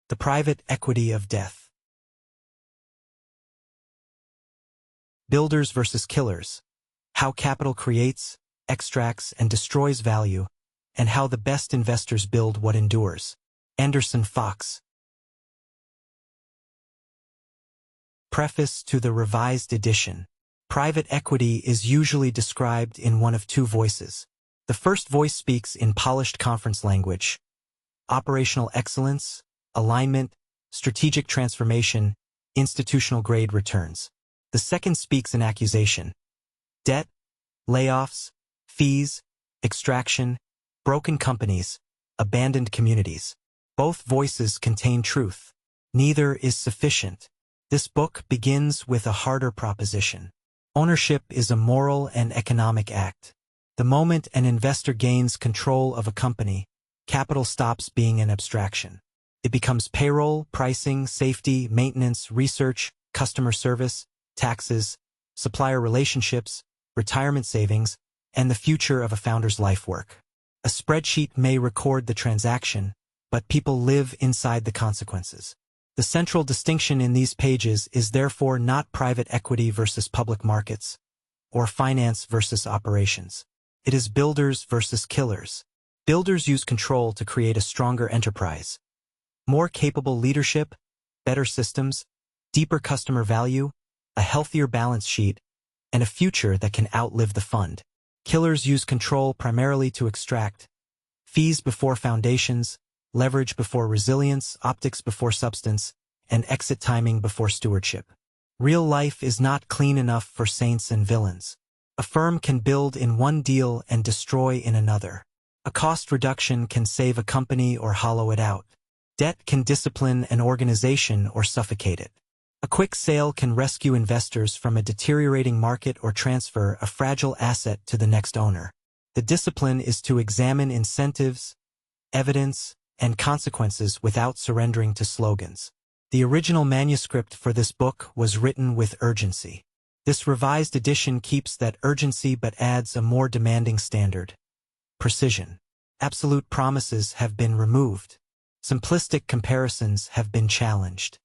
The private equity of death. Builders versus killers. How capital creates, extracts, and destroys value, and how the best investors build what endures. Anderson Fox. Preface to the Revised Edition. Private equity is usually described in one of two voices. The first voice speaks in polished conference language: operational excellence, alignment, strategic transformation, institutional-grade returns. The second speaks in accusation: debt, layoffs, fees, extraction, broken companies, abandoned communities. Both voices contain truth. Neither is sufficient. This book begins with a harder proposition. Ownership is a moral and economic act. The moment an investor gains control of a company, capital stops being an abstraction. It becomes payroll, pricing, safety, maintenance, research, customer service, taxes, supplier relationships, retirement savings, and the future of a founder's life work. A spreadsheet may record the transaction, but people live inside the consequences. The central distinction in these pages is therefore not private equity versus public markets, or finance versus operations. It is builders versus killers. Builders use control to create a stronger enterprise. More capable leadership, better systems, deeper customer value, a healthier balance sheet, and a future that can outlive the fund. Killers use control primarily to extract: fees before foundations, leverage before resilience, optics before substance, and exit timing before stewardship. Real life is not clean enough for saints and villains. A firm can build in one deal and destroy in another. A cost reduction can save a company or hollow it out. Debt can discipline an organization or suffocate it. A quick sale can rescue investors from a deteriorating market or transfer a fragile asset to the next owner. The discipline is to examine incentives, evidence, and consequences without surrendering to slogans. The original manuscript for this book was written with urgency. This revised edition keeps that urgency but adds a more demanding standard: precision. Absolute promises have been removed. Simplistic comparisons have been challenged.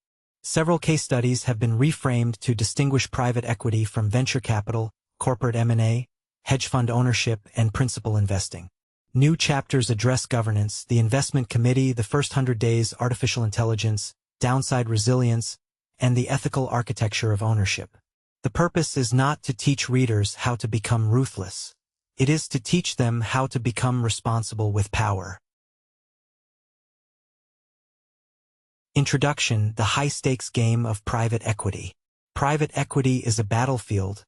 Several case studies have been reframed to distinguish private equity from venture capital, corporate M&A, hedge fund ownership, and principal investing. New chapters address governance, the investment committee, the first 100 days, artificial intelligence, downside resilience, and the ethical architecture of ownership. The purpose is not to teach readers how to become ruthless. It is to teach them how to become responsible with power. Introduction: the high-stakes game of private equity. Private equity is a battlefield,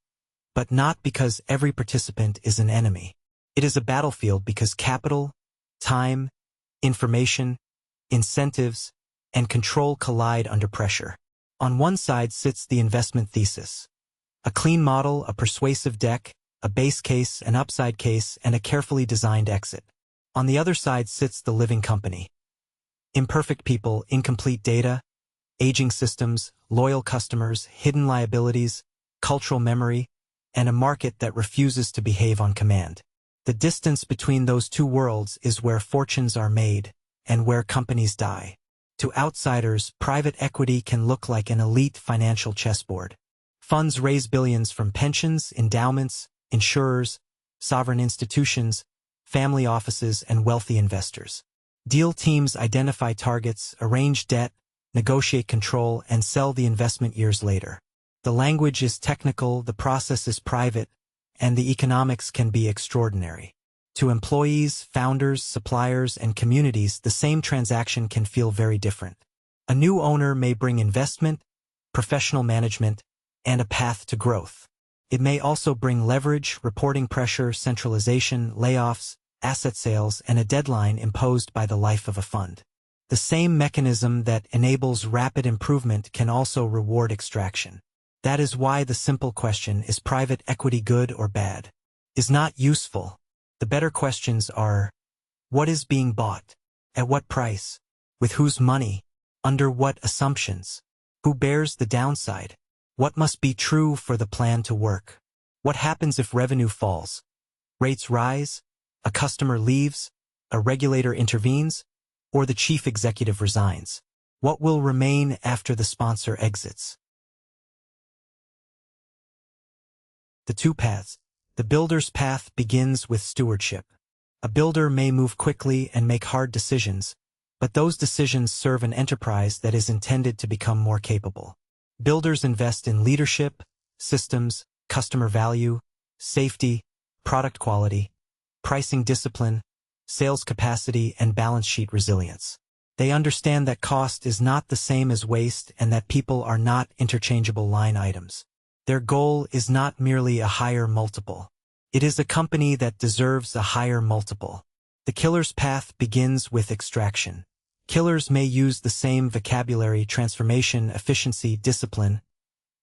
but not because every participant is an enemy. It is a battlefield because capital, time, information, incentives, and control collide under pressure. On one side sits the investment thesis: a clean model, a persuasive deck, a base case, an upside case, and a carefully designed exit. On the other side sits the living company: imperfect people, incomplete data, aging systems, loyal customers, hidden liabilities, cultural memory, and a market that refuses to behave on command. The distance between those two worlds is where fortunes are made and where companies die. To outsiders, private equity can look like an elite financial chessboard. Funds raise billions from pensions, endowments, insurers, sovereign institutions, family offices, and wealthy investors. Deal teams identify targets, arrange debt, negotiate control, and sell the investment years later. The language is technical, the process is private, and the economics can be extraordinary. To employees, founders, suppliers, and communities, the same transaction can feel very different. A new owner may bring investment, professional management, and a path to growth. It may also bring leverage, reporting pressure, centralization, layoffs, asset sales, and a deadline imposed by the life of a fund. The same mechanism that enables rapid improvement can also reward extraction. That is why the simple question, is private equity good or bad, is not useful. The better questions are: what is being bought? At what price? With whose money? Under what assumptions? Who bears the downside? What must be true for the plan to work? What happens if revenue falls? Rates rise? A customer leaves? A regulator intervenes? Or the chief executive resigns? What will remain after the sponsor exits? The two paths. The builder's path begins with stewardship. A builder may move quickly and make hard decisions, but those decisions serve an enterprise that is intended to become more capable. Builders invest in leadership, systems, customer value, safety, product quality, pricing discipline, sales capacity, and balance sheet resilience. They understand that cost is not the same as waste and that people are not interchangeable line items. Their goal is not merely a higher multiple. It is a company that deserves a higher multiple. The killer's path begins with extraction. Killers may use the same vocabulary: transformation, efficiency, discipline,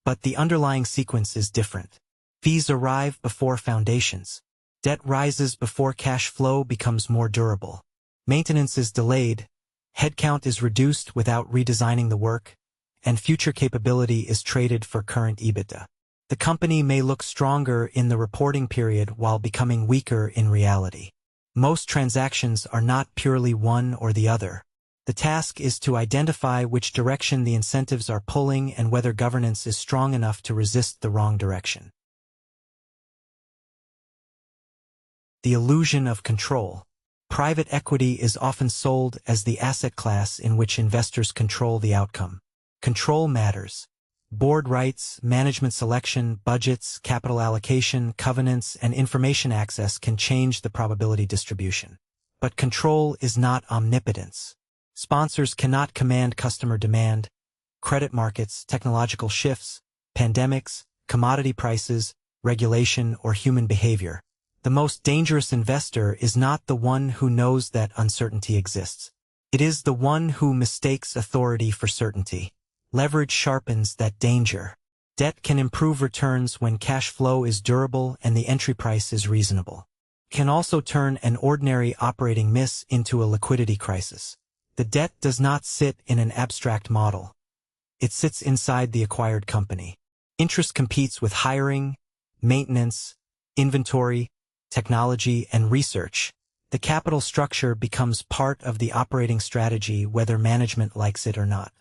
but the underlying sequence is different. Fees arrive before foundations. Debt rises before cash flow becomes more durable. Maintenance is delayed, headcount is reduced without redesigning the work, and future capability is traded for current EBITDA. The company may look stronger in the reporting period while becoming weaker in reality. Most transactions are not purely one or the other. The task is to identify which direction the incentives are pulling and whether governance is strong enough to resist the wrong direction. The illusion of control. Private equity is often sold as the asset class in which investors control the outcome. Control matters. Board rights, management selection, budgets, capital allocation, covenants, and information access can change the probability distribution. But control is not omnipotence. Sponsors cannot command customer demand, credit markets, technological shifts, pandemics, commodity prices, regulation, or human behavior. The most dangerous investor is not the one who knows that uncertainty exists. It is the one who mistakes authority for certainty. Leverage sharpens that danger. Debt can improve returns when cash flow is durable and the entry price is reasonable. It can also turn an ordinary operating miss into a liquidity crisis. The debt does not sit in an abstract model. It sits inside the acquired company. Interest competes with hiring, maintenance, inventory, technology, and research. The capital structure becomes part of the operating strategy whether management likes it or not.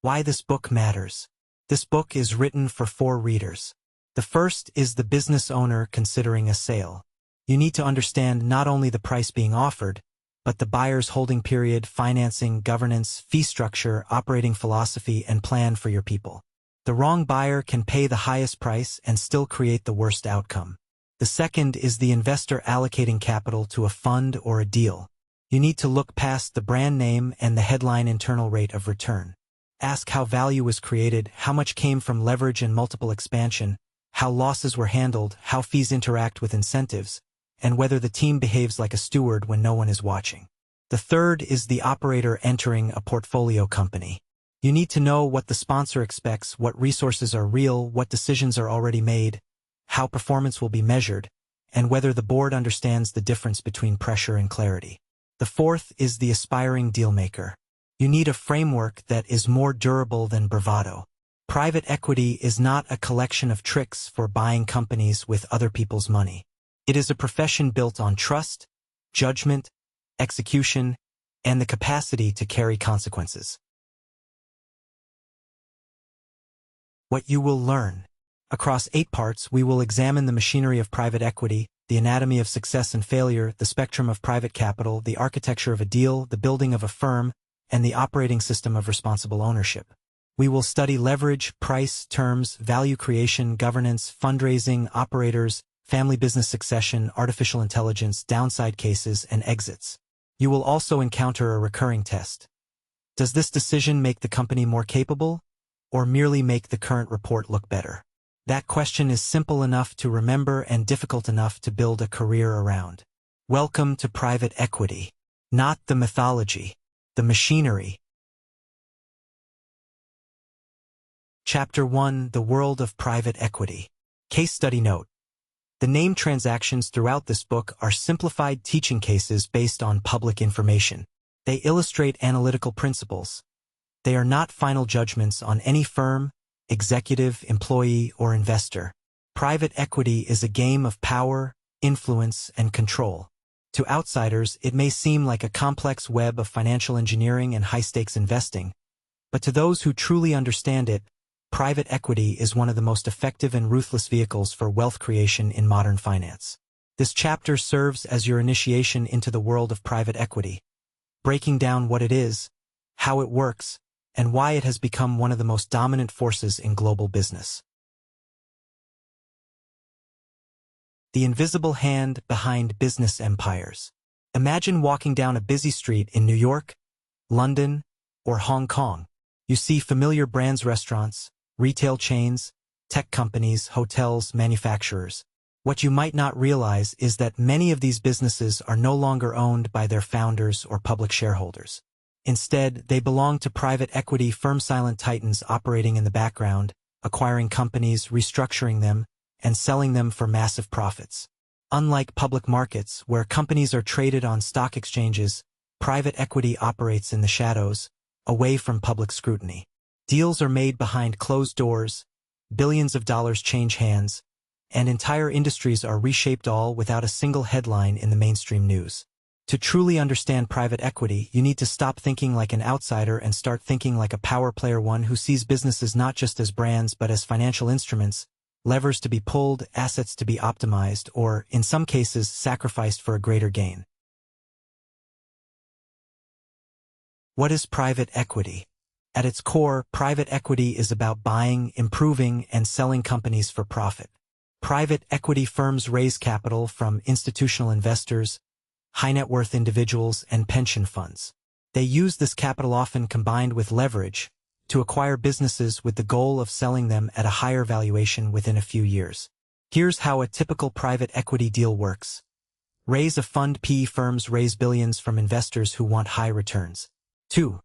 Why this book matters. This book is written for 4 readers. The first is the business owner considering a sale. You need to understand not only the price being offered, but the buyer's holding period, financing, governance, fee structure, operating philosophy, and plan for your people. The wrong buyer can pay the highest price and still create the worst outcome. The second is the investor allocating capital to a fund or a deal. You need to look past the brand name and the headline internal rate of return. Ask how value was created, how much came from leverage and multiple expansion, how losses were handled, how fees interact with incentives, and whether the team behaves like a steward when no one is watching. The third is the operator entering a portfolio company. You need to know what the sponsor expects, what resources are real, what decisions are already made, how performance will be measured, and whether the board understands the difference between pressure and clarity. The fourth is the aspiring dealmaker. You need a framework that is more durable than bravado. Private equity is not a collection of tricks for buying companies with other people's money. It is a profession built on trust, judgment, execution, and the capacity to carry consequences. What you will learn. Across 8 parts, we will examine the machinery of private equity, the anatomy of success and failure, the spectrum of private capital, the architecture of a deal, the building of a firm, and the operating system of responsible ownership. We will study leverage, price, terms, value creation, governance, fundraising, operators, family business succession, artificial intelligence, downside cases, and exits. You will also encounter a recurring test. Does this decision make the company more capable, or merely make the current report look better? That question is simple enough to remember and difficult enough to build a career around. Welcome to private equity. Not the mythology. The machinery. Chapter 1: The World of Private Equity. Case study note. The named transactions throughout this book are simplified teaching cases based on public information. They illustrate analytical principles. They are not final judgments on any firm, executive, employee, or investor. Private equity is a game of power, influence, and control. To outsiders, it may seem like a complex web of financial engineering and high-stakes investing, but to those who truly understand it, private equity is one of the most effective and ruthless vehicles for wealth creation in modern finance. This chapter serves as your initiation into the world of private equity, breaking down what it is, how it works, and why it has become one of the most dominant forces in global business. The invisible hand behind business empires. Imagine walking down a busy street in New York, London, or Hong Kong. You see familiar brands, restaurants, retail chains, tech companies, hotels, manufacturers. What you might not realize is that many of these businesses are no longer owned by their founders or public shareholders. Instead, they belong to private equity firms, silent titans operating in the background, acquiring companies, restructuring them, and selling them for massive profits. Unlike public markets, where companies are traded on stock exchanges, private equity operates in the shadows, away from public scrutiny. Deals are made behind closed doors, billions of dollars change hands, and entire industries are reshaped, all without a single headline in the mainstream news. To truly understand private equity, you need to stop thinking like an outsider and start thinking like a power player, one who sees businesses not just as brands but as financial instruments, levers to be pulled, assets to be optimized, or, in some cases, sacrificed for a greater gain. What is private equity? At its core, private equity is about buying, improving, and selling companies for profit. Private equity firms raise capital from institutional investors, high-net-worth individuals, and pension funds. They use this capital, often combined with leverage, to acquire businesses with the goal of selling them at a higher valuation within a few years. Here's how a typical private equity deal works. Raise a fund. PE firms raise billions from investors who want high returns. 2.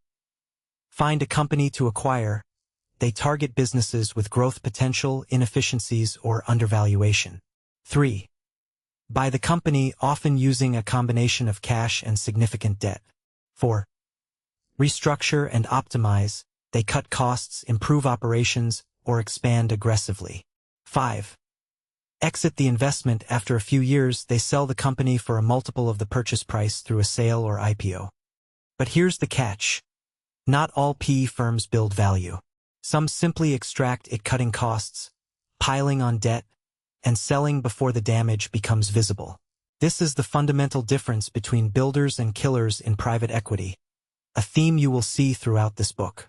Find a company to acquire. They target businesses with growth potential, inefficiencies, or undervaluation. 3. Buy the company, often using a combination of cash and significant debt. 4. Restructure and optimize. They cut costs, improve operations, or expand aggressively. 5. Exit the investment. After a few years, they sell the company for a multiple of the purchase price through a sale or IPO. But here's the catch. Not all PE firms build value. Some simply extract it, cutting costs, piling on debt, and selling before the damage becomes visible. This is the fundamental difference between builders and killers in private equity, a theme you will see throughout this book.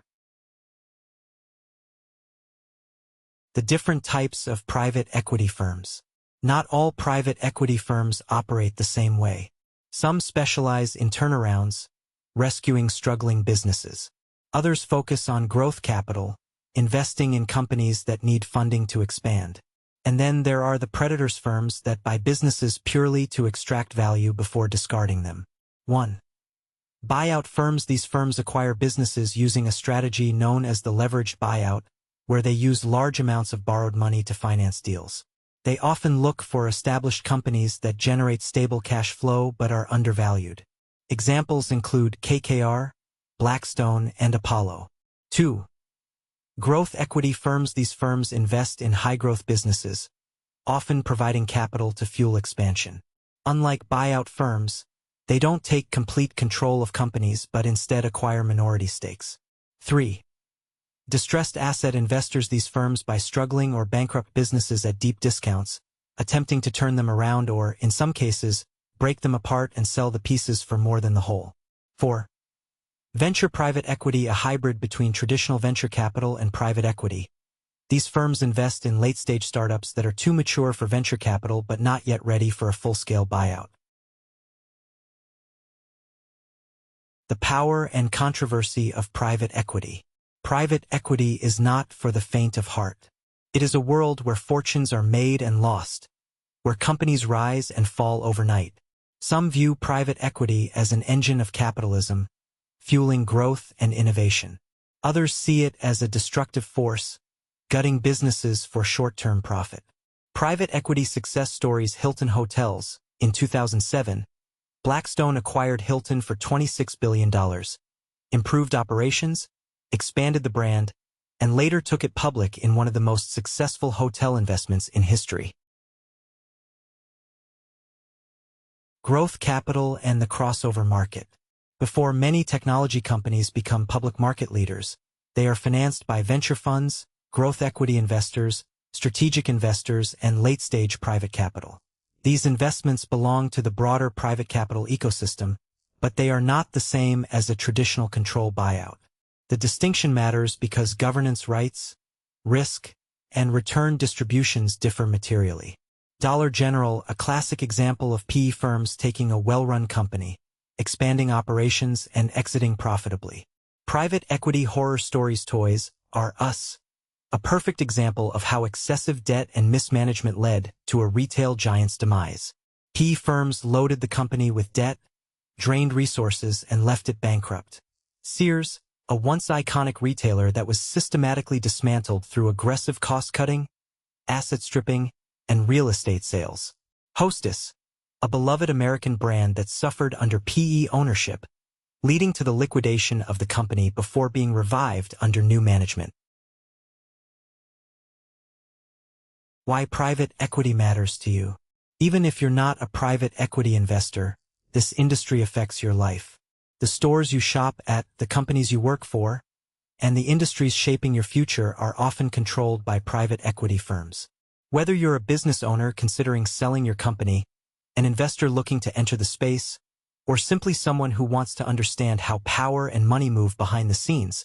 The different types of private equity firms. Not all private equity firms operate the same way. Some specialize in turnarounds, rescuing struggling businesses. Others focus on growth capital, investing in companies that need funding to expand. And then there are the predators, firms that buy businesses purely to extract value before discarding them. 1. Buyout firms. These firms acquire businesses using a strategy known as the leveraged buyout, where they use large amounts of borrowed money to finance deals. They often look for established companies that generate stable cash flow but are undervalued. Examples include KKR, Blackstone, and Apollo. 2. Growth equity firms. These firms invest in high-growth businesses, often providing capital to fuel expansion. Unlike buyout firms, they don't take complete control of companies but instead acquire minority stakes. 3. Distressed asset investors. These firms buy struggling or bankrupt businesses at deep discounts, attempting to turn them around or, in some cases, break them apart and sell the pieces for more than the whole. 4. Venture private equity. A hybrid between traditional venture capital and private equity. These firms invest in late-stage startups that are too mature for venture capital but not yet ready for a full-scale buyout. The power and controversy of private equity. Private equity is not for the faint of heart. It is a world where fortunes are made and lost, where companies rise and fall overnight. Some view private equity as an engine of capitalism, fueling growth and innovation. Others see it as a destructive force, gutting businesses for short-term profit. Private equity success stories. Hilton Hotels. In 2007, Blackstone acquired Hilton for $26 billion, improved operations, expanded the brand, and later took it public in one of the most successful hotel investments in history. Growth capital and the crossover market. Before many technology companies become public market leaders, they are financed by venture funds, growth equity investors, strategic investors, and late-stage private capital. These investments belong to the broader private capital ecosystem, but they are not the same as a traditional control buyout. The distinction matters because governance rights, risk, and return distributions differ materially. Dollar General, a classic example of PE firms taking a well-run company, expanding operations, and exiting profitably. Private equity horror stories Toys R Us, a perfect example of how excessive debt and mismanagement led to a retail giant's demise. PE firms loaded the company with debt, drained resources, and left it bankrupt. Sears, a once iconic retailer that was systematically dismantled through aggressive cost-cutting, asset stripping, and real estate sales. Hostess, a beloved American brand that suffered under PE ownership, leading to the liquidation of the company before being revived under new management. Why private equity matters to you. Even if you're not a private equity investor, this industry affects your life. The stores you shop at, the companies you work for, and the industries shaping your future are often controlled by private equity firms. Whether you're a business owner considering selling your company, an investor looking to enter the space, or simply someone who wants to understand how power and money move behind the scenes,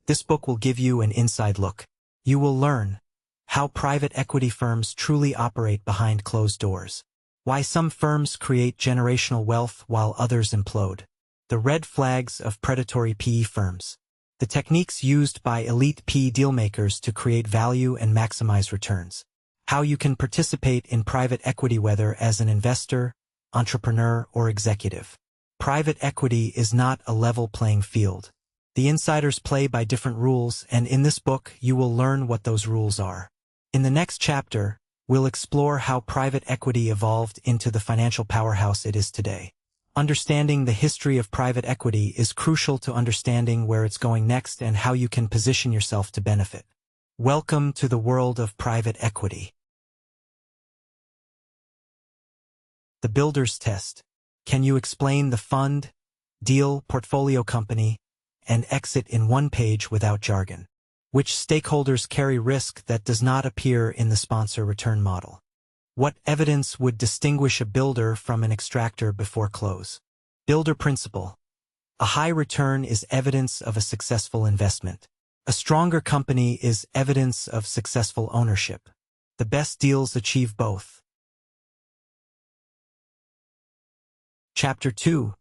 this book will give you an inside look. You will learn how private equity firms truly operate behind closed doors, why some firms create generational wealth while others implode, the red flags of predatory PE firms, the techniques used by elite PE dealmakers to create value and maximize returns, how you can participate in private equity whether as an investor, entrepreneur, or executive. Private equity is not a level playing field. The insiders play by different rules, and in this book you will learn what those rules are. In the next chapter, we'll explore how private equity evolved into the financial powerhouse it is today. Understanding the history of private equity is crucial to understanding where it's going next and how you can position yourself to benefit. Welcome to the world of private equity. The Builder's Test. Can you explain the fund, deal, portfolio company, and exit in one page without jargon? Which stakeholders carry risk that does not appear in the sponsor return model? What evidence would distinguish a builder from an extractor before close? Builder principle. A high return is evidence of a successful investment. A stronger company is evidence of successful ownership. The best deals achieve both. Chapter 2.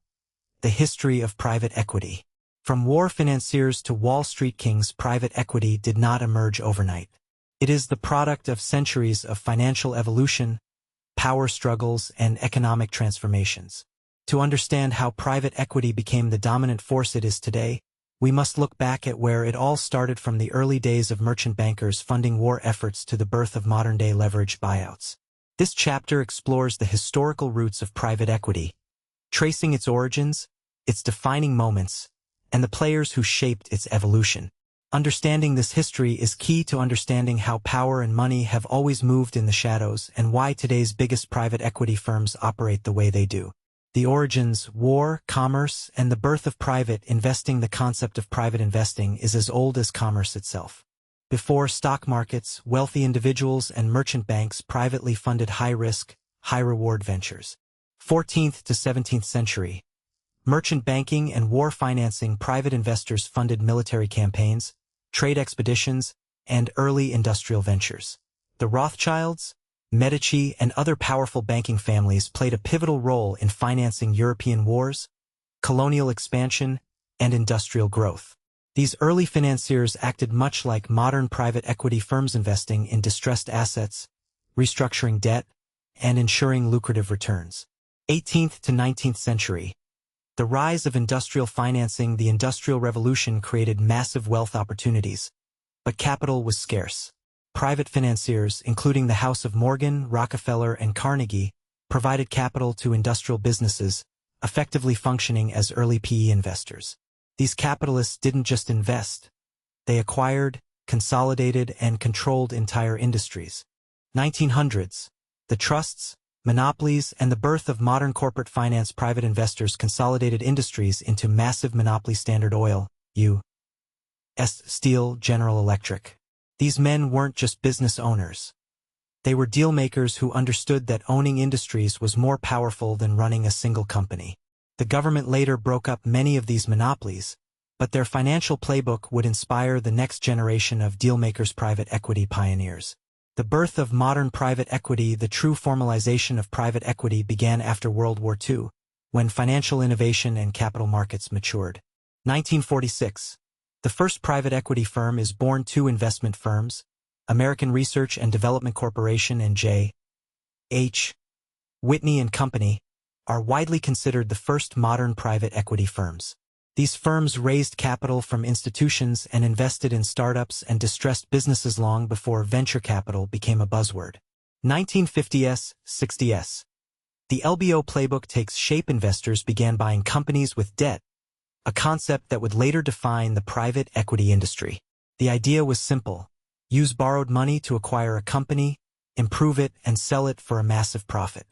The History of Private Equity. From war financiers to Wall Street kings, private equity did not emerge overnight. It is the product of centuries of financial evolution, power struggles, and economic transformations. To understand how private equity became the dominant force it is today, we must look back at where it all started, from the early days of merchant bankers funding war efforts to the birth of modern-day leveraged buyouts. This chapter explores the historical roots of private equity, tracing its origins, its defining moments, and the players who shaped its evolution. Understanding this history is key to understanding how power and money have always moved in the shadows and why today's biggest private equity firms operate the way they do. The origins, war, commerce, and the birth of private investing. The concept of private investing is as old as commerce itself. Before stock markets, wealthy individuals and merchant banks privately funded high-risk, high-reward ventures. 14th to 17th century. Merchant banking and war financing. Private investors funded military campaigns, trade expeditions, and early industrial ventures. The Rothschilds, Medici, and other powerful banking families played a pivotal role in financing European wars, colonial expansion, and industrial growth. These early financiers acted much like modern private equity firms, investing in distressed assets, restructuring debt, and ensuring lucrative returns. 18th to 19th century. The rise of industrial financing. The Industrial Revolution created massive wealth opportunities, but capital was scarce. Private financiers, including the House of Morgan, Rockefeller, and Carnegie, provided capital to industrial businesses, effectively functioning as early PE investors. These capitalists didn't just invest. They acquired, consolidated, and controlled entire industries. 1900s. The trusts, Monopolies and the birth of modern corporate finance. Private investors consolidated industries into massive monopolies. Standard Oil, U.S. Steel, General Electric. These men weren't just business owners. They were dealmakers who understood that owning industries was more powerful than running a single company. The government later broke up many of these monopolies, but their financial playbook would inspire the next generation of dealmakers. Private equity pioneers. The birth of modern private equity. The true formalization of private equity began after World War II, when financial innovation and capital markets matured. 1946. The first private equity firm is born. Two investment firms, American Research and Development Corporation and J.H. Whitney and Company, are widely considered the first modern private equity firms. These firms raised capital from institutions and invested in startups and distressed businesses long before venture capital became a buzzword. 1950s, 60s. The LBO playbook takes shape. Investors began buying companies with debt, a concept that would later define the private equity industry. The idea was simple: use borrowed money to acquire a company, improve it, and sell it for a massive profit.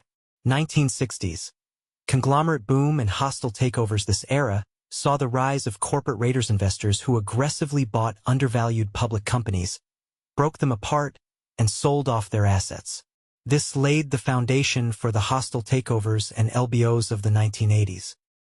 1960s. Conglomerate boom and hostile takeovers. This era saw the rise of corporate raiders, investors who aggressively bought undervalued public companies, broke them apart, and sold off their assets. This laid the foundation for the hostile takeovers and LBOs of the 1980s.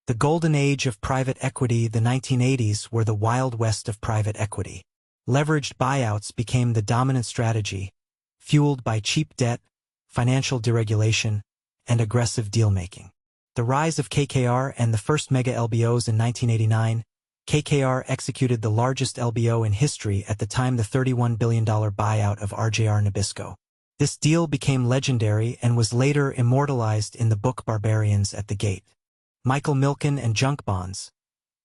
The golden age of private equity. The 1980s were the Wild West of private equity. Leveraged buyouts became the dominant strategy, fueled by cheap debt, financial deregulation, and aggressive deal-making. The rise of KKR and the first mega LBOs. In 1989, KKR executed the largest LBO in history at the time, the $31 billion buyout of RJR Nabisco. This deal became legendary and was later immortalized in the book Barbarians at the Gate. Michael Milken and junk bonds.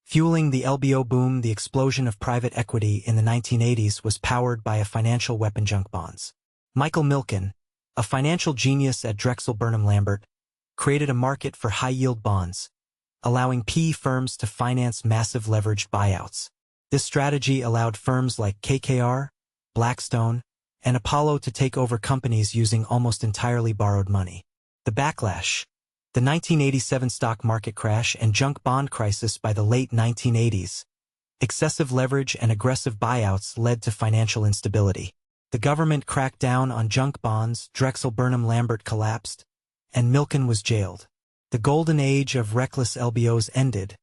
Fueling the LBO boom. The explosion of private equity in the 1980s was powered by a financial weapon: junk bonds. Michael Milken, a financial genius at Drexel Burnham Lambert, created a market for high-yield bonds, allowing PE firms to finance massive leveraged buyouts. This strategy allowed firms like KKR, Blackstone, and Apollo to take over companies using almost entirely borrowed money. The backlash. The 1987 stock market crash and junk bond crisis. By the late 1980s, excessive leverage and aggressive buyouts led to financial instability. The government cracked down on junk bonds, Drexel Burnham Lambert collapsed, and Milken was jailed. The golden age of reckless LBOs ended,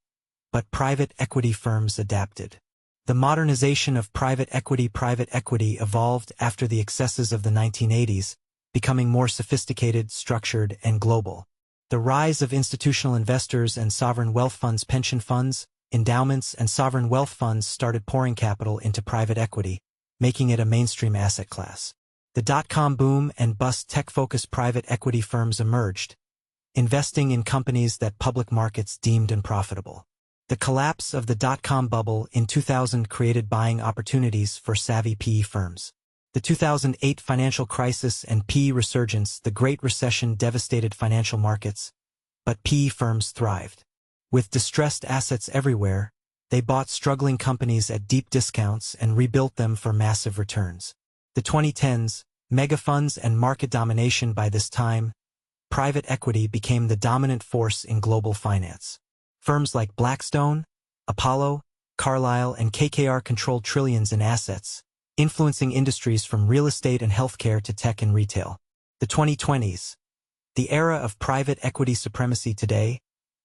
but private equity firms adapted. The modernization of private equity evolved after the excesses of the 1980s, becoming more sophisticated, structured, and global. The rise of institutional investors and sovereign wealth funds. Pension funds, endowments, and sovereign wealth funds started pouring capital into private equity, making it a mainstream asset class. The dot-com boom and bust. Tech-focused private equity firms emerged, investing in companies that public markets deemed unprofitable. The collapse of the dot-com bubble in 2000 created buying opportunities for savvy PE firms. The 2008 financial crisis and PE resurgence. The Great Recession devastated financial markets, but PE firms thrived. With distressed assets everywhere, they bought struggling companies at deep discounts and rebuilt them for massive returns. The 2010s, mega funds and market domination. By this time, private equity became the dominant force in global finance. Firms like Blackstone, Apollo, Carlyle, and KKR controlled trillions in assets, influencing industries from real estate and healthcare to tech and retail. The 2020s, the era of private equity supremacy. Today,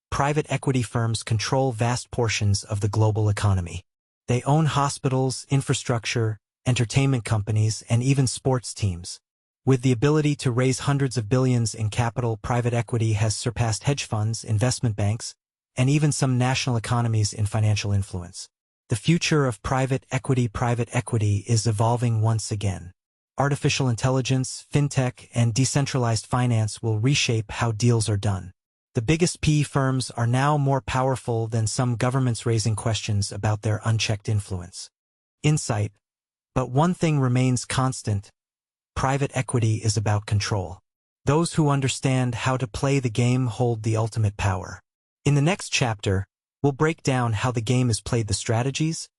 private equity firms control vast portions of the global economy. They own hospitals, infrastructure, entertainment companies, and even sports teams. With the ability to raise hundreds of billions in capital, private equity has surpassed hedge funds, investment banks, and even some national economies in financial influence. The future of private equity is evolving once again. Artificial intelligence, fintech, and decentralized finance will reshape how deals are done. The biggest PE firms are now more powerful than some governments, raising questions about their unchecked influence. Insight. But one thing remains constant: private equity is about control. Those who understand how to play the game hold the ultimate power. In the next chapter, we'll break down how the game is played, the strategies,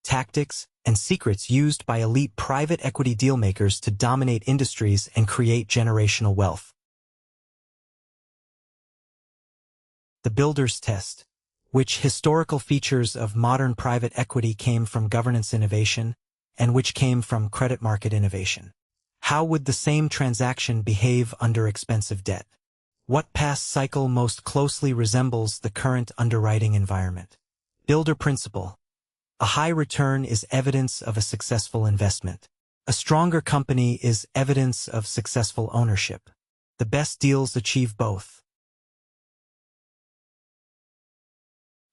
tactics, and secrets used by elite private equity dealmakers to dominate industries and create generational wealth. The builder's test. Which historical features of modern private equity came from governance innovation, and which came from credit market innovation? How would the same transaction behave under expensive debt? What past cycle most closely resembles the current underwriting environment? Builder principle. A high return is evidence of a successful investment. A stronger company is evidence of successful ownership. The best deals achieve both.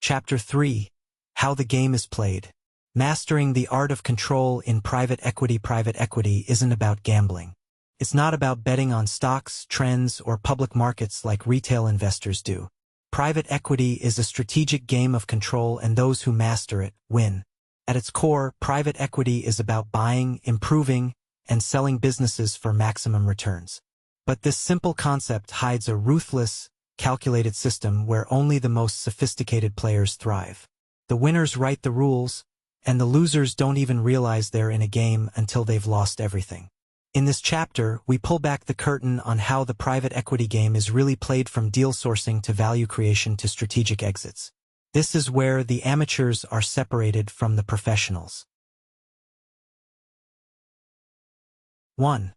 Chapter 3. How the game is played. Mastering the art of control in private equity. Private equity isn't about gambling. It's not about betting on stocks, trends, or public markets like retail investors do. Private equity is a strategic game of control, and those who master it win. At its core, private equity is about buying, improving, and selling businesses for maximum returns. But this simple concept hides a ruthless, calculated system where only the most sophisticated players thrive. The winners write the rules, and the losers don't even realize they're in a game until they've lost everything. In this chapter, we pull back the curtain on how the private equity game is really played, from deal sourcing to value creation to strategic exits. This is where the amateurs are separated from the professionals. 1.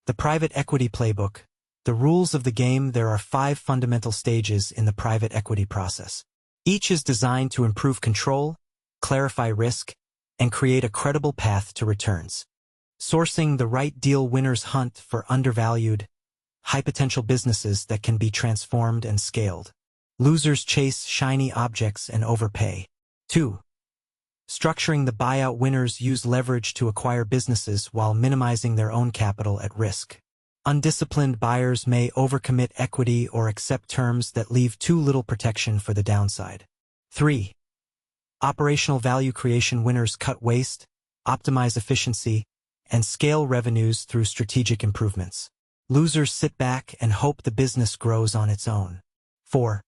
The private equity playbook. The rules of the game. There are 5 fundamental stages in the private equity process. Each is designed to improve control, clarify risk, and create a credible path to returns. Sourcing. The right deal. Winners hunt for undervalued, high-potential businesses that can be transformed and scaled. Losers chase shiny objects and overpay. 2. Structuring. The buyout. Winners use leverage to acquire businesses while minimizing their own capital at risk. Undisciplined buyers may overcommit equity or accept terms that leave too little protection for the downside. 3. Operational value creation. Winners cut waste, optimize efficiency, and scale revenues through strategic improvements. Losers sit back and hope the business grows on its own. 4.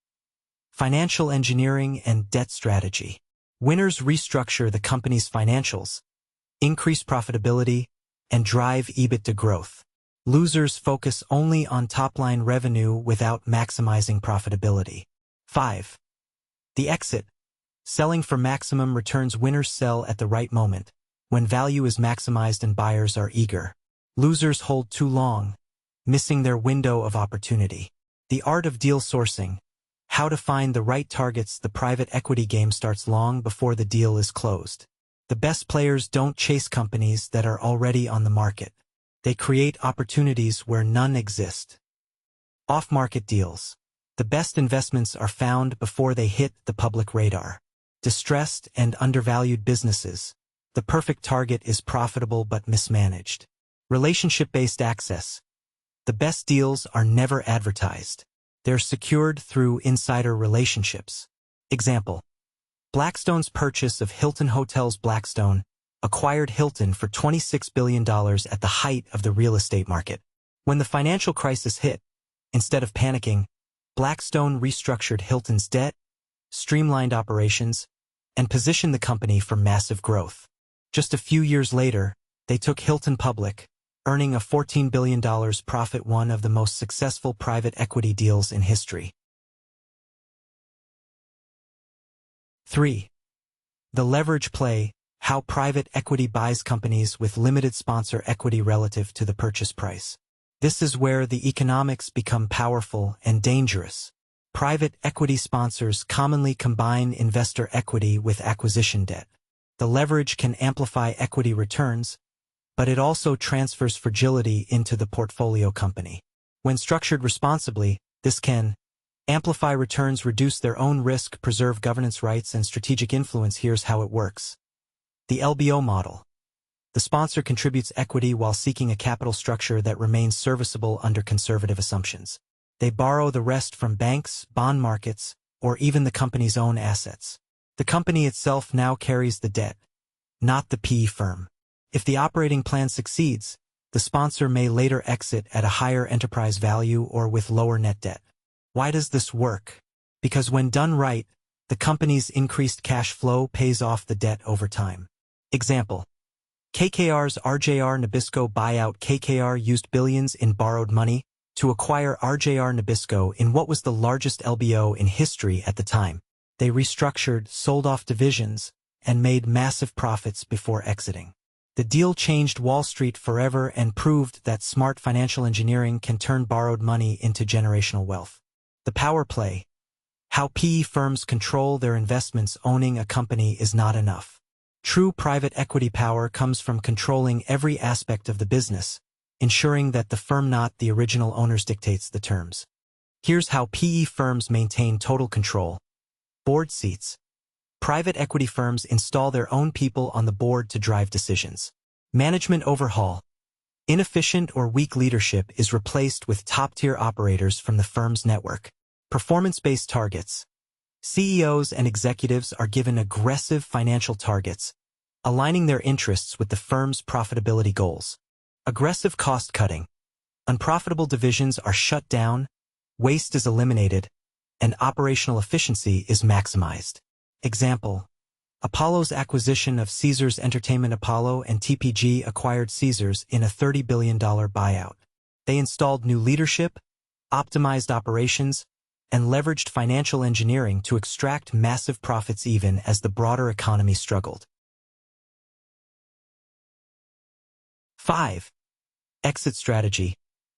Financial engineering and debt strategy. Winners restructure the company's financials, increase profitability, and drive EBITDA growth. Losers focus only on top-line revenue without maximizing profitability. 5. The exit. Selling for maximum returns. Winners sell at the right moment, when value is maximized and buyers are eager. Losers hold too long, missing their window of opportunity. The art of deal sourcing. How to find the right targets. The private equity game starts long before the deal is closed. The best players don't chase companies that are already on the market. They create opportunities where none exist. Off-market deals. The best investments are found before they hit the public radar. Distressed and undervalued businesses. The perfect target is profitable but mismanaged. Relationship-based access. The best deals are never advertised. They're secured through insider relationships. Example. Blackstone's purchase of Hilton Hotels. Blackstone acquired Hilton for $26 billion at the height of the real estate market. When the financial crisis hit, instead of panicking, Blackstone restructured Hilton's debt, streamlined operations, and positioned the company for massive growth. Just a few years later, they took Hilton public, earning a $14 billion profit, one of the most successful private equity deals in history. 3. The leverage play. How private equity buys companies with limited sponsor equity relative to the purchase price. This is where the economics become powerful and dangerous. Private equity sponsors commonly combine investor equity with acquisition debt. The leverage can amplify equity returns, but it also transfers fragility into the portfolio company. When structured responsibly, this can amplify returns, reduce their own risk, preserve governance rights and strategic influence. Here's how it works. The LBO model. The sponsor contributes equity while seeking a capital structure that remains serviceable under conservative assumptions. They borrow the rest from banks, bond markets, or even the company's own assets. The company itself now carries the debt, not the PE firm. If the operating plan succeeds, the sponsor may later exit at a higher enterprise value or with lower net debt. Why does this work? Because when done right, the company's increased cash flow pays off the debt over time. Example. KKR's RJR Nabisco buyout. KKR used billions in borrowed money to acquire RJR Nabisco in what was the largest LBO in history at the time. They restructured, sold off divisions, and made massive profits before exiting. The deal changed Wall Street forever and proved that smart financial engineering can turn borrowed money into generational wealth. The power play. How PE firms control their investments. Owning a company is not enough. True private equity power comes from controlling every aspect of the business, ensuring that the firm, not the original owners, dictates the terms. Here's how PE firms maintain total control. Board seats. Private equity firms install their own people on the board to drive decisions. Management overhaul. Inefficient or weak leadership is replaced with top-tier operators from the firm's network. Performance-based targets. CEOs and executives are given aggressive financial targets, aligning their interests with the firm's profitability goals. Aggressive cost-cutting. Unprofitable divisions are shut down, waste is eliminated, and operational efficiency is maximized. Example: Apollo's acquisition of Caesars Entertainment. Apollo and TPG acquired Caesars in a $30 billion buyout. They installed new leadership, optimized operations, and leveraged financial engineering to extract massive profits even as the broader economy struggled. 5. Exit strategy.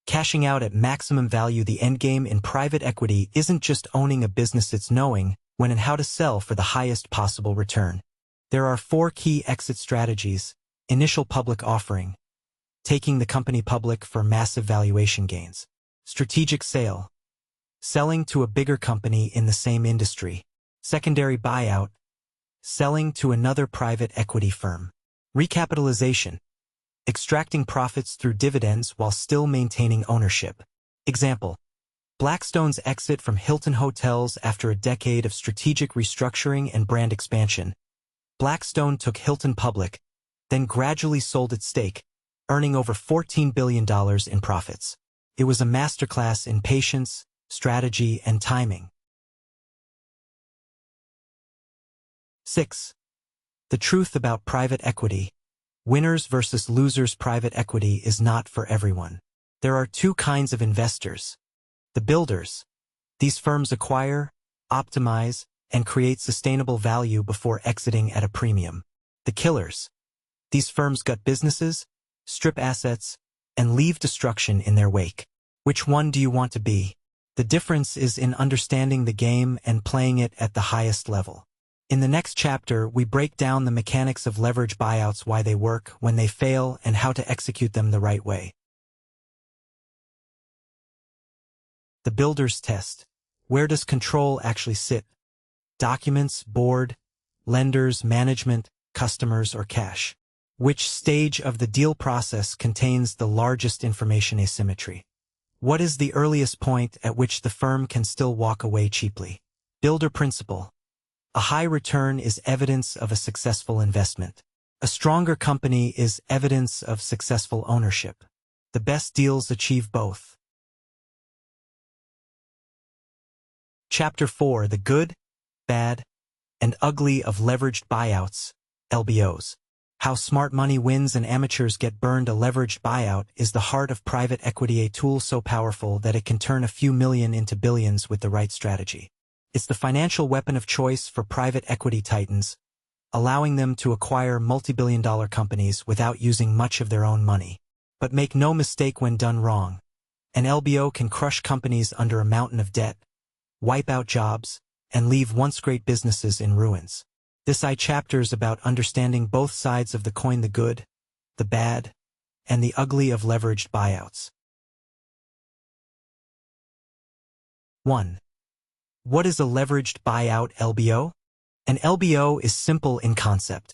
Cashing out at maximum value. The endgame in private equity isn't just owning a business, it's knowing when and how to sell for the highest possible return. There are 4 key exit strategies. Initial public offering. Taking the company public for massive valuation gains. Strategic sale. Selling to a bigger company in the same industry. Secondary buyout. Selling to another private equity firm. Recapitalization. Extracting profits through dividends while still maintaining ownership. Example: Blackstone's exit from Hilton Hotels after a decade of strategic restructuring and brand expansion. Blackstone took Hilton public, then gradually sold its stake, earning over $14 billion in profits. It was a masterclass in patience, strategy, and timing. 6. The truth about private equity. Winners versus losers. Private equity is not for everyone. There are 2 kinds of investors. The builders. These firms acquire, optimize, and create sustainable value before exiting at a premium. The killers. These firms gut businesses, strip assets, and leave destruction in their wake. Which one do you want to be? The difference is in understanding the game and playing it at the highest level. In the next chapter, we break down the mechanics of leverage buyouts, why they work, when they fail, and how to execute them the right way. The builder's test. Where does control actually sit? Documents, board, lenders, management, customers, or cash? Which stage of the deal process contains the largest information asymmetry? What is the earliest point at which the firm can still walk away cheaply? Builder principle. A high return is evidence of a successful investment. A stronger company is evidence of successful ownership. The best deals achieve both. Chapter 4: The Good, Bad, and Ugly of Leveraged Buyouts, LBOs. How smart money wins and amateurs get burned. A leveraged buyout is the heart of private equity, a tool so powerful that it can turn a few million into billions with the right strategy. It's the financial weapon of choice for private equity titans, allowing them to acquire multi-billion-dollar companies without using much of their own money. But make no mistake, when done wrong, an LBO can crush companies under a mountain of debt, wipe out jobs, and leave once great businesses in ruins. This chapter is about understanding both sides of the coin: the good, the bad, and the ugly of leveraged buyouts. 1. What is a leveraged buyout LBO? An LBO is simple in concept.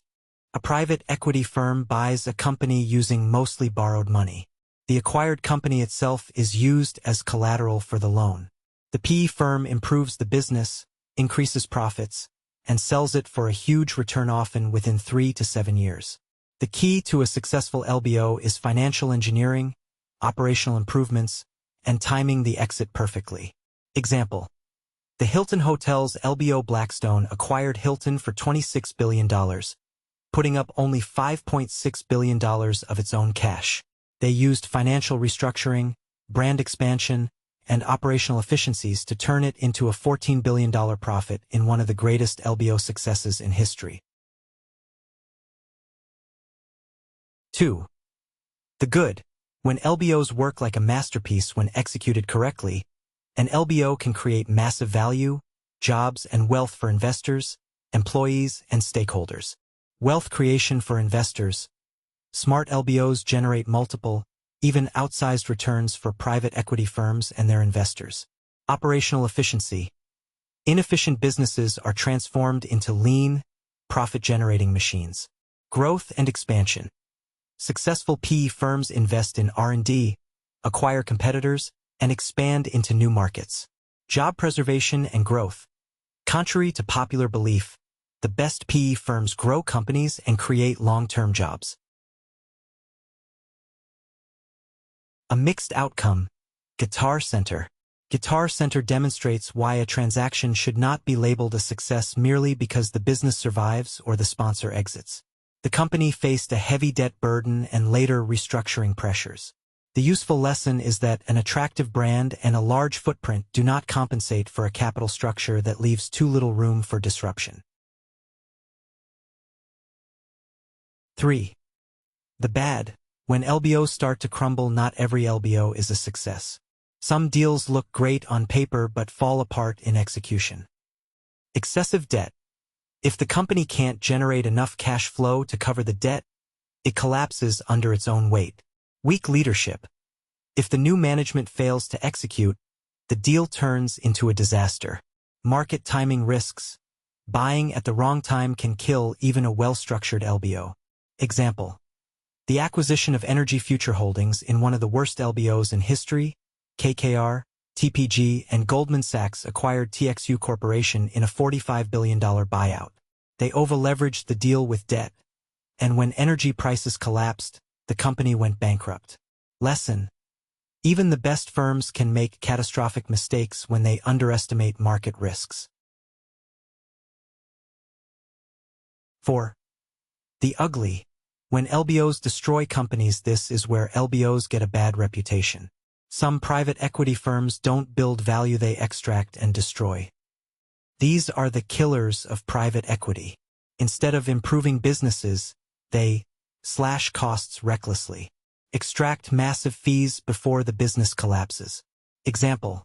A private equity firm buys a company using mostly borrowed money. The acquired company itself is used as collateral for the loan. The PE firm improves the business, increases profits, and sells it for a huge return, often within 3 to 7 years. The key to a successful LBO is financial engineering, operational improvements, and timing the exit perfectly. Example: the Hilton Hotels LBO. Blackstone acquired Hilton for $26 billion, putting up only $5.6 billion of its own cash. They used financial restructuring, brand expansion, and operational efficiencies to turn it into a $14 billion profit in one of the greatest LBO successes in history. 2. The good. When LBOs work like a masterpiece when executed correctly, an LBO can create massive value, jobs, and wealth for investors, employees, and stakeholders. Wealth creation for investors. Smart LBOs generate multiple, even outsized returns for private equity firms and their investors. Operational efficiency. Inefficient businesses are transformed into lean, profit-generating machines. Growth and expansion. Successful PE firms invest in R&D, acquire competitors, and expand into new markets. Job preservation and growth. Contrary to popular belief, the best PE firms grow companies and create long-term jobs. A mixed outcome. Guitar Center. Guitar Center demonstrates why a transaction should not be labeled a success merely because the business survives or the sponsor exits. The company faced a heavy debt burden and later restructuring pressures. The useful lesson is that an attractive brand and a large footprint do not compensate for a capital structure that leaves too little room for disruption. 3. The bad. When LBOs start to crumble, not every LBO is a success. Some deals look great on paper but fall apart in execution. Excessive debt. If the company can't generate enough cash flow to cover the debt, it collapses under its own weight. Weak leadership. If the new management fails to execute, the deal turns into a disaster. Market timing risks. Buying at the wrong time can kill even a well-structured LBO. Example. The acquisition of Energy Future Holdings in one of the worst LBOs in history, KKR, TPG, and Goldman Sachs acquired TXU Corporation in a $45 billion buyout. They over-leveraged the deal with debt, and when energy prices collapsed, the company went bankrupt. Lesson. Even the best firms can make catastrophic mistakes when they underestimate market risks. 4. The ugly. When LBOs destroy companies, this is where LBOs get a bad reputation. Some private equity firms don't build value, they extract and destroy. These are the killers of private equity. Instead of improving businesses, they slash costs recklessly. Extract massive fees before the business collapses. Example.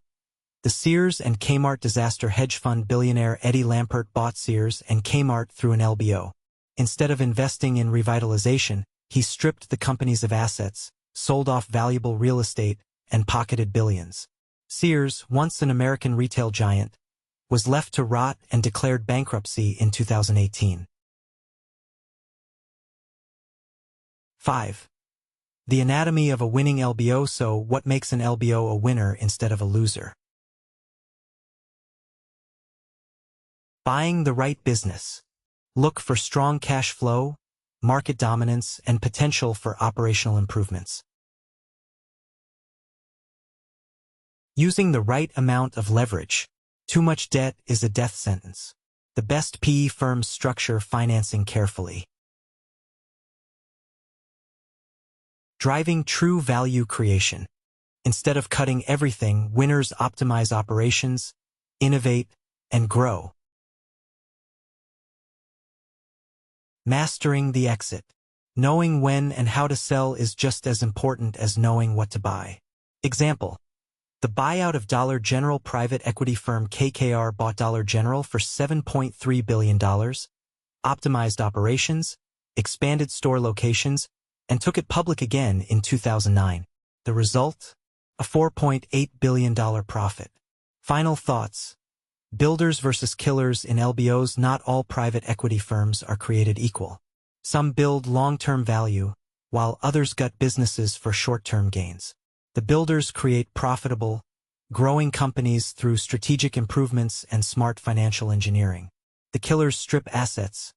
The Sears and Kmart disaster. Hedge fund billionaire Eddie Lampert bought Sears and Kmart through an LBO. Instead of investing in revitalization, he stripped the companies of assets, sold off valuable real estate, and pocketed billions. Sears, once an American retail giant, was left to rot and declared bankruptcy in 2018. 5. The anatomy of a winning LBO. So, what makes an LBO a winner instead of a loser? Buying the right business. Look for strong cash flow, market dominance, and potential for operational improvements. Using the right amount of leverage. Too much debt is a death sentence. The best PE firms structure financing carefully. Driving true value creation. Instead of cutting everything, winners optimize operations, innovate, and grow. Mastering the exit. Knowing when and how to sell is just as important as knowing what to buy. Example. The buyout of Dollar General. Private equity firm KKR bought Dollar General for $7.3 billion, optimized operations, expanded store locations, and took it public again in 2009. The result? A $4.8 billion profit. Final thoughts. Builders versus killers in LBOs. Not all private equity firms are created equal. Some build long-term value, while others gut businesses for short-term gains. The builders create profitable, growing companies through strategic improvements and smart financial engineering. The killers strip assets,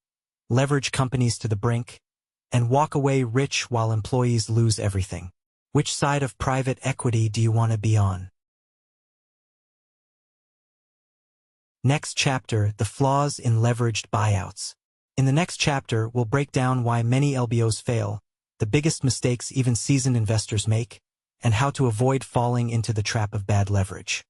leverage companies to the brink, and walk away rich while employees lose everything. Which side of private equity do you want to be on? Next chapter, the flaws in leveraged buyouts. In the next chapter, we'll break down why many LBOs fail, the biggest mistakes even seasoned investors make, and how to avoid falling into the trap of bad leverage.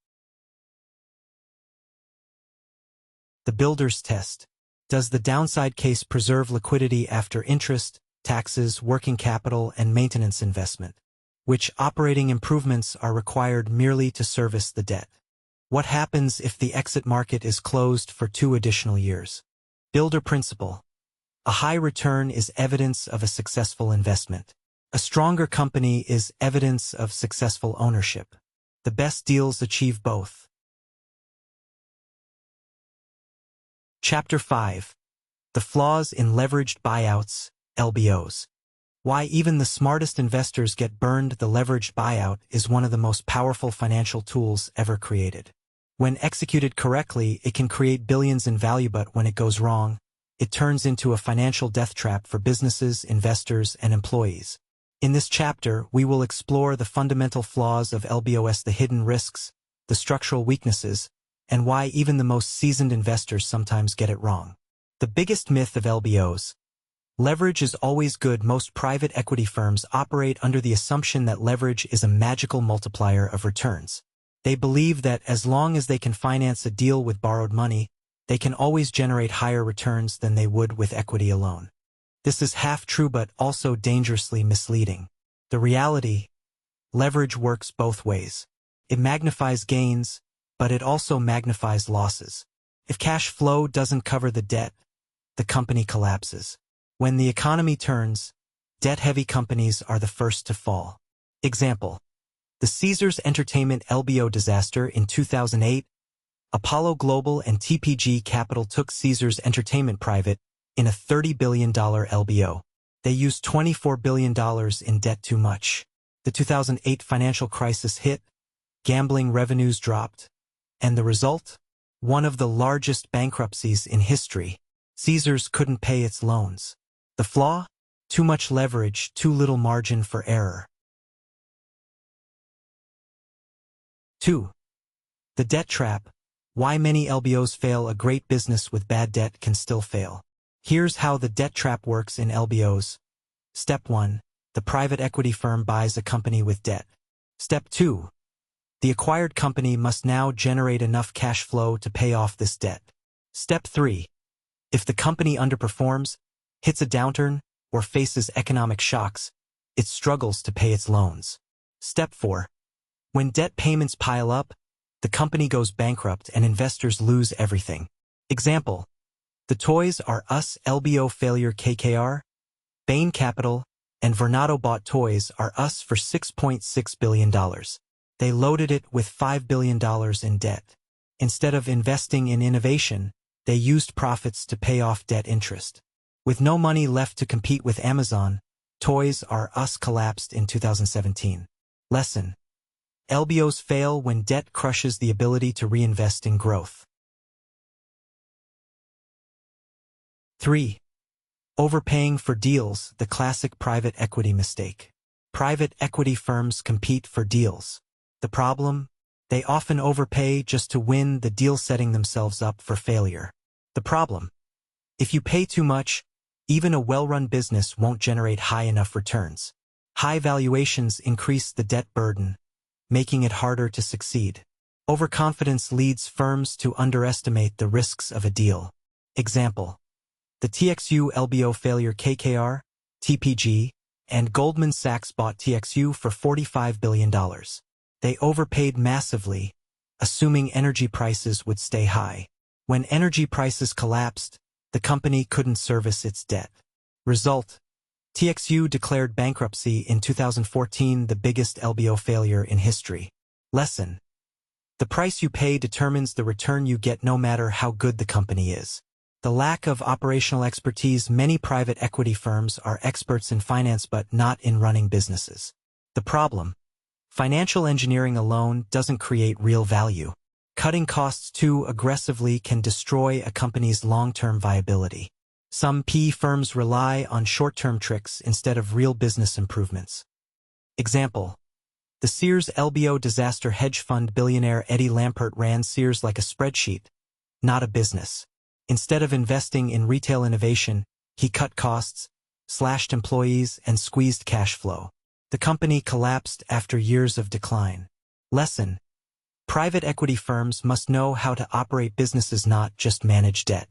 The builder's test. Does the downside case preserve liquidity after interest, taxes, working capital, and maintenance investment? Which operating improvements are required merely to service the debt? What happens if the exit market is closed for 2 additional years? Builder principle. A high return is evidence of a successful investment. A stronger company is evidence of successful ownership. The best deals achieve both. Chapter 5. The flaws in leveraged buyouts, LBOs. Why even the smartest investors get burned. The leveraged buyout is one of the most powerful financial tools ever created. When executed correctly, it can create billions in value, but when it goes wrong, it turns into a financial death trap for businesses, investors, and employees. In this chapter, we will explore the fundamental flaws of LBOs, the hidden risks, the structural weaknesses, and why even the most seasoned investors sometimes get it wrong. The biggest myth of LBOs. Leverage is always good. Most private equity firms operate under the assumption that leverage is a magical multiplier of returns. They believe that as long as they can finance a deal with borrowed money, they can always generate higher returns than they would with equity alone. This is half true but also dangerously misleading. The reality: leverage works both ways. It magnifies gains, but it also magnifies losses. If cash flow doesn't cover the debt, the company collapses. When the economy turns, debt-heavy companies are the first to fall. Example: the Caesars Entertainment LBO disaster in 2008. Apollo Global and TPG Capital took Caesars Entertainment private in a $30 billion LBO. They used $24 billion in debt too much. The 2008 financial crisis hit, gambling revenues dropped, and the result? One of the largest bankruptcies in history. Caesars couldn't pay its loans. The flaw? Too much leverage, too little margin for error. 2. The debt trap. Why many LBOs fail. A great business with bad debt can still fail. Here's how the debt trap works in LBOs. Step 1. The private equity firm buys a company with debt. Step 2. The acquired company must now generate enough cash flow to pay off this debt. Step 3. If the company underperforms, hits a downturn, or faces economic shocks, it struggles to pay its loans. Step 4. When debt payments pile up, the company goes bankrupt and investors lose everything. Example: the Toys R Us LBO failure. KKR, Bain Capital, and Vornado bought Toys R Us for $6.6 billion. They loaded it with $5 billion in debt. Instead of investing in innovation, they used profits to pay off debt interest. With no money left to compete with Amazon, Toys R Us collapsed in 2017. Lesson: LBOs fail when debt crushes the ability to reinvest in growth. 3. Overpaying for deals. The classic private equity mistake. Private equity firms compete for deals. The problem? They often overpay just to win the deal, setting themselves up for failure. The problem? If you pay too much, even a well-run business won't generate high enough returns. High valuations increase the debt burden, making it harder to succeed. Overconfidence leads firms to underestimate the risks of a deal. Example: the TXU LBO failure. KKR, TPG, and Goldman Sachs bought TXU for $45 billion. They overpaid massively, assuming energy prices would stay high. When energy prices collapsed, the company couldn't service its debt. Result: TXU declared bankruptcy in 2014, the biggest LBO failure in history. Lesson: the price you pay determines the return you get, no matter how good the company is. The lack of operational expertise. Many private equity firms are experts in finance but not in running businesses. The problem? Financial engineering alone doesn't create real value. Cutting costs too aggressively can destroy a company's long-term viability. Some PE firms rely on short-term tricks instead of real business improvements. Example: the Sears LBO disaster. Hedge fund billionaire Eddie Lampert ran Sears like a spreadsheet, not a business. Instead of investing in retail innovation, he cut costs, slashed employees, and squeezed cash flow. The company collapsed after years of decline. Lesson: private equity firms must know how to operate businesses, not just manage debt.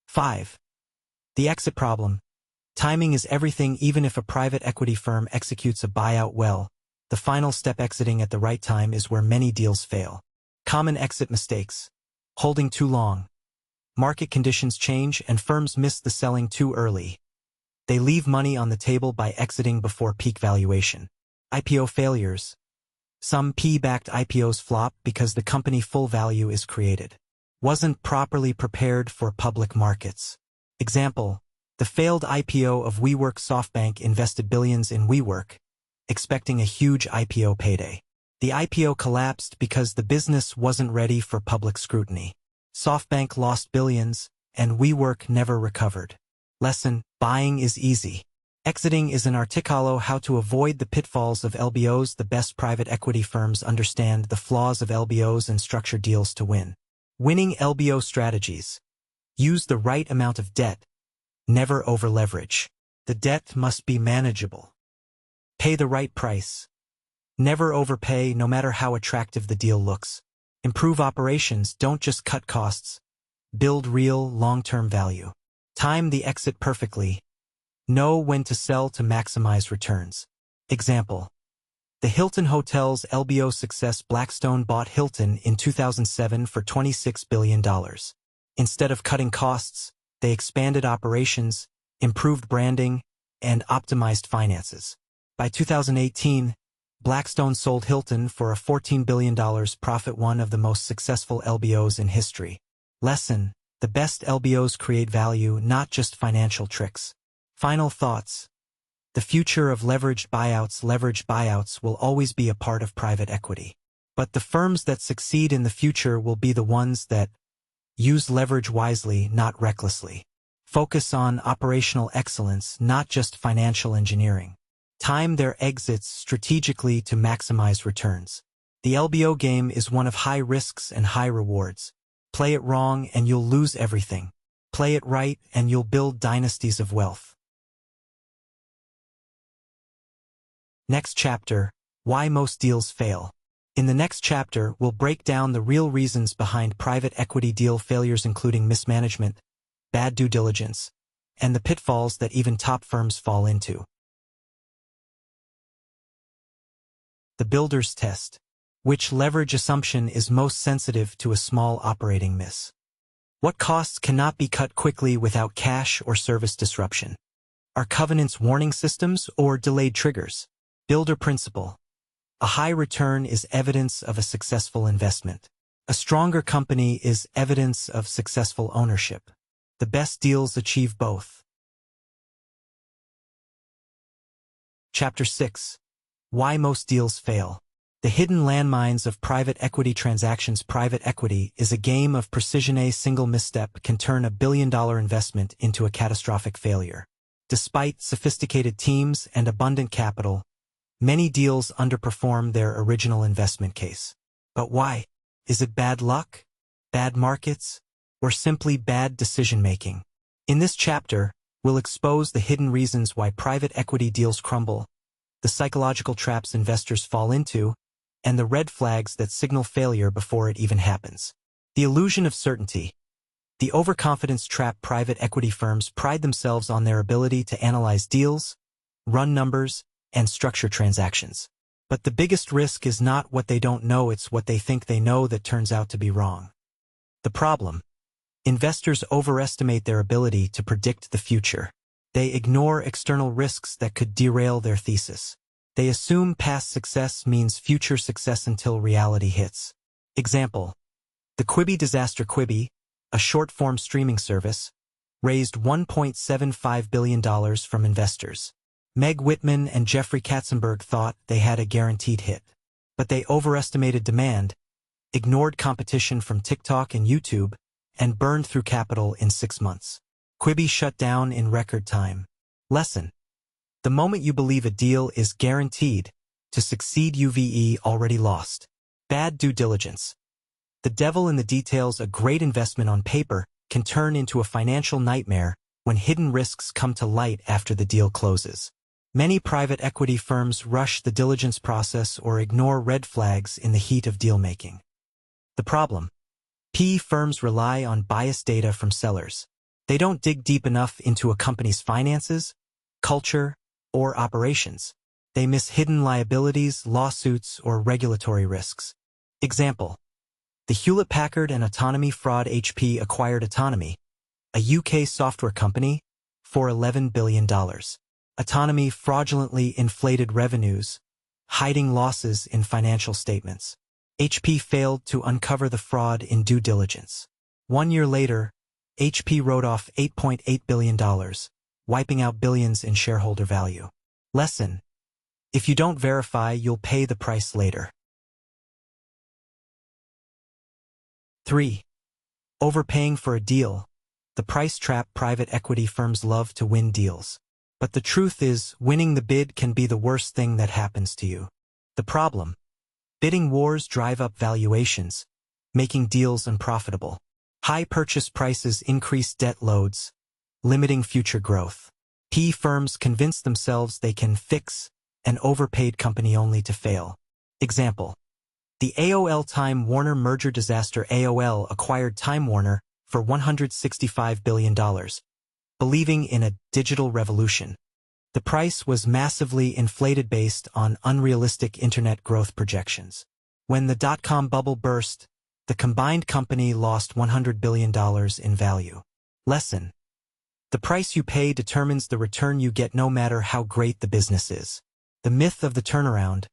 5. The exit problem. Timing is everything. Even if a private equity firm executes a buyout well, the final step, exiting at the right time, is where many deals fail. Common exit mistakes: holding too long. Market conditions change and firms miss the selling too early. They leave money on the table by exiting before peak valuation. IPO failures. Some PE-backed IPOs flop because the company full value is created wasn't properly prepared for public markets. Example: the failed IPO of WeWork. SoftBank invested billions in WeWork, expecting a huge IPO payday. The IPO collapsed because the business wasn't ready for public scrutiny. SoftBank lost billions, and WeWork never recovered. Lesson: buying is easy. Exiting is an articolo. How to avoid the pitfalls of LBOs. The best private equity firms understand the flaws of LBOs and structure deals to win. Winning LBO strategies: use the right amount of debt. Never over-leverage. The debt must be manageable. Pay the right price. Never overpay, no matter how attractive the deal looks. Improve operations. Don't just cut costs. Build real, long-term value. Time the exit perfectly. Know when to sell to maximize returns. Example: the Hilton Hotels LBO success. Blackstone bought Hilton in 2007 for $26 billion. Instead of cutting costs, they expanded operations, improved branding, and optimized finances. By 2018, Blackstone sold Hilton for a $14 billion profit, one of the most successful LBOs in history. Lesson: the best LBOs create value, not just financial tricks. Final thoughts. The future of leveraged buyouts. Leveraged buyouts will always be a part of private equity. But the firms that succeed in the future will be the ones that use leverage wisely, not recklessly. Focus on operational excellence, not just financial engineering. Time their exits strategically to maximize returns. The LBO game is one of high risks and high rewards. Play it wrong and you'll lose everything. Play it right and you'll build dynasties of wealth. Next chapter: why most deals fail. In the next chapter, we'll break down the real reasons behind private equity deal failures, including mismanagement, bad due diligence, and the pitfalls that even top firms fall into. The builder's test. Which leverage assumption is most sensitive to a small operating miss? What costs cannot be cut quickly without cash or service disruption? Are covenants warning systems or delayed triggers? Builder principle. A high return is evidence of a successful investment. A stronger company is evidence of successful ownership. The best deals achieve both. Chapter 6. Why most deals fail. The hidden landmines of private equity transactions. Private equity is a game of precision. A single misstep can turn a billion-dollar investment into a catastrophic failure. Despite sophisticated teams and abundant capital, many deals underperform their original investment case. But why? Is it bad luck, bad markets, or simply bad decision-making? In this chapter, we'll expose the hidden reasons why private equity deals crumble, the psychological traps investors fall into, and the red flags that signal failure before it even happens. The illusion of certainty. The overconfidence trap. Private equity firms pride themselves on their ability to analyze deals, run numbers, and structure transactions. But the biggest risk is not what they don't know, it's what they think they know that turns out to be wrong. The problem: investors overestimate their ability to predict the future. They ignore external risks that could derail their thesis. They assume past success means future success until reality hits. Example: the Quibi disaster. Quibi, a short-form streaming service, raised $1.75 billion from investors. Meg Whitman and Jeffrey Katzenberg thought they had a guaranteed hit. But they overestimated demand, ignored competition from TikTok and YouTube, and burned through capital in 6 months. Quibi shut down in record time. Lesson: the moment you believe a deal is guaranteed to succeed, you've already lost. Bad due diligence. The devil in the details. A great investment on paper can turn into a financial nightmare when hidden risks come to light after the deal closes. Many private equity firms rush the diligence process or ignore red flags in the heat of deal-making. The problem: PE firms rely on biased data from sellers. They don't dig deep enough into a company's finances, culture, or operations. They miss hidden liabilities, lawsuits, or regulatory risks. Example: the Hewlett-Packard and Autonomy fraud. HP acquired Autonomy, a UK software company, for $11 billion. Autonomy fraudulently inflated revenues, hiding losses in financial statements. HP failed to uncover the fraud in due diligence. 1 year later, HP wrote off $8.8 billion, wiping out billions in shareholder value. Lesson: if you don't verify, you'll pay the price later. 3. Overpaying for a deal. The price trap. Private equity firms love to win deals. But the truth is, winning the bid can be the worst thing that happens to you. The problem: bidding wars drive up valuations, making deals unprofitable. High purchase prices increase debt loads, limiting future growth. PE firms convince themselves they can fix an overpaid company only to fail. Example: the AOL-Time Warner merger disaster. AOL acquired Time Warner for $165 billion, believing in a digital revolution. The price was massively inflated based on unrealistic internet growth projections. When the dot-com bubble burst, the combined company lost $100 billion in value. Lesson: the price you pay determines the return you get, no matter how great the business is. The myth of the turnaround.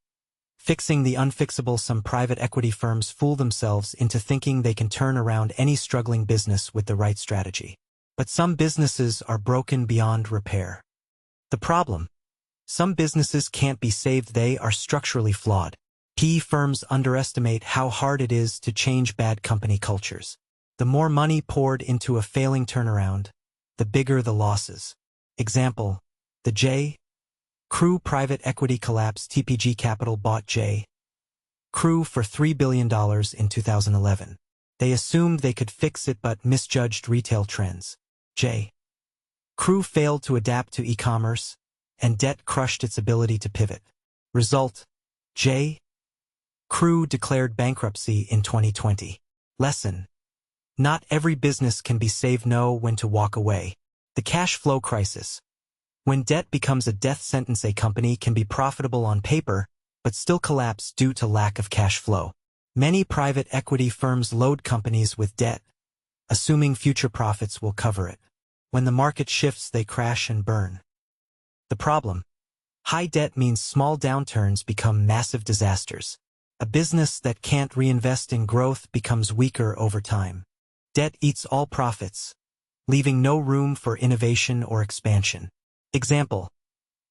Fixing the unfixable. Some private equity firms fool themselves into thinking they can turn around any struggling business with the right strategy. But some businesses are broken beyond repair. The problem: some businesses can't be saved, they are structurally flawed. PE firms underestimate how hard it is to change bad company cultures. The more money poured into a failing turnaround, the bigger the losses. Example: the J. Crew private equity collapse. TPG Capital bought J. Crew for $3 billion in 2011. They assumed they could fix it but misjudged retail trends. J. Crew failed to adapt to e-commerce, and debt crushed its ability to pivot. Result: J. Crew declared bankruptcy in 2020. Lesson: not every business can be saved. Know when to walk away. The cash flow crisis. When debt becomes a death sentence, a company can be profitable on paper, but still collapse due to lack of cash flow. Many private equity firms load companies with debt, assuming future profits will cover it. When the market shifts, they crash and burn. The problem: high debt means small downturns become massive disasters. A business that can't reinvest in growth becomes weaker over time. Debt eats all profits, leaving no room for innovation or expansion. Example: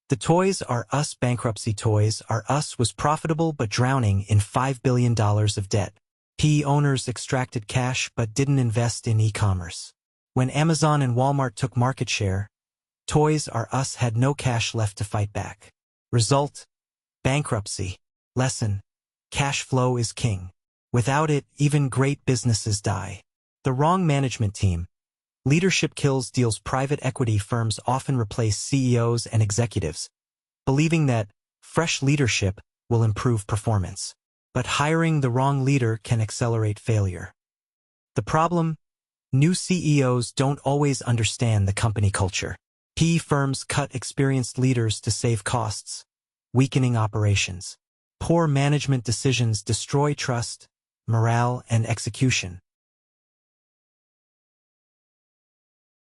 the Toys R Us bankruptcy. Toys R Us was profitable but drowning in $5 billion of debt. PE owners extracted cash but didn't invest in e-commerce. When Amazon and Walmart took market share, Toys R Us had no cash left to fight back. Result: bankruptcy. Lesson: cash flow is king. Without it, even great businesses die. The wrong management team. Leadership kills deals. Private equity firms often replace CEOs and executives, believing that fresh leadership will improve performance. But hiring the wrong leader can accelerate failure. The problem: new CEOs don't always understand the company culture. PE firms cut experienced leaders to save costs, weakening operations. Poor management decisions destroy trust, morale, and execution.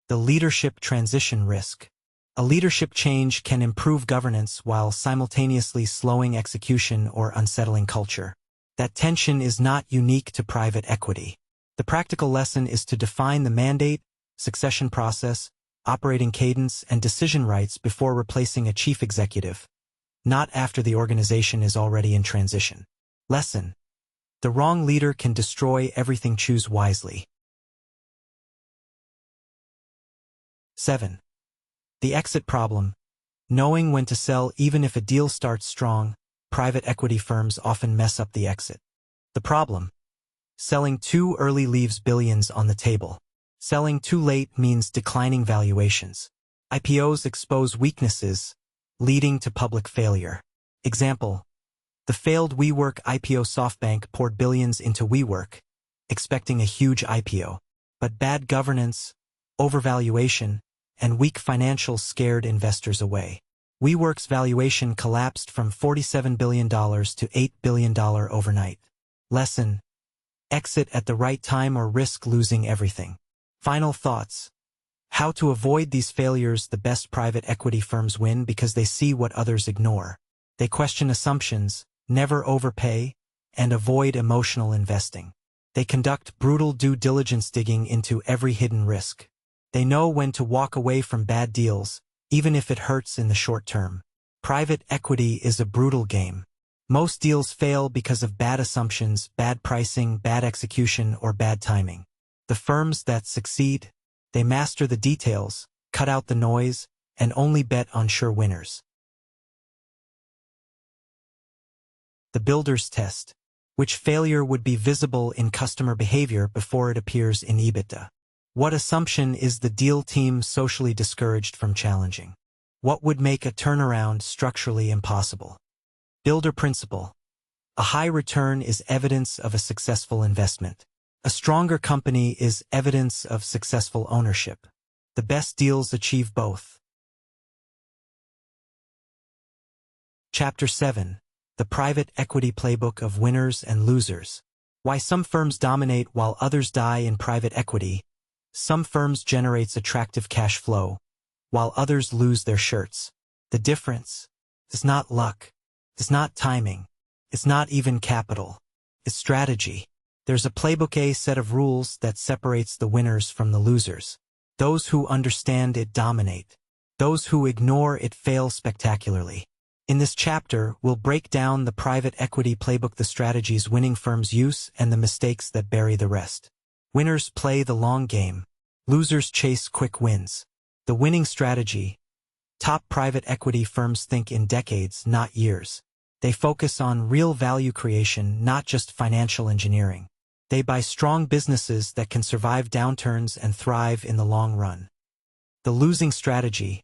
The leadership transition risk. A leadership change can improve governance while simultaneously slowing execution or unsettling culture. That tension is not unique to private equity. The practical lesson is to define the mandate, succession process, operating cadence, and decision rights before replacing a chief executive, not after the organization is already in transition. Lesson: the wrong leader can destroy everything. Choose wisely. 7. The exit problem. Knowing when to sell. Even if a deal starts strong, private equity firms often mess up the exit. The problem: selling too early leaves billions on the table. Selling too late means declining valuations. IPOs expose weaknesses, leading to public failure. Example: the failed WeWork IPO. SoftBank poured billions into WeWork, expecting a huge IPO. But bad governance, overvaluation, and weak financials scared investors away. WeWork's valuation collapsed from $47 billion to $8 billion overnight. Lesson: exit at the right time or risk losing everything. Final thoughts. How to avoid these failures. The best private equity firms win because they see what others ignore. They question assumptions, never overpay, and avoid emotional investing. They conduct brutal due diligence, digging into every hidden risk. They know when to walk away from bad deals, even if it hurts in the short term. Private equity is a brutal game. Most deals fail because of bad assumptions, bad pricing, bad execution, or bad timing. The firms that succeed, they master the details, cut out the noise, and only bet on sure winners. The builder's test. Which failure would be visible in customer behavior before it appears in EBITDA? What assumption is the deal team socially discouraged from challenging? What would make a turnaround structurally impossible? Builder principle. A high return is evidence of a successful investment. A stronger company is evidence of successful ownership. The best deals achieve both. Chapter 7. The Private Equity Playbook of Winners and Losers. Why some firms dominate while others die in private equity. Some firms generate attractive cash flow, while others lose their shirts. The difference is not luck. It's not timing. It's not even capital. It's strategy. There's a playbook, a set of rules that separates the winners from the losers. Those who understand it dominate. Those who ignore it fail spectacularly. In this chapter, we'll break down the private equity playbook, the strategies winning firms use, and the mistakes that bury the rest. Winners play the long game. Losers chase quick wins. The winning strategy. Top private equity firms think in decades, not years. They focus on real value creation, not just financial engineering. They buy strong businesses that can survive downturns and thrive in the long run. The losing strategy.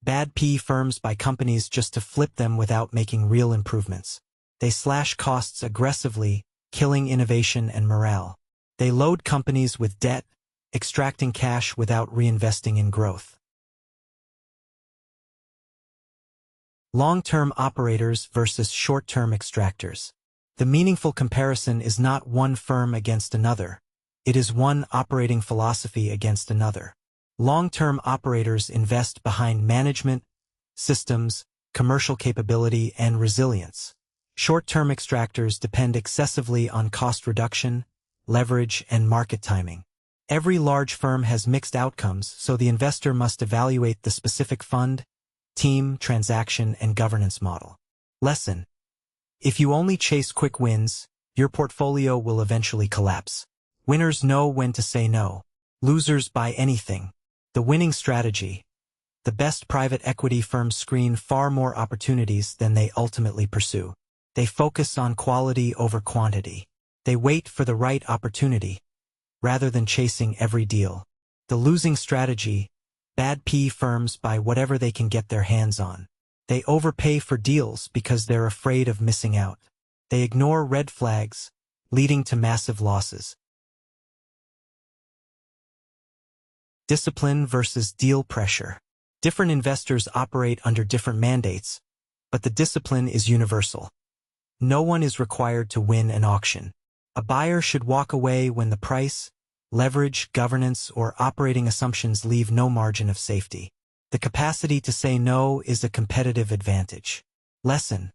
Bad PE firms buy companies just to flip them without making real improvements. They slash costs aggressively, killing innovation and morale. They load companies with debt, extracting cash without reinvesting in growth. Long-term operators versus short-term extractors. The meaningful comparison is not one firm against another. It is one operating philosophy against another. Long-term operators invest behind management, systems, commercial capability, and resilience. Short-term extractors depend excessively on cost reduction, leverage, and market timing. Every large firm has mixed outcomes, so the investor must evaluate the specific fund, team, transaction, and governance model. Lesson: if you only chase quick wins, your portfolio will eventually collapse. Winners know when to say no. Losers buy anything. The winning strategy. The best private equity firms screen far more opportunities than they ultimately pursue. They focus on quality over quantity. They wait for the right opportunity, rather than chasing every deal. The losing strategy. Bad PE firms buy whatever they can get their hands on. They overpay for deals because they're afraid of missing out. They ignore red flags, leading to massive losses. Discipline versus deal pressure. Different investors operate under different mandates, but the discipline is universal. No one is required to win an auction. A buyer should walk away when the price, leverage, governance, or operating assumptions leave no margin of safety. The capacity to say no is a competitive advantage. Lesson: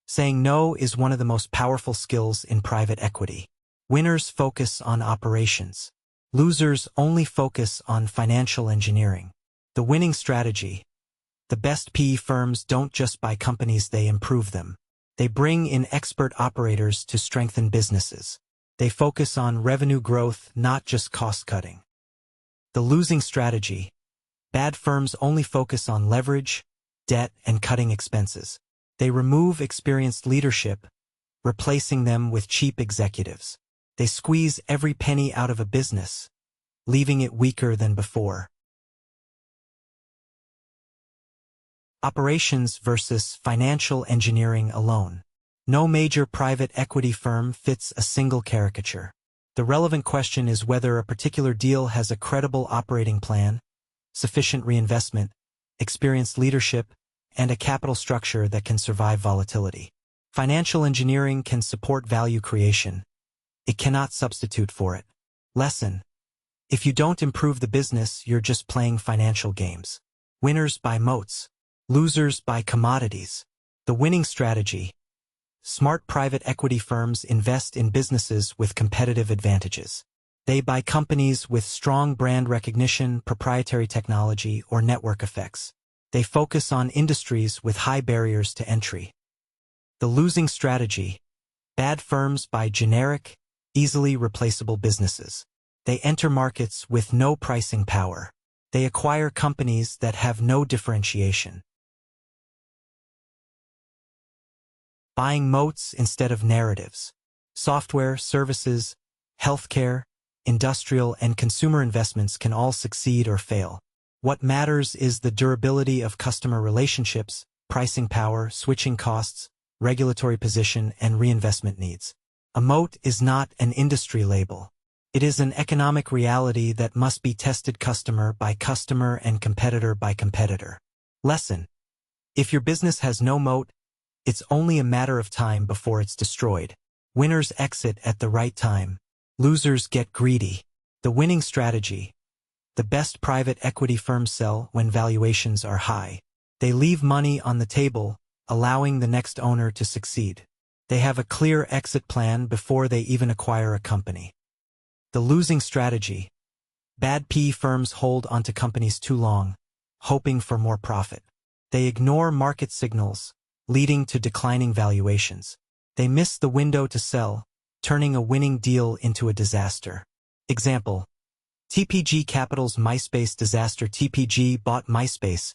saying no is one of the most powerful skills in private equity. Winners focus on operations. Losers only focus on financial engineering. The winning strategy. The best PE firms don't just buy companies, they improve them. They bring in expert operators to strengthen businesses. They focus on revenue growth, not just cost-cutting. The losing strategy. Bad firms only focus on leverage, debt, and cutting expenses. They remove experienced leadership, replacing them with cheap executives. They squeeze every penny out of a business, leaving it weaker than before. Operations versus financial engineering alone. No major private equity firm fits a single caricature. The relevant question is whether a particular deal has a credible operating plan, sufficient reinvestment, experienced leadership, and a capital structure that can survive volatility. Financial engineering can support value creation. It cannot substitute for it. Lesson: if you don't improve the business, you're just playing financial games. Winners buy moats. Losers buy commodities. The winning strategy. Smart private equity firms invest in businesses with competitive advantages. They buy companies with strong brand recognition, proprietary technology, or network effects. They focus on industries with high barriers to entry. The losing strategy. Bad firms buy generic, easily replaceable businesses. They enter markets with no pricing power. They acquire companies that have no differentiation. Buying moats instead of narratives. Software, services, healthcare, industrial, and consumer investments can all succeed or fail. What matters is the durability of customer relationships, pricing power, switching costs, regulatory position, and reinvestment needs. A moat is not an industry label. It is an economic reality that must be tested customer by customer and competitor by competitor. Lesson: if your business has no moat, it's only a matter of time before it's destroyed. Winners exit at the right time. Losers get greedy. The winning strategy. The best private equity firms sell when valuations are high. They leave money on the table, allowing the next owner to succeed. They have a clear exit plan before they even acquire a company. The losing strategy. Bad PE firms hold onto companies too long, hoping for more profit. They ignore market signals, leading to declining valuations. They miss the window to sell, turning a winning deal into a disaster. Example: TPG Capital's MySpace disaster. TPG bought MySpace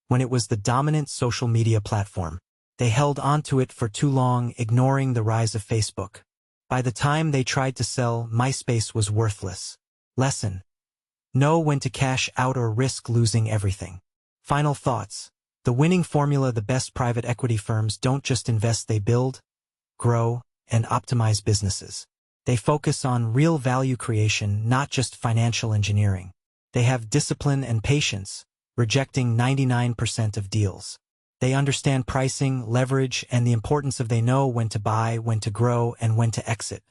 when it was the dominant social media platform. They held onto it for too long, ignoring the rise of Facebook. By the time they tried to sell, MySpace was worthless. Lesson: know when to cash out or risk losing everything. Final thoughts. The winning formula. The best private equity firms don't just invest, they build, grow, and optimize businesses. They focus on real value creation, not just financial engineering. They have discipline and patience, rejecting 99% of deals. They understand pricing, leverage, and the importance of they know when to buy, when to grow, and when to exit.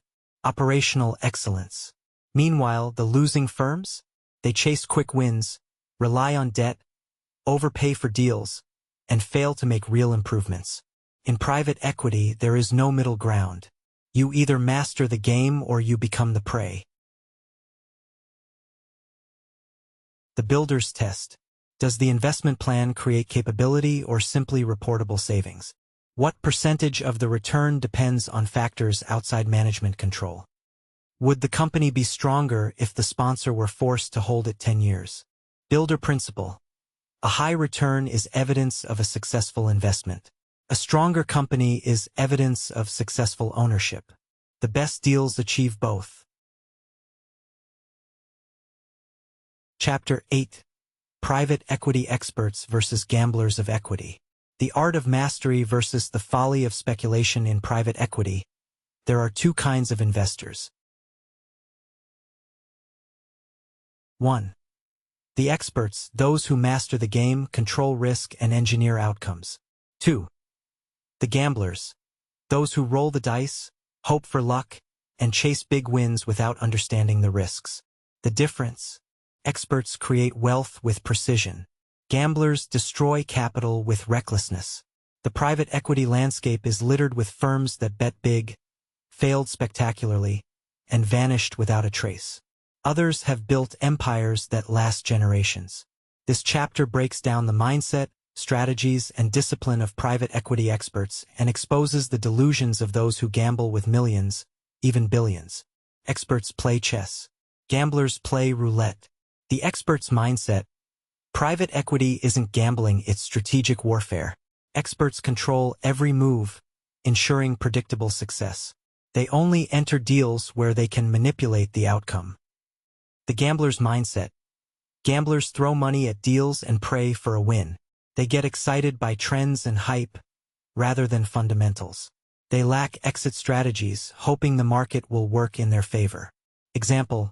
Operational excellence. Meanwhile, the losing firms? They chase quick wins, rely on debt, overpay for deals, and fail to make real improvements. In private equity, there is no middle ground. You either master the game or you become the prey. The builder's test. Does the investment plan create capability or simply reportable savings? What percentage of the return depends on factors outside management control? Would the company be stronger if the sponsor were forced to hold it 10 years? Builder principle. A high return is evidence of a successful investment. A stronger company is evidence of successful ownership. The best deals achieve both. Chapter 8. Private equity experts versus gamblers of equity. The art of mastery versus the folly of speculation. In private equity, there are two kinds of investors. 1. The experts, those who master the game, control risk, and engineer outcomes. 2. The gamblers, those who roll the dice, hope for luck, and chase big wins without understanding the risks. The difference: experts create wealth with precision. Gamblers destroy capital with recklessness. The private equity landscape is littered with firms that bet big, failed spectacularly, and vanished without a trace. Others have built empires that last generations. This chapter breaks down the mindset, strategies, and discipline of private equity experts and exposes the delusions of those who gamble with millions, even billions. Experts play chess. Gamblers play roulette. The expert's mindset. Private equity isn't gambling, it's strategic warfare. Experts control every move, ensuring predictable success. They only enter deals where they can manipulate the outcome. The gambler's mindset. Gamblers throw money at deals and pray for a win. They get excited by trends and hype, rather than fundamentals. They lack exit strategies, hoping the market will work in their favor. Example: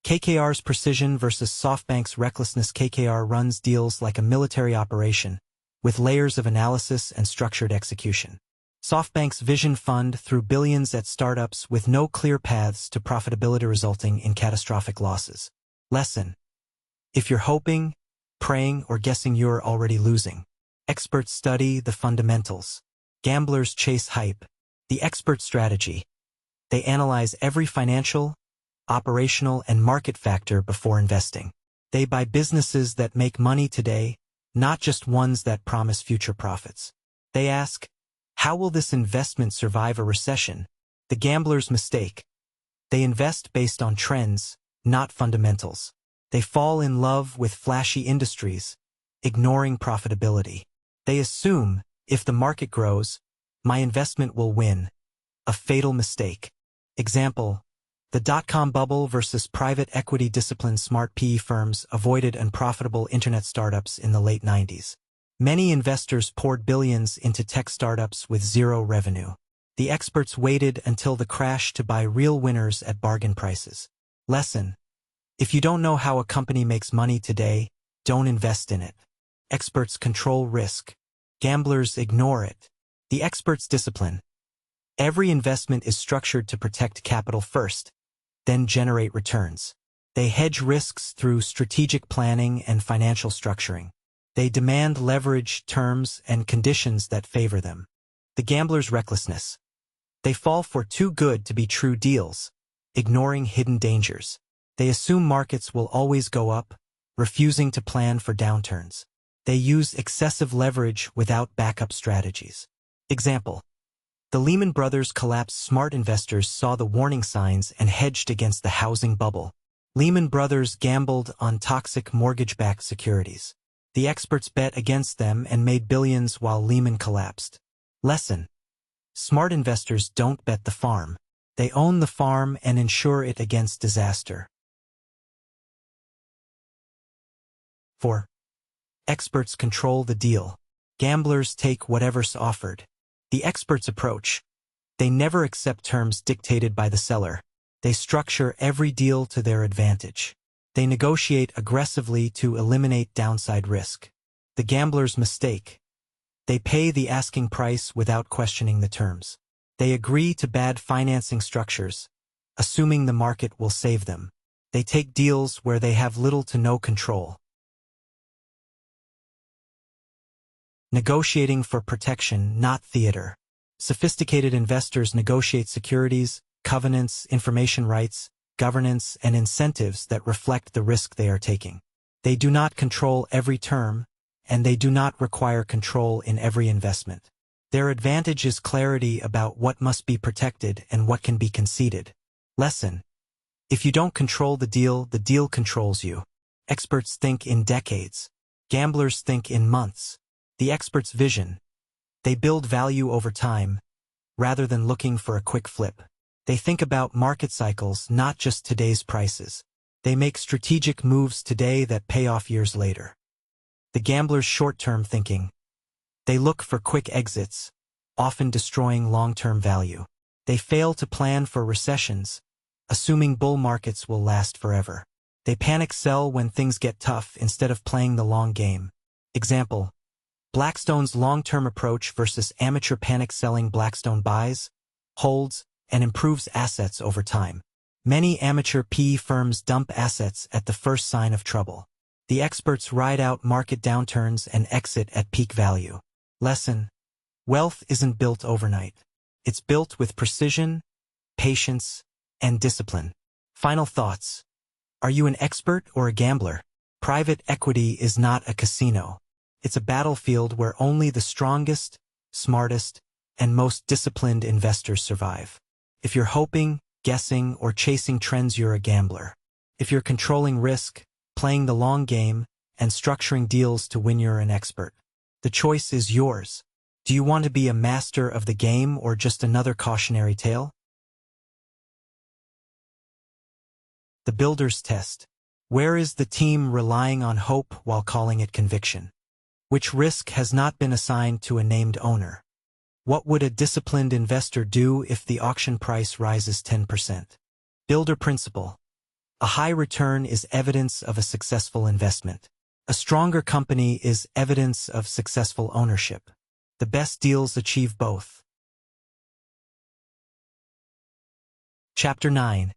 KKR's precision versus SoftBank's recklessness. KKR runs deals like a military operation, with layers of analysis and structured execution. SoftBank's vision fund threw billions at startups with no clear paths to profitability, resulting in catastrophic losses. Lesson: if you're hoping, praying, or guessing, you're already losing. Experts study the fundamentals. Gamblers chase hype. The expert strategy. They analyze every financial, operational, and market factor before investing. They buy businesses that make money today, not just ones that promise future profits. They ask, how will this investment survive a recession? The gambler's mistake. They invest based on trends, not fundamentals. They fall in love with flashy industries, ignoring profitability. They assume, if the market grows, my investment will win. A fatal mistake. Example: the dot-com bubble versus private equity discipline. Smart PE firms avoided unprofitable internet startups in the late 90s. Many investors poured billions into tech startups with zero revenue. The experts waited until the crash to buy real winners at bargain prices. Lesson: if you don't know how a company makes money today, don't invest in it. Experts control risk. Gamblers ignore it. The experts' discipline. Every investment is structured to protect capital first, then generate returns. They hedge risks through strategic planning and financial structuring. They demand leverage, terms, and conditions that favor them. The gambler's recklessness. They fall for too good to be true deals, ignoring hidden dangers. They assume markets will always go up, refusing to plan for downturns. They use excessive leverage without backup strategies. Example: the Lehman Brothers collapse. Smart investors saw the warning signs and hedged against the housing bubble. Lehman Brothers gambled on toxic mortgage-backed securities. The experts bet against them and made billions while Lehman collapsed. Lesson: smart investors don't bet the farm. They own the farm and insure it against disaster. 4. Experts control the deal. Gamblers take whatever's offered. The experts' approach. They never accept terms dictated by the seller. They structure every deal to their advantage. They negotiate aggressively to eliminate downside risk. The gambler's mistake. They pay the asking price without questioning the terms. They agree to bad financing structures, assuming the market will save them. They take deals where they have little to no control. Negotiating for protection, not theater. Sophisticated investors negotiate securities, covenants, information rights, governance, and incentives that reflect the risk they are taking. They do not control every term, and they do not require control in every investment. Their advantage is clarity about what must be protected and what can be conceded. Lesson: if you don't control the deal controls you. Experts think in decades. Gamblers think in months. The expert's vision. They build value over time, rather than looking for a quick flip. They think about market cycles, not just today's prices. They make strategic moves today that pay off years later. The gambler's short-term thinking. They look for quick exits, often destroying long-term value. They fail to plan for recessions, assuming bull markets will last forever. They panic sell when things get tough instead of playing the long game. Example: Blackstone's long-term approach versus amateur panic selling. Blackstone buys, holds, and improves assets over time. Many amateur PE firms dump assets at the first sign of trouble. The experts ride out market downturns and exit at peak value. Lesson: wealth isn't built overnight. It's built with precision, patience, and discipline. Final thoughts. Are you an expert or a gambler? Private equity is not a casino. It's a battlefield where only the strongest, smartest, and most disciplined investors survive. If you're hoping, guessing, or chasing trends, you're a gambler. If you're controlling risk, playing the long game, and structuring deals to win, you're an expert. The choice is yours. Do you want to be a master of the game or just another cautionary tale? The builder's test. Where is the team relying on hope while calling it conviction? Which risk has not been assigned to a named owner? What would a disciplined investor do if the auction price rises 10%? Builder principle. A high return is evidence of a successful investment. A stronger company is evidence of successful ownership. The best deals achieve both. Chapter 9.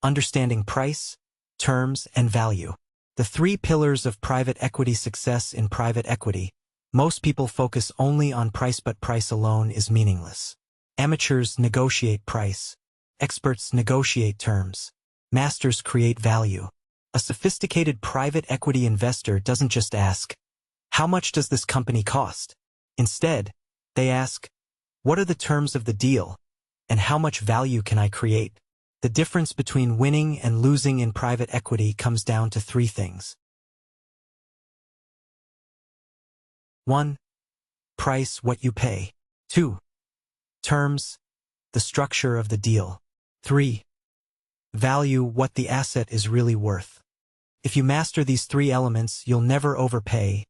Understanding price, terms, and value. The three pillars of private equity success. In private equity, most people focus only on price, but price alone is meaningless. Amateurs negotiate price. Experts negotiate terms. Masters create value. A sophisticated private equity investor doesn't just ask, "How much does this company cost?" Instead, they ask, "What are the terms of the deal, and how much value can I create?" The difference between winning and losing in private equity comes down to three things. 1. Price, what you pay. 2. Terms, the structure of the deal. 3. Value, what the asset is really worth. If you master these three elements, you'll never overpay,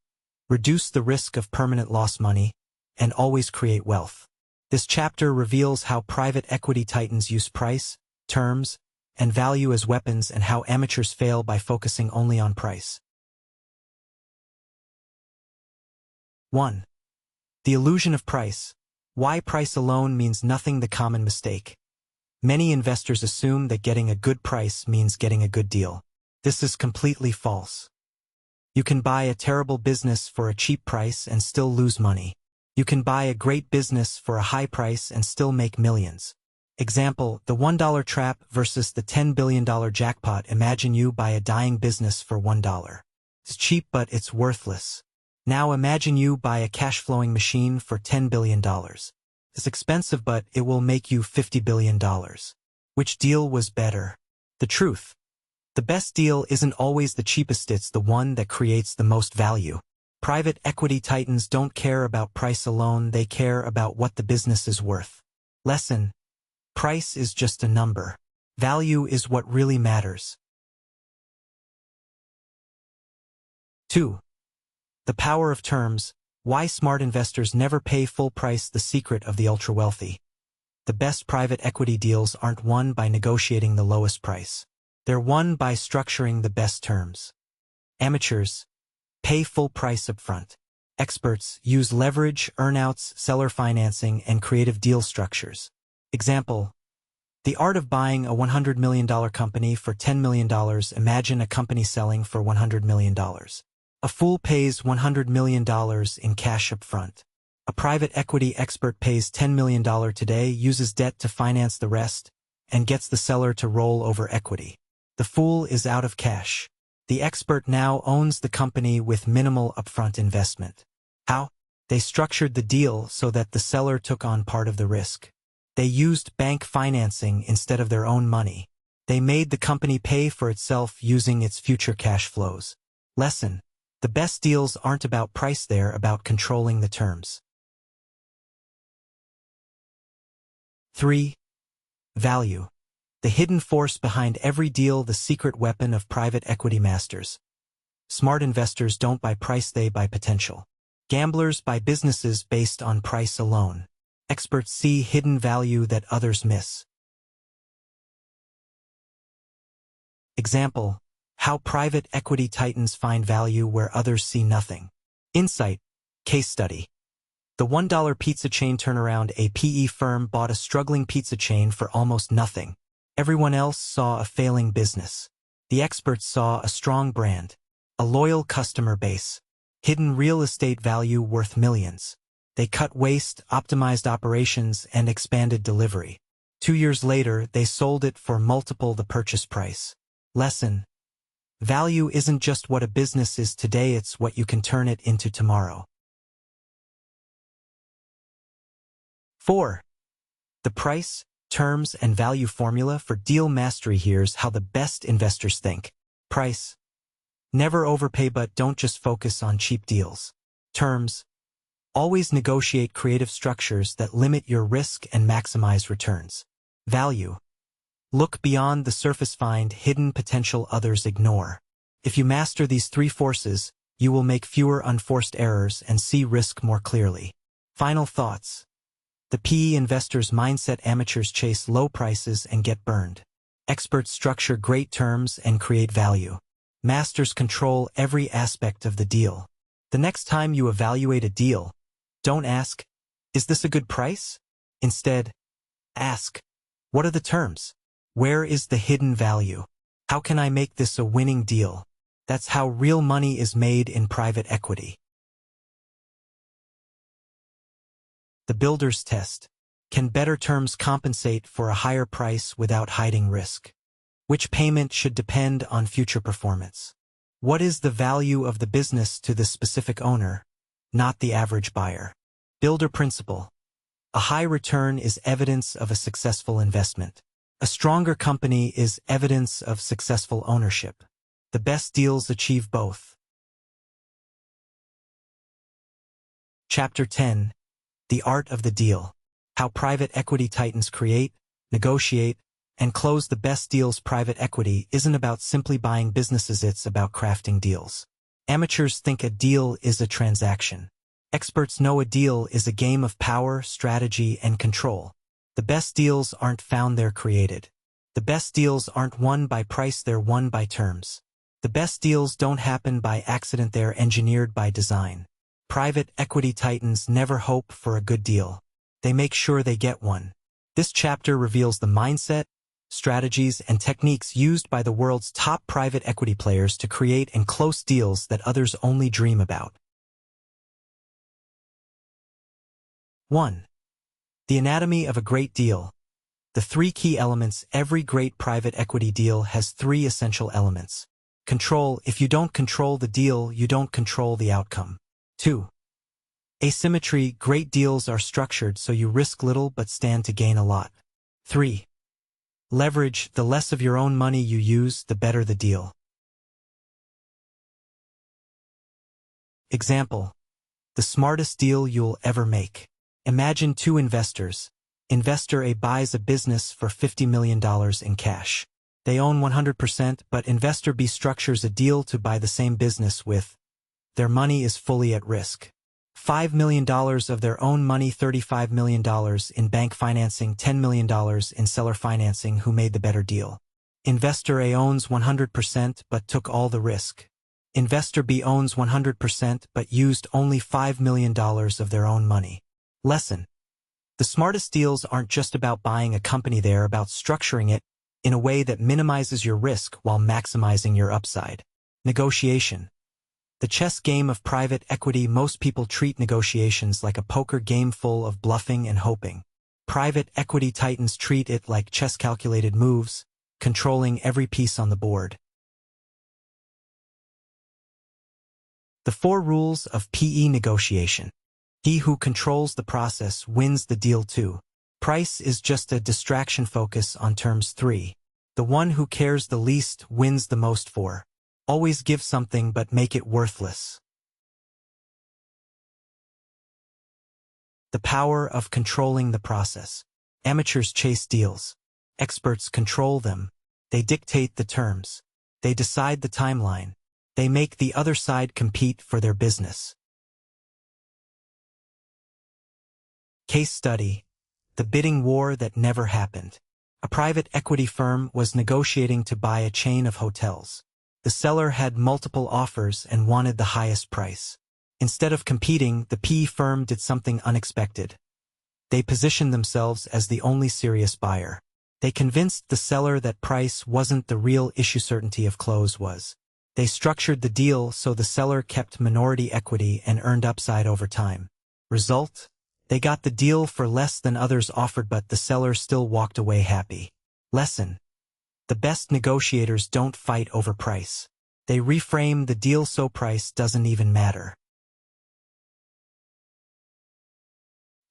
reduce the risk of permanent loss money, and always create wealth. This chapter reveals how private equity titans use price, terms, and value as weapons, and how amateurs fail by focusing only on price. 1. The illusion of price. Why price alone means nothing. The common mistake. Many investors assume that getting a good price means getting a good deal. This is completely false. You can buy a terrible business for a cheap price and still lose money. You can buy a great business for a high price and still make millions. Example, the $1 trap versus the $10 billion jackpot. Imagine you buy a dying business for $1. It's cheap, but it's worthless. Now imagine you buy a cash-flowing machine for $10 billion. It's expensive, but it will make you $50 billion. Which deal was better? The truth. The best deal isn't always the cheapest, it's the one that creates the most value. Private equity titans don't care about price alone, they care about what the business is worth. Lesson. Price is just a number. Value is what really matters. 2. The power of terms. Why smart investors never pay full price. The secret of the ultra-wealthy. The best private equity deals aren't won by negotiating the lowest price. They're won by structuring the best terms. Amateurs pay full price upfront. Experts use leverage, earnouts, seller financing, and creative deal structures. Example. The art of buying a $100 million company for $10 million. Imagine a company selling for $100 million. A fool pays $100 million in cash up front. A private equity expert pays $10 million today, uses debt to finance the rest, and gets the seller to roll over equity. The fool is out of cash. The expert now owns the company with minimal upfront investment. How? They structured the deal so that the seller took on part of the risk. They used bank financing instead of their own money. They made the company pay for itself using its future cash flows. Lesson. The best deals aren't about price, they're about controlling the terms. 3. Value. The hidden force behind every deal, the secret weapon of private equity masters. Smart investors don't buy price, they buy potential. Gamblers buy businesses based on price alone. Experts see hidden value that others miss. Example. How private equity titans find value where others see nothing. Insight. Case study. The $1 pizza chain turnaround. A PE firm bought a struggling pizza chain for almost nothing. Everyone else saw a failing business. The experts saw a strong brand, a loyal customer base, hidden real estate value worth millions. They cut waste, optimized operations, and expanded delivery. 2 years later, they sold it for multiple the purchase price. Lesson. Value isn't just what a business is today, it's what you can turn it into tomorrow. 4. The price, terms, and value formula for deal mastery. Here's how the best investors think. Price. Never overpay, but don't just focus on cheap deals. Terms. Always negotiate creative structures that limit your risk and maximize returns. Value. Look beyond the surface, find hidden potential others ignore. If you master these three forces, you will make fewer unforced errors and see risk more clearly. Final thoughts. The PE investor's mindset: amateurs chase low prices and get burned. Experts structure great terms and create value. Masters control every aspect of the deal. The next time you evaluate a deal, don't ask, "Is this a good price?" Instead, ask, "What are the terms? Where is the hidden value? How can I make this a winning deal?" That's how real money is made in private equity. The builder's test. Can better terms compensate for a higher price without hiding risk? Which payment should depend on future performance? What is the value of the business to the specific owner, not the average buyer? Builder principle. A high return is evidence of a successful investment. A stronger company is evidence of successful ownership. The best deals achieve both. Chapter 10. The Art of the Deal. How private equity titans create, negotiate, and close the best deals. Private equity isn't about simply buying businesses, it's about crafting deals. Amateurs think a deal is a transaction. Experts know a deal is a game of power, strategy, and control. The best deals aren't found, they're created. The best deals aren't won by price, they're won by terms. The best deals don't happen by accident, they're engineered by design. Private equity titans never hope for a good deal. They make sure they get one. This chapter reveals the mindset, strategies, and techniques used by the world's top private equity players to create and close deals that others only dream about. 1. The anatomy of a great deal. The three key elements. Every great private equity deal has three essential elements. Control. If you don't control the deal, you don't control the outcome. 2. Asymmetry. Great deals are structured so you risk little but stand to gain a lot. 3. Leverage. The less of your own money you use, the better the deal. Example. The smartest deal you'll ever make. Imagine two investors. Investor A buys a business for $50 million in cash. They own 100%, but Investor B structures a deal to buy the same business with their money is fully at risk. $5 million of their own money, $35 million in bank financing, $10 million in seller financing. Who made the better deal? Investor A owns 100% but took all the risk. Investor B owns 100% but used only $5 million of their own money. Lesson. The smartest deals aren't just about buying a company, they're about structuring it in a way that minimizes your risk while maximizing your upside. Negotiation. The chess game of private equity. Most people treat negotiations like a poker game full of bluffing and hoping. Private equity titans treat it like chess, calculated moves, controlling every piece on the board. The 4 rules of PE negotiation. He who controls the process wins the deal. 2. Price is just a distraction. Focus on terms. 3. The one who cares the least wins the most. 4. Always give something but make it worthless. The power of controlling the process. Amateurs chase deals. Experts control them. They dictate the terms. They decide the timeline. They make the other side compete for their business. Case study. The bidding war that never happened. A private equity firm was negotiating to buy a chain of hotels. The seller had multiple offers and wanted the highest price. Instead of competing, the PE firm did something unexpected. They positioned themselves as the only serious buyer. They convinced the seller that price wasn't the real issue, certainty of close was. They structured the deal so the seller kept minority equity and earned upside over time. Result? They got the deal for less than others offered, but the seller still walked away happy. Lesson. The best negotiators don't fight over price. They reframe the deal so price doesn't even matter.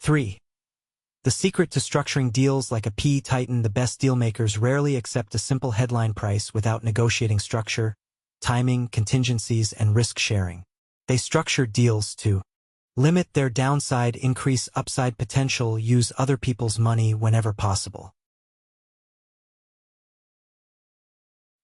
3. The secret to structuring deals like a PE titan. The best dealmakers rarely accept a simple headline price without negotiating structure, timing, contingencies, and risk sharing. They structure deals to limit their downside, increase upside potential, use other people's money whenever possible.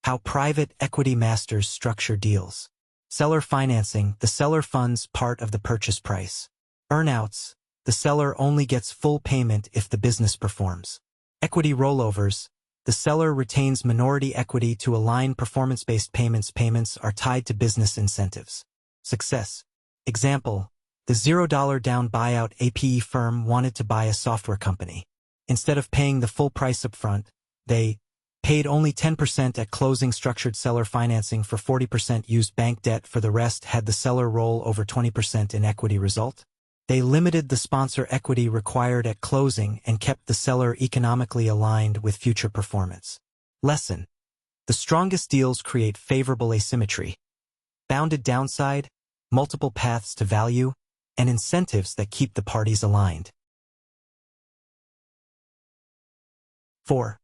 How private equity masters structure deals. Seller financing, the seller funds part of the purchase price. Earnouts, the seller only gets full payment if the business performs. Equity rollovers, the seller retains minority equity to align performance-based payments. Payments are tied to business incentives. Success. Example, the $0 down buyout. A PE firm wanted to buy a software company. Instead of paying the full price upfront, they paid only 10% at closing. Structured seller financing for 40%, used bank debt for the rest, had the seller roll over 20% in equity. Result? They limited the sponsor equity required at closing and kept the seller economically aligned with future performance. Lesson. The strongest deals create favorable asymmetry. Bounded downside, multiple paths to value, and incentives that keep the parties aligned. 4.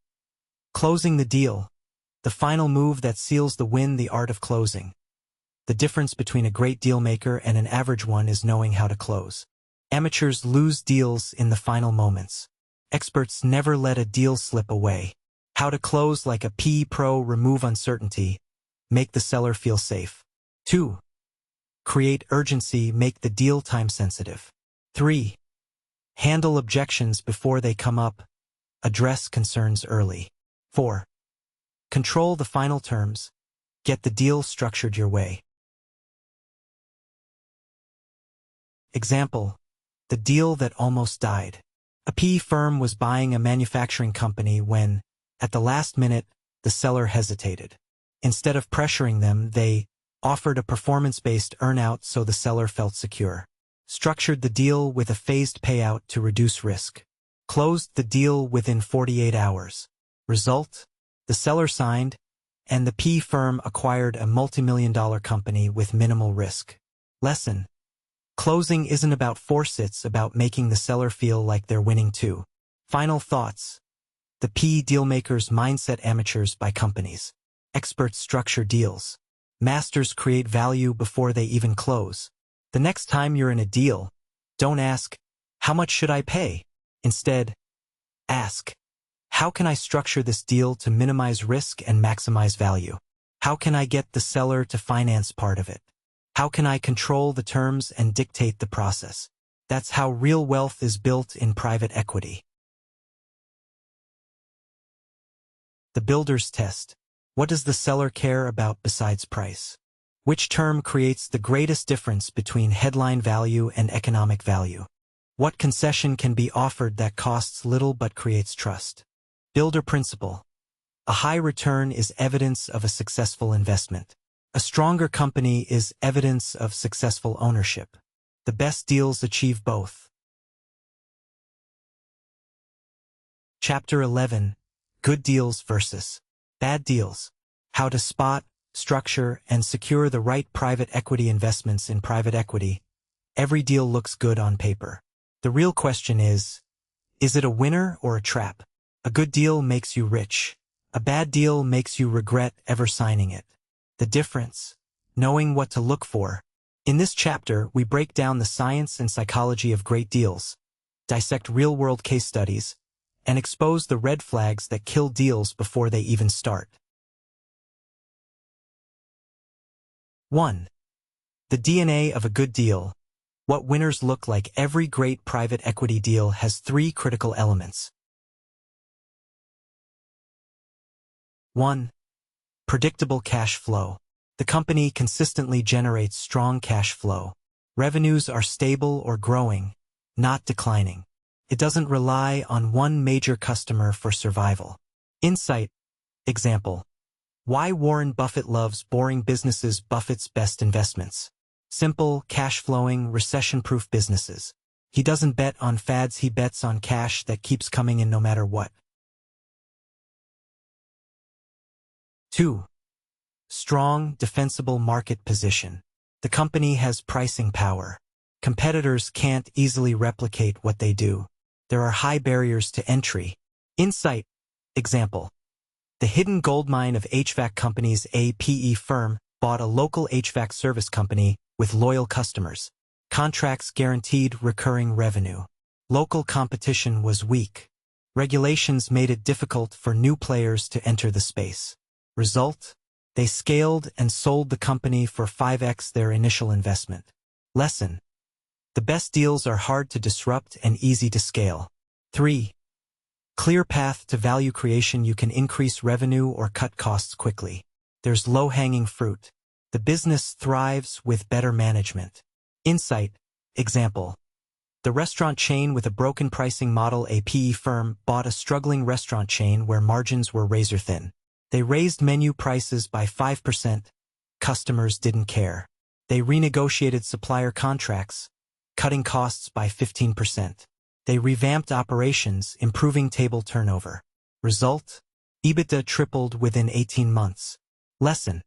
Closing the deal. The final move that seals the win. The art of closing. The difference between a great deal maker and an average one is knowing how to close. Amateurs lose deals in the final moments. Experts never let a deal slip away. How to close like a PE pro. Remove uncertainty. Make the seller feel safe. 2. Create urgency. Make the deal time-sensitive. 3. Handle objections before they come up. Address concerns early. 4. Control the final terms. Get the deal structured your way. Example. The deal that almost died. A PE firm was buying a manufacturing company when, at the last minute, the seller hesitated. Instead of pressuring them, they offered a performance-based earnout so the seller felt secure. Structured the deal with a phased payout to reduce risk. Closed the deal within 48 hours. Result? The seller signed, and the PE firm acquired a multimillion-dollar company with minimal risk. Lesson. Closing isn't about force, it's about making the seller feel like they're winning too. Final thoughts. The PE dealmakers mindset. Amateurs buy companies. Experts structure deals. Masters create value before they even close. The next time you're in a deal, don't ask, how much should I pay? Instead, ask, how can I structure this deal to minimize risk and maximize value? How can I get the seller to finance part of it? How can I control the terms and dictate the process? That's how real wealth is built in private equity. The builder's test. What does the seller care about besides price? Which term creates the greatest difference between headline value and economic value? What concession can be offered that costs little but creates trust? Builder principle. A high return is evidence of a successful investment. A stronger company is evidence of successful ownership. The best deals achieve both. Chapter 11. Good deals versus bad deals. How to spot, structure, and secure the right private equity investments. In private equity, every deal looks good on paper. The real question is it a winner or a trap? A good deal makes you rich. A bad deal makes you regret ever signing it. The difference? Knowing what to look for. In this chapter, we break down the science and psychology of great deals, dissect real-world case studies, and expose the red flags that kill deals before they even start. 1. The DNA of a good deal. What winners look like. Every great private equity deal has 3 critical elements. 1. Predictable cash flow. The company consistently generates strong cash flow. Revenues are stable or growing, not declining. It doesn't rely on one major customer for survival. Insight. Example. Why Warren Buffett loves boring businesses. Buffett's best investments. Simple, cash-flowing, recession-proof businesses. He doesn't bet on fads, he bets on cash that keeps coming in no matter what. 2. Strong, defensible market position. The company has pricing power. Competitors can't easily replicate what they do. There are high barriers to entry. Insight. Example. The hidden goldmine of HVAC companies. A PE firm bought a local HVAC service company with loyal customers. Contracts guaranteed recurring revenue. Local competition was weak. Regulations made it difficult for new players to enter the space. Result? They scaled and sold the company for 5x their initial investment. Lesson: the best deals are hard to disrupt and easy to scale. 3. Clear path to value creation. You can increase revenue or cut costs quickly. There's low-hanging fruit. The business thrives with better management. Insight. Example: the restaurant chain with a broken pricing model. A PE firm bought a struggling restaurant chain where margins were razor-thin. They raised menu prices by 5%. Customers didn't care. They renegotiated supplier contracts, cutting costs by 15%. They revamped operations, improving table turnover. Result? EBITDA tripled within 18 months. Lesson: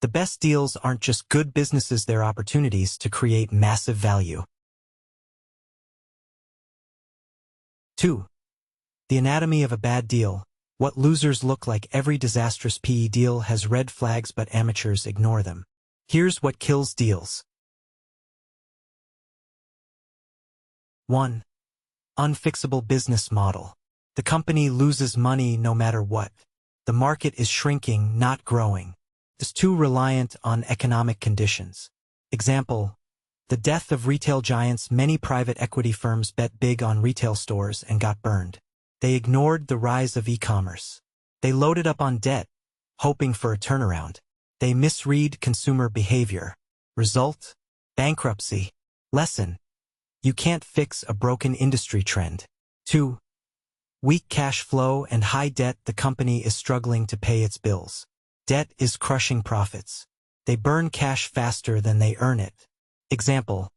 the best deals aren't just good businesses, they're opportunities to create massive value. 2. The anatomy of a bad deal. What losers look like. Every disastrous PE deal has red flags, but amateurs ignore them. Here's what kills deals. 1. Unfixable business model. The company loses money no matter what. The market is shrinking, not growing. It's too reliant on economic conditions. Example: the death of retail giants. Many private equity firms bet big on retail stores and got burned. They ignored the rise of e-commerce. They loaded up on debt, hoping for a turnaround. They misread consumer behavior. Result? Bankruptcy. Lesson: you can't fix a broken industry trend. 2. Weak cash flow and high debt. The company is struggling to pay its bills. Debt is crushing profits. They burn cash faster than they earn it. Example: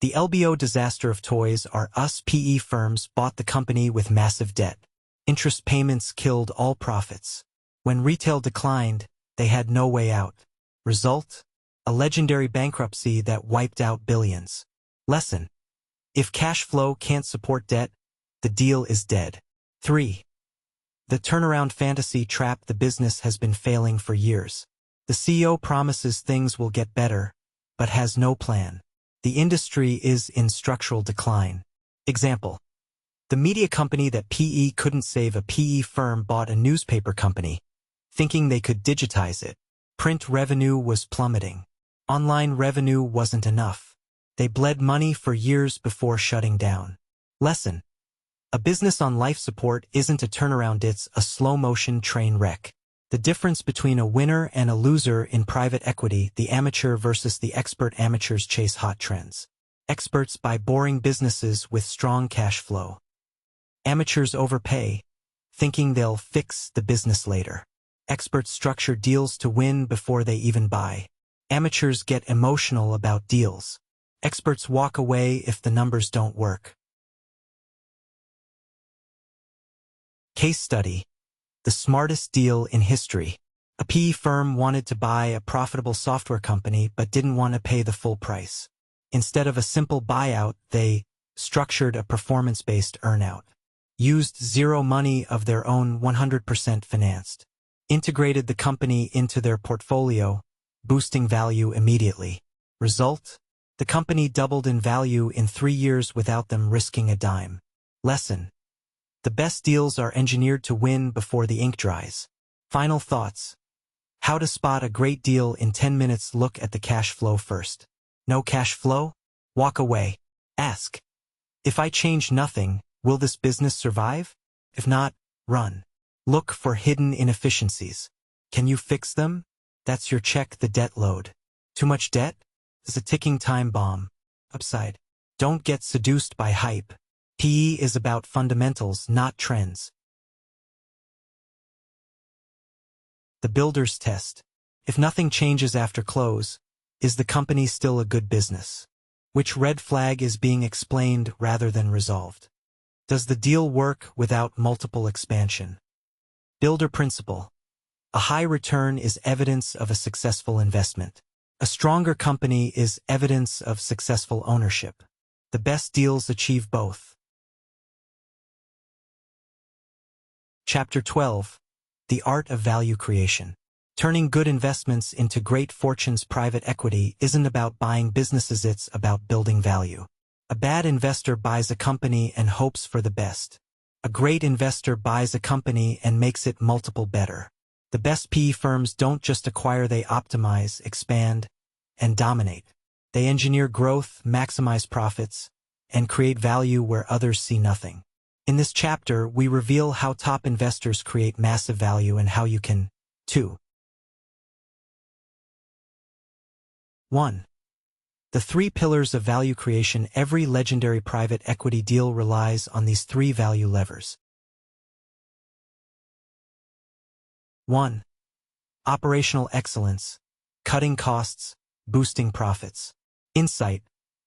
the LBO disaster of Toys R Us. PE firms bought the company with massive debt. Interest payments killed all profits. When retail declined, they had no way out. Result? A legendary bankruptcy that wiped out billions. Lesson: if cash flow can't support debt, the deal is dead. 3. The turnaround fantasy trap. The business has been failing for years. The CEO promises things will get better, but has no plan. The industry is in structural decline. Example: the media company that PE couldn't save. A PE firm bought a newspaper company, thinking they could digitize it. Print revenue was plummeting. Online revenue wasn't enough. They bled money for years before shutting down. Lesson: a business on life support isn't a turnaround, it's a slow-motion train wreck. The difference between a winner and a loser in private equity. The amateur versus the expert. Amateurs chase hot trends. Experts buy boring businesses with strong cash flow. Amateurs overpay, thinking they'll fix the business later. Experts structure deals to win before they even buy. Amateurs get emotional about deals. Experts walk away if the numbers don't work. Case study: the smartest deal in history. A PE firm wanted to buy a profitable software company but didn't want to pay the full price. Instead of a simple buyout, they structured a performance-based earnout. Used zero money of their own, 100% financed. Integrated the company into their portfolio, boosting value immediately. Result? The company doubled in value in 3 years without them risking a dime. Lesson: the best deals are engineered to win before the ink dries. Final thoughts. How to spot a great deal in 10 minutes. Look at the cash flow first. No cash flow? Walk away. Ask: if I change nothing, will this business survive? If not, run. Look for hidden inefficiencies. Can you fix them? That's your check. The debt load. Too much debt? Is a ticking time bomb. Upside. Don't get seduced by hype. PE is about fundamentals, not trends. The builder's test. If nothing changes after close, is the company still a good business? Which red flag is being explained rather than resolved? Does the deal work without multiple expansion? Builder principle. A high return is evidence of a successful investment. A stronger company is evidence of successful ownership. The best deals achieve both. Chapter 12. The Art of Value Creation. Turning good investments into great fortunes. Private equity isn't about buying businesses, it's about building value. A bad investor buys a company and hopes for the best. A great investor buys a company and makes it multiple better. The best PE firms don't just acquire, they optimize, expand, and dominate. They engineer growth, maximize profits, and create value where others see nothing. In this chapter, we reveal how top investors create massive value and how you can, too. 1. The 3 pillars of value creation. Every legendary private equity deal relies on these 3 value levers. 1. Operational excellence, cutting costs, boosting profits. Insight,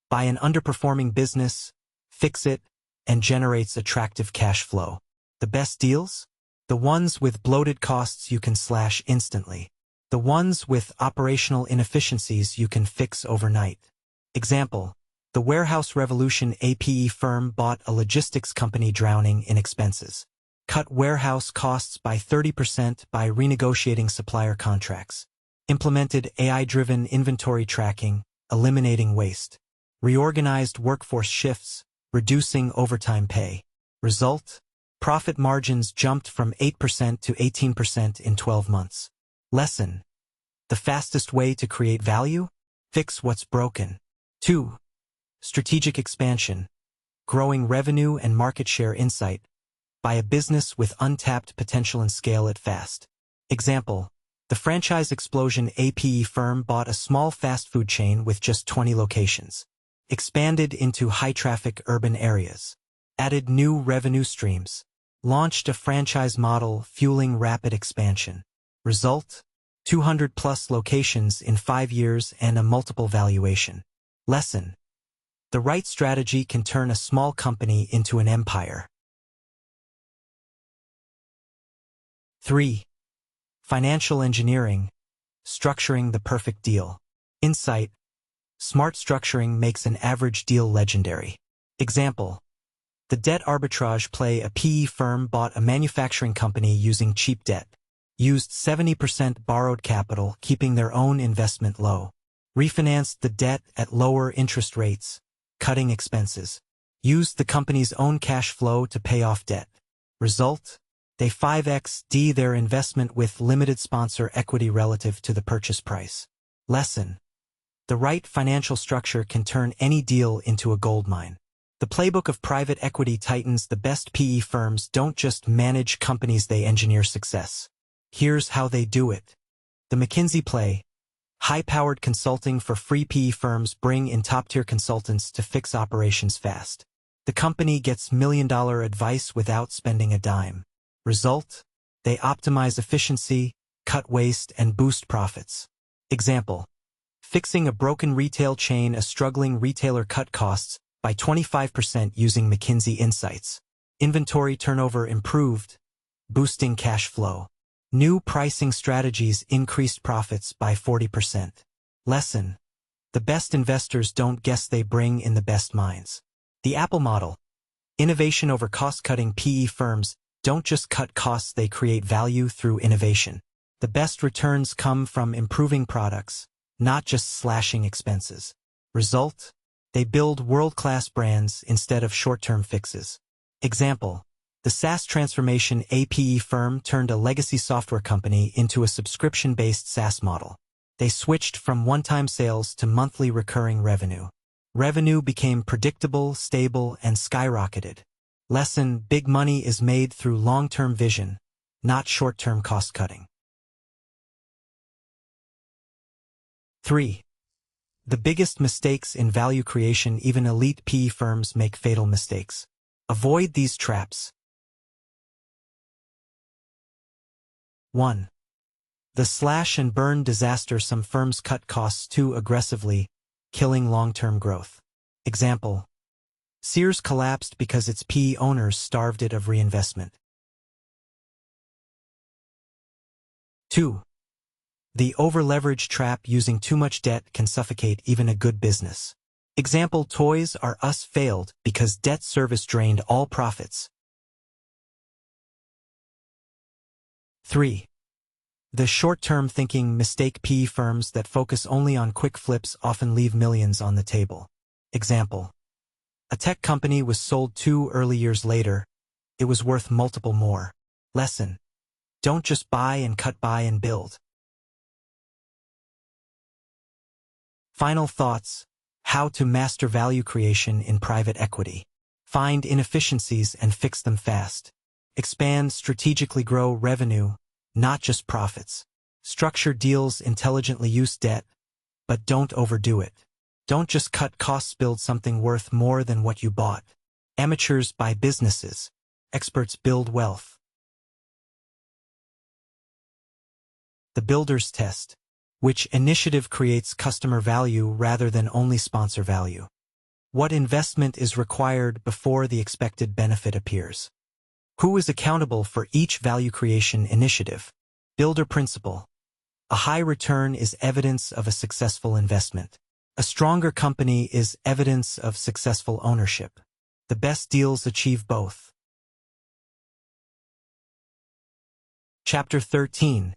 buy an underperforming business, fix it, and generates attractive cash flow. The best deals? The ones with bloated costs you can slash instantly. The ones with operational inefficiencies you can fix overnight. Example, the warehouse revolution. A PE firm bought a logistics company drowning in expenses. Cut warehouse costs by 30% by renegotiating supplier contracts. Implemented AI-driven inventory tracking, eliminating waste. Reorganized workforce shifts, reducing overtime pay. Result? Profit margins jumped from 8% to 18% in 12 months. Lesson: the fastest way to create value? Fix what's broken. 2. Strategic expansion, growing revenue and market share. Insight, buy a business with untapped potential and scale it fast. Example, the franchise explosion. A PE firm bought a small fast food chain with just 20 locations. Expanded into high-traffic urban areas. Added new revenue streams. Launched a franchise model fueling rapid expansion. Result? 200+ locations in 5 years and a multiple valuation. Lesson: the right strategy can turn a small company into an empire. 3. Financial engineering, structuring the perfect deal. Insight, smart structuring makes an average deal legendary. Example, the debt arbitrage play. A PE firm bought a manufacturing company using cheap debt. Used 70% borrowed capital, keeping their own investment low. Refinanced the debt at lower interest rates, cutting expenses. Used the company's own cash flow to pay off debt. Result? They 5x'd their investment with limited sponsor equity relative to the purchase price. Lesson: the right financial structure can turn any deal into a goldmine. The playbook of private equity titans. The best PE firms don't just manage companies, they engineer success. Here's how they do it. The McKinsey play. High-powered consulting for free. PE firms bring in top-tier consultants to fix operations fast. The company gets million-dollar advice without spending a dime. Result? They optimize efficiency, cut waste, and boost profits. Example, fixing a broken retail chain. A struggling retailer cut costs by 25% using McKinsey insights. Inventory turnover improved, boosting cash flow. New pricing strategies increased profits by 40%. Lesson: the best investors don't guess, they bring in the best minds. The Apple model. Innovation over cost-cutting. PE firms don't just cut costs, they create value through innovation. The best returns come from improving products, not just slashing expenses. Result? They build world-class brands instead of short-term fixes. Example, the SaaS transformation. A PE firm turned a legacy software company into a subscription-based SaaS model. They switched from one-time sales to monthly recurring revenue. Revenue became predictable, stable, and skyrocketed. Lesson: big money is made through long-term vision, not short-term cost-cutting. 3. The biggest mistakes in value creation. Even elite PE firms make fatal mistakes. Avoid these traps. 1. The slash and burn disaster. Some firms cut costs too aggressively, killing long-term growth. Example, Sears collapsed because its PE owners starved it of reinvestment. 2. The over-leverage trap. Using too much debt can suffocate even a good business. Example, Toys R Us failed because debt service drained all profits. 3. The short-term thinking mistake. PE firms that focus only on quick flips often leave millions on the table. Example, a tech company was sold 2 early years later. It was worth multiple more. Lesson: Don't just buy and cut, buy and build. Final thoughts: how to master value creation in private equity. Find inefficiencies and fix them fast. Expand, strategically grow revenue, not just profits. Structure deals intelligently, use debt, but don't overdo it. Don't just cut costs, build something worth more than what you bought. Amateurs buy businesses. Experts build wealth. The Builder's Test. Which initiative creates customer value rather than only sponsor value? What investment is required before the expected benefit appears? Who is accountable for each value creation initiative? Builder Principle. A high return is evidence of a successful investment. A stronger company is evidence of successful ownership. The best deals achieve both. Chapter 13.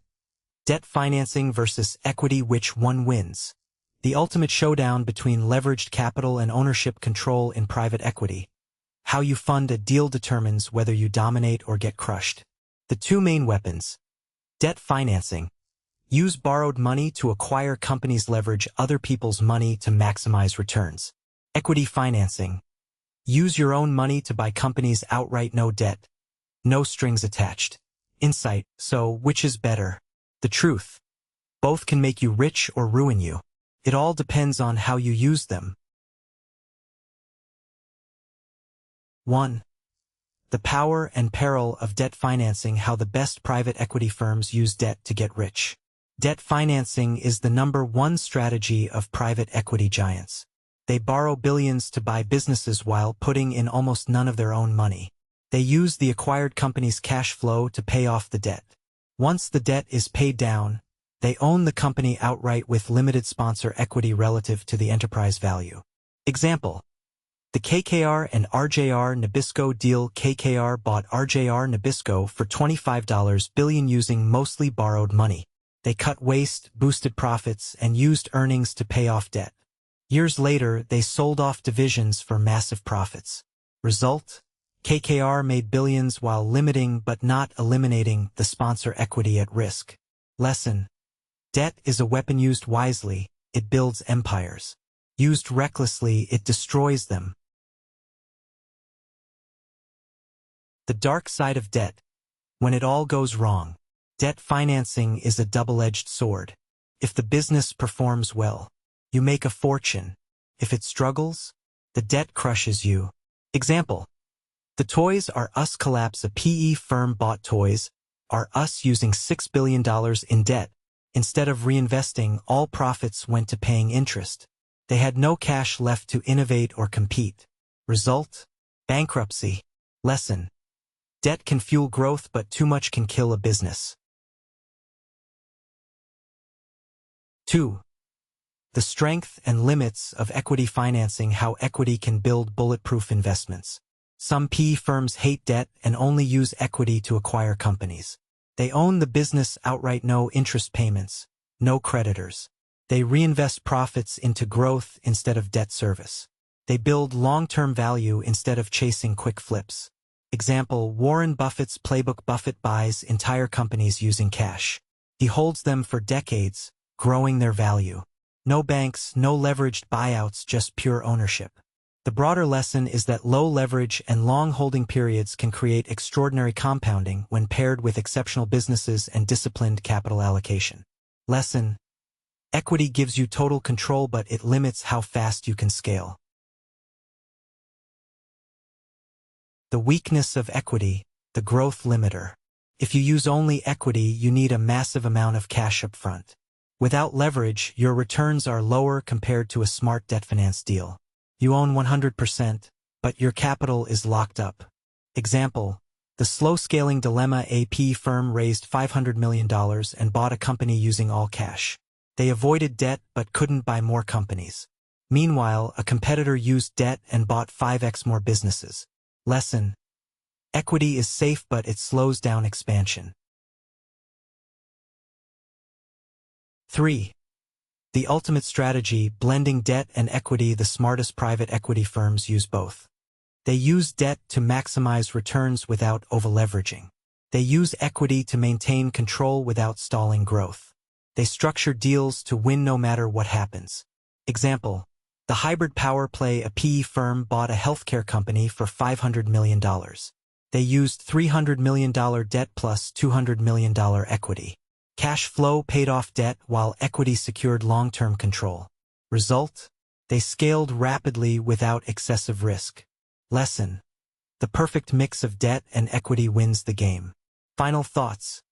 Debt financing versus equity, which one wins? The ultimate showdown between leveraged capital and ownership control in private equity. How you fund a deal determines whether you dominate or get crushed. The two main weapons. Debt financing. Use borrowed money to acquire companies, leverage other people's money to maximize returns. Equity financing. Use your own money to buy companies outright, no debt, no strings attached. Insight: so which is better? The truth: both can make you rich or ruin you. It all depends on how you use them. 1. The power and peril of debt financing. How the best private equity firms use debt to get rich. Debt financing is the #1 strategy of private equity giants. They borrow billions to buy businesses while putting in almost none of their own money. They use the acquired company's cash flow to pay off the debt. Once the debt is paid down, they own the company outright with limited sponsor equity relative to the enterprise value. Example: the KKR and RJR Nabisco deal. KKR bought RJR Nabisco for $25 billion using mostly borrowed money. They cut waste, boosted profits, and used earnings to pay off debt. Years later, they sold off divisions for massive profits. Result: KKR made billions while limiting but not eliminating the sponsor equity at risk. Lesson: debt is a weapon. Used wisely, it builds empires. Used recklessly, it destroys them. The dark side of debt. When it all goes wrong, debt financing is a double-edged sword. If the business performs well, you make a fortune. If it struggles, the debt crushes you. Example: the Toys R Us collapse. A PE firm bought Toys R Us using $6 billion in debt. Instead of reinvesting, all profits went to paying interest. They had no cash left to innovate or compete. Result: bankruptcy. Lesson: debt can fuel growth, but too much can kill a business. 2. The strength and limits of equity financing. How equity can build bulletproof investments. Some PE firms hate debt and only use equity to acquire companies. They own the business outright, no interest payments, no creditors. They reinvest profits into growth instead of debt service. They build long-term value instead of chasing quick flips. Example: Warren Buffett's playbook. Buffett buys entire companies using cash. He holds them for decades, growing their value. No banks, no leveraged buyouts, just pure ownership. The broader lesson is that low leverage and long holding periods can create extraordinary compounding when paired with exceptional businesses and disciplined capital allocation. Lesson: equity gives you total control, but it limits how fast you can scale. The weakness of equity, the growth limiter. If you use only equity, you need a massive amount of cash up front. Without leverage, your returns are lower compared to a smart debt finance deal. You own 100%, but your capital is locked up. Example: the slow-scaling dilemma. A PE firm raised $500 million and bought a company using all cash. They avoided debt but couldn't buy more companies. Meanwhile, a competitor used debt and bought 5x more businesses. Lesson: equity is safe, but it slows down expansion. 3. The ultimate strategy, blending debt and equity. The smartest private equity firms use both. They use debt to maximize returns without over-leveraging. They use equity to maintain control without stalling growth. They structure deals to win no matter what happens. Example: the hybrid power play, a PE firm bought a healthcare company for $500 million. They used $300 million debt plus $200 million equity. Cash flow paid off debt while equity secured long-term control. Result: they scaled rapidly without excessive risk. Lesson: the perfect mix of debt and equity wins the game. Final thoughts.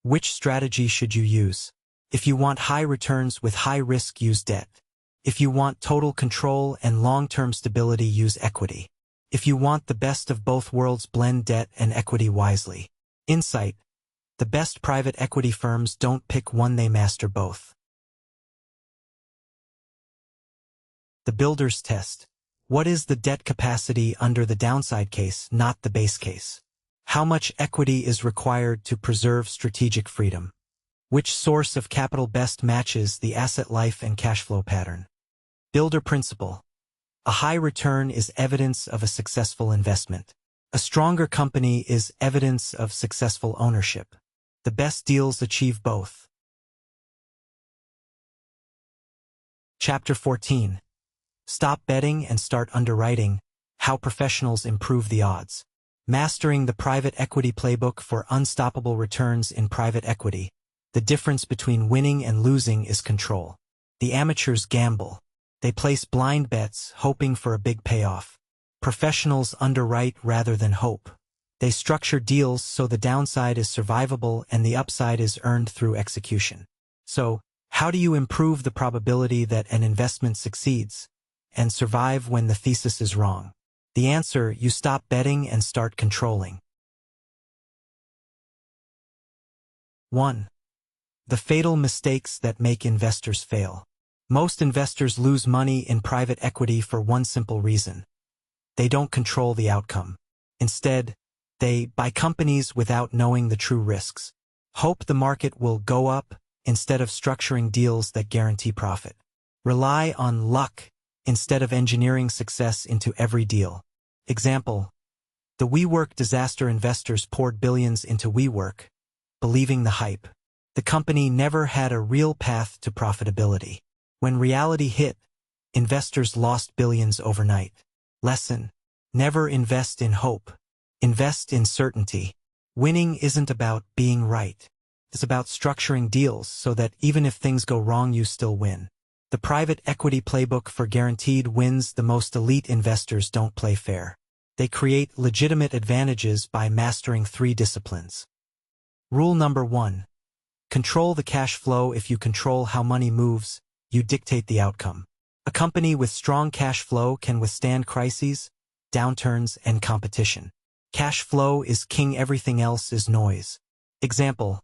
Which strategy should you use? If you want high returns with high risk, use debt. If you want total control and long-term stability, use equity. If you want the best of both worlds, blend debt and equity wisely. Insight: the best private equity firms don't pick one, they master both. The builder's test. What is the debt capacity under the downside case, not the base case? How much equity is required to preserve strategic freedom? Which source of capital best matches the asset life and cash flow pattern? Builder principle. A high return is evidence of a successful investment. A stronger company is evidence of successful ownership. The best deals achieve both. Chapter 14. Stop betting and start underwriting. How professionals improve the odds. Mastering the private equity playbook for unstoppable returns in private equity. The difference between winning and losing is control. The amateurs gamble. They place blind bets, hoping for a big payoff. Professionals underwrite rather than hope. They structure deals so the downside is survivable and the upside is earned through execution. So, how do you improve the probability that an investment succeeds and survive when the thesis is wrong? The answer: you stop betting and start controlling. 1. The fatal mistakes that make investors fail. Most investors lose money in private equity for one simple reason. They don't control the outcome. Instead, they buy companies without knowing the true risks. Hope the market will go up instead of structuring deals that guarantee profit. Rely on luck instead of engineering success into every deal. Example: the WeWork disaster. Investors poured billions into WeWork, believing the hype. The company never had a real path to profitability. When reality hit, investors lost billions overnight. Lesson: never invest in hope. Invest in certainty. Winning isn't about being right. It's about structuring deals so that even if things go wrong, you still win. The private equity playbook for guaranteed wins. The most elite investors don't play fair. They create legitimate advantages by mastering 3 disciplines. Rule number 1. Control the cash flow. If you control how money moves, you dictate the outcome. A company with strong cash flow can withstand crises, downturns, and competition. Cash flow is king, everything else is noise. Example: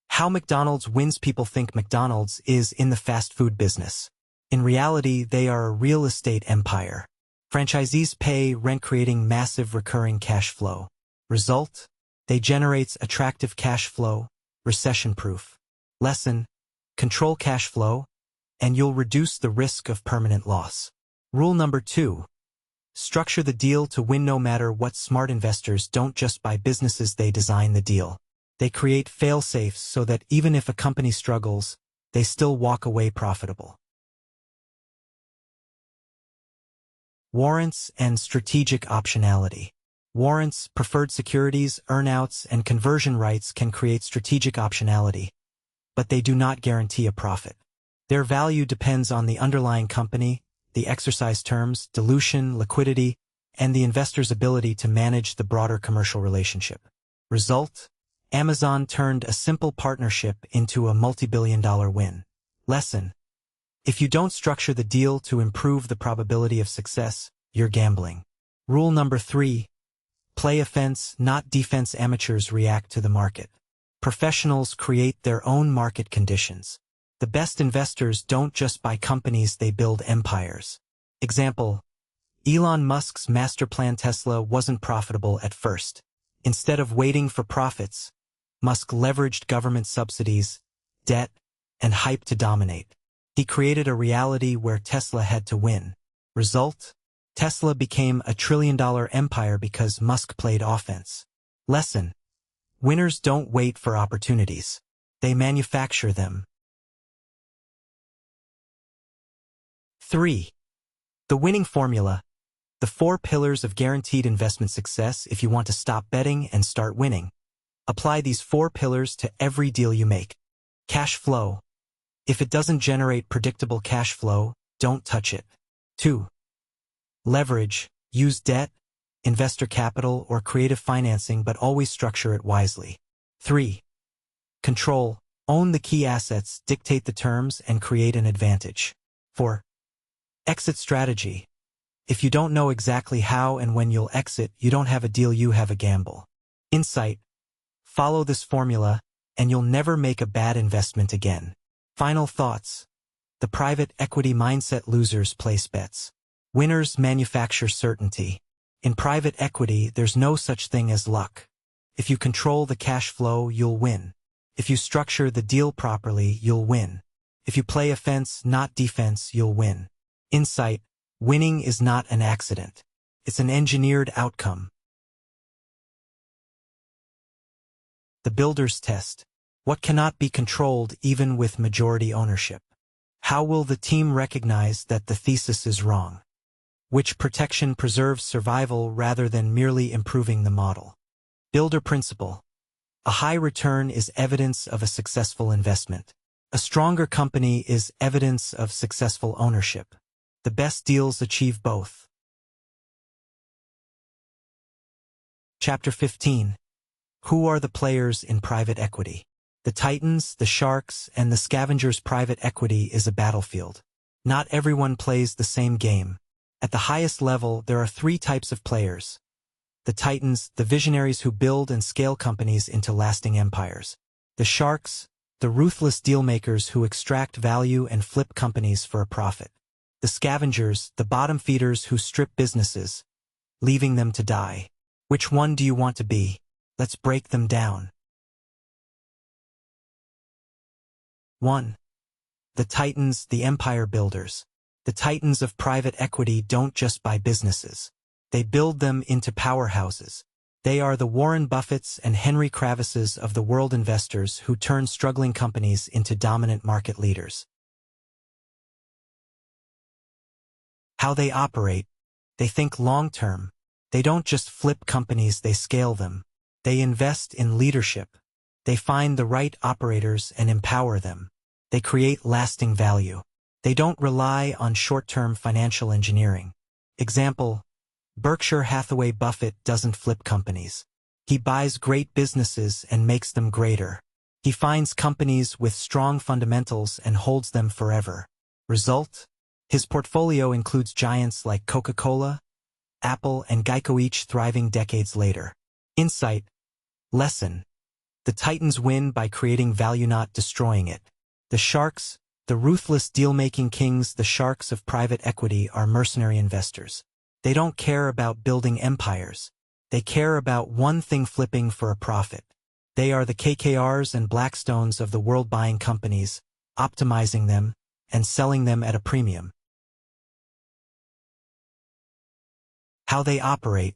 how McDonald's wins. People think McDonald's is in the fast food business. In reality, they are a real estate empire. Franchisees pay rent, creating massive recurring cash flow. Result: they generate attractive cash flow, recession-proof. Lesson: control cash flow, and you'll reduce the risk of permanent loss. Rule number 2. Structure the deal to win no matter what. Smart investors don't just buy businesses, they design the deal. They create fail-safes so that even if a company struggles, they still walk away profitable. Warrants and strategic optionality. Warrants, preferred securities, earnouts, and conversion rights can create strategic optionality, but they do not guarantee a profit. Their value depends on the underlying company, the exercise terms, dilution, liquidity, and the investor's ability to manage the broader commercial relationship. Result: Amazon turned a simple partnership into a multi-billion-dollar win. Lesson: if you don't structure the deal to improve the probability of success, you're gambling. Rule number 3. Play offense, not defense. Amateurs react to the market. Professionals create their own market conditions. The best investors don't just buy companies, they build empires. Example: Elon Musk's master plan. Tesla wasn't profitable at first. Instead of waiting for profits, Musk leveraged government subsidies, debt, and hype to dominate. He created a reality where Tesla had to win. Result: Tesla became a $1 trillion empire because Musk played offense. Lesson: Winners don't wait for opportunities. They manufacture them. 3. The winning formula. The 4 pillars of guaranteed investment success if you want to stop betting and start winning. Apply these 4 pillars to every deal you make. Cash flow. If it doesn't generate predictable cash flow, don't touch it. 2. Leverage. Use debt, investor capital, or creative financing, but always structure it wisely. 3. Control. Own the key assets, dictate the terms, and create an advantage. 4. Exit strategy. If you don't know exactly how and when you'll exit, you don't have a deal, you have a gamble. Insight. Follow this formula, and you'll never make a bad investment again. Final thoughts. The private equity mindset: losers place bets. Winners manufacture certainty. In private equity, there's no such thing as luck. If you control the cash flow, you'll win. If you structure the deal properly, you'll win. If you play offense, not defense, you'll win. Insight. Winning is not an accident. It's an engineered outcome. The builder's test. What cannot be controlled even with majority ownership? How will the team recognize that the thesis is wrong? Which protection preserves survival rather than merely improving the model? Builder principle. A high return is evidence of a successful investment. A stronger company is evidence of successful ownership. The best deals achieve both. Chapter 15. Who are the players in private equity? The titans, the sharks, and the scavengers. Private equity is a battlefield. Not everyone plays the same game. At the highest level, there are 3 types of players. The titans, the visionaries who build and scale companies into lasting empires. The sharks, the ruthless dealmakers who extract value and flip companies for a profit. The scavengers, the bottom feeders who strip businesses, leaving them to die. Which one do you want to be? Let's break them down. 1. The titans, the empire builders. The titans of private equity don't just buy businesses. They build them into powerhouses. They are the Warren Buffetts and Henry Kravises of the world, investors who turn struggling companies into dominant market leaders. How they operate. They think long-term. They don't just flip companies, they scale them. They invest in leadership. They find the right operators and empower them. They create lasting value. They don't rely on short-term financial engineering. Example: Berkshire Hathaway. Buffett doesn't flip companies. He buys great businesses and makes them greater. He finds companies with strong fundamentals and holds them forever. Result? His portfolio includes giants like Coca-Cola, Apple, and Geico, each thriving decades later. Insight. Lesson. The titans win by creating value, not destroying it. The sharks, the ruthless deal-making kings. The sharks of private equity are mercenary investors. They don't care about building empires. They care about one thing: flipping for a profit. They are the KKRs and Blackstones of the world, buying companies, optimizing them, and selling them at a premium. How they operate.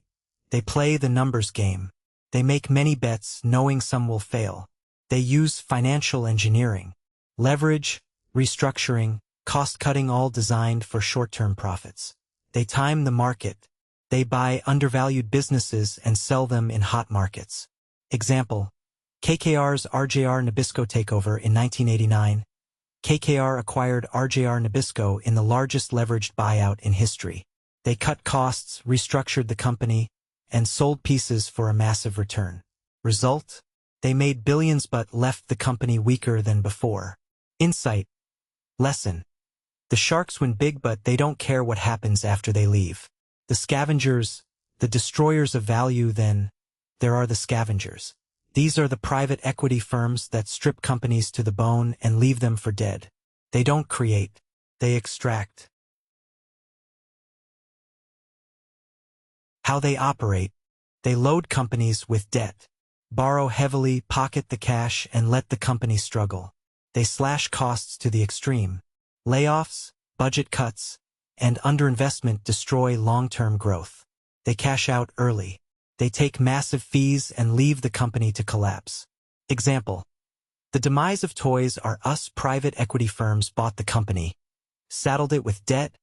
They play the numbers game. They make many bets, knowing some will fail. They use financial engineering, leverage, restructuring, cost-cutting, all designed for short-term profits. They time the market. They buy undervalued businesses and sell them in hot markets. Example: KKR's RJR Nabisco takeover in 1989. KKR acquired RJR Nabisco in the largest leveraged buyout in history. They cut costs, restructured the company, and sold pieces for a massive return. Result? They made billions but left the company weaker than before. Insight. Lesson. The sharks win big, but they don't care what happens after they leave. The scavengers, the destroyers of value. Then there are the scavengers. These are the private equity firms that strip companies to the bone and leave them for dead. They don't create, they extract. How they operate. They load companies with debt, borrow heavily, pocket the cash, and let the company struggle. They slash costs to the extreme. Layoffs, budget cuts, and underinvestment destroy long-term growth. They cash out early. They take massive fees and leave the company to collapse. Example: the demise of Toys R Us. Private equity firms bought the company, saddled it with debt,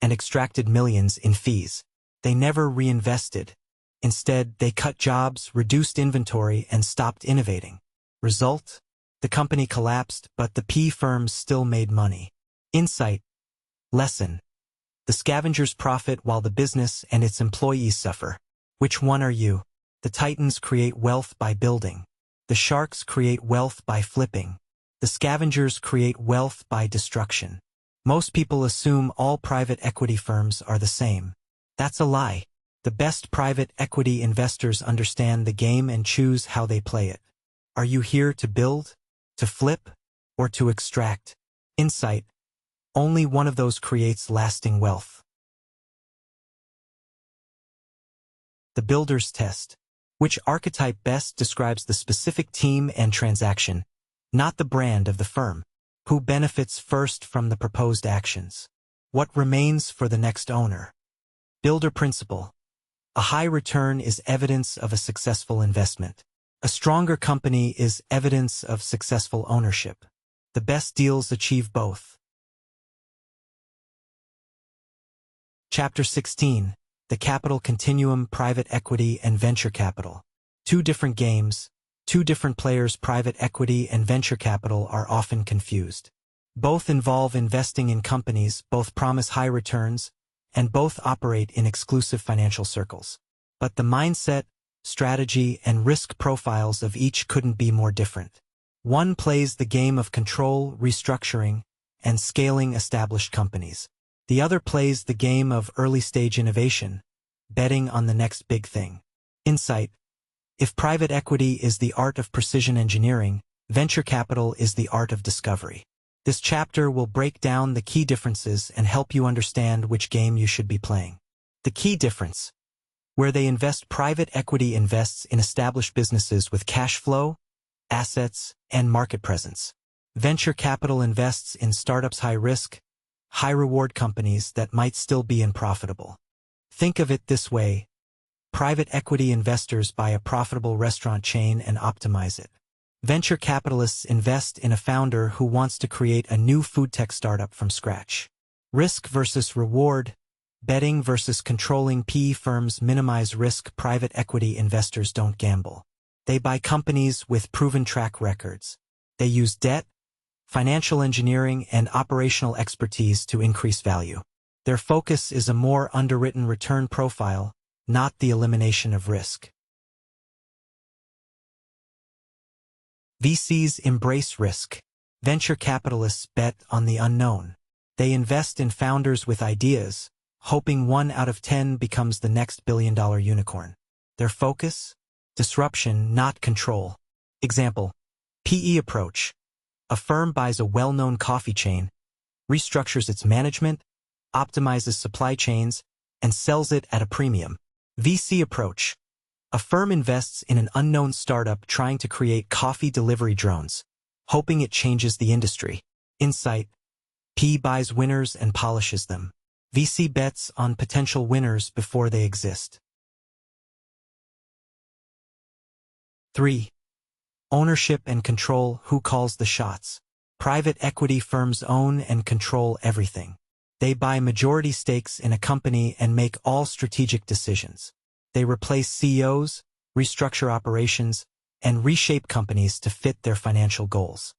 and extracted millions in fees. They never reinvested. Instead, they cut jobs, reduced inventory, and stopped innovating. Result: the company collapsed, but the PE firms still made money. Insight. Lesson: the scavengers profit while the business and its employees suffer. Which one are you? The titans create wealth by building. The sharks create wealth by flipping. The scavengers create wealth by destruction. Most people assume all private equity firms are the same. That's a lie. The best private equity investors understand the game and choose how they play it. Are you here to build, to flip, or to extract? Insight. Only one of those creates lasting wealth. The builder's test. Which archetype best describes the specific team and transaction, not the brand of the firm? Who benefits first from the proposed actions? What remains for the next owner? Builder principle. A high return is evidence of a successful investment. A stronger company is evidence of successful ownership. The best deals achieve both. Chapter 16. The Capital Continuum. Private Equity and Venture Capital. Two different games, two different players. Private equity and venture capital are often confused. Both involve investing in companies, both promise high returns, and both operate in exclusive financial circles. But the mindset, strategy, and risk profiles of each couldn't be more different. One plays the game of control, restructuring, and scaling established companies. The other plays the game of early-stage innovation, betting on the next big thing. Insight. If private equity is the art of precision engineering, venture capital is the art of discovery. This chapter will break down the key differences and help you understand which game you should be playing. The key difference. Where they invest. Private equity invests in established businesses with cash flow, assets, and market presence. Venture capital invests in startups, high-risk, high-reward companies that might still be unprofitable. Think of it this way. Private equity investors buy a profitable restaurant chain and optimize it. Venture capitalists invest in a founder who wants to create a new food tech startup from scratch. Risk versus reward, betting versus controlling. PE firms minimize risk. Private equity investors don't gamble. They buy companies with proven track records. They use debt, financial engineering, and operational expertise to increase value. Their focus is a more underwritten return profile, not the elimination of risk. VCs embrace risk. Venture capitalists bet on the unknown. They invest in founders with ideas, hoping 1 out of 10 becomes the next billion-dollar unicorn. Their focus? Disruption, not control. Example: PE approach. A firm buys a well-known coffee chain, restructures its management, optimizes supply chains, and sells it at a premium. VC approach. A firm invests in an unknown startup trying to create coffee delivery drones, hoping it changes the industry. Insight. PE buys winners and polishes them. VC bets on potential winners before they exist. 3. Ownership and control. Who calls the shots? Private equity firms own and control everything. They buy majority stakes in a company and make all strategic decisions. They replace CEOs, restructure operations, and reshape companies to fit their financial goals.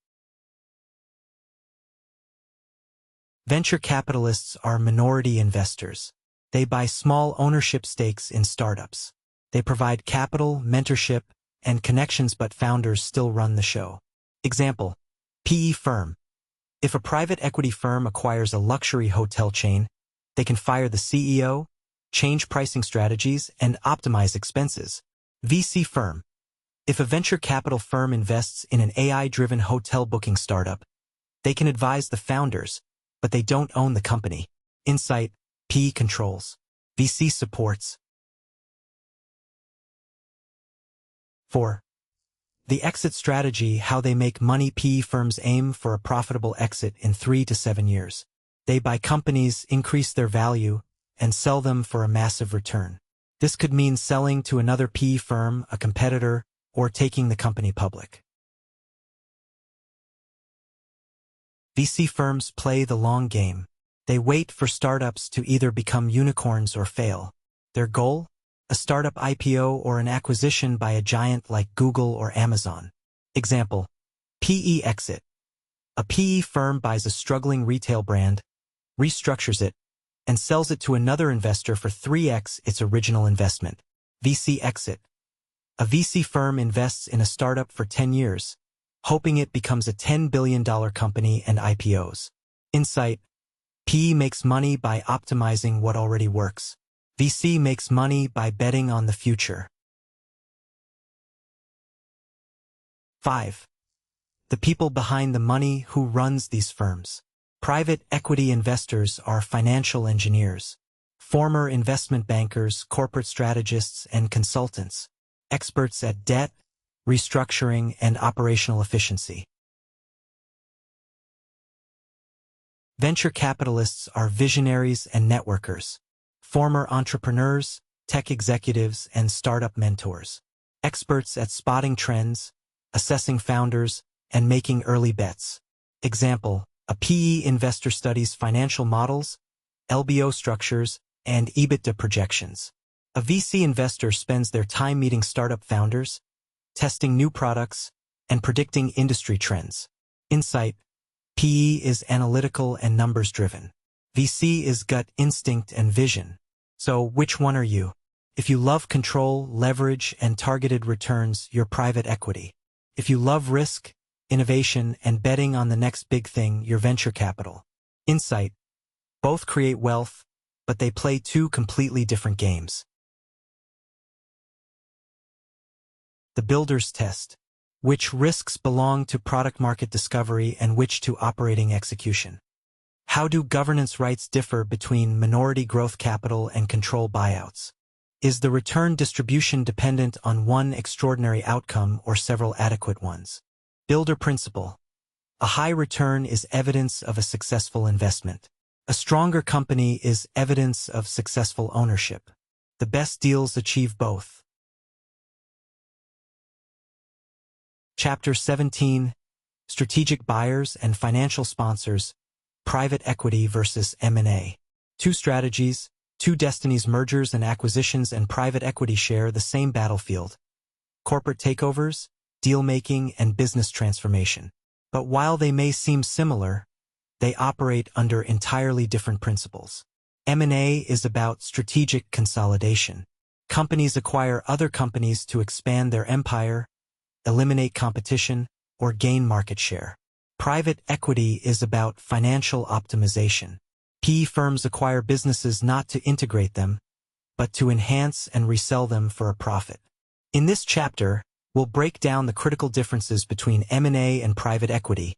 Venture capitalists are minority investors. They buy small ownership stakes in startups. They provide capital, mentorship, and connections, but founders still run the show. Example: PE firm. If a private equity firm acquires a luxury hotel chain, they can fire the CEO, change pricing strategies, and optimize expenses. VC firm. If a venture capital firm invests in an AI-driven hotel booking startup, they can advise the founders, but they don't own the company. Insight. PE controls. VC supports. 4. The exit strategy. How they make money. PE firms aim for a profitable exit in 3 to 7 years. They buy companies, increase their value, and sell them for a massive return. This could mean selling to another PE firm, a competitor, or taking the company public. VC firms play the long game. They wait for startups to either become unicorns or fail. Their goal? A startup IPO or an acquisition by a giant like Google or Amazon. Example: PE exit. A PE firm buys a struggling retail brand, restructures it, and sells it to another investor for 3x its original investment. VC exit. A VC firm invests in a startup for 10 years, hoping it becomes a $10 billion company and IPOs. Insight: PE makes money by optimizing what already works. VC makes money by betting on the future. 5. The people behind the money. Who runs these firms? Private equity investors are financial engineers, former investment bankers, corporate strategists, and consultants, experts at debt, restructuring, and operational efficiency. Venture capitalists are visionaries and networkers, former entrepreneurs, tech executives, and startup mentors, experts at spotting trends, assessing founders, and making early bets. Example: a PE investor studies financial models, LBO structures, and EBITDA projections. A VC investor spends their time meeting startup founders, testing new products, and predicting industry trends. Insight: PE is analytical and numbers-driven. VC is gut instinct and vision. So which one are you? If you love control, leverage, and targeted returns, you're private equity. If you love risk, innovation, and betting on the next big thing, you're venture capital. Insight: both create wealth, but they play two completely different games. The builder's test. Which risks belong to product market discovery and which to operating execution? How do governance rights differ between minority growth capital and control buyouts? Is the return distribution dependent on one extraordinary outcome or several adequate ones? Builder principle. A high return is evidence of a successful investment. A stronger company is evidence of successful ownership. The best deals achieve both. Chapter 17. Strategic buyers and financial sponsors. Private equity versus M&A. Two strategies, two destinies: mergers and acquisitions and private equity share the same battlefield. Corporate takeovers, deal-making, and business transformation. But while they may seem similar, they operate under entirely different principles. M&A is about strategic consolidation. Companies acquire other companies to expand their empire, eliminate competition, or gain market share. Private equity is about financial optimization. PE firms acquire businesses not to integrate them, but to enhance and resell them for a profit. In this chapter, we'll break down the critical differences between M&A and private equity,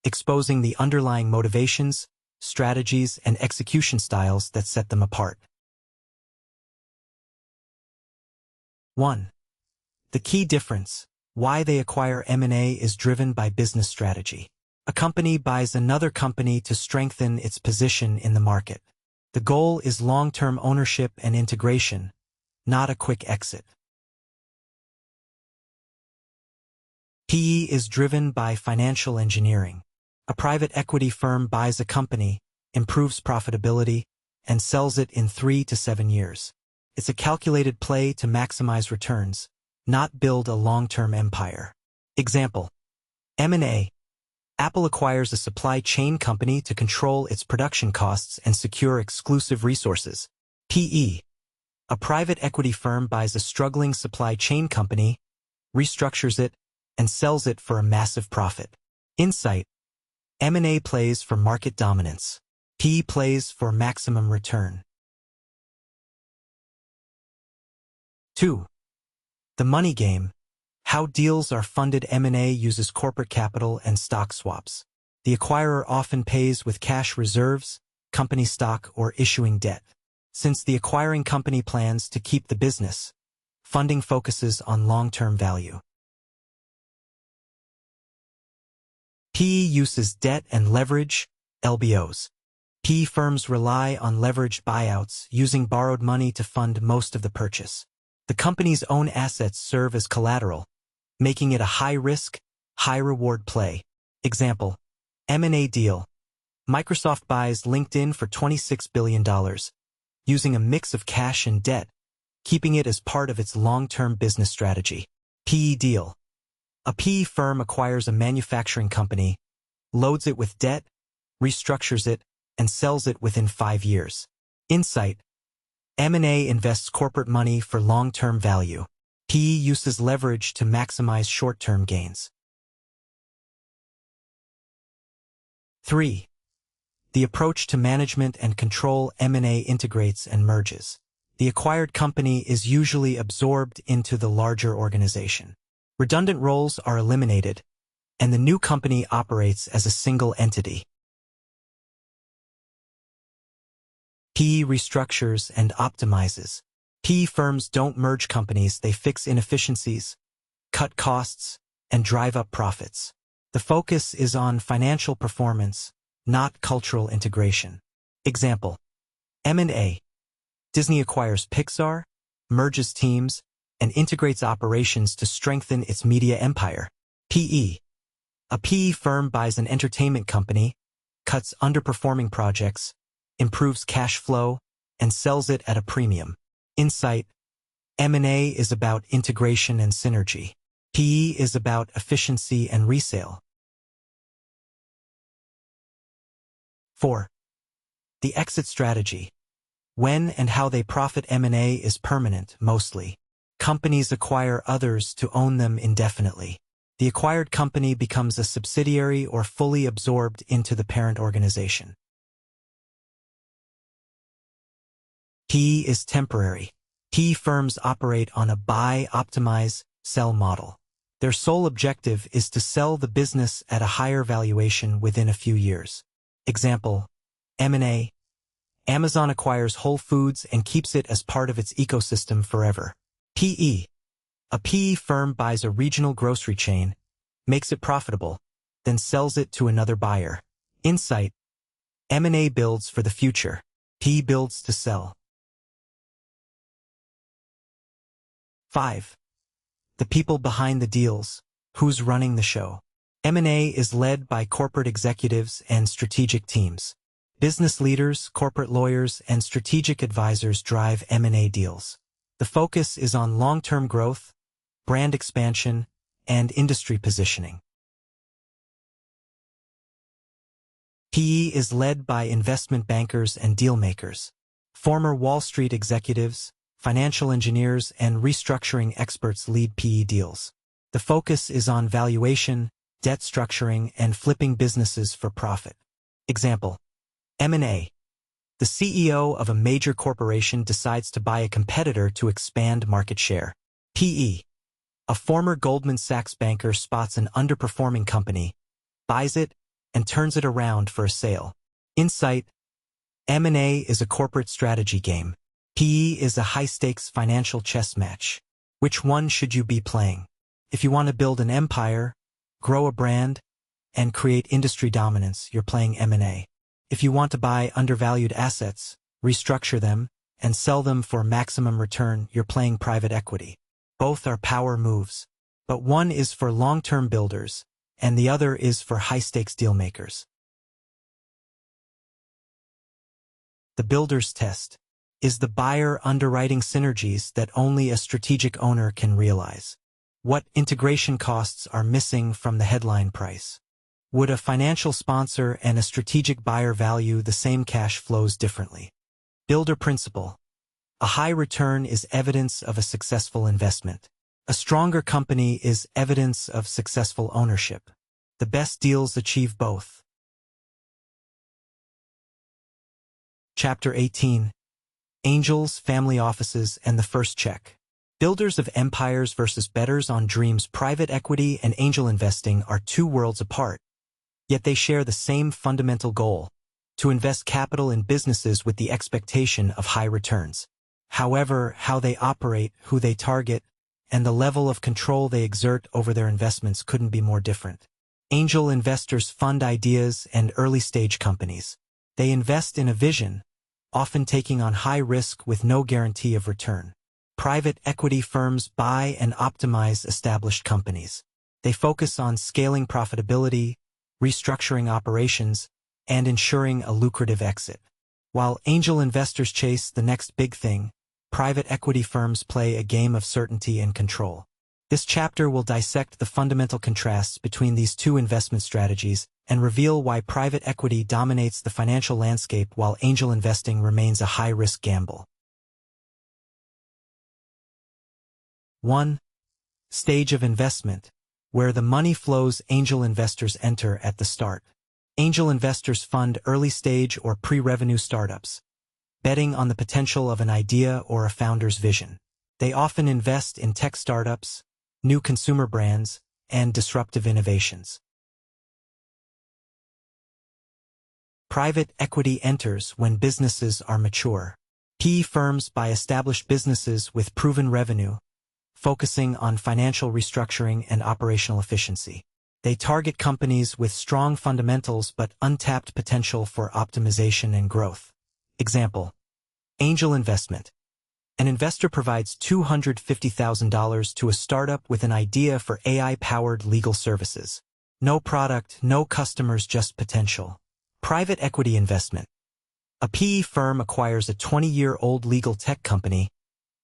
exposing the underlying motivations, strategies, and execution styles that set them apart. 1. The key difference. Why they acquire M&A is driven by business strategy. A company buys another company to strengthen its position in the market. The goal is long-term ownership and integration, not a quick exit. PE is driven by financial engineering. A private equity firm buys a company, improves profitability, and sells it in 3 to 7 years. It's a calculated play to maximize returns, not build a long-term empire. Example: M&A. Apple acquires a supply chain company to control its production costs and secure exclusive resources. PE. A private equity firm buys a struggling supply chain company, restructures it, and sells it for a massive profit. Insight: M&A plays for market dominance. PE plays for maximum return. 2. The money game. How deals are funded. M&A uses corporate capital and stock swaps. The acquirer often pays with cash reserves, company stock, or issuing debt. Since the acquiring company plans to keep the business, funding focuses on long-term value. PE uses debt and leverage, LBOs. PE firms rely on leveraged buyouts, using borrowed money to fund most of the purchase. The company's own assets serve as collateral, making it a high-risk, high-reward play. Example: M&A deal. Microsoft buys LinkedIn for $26 billion, using a mix of cash and debt, keeping it as part of its long-term business strategy. PE deal. A PE firm acquires a manufacturing company, loads it with debt, restructures it, and sells it within 5 years. Insight. M&A invests corporate money for long-term value. PE uses leverage to maximize short-term gains. 3. The approach to management and control. M&A integrates and merges. The acquired company is usually absorbed into the larger organization. Redundant roles are eliminated, and the new company operates as a single entity. PE restructures and optimizes. PE firms don't merge companies, they fix inefficiencies, cut costs, and drive up profits. The focus is on financial performance, not cultural integration. Example: M&A. Disney acquires Pixar, merges teams, and integrates operations to strengthen its media empire. PE. A PE firm buys an entertainment company, cuts underperforming projects, improves cash flow, and sells it at a premium. Insight. M&A is about integration and synergy. PE is about efficiency and resale. 4. The exit strategy. When and how they profit. M&A is permanent, mostly. Companies acquire others to own them indefinitely. The acquired company becomes a subsidiary or fully absorbed into the parent organization. PE is temporary. PE firms operate on a buy, optimize, sell model. Their sole objective is to sell the business at a higher valuation within a few years. Example: M&A. Amazon acquires Whole Foods and keeps it as part of its ecosystem forever. PE. A PE firm buys a regional grocery chain, makes it profitable, then sells it to another buyer. Insight. M&A builds for the future. PE builds to sell. 5. The people behind the deals. Who's running the show? M&A is led by corporate executives and strategic teams. Business leaders, corporate lawyers, and strategic advisors drive M&A deals. The focus is on long-term growth, brand expansion, and industry positioning. PE is led by investment bankers and deal-makers. Former Wall Street executives, financial engineers, and restructuring experts lead PE deals. The focus is on valuation, debt structuring, and flipping businesses for profit. Example: M&A. The CEO of a major corporation decides to buy a competitor to expand market share. PE. A former Goldman Sachs banker spots an underperforming company, buys it, and turns it around for a sale. Insight. M&A is a corporate strategy game. PE is a high-stakes financial chess match. Which one should you be playing? If you want to build an empire, grow a brand, and create industry dominance, you're playing M&A. If you want to buy undervalued assets, restructure them, and sell them for maximum return, you're playing private equity. Both are power moves, but one is for long-term builders, and the other is for high-stakes deal-makers. The builder's test. Is the buyer underwriting synergies that only a strategic owner can realize? What integration costs are missing from the headline price? Would a financial sponsor and a strategic buyer value the same cash flows differently? Builder principle. A high return is evidence of a successful investment. A stronger company is evidence of successful ownership. The best deals achieve both. Chapter 18. Angels, family offices, and the first check. Builders of empires versus bettors on dreams. Private equity and angel investing are two worlds apart, yet they share the same fundamental goal: to invest capital in businesses with the expectation of high returns. However, how they operate, who they target, and the level of control they exert over their investments couldn't be more different. Angel investors fund ideas and early-stage companies. They invest in a vision, often taking on high risk with no guarantee of return. Private equity firms buy and optimize established companies. They focus on scaling profitability, restructuring operations, and ensuring a lucrative exit. While angel investors chase the next big thing, private equity firms play a game of certainty and control. This chapter will dissect the fundamental contrasts between these two investment strategies and reveal why private equity dominates the financial landscape while angel investing remains a high-risk gamble. 1. Stage of investment, where the money flows. Angel investors enter at the start. Angel investors fund early-stage or pre-revenue startups, betting on the potential of an idea or a founder's vision. They often invest in tech startups, new consumer brands, and disruptive innovations. Private equity enters when businesses are mature. PE firms buy established businesses with proven revenue, focusing on financial restructuring and operational efficiency. They target companies with strong fundamentals but untapped potential for optimization and growth. Example: angel investment. An investor provides $250,000 to a startup with an idea for AI-powered legal services. No product, no customers, just potential. Private equity investment. A PE firm acquires a 20-year-old legal tech company,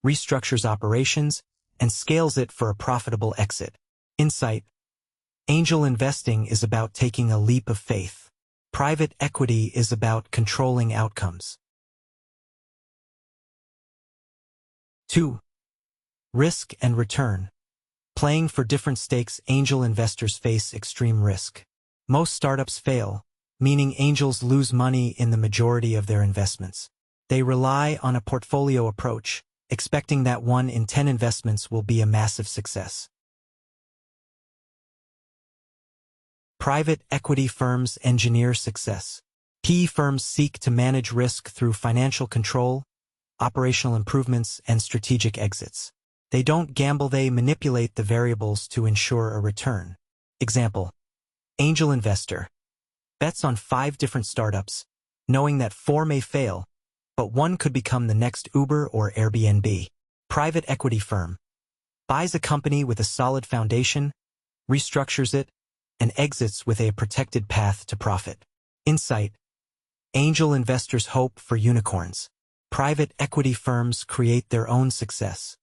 restructures operations, and scales it for a profitable exit. Insight: angel investing is about taking a leap of faith. Private equity is about controlling outcomes. 2. Risk and return. Playing for different stakes. Angel investors face extreme risk. Most startups fail, meaning angels lose money in the majority of their investments. They rely on a portfolio approach, expecting that 1 in 10 investments will be a massive success. Private equity firms engineer success. PE firms seek to manage risk through financial control, operational improvements, and strategic exits. They don't gamble, they manipulate the variables to ensure a return. Example: angel investor bets on 5 different startups, knowing that 4 may fail, but 1 could become the next Uber or Airbnb. Private equity firm buys a company with a solid foundation, restructures it, and exits with a protected path to profit. Insight: angel investors hope for unicorns. Private equity firms create their own success.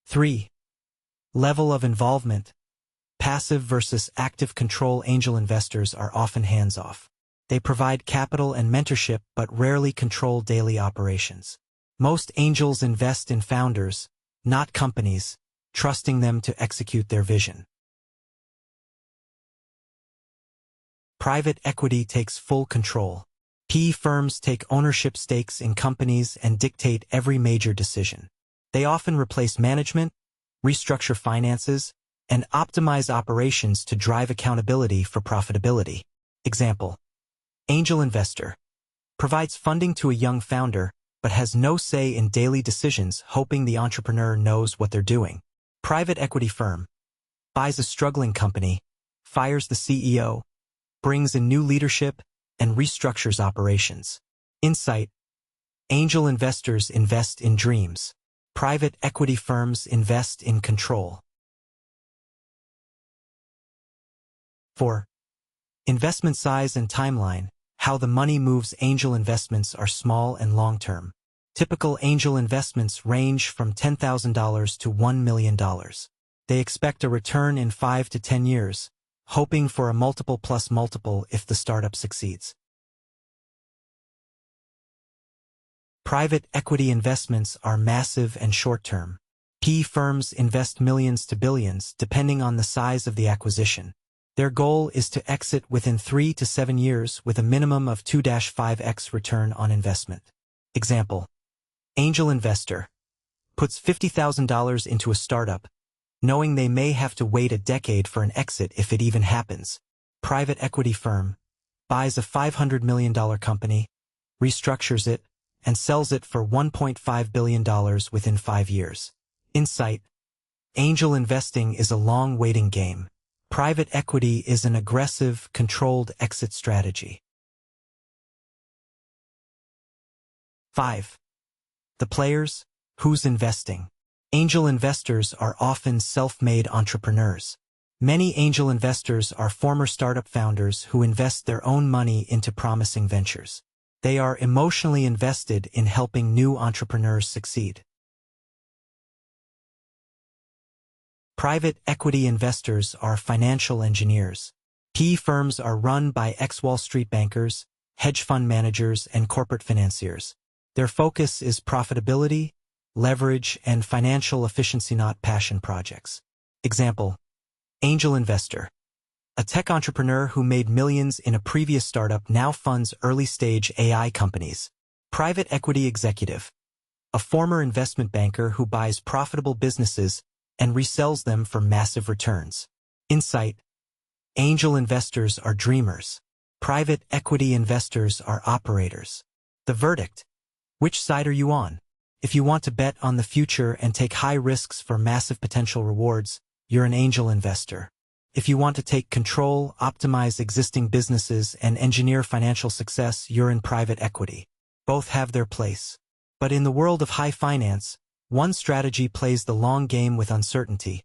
3. Level of involvement. Passive versus active control. Angel investors are often hands-off. They provide capital and mentorship but rarely control daily operations. Most angels invest in founders, not companies, trusting them to execute their vision. Private equity takes full control. PE firms take ownership stakes in companies and dictate every major decision. They often replace management, restructure finances, and optimize operations to drive accountability for profitability. Example: angel investor provides funding to a young founder but has no say in daily decisions, hoping the entrepreneur knows what they're doing. Private equity firm buys a struggling company, fires the CEO, brings in new leadership, and restructures operations. Insight: angel investors invest in dreams. Private equity firms invest in control. 4. Investment size and timeline. How the money moves. Angel investments are small and long-term. Typical angel investments range from $10,000 to $1 million. They expect a return in 5 to 10 years, hoping for a multiple plus multiple if the startup succeeds. Private equity investments are massive and short-term. PE firms invest millions to billions depending on the size of the acquisition. Their goal is to exit within 3 to 7 years with a minimum of 2-5x return on investment. Example: angel investor puts $50,000 into a startup, knowing they may have to wait a decade for an exit if it even happens. Private equity firm buys a $500 million company, restructures it, and sells it for $1.5 billion within 5 years. Insight: angel investing is a long waiting game. Private equity is an aggressive, controlled exit strategy. 5. The players, who's investing? Angel investors are often self-made entrepreneurs. Many angel investors are former startup founders who invest their own money into promising ventures. They are emotionally invested in helping new entrepreneurs succeed. Private equity investors are financial engineers. PE firms are run by ex-Wall Street bankers, hedge fund managers, and corporate financiers. Their focus is profitability, leverage, and financial efficiency, not passion projects. Example: angel investor. A tech entrepreneur who made millions in a previous startup now funds early-stage AI companies. Private equity executive. A former investment banker who buys profitable businesses and resells them for massive returns. Insight: angel investors are dreamers. Private equity investors are operators. The verdict: which side are you on? If you want to bet on the future and take high risks for massive potential rewards, you're an angel investor. If you want to take control, optimize existing businesses, and engineer financial success, you're in private equity. Both have their place. But in the world of high finance, one strategy plays the long game with uncertainty,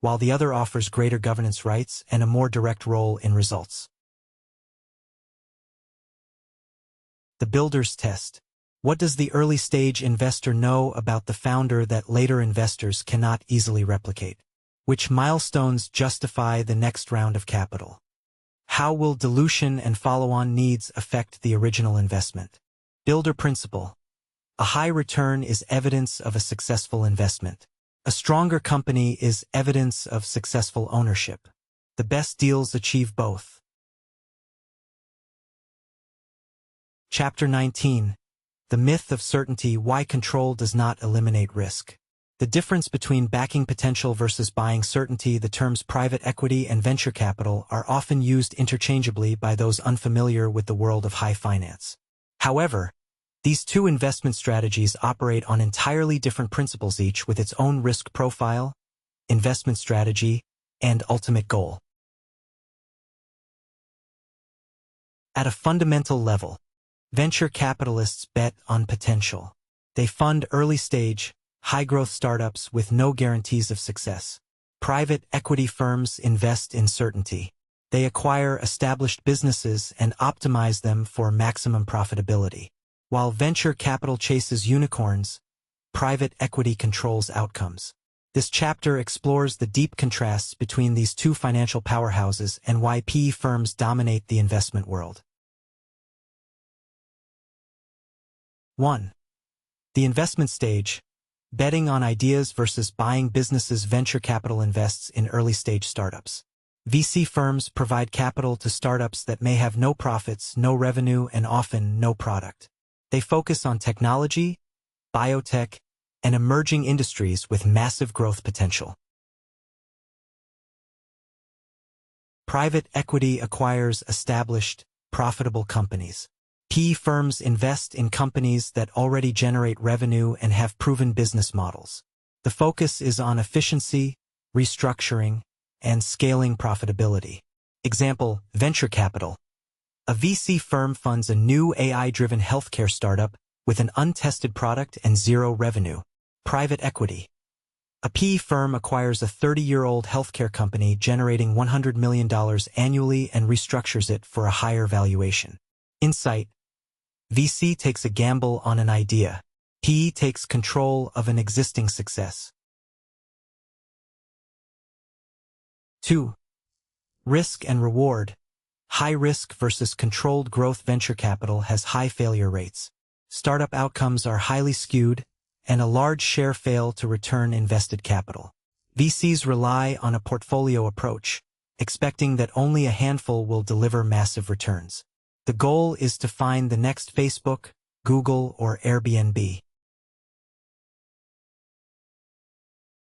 while the other offers greater governance rights and a more direct role in results. The builder's test. What does the early-stage investor know about the founder that later investors cannot easily replicate? Which milestones justify the next round of capital? How will dilution and follow-on needs affect the original investment? Builder principle. A high return is evidence of a successful investment. A stronger company is evidence of successful ownership. The best deals achieve both. Chapter 19. The myth of certainty: why control does not eliminate risk. The difference between backing potential versus buying certainty. The terms private equity and venture capital are often used interchangeably by those unfamiliar with the world of high finance. However, these two investment strategies operate on entirely different principles, each with its own risk profile, investment strategy, and ultimate goal. At a fundamental level, venture capitalists bet on potential. They fund early-stage, high-growth startups with no guarantees of success. Private equity firms invest in certainty. They acquire established businesses and optimize them for maximum profitability. While venture capital chases unicorns, private equity controls outcomes. This chapter explores the deep contrasts between these two financial powerhouses and why PE firms dominate the investment world. 1. The investment stage. Betting on ideas versus buying businesses. Venture capital invests in early-stage startups. VC firms provide capital to startups that may have no profits, no revenue, and often no product. They focus on technology, biotech, and emerging industries with massive growth potential. Private equity acquires established, profitable companies. PE firms invest in companies that already generate revenue and have proven business models. The focus is on efficiency, restructuring, and scaling profitability. Example: venture capital. A VC firm funds a new AI-driven healthcare startup with an untested product and zero revenue. Private equity. A PE firm acquires a 30-year-old healthcare company generating $100 million annually and restructures it for a higher valuation. Insight: VC takes a gamble on an idea. PE takes control of an existing success. 2. Risk and reward. High risk versus controlled growth. Venture capital has high failure rates. Startup outcomes are highly skewed, and a large share fail to return invested capital. VCs rely on a portfolio approach, expecting that only a handful will deliver massive returns. The goal is to find the next Facebook, Google, or Airbnb.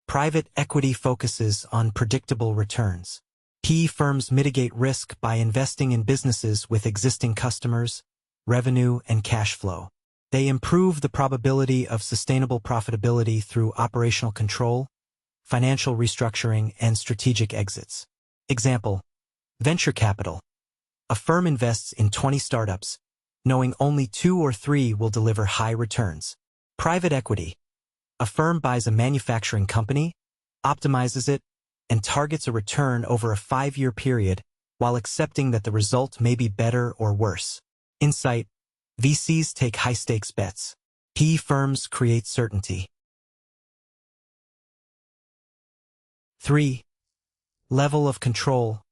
Private equity focuses on predictable returns. PE firms mitigate risk by investing in businesses with existing customers, revenue, and cash flow. They improve the probability of sustainable profitability through operational control, financial restructuring, and strategic exits. Example: venture capital. A firm invests in 20 startups, knowing only 2 or 3 will deliver high returns. Private equity. A firm buys a manufacturing company, optimizes it, and targets a return over a 5-year period while accepting that the result may be better or worse. Insight: VCs take high-stakes bets. PE firms create certainty. 3. Level of control.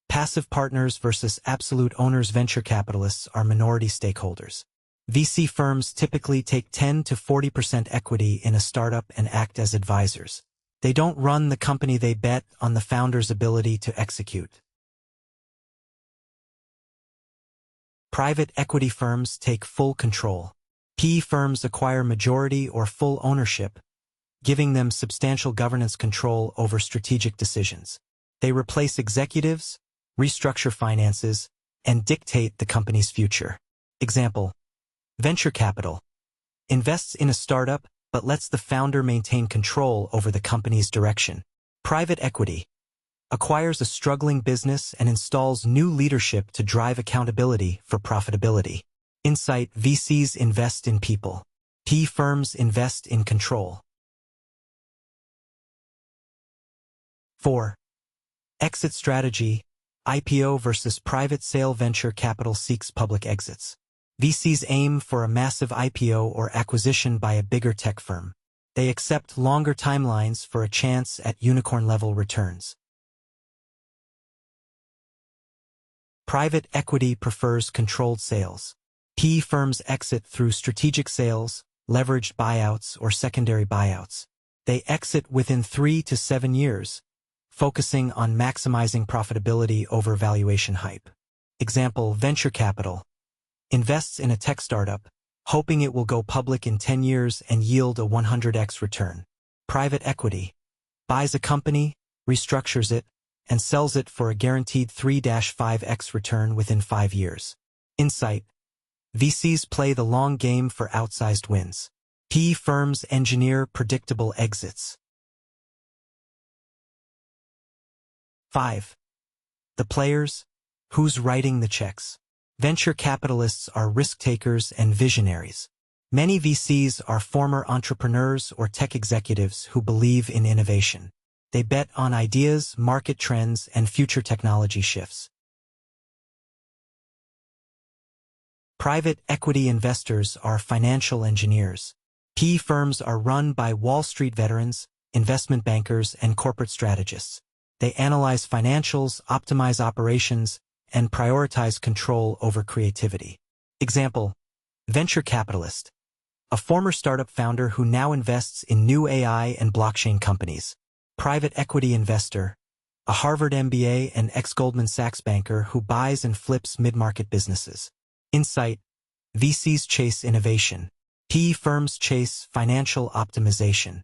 Passive partners versus absolute owners. Venture capitalists are minority stakeholders. VC firms typically take 10 to 40% equity in a startup and act as advisors. They don't run the company, they bet on the founder's ability to execute. Private equity firms take full control. PE firms acquire majority or full ownership, giving them substantial governance control over strategic decisions. They replace executives, restructure finances, and dictate the company's future. Example: venture capital. Invests in a startup but lets the founder maintain control over the company's direction. Private equity. Acquires a struggling business and installs new leadership to drive accountability for profitability. Insight: VCs invest in people. PE firms invest in control. 4. Exit strategy. IPO versus private sale. Venture capital seeks public exits. VCs aim for a massive IPO or acquisition by a bigger tech firm. They accept longer timelines for a chance at unicorn-level returns. Private equity prefers controlled sales. PE firms exit through strategic sales, leveraged buyouts, or secondary buyouts. They exit within 3 to 7 years, focusing on maximizing profitability over valuation hype. Example: venture capital. Invests in a tech startup, hoping it will go public in 10 years and yield a 100x return. Private equity. Buys a company, restructures it, and sells it for a guaranteed 3-5x return within 5 years. Insight: VCs play the long game for outsized wins. PE firms engineer predictable exits. 5. The players. Who's writing the checks? Venture capitalists are risk-takers and visionaries. Many VCs are former entrepreneurs or tech executives who believe in innovation. They bet on ideas, market trends, and future technology shifts. Private equity investors are financial engineers. PE firms are run by Wall Street veterans, investment bankers, and corporate strategists. They analyze financials, optimize operations, and prioritize control over creativity. Example: venture capitalist. A former startup founder who now invests in new AI and blockchain companies. Private equity investor. A Harvard MBA and ex-Goldman Sachs banker who buys and flips mid-market businesses. Insight: VCs chase innovation. PE firms chase financial optimization.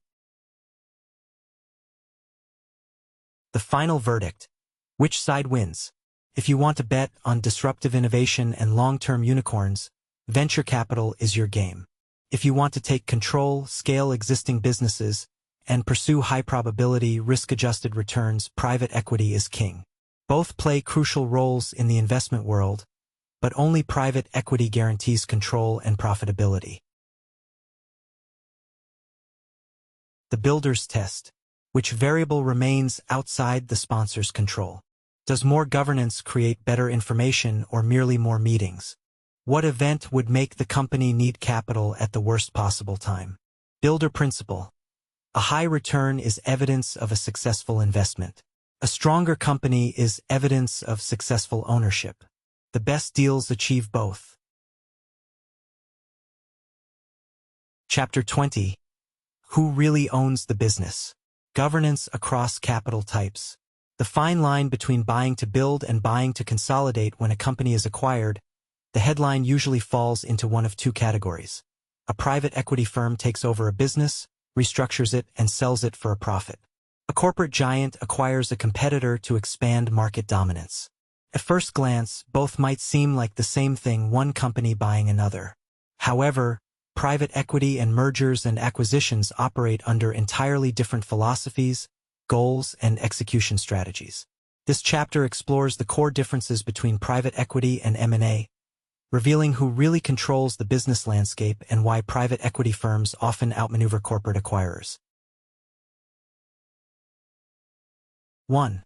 The final verdict. Which side wins? If you want to bet on disruptive innovation and long-term unicorns, venture capital is your game. If you want to take control, scale existing businesses, and pursue high-probability, risk-adjusted returns, private equity is king. Both play crucial roles in the investment world, but only private equity guarantees control and profitability. The builder's test. Which variable remains outside the sponsor's control? Does more governance create better information or merely more meetings? What event would make the company need capital at the worst possible time? Builder principle. A high return is evidence of a successful investment. A stronger company is evidence of successful ownership. The best deals achieve both. Chapter 20. Who really owns the business? Governance across capital types. The fine line between buying to build and buying to consolidate. When a company is acquired, the headline usually falls into one of two categories. A private equity firm takes over a business, restructures it, and sells it for a profit. A corporate giant acquires a competitor to expand market dominance. At first glance, both might seem like the same thing, one company buying another. However, private equity and mergers and acquisitions operate under entirely different philosophies, goals, and execution strategies. This chapter explores the core differences between private equity and M&A, revealing who really controls the business landscape and why private equity firms often outmaneuver corporate acquirers. 1.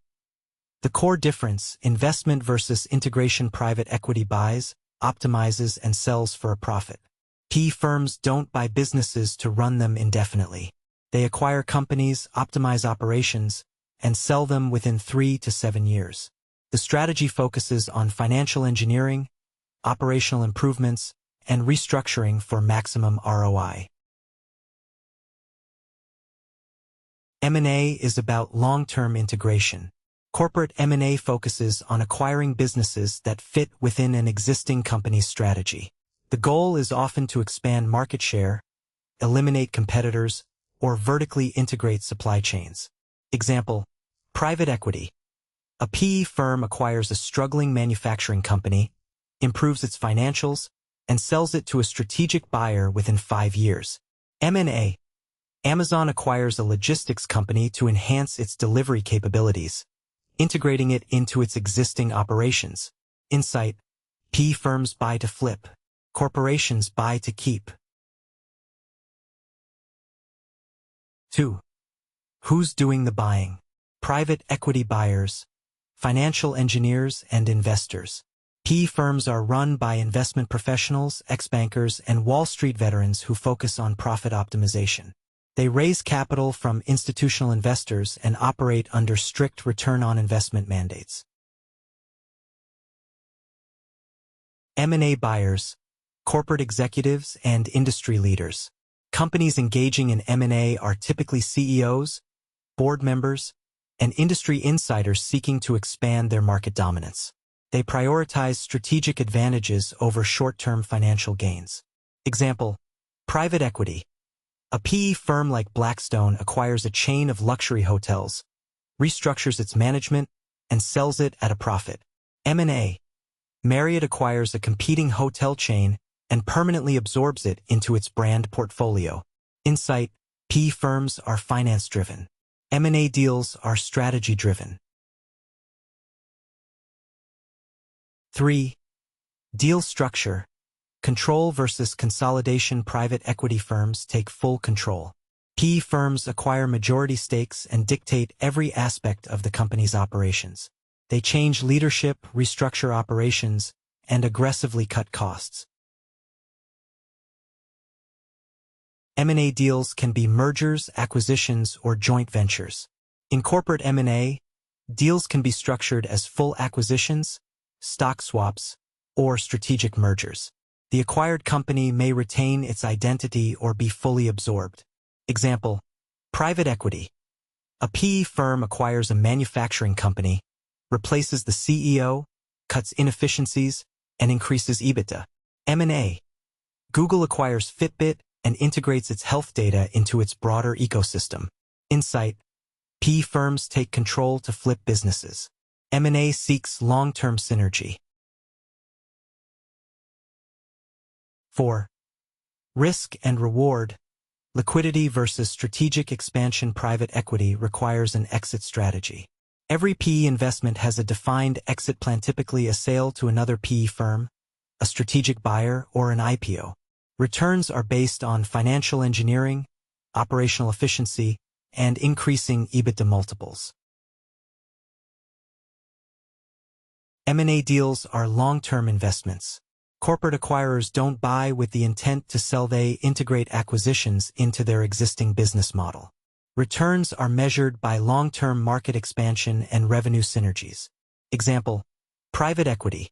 The core difference: investment versus integration. Private equity buys, optimizes, and sells for a profit. PE firms don't buy businesses to run them indefinitely. They acquire companies, optimize operations, and sell them within 3 to 7 years. The strategy focuses on financial engineering, operational improvements, and restructuring for maximum ROI. M&A is about long-term integration. Corporate M&A focuses on acquiring businesses that fit within an existing company's strategy. The goal is often to expand market share, eliminate competitors, or vertically integrate supply chains. Example: private equity. A PE firm acquires a struggling manufacturing company, improves its financials, and sells it to a strategic buyer within 5 years. M&A. Amazon acquires a logistics company to enhance its delivery capabilities, integrating it into its existing operations. Insight: PE firms buy to flip. Corporations buy to keep. 2. Who's doing the buying? Private equity buyers, financial engineers, and investors. PE firms are run by investment professionals, ex-bankers, and Wall Street veterans who focus on profit optimization. They raise capital from institutional investors and operate under strict return on investment mandates. M&A buyers, corporate executives, and industry leaders. Companies engaging in M&A are typically CEOs, board members, and industry insiders seeking to expand their market dominance. They prioritize strategic advantages over short-term financial gains. Example: private equity. A PE firm like Blackstone acquires a chain of luxury hotels, restructures its management, and sells it at a profit. M&A. Marriott acquires a competing hotel chain and permanently absorbs it into its brand portfolio. Insight: PE firms are finance-driven. M&A deals are strategy-driven. 3. Deal structure. Control versus consolidation. Private equity firms take full control. PE firms acquire majority stakes and dictate every aspect of the company's operations. They change leadership, restructure operations, and aggressively cut costs. M&A deals can be mergers, acquisitions, or joint ventures. In corporate M&A, deals can be structured as full acquisitions, stock swaps, or strategic mergers. The acquired company may retain its identity or be fully absorbed. Example: private equity. A PE firm acquires a manufacturing company, replaces the CEO, cuts inefficiencies, and increases EBITDA. M&A. Google acquires Fitbit and integrates its health data into its broader ecosystem. Insight: PE firms take control to flip businesses. M&A seeks long-term synergy. 4. Risk and reward. Liquidity versus strategic expansion. Private equity requires an exit strategy. Every PE investment has a defined exit plan, typically a sale to another PE firm, a strategic buyer, or an IPO. Returns are based on financial engineering, operational efficiency, and increasing EBITDA multiples. M&A deals are long-term investments. Corporate acquirers don't buy with the intent to sell, they integrate acquisitions into their existing business model. Returns are measured by long-term market expansion and revenue synergies. Example: private equity.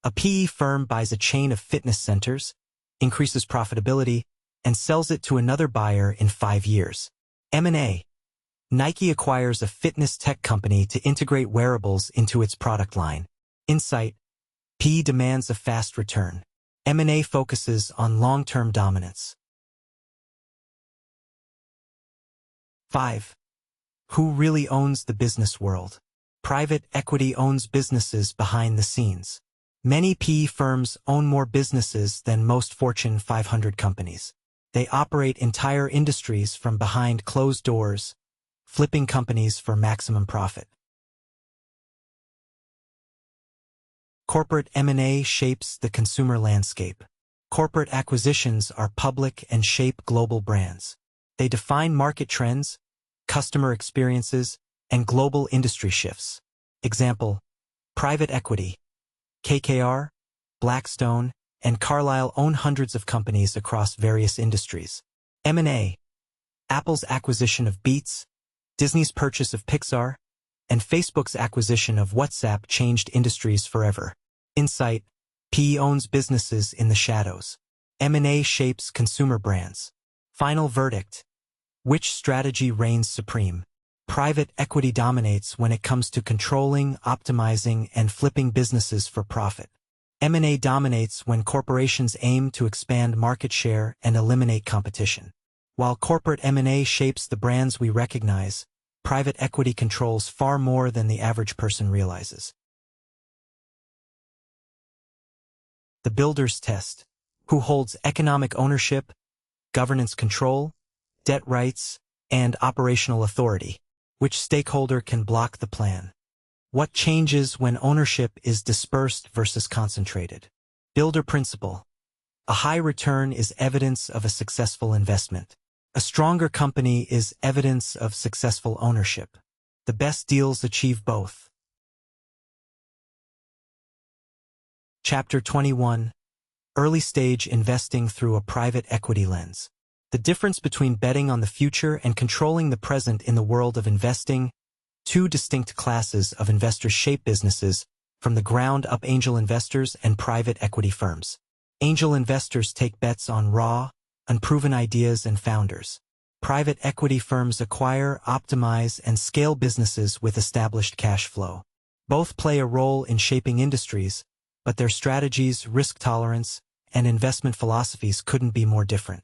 A PE firm buys a chain of fitness centers, increases profitability, and sells it to another buyer in 5 years. M&A. Nike acquires a fitness tech company to integrate wearables into its product line. Insight: PE demands a fast return. M&A focuses on long-term dominance. 5. Who really owns the business world? Private equity owns businesses behind the scenes. Many PE firms own more businesses than most Fortune 500 companies. They operate entire industries from behind closed doors, flipping companies for maximum profit. Corporate M&A shapes the consumer landscape. Corporate acquisitions are public and shape global brands. They define market trends, customer experiences, and global industry shifts. Example: private equity. KKR, Blackstone, and Carlyle own hundreds of companies across various industries. M&A. Apple's acquisition of Beats, Disney's purchase of Pixar, and Facebook's acquisition of WhatsApp changed industries forever. Insight. PE owns businesses in the shadows. M&A shapes consumer brands. Final verdict. Which strategy reigns supreme? Private equity dominates when it comes to controlling, optimizing, and flipping businesses for profit. M&A dominates when corporations aim to expand market share and eliminate competition. While corporate M&A shapes the brands we recognize, private equity controls far more than the average person realizes. The builder's test. Who holds economic ownership, governance control, debt rights, and operational authority? Which stakeholder can block the plan? What changes when ownership is dispersed versus concentrated? Builder principle. A high return is evidence of a successful investment. A stronger company is evidence of successful ownership. The best deals achieve both. Chapter 21. Early stage investing through a private equity lens. The difference between betting on the future and controlling the present in the world of investing. Two distinct classes of investors shape businesses, from the ground up: angel investors and private equity firms. Angel investors take bets on raw, unproven ideas and founders. Private equity firms acquire, optimize, and scale businesses with established cash flow. Both play a role in shaping industries, but their strategies, risk tolerance, and investment philosophies couldn't be more different.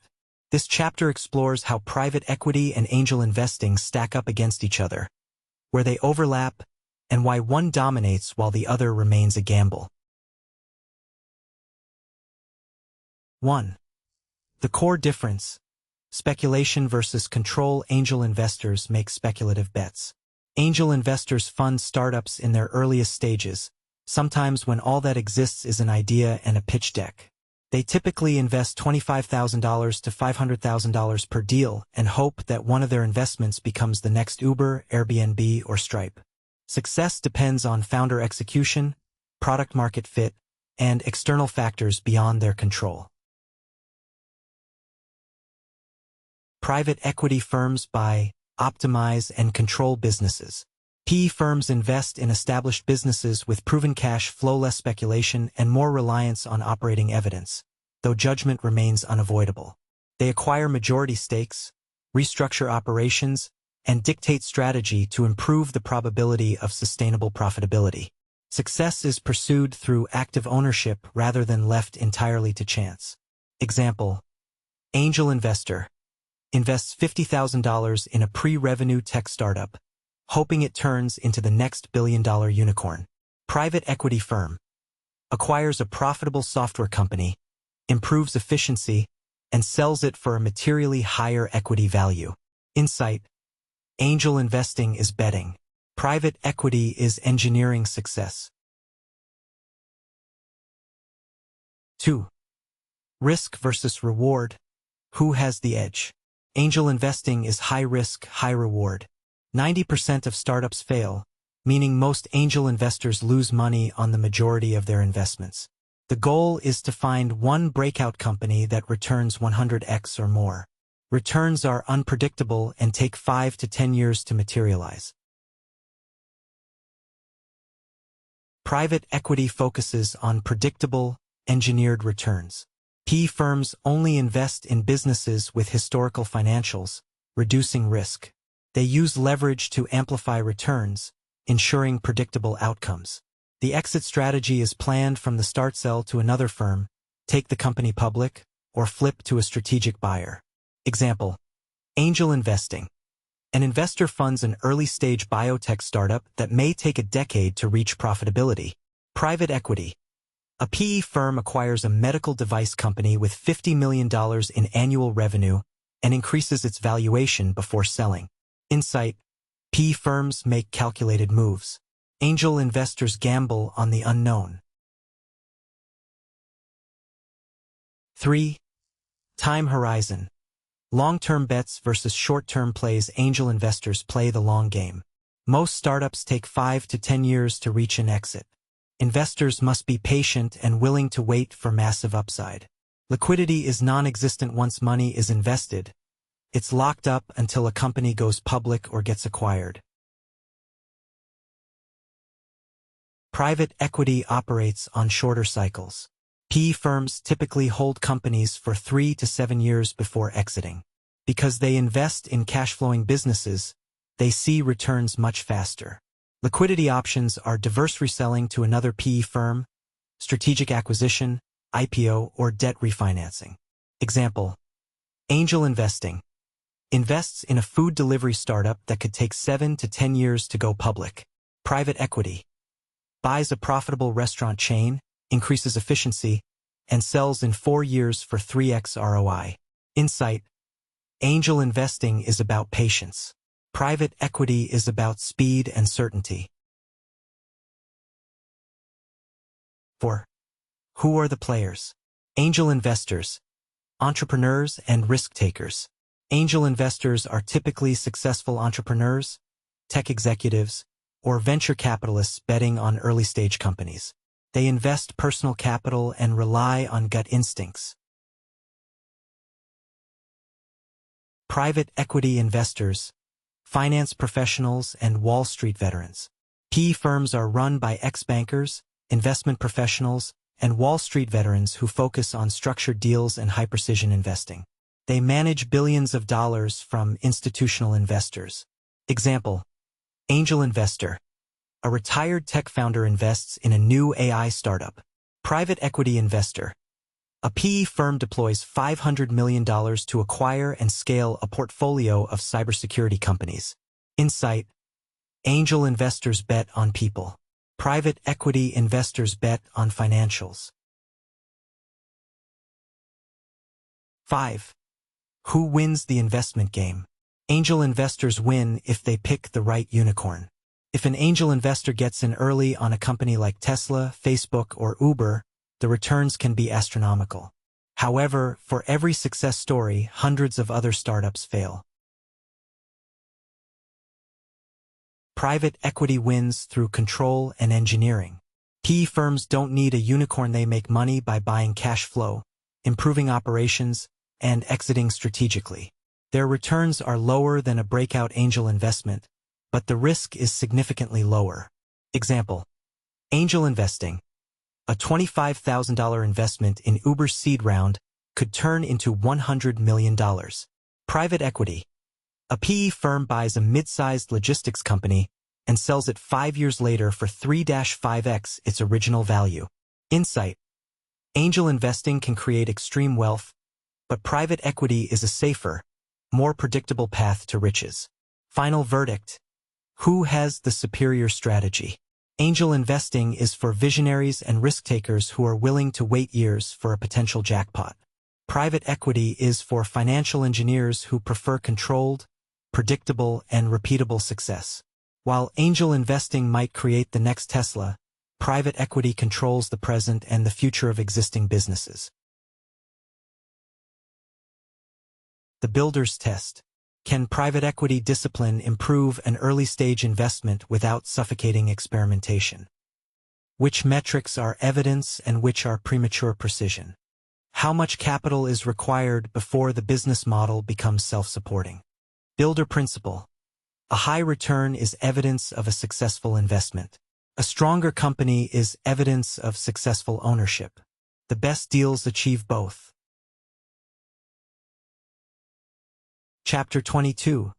This chapter explores how private equity and angel investing stack up against each other, where they overlap, and why one dominates while the other remains a gamble. 1. The core difference. Speculation versus control. Angel investors make speculative bets. Angel investors fund startups in their earliest stages, sometimes when all that exists is an idea and a pitch deck. They typically invest $25,000 to $500,000 per deal and hope that one of their investments becomes the next Uber, Airbnb, or Stripe. Success depends on founder execution, product market fit, and external factors beyond their control. Private equity firms buy, optimize, and control businesses. PE firms invest in established businesses with proven cash flow, less speculation, and more reliance on operating evidence, though judgment remains unavoidable. They acquire majority stakes, restructure operations, and dictate strategy to improve the probability of sustainable profitability. Success is pursued through active ownership rather than left entirely to chance. Example: angel investor invests $50,000 in a pre-revenue tech startup, hoping it turns into the next billion-dollar unicorn. Private equity firm acquires a profitable software company, improves efficiency, and sells it for a materially higher equity value. Insight. Angel investing is betting. Private equity is engineering success. 2. Risk versus reward. Who has the edge? Angel investing is high risk, high reward. 90% of startups fail, meaning most angel investors lose money on the majority of their investments. The goal is to find one breakout company that returns 100x or more. Returns are unpredictable and take 5 to 10 years to materialize. Private equity focuses on predictable, engineered returns. PE firms only invest in businesses with historical financials, reducing risk. They use leverage to amplify returns, ensuring predictable outcomes. The exit strategy is planned from the start: sell to another firm, take the company public, or flip to a strategic buyer. Example: angel investing. An investor funds an early-stage biotech startup that may take a decade to reach profitability. Private equity. A PE firm acquires a medical device company with $50 million in annual revenue and increases its valuation before selling. Insight. PE firms make calculated moves. Angel investors gamble on the unknown. 3. Time horizon. Long-term bets versus short-term plays. Angel investors play the long game. Most startups take 5 to 10 years to reach an exit. Investors must be patient and willing to wait for massive upside. Liquidity is non-existent once money is invested. It's locked up until a company goes public or gets acquired. Private equity operates on shorter cycles. PE firms typically hold companies for 3 to 7 years before exiting. Because they invest in cash-flowing businesses, they see returns much faster. Liquidity options are diverse reselling to another PE firm, strategic acquisition, IPO, or debt refinancing. Example: angel investing. Invests in a food delivery startup that could take 7 to 10 years to go public. Private equity. Buys a profitable restaurant chain, increases efficiency, and sells in 4 years for 3x ROI. Insight. Angel investing is about patience. Private equity is about speed and certainty. 4. Who are the players? Angel investors, entrepreneurs, and risk-takers. Angel investors are typically successful entrepreneurs, tech executives, or venture capitalists betting on early-stage companies. They invest personal capital and rely on gut instincts. Private equity investors, finance professionals, and Wall Street veterans. PE firms are run by ex-bankers, investment professionals, and Wall Street veterans who focus on structured deals and high-precision investing. They manage billions of dollars from institutional investors. Example: angel investor. A retired tech founder invests in a new AI startup. Private equity investor. A PE firm deploys $500 million to acquire and scale a portfolio of cybersecurity companies. Insight. Angel investors bet on people. Private equity investors bet on financials. 5. Who wins the investment game? Angel investors win if they pick the right unicorn. If an angel investor gets in early on a company like Tesla, Facebook, or Uber, the returns can be astronomical. However, for every success story, hundreds of other startups fail. Private equity wins through control and engineering. PE firms don't need a unicorn. They make money by buying cash flow, improving operations, and exiting strategically. Their returns are lower than a breakout angel investment, but the risk is significantly lower. Example: angel investing. A $25,000 investment in Uber's seed round could turn into $100 million. Private equity. A PE firm buys a mid-sized logistics company and sells it 5 years later for 3-5x its original value. Insight. Angel investing can create extreme wealth, but private equity is a safer, more predictable path to riches. Final verdict. Who has the superior strategy? Angel investing is for visionaries and risk-takers who are willing to wait years for a potential jackpot. Private equity is for financial engineers who prefer controlled, predictable, and repeatable success. While angel investing might create the next Tesla, private equity controls the present and the future of existing businesses. The builder's test. Can private equity discipline improve an early-stage investment without suffocating experimentation? Which metrics are evidence and which are premature precision? How much capital is required before the business model becomes self-supporting? Builder principle. A high return is evidence of a successful investment. A stronger company is evidence of successful ownership. The best deals achieve both. Chapter 22.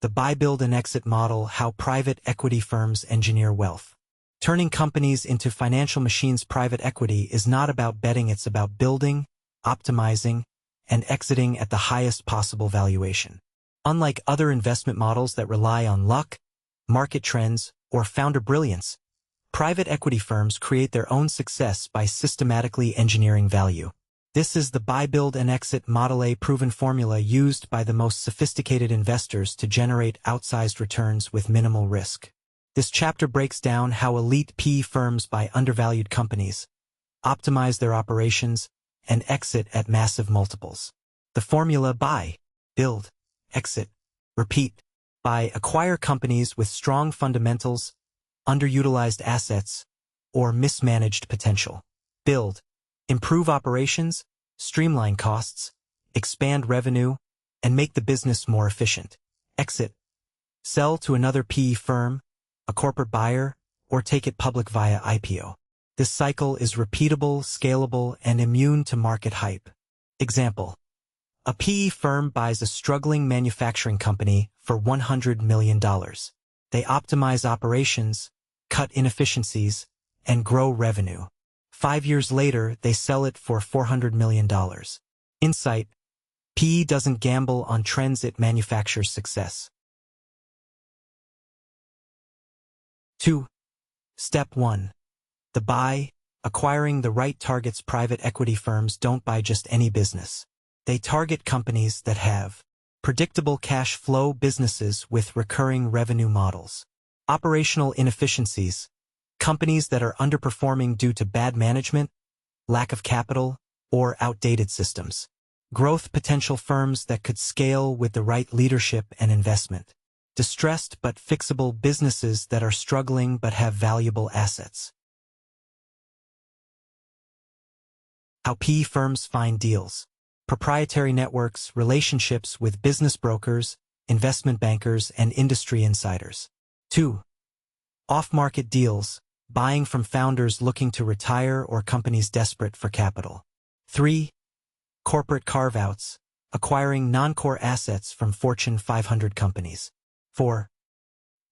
The Buy, Build, and Exit Model: How Private Equity Firms Engineer Wealth. Turning companies into financial machines. Private equity is not about betting, it's about building, optimizing, and exiting at the highest possible valuation. Unlike other investment models that rely on luck, market trends, or founder brilliance, private equity firms create their own success by systematically engineering value. This is the buy, build, and exit model, a proven formula used by the most sophisticated investors to generate outsized returns with minimal risk. This chapter breaks down how elite PE firms buy undervalued companies, optimize their operations, and exit at massive multiples. The formula: buy, build, exit, repeat. Buy: acquire companies with strong fundamentals, underutilized assets, or mismanaged potential. Build: improve operations, streamline costs, expand revenue, and make the business more efficient. Exit: sell to another PE firm, a corporate buyer, or take it public via IPO. This cycle is repeatable, scalable, and immune to market hype. Example: a PE firm buys a struggling manufacturing company for $100 million. They optimize operations, cut inefficiencies, and grow revenue. 5 years later, they sell it for $400 million. Insight: PE doesn't gamble on trends, it manufactures success. 2. Step 1. The buy, acquiring the right targets. Private equity firms don't buy just any business. They target companies that have predictable cash flow, businesses with recurring revenue models. Operational inefficiencies: companies that are underperforming due to bad management, lack of capital, or outdated systems. Growth potential: firms that could scale with the right leadership and investment. Distressed but fixable: businesses that are struggling but have valuable assets. How PE firms find deals. Proprietary networks, relationships with business brokers, investment bankers, and industry insiders. 2. Off-market deals, buying from founders looking to retire or companies desperate for capital. 3. Corporate carve-outs, acquiring non-core assets from Fortune 500 companies. 4.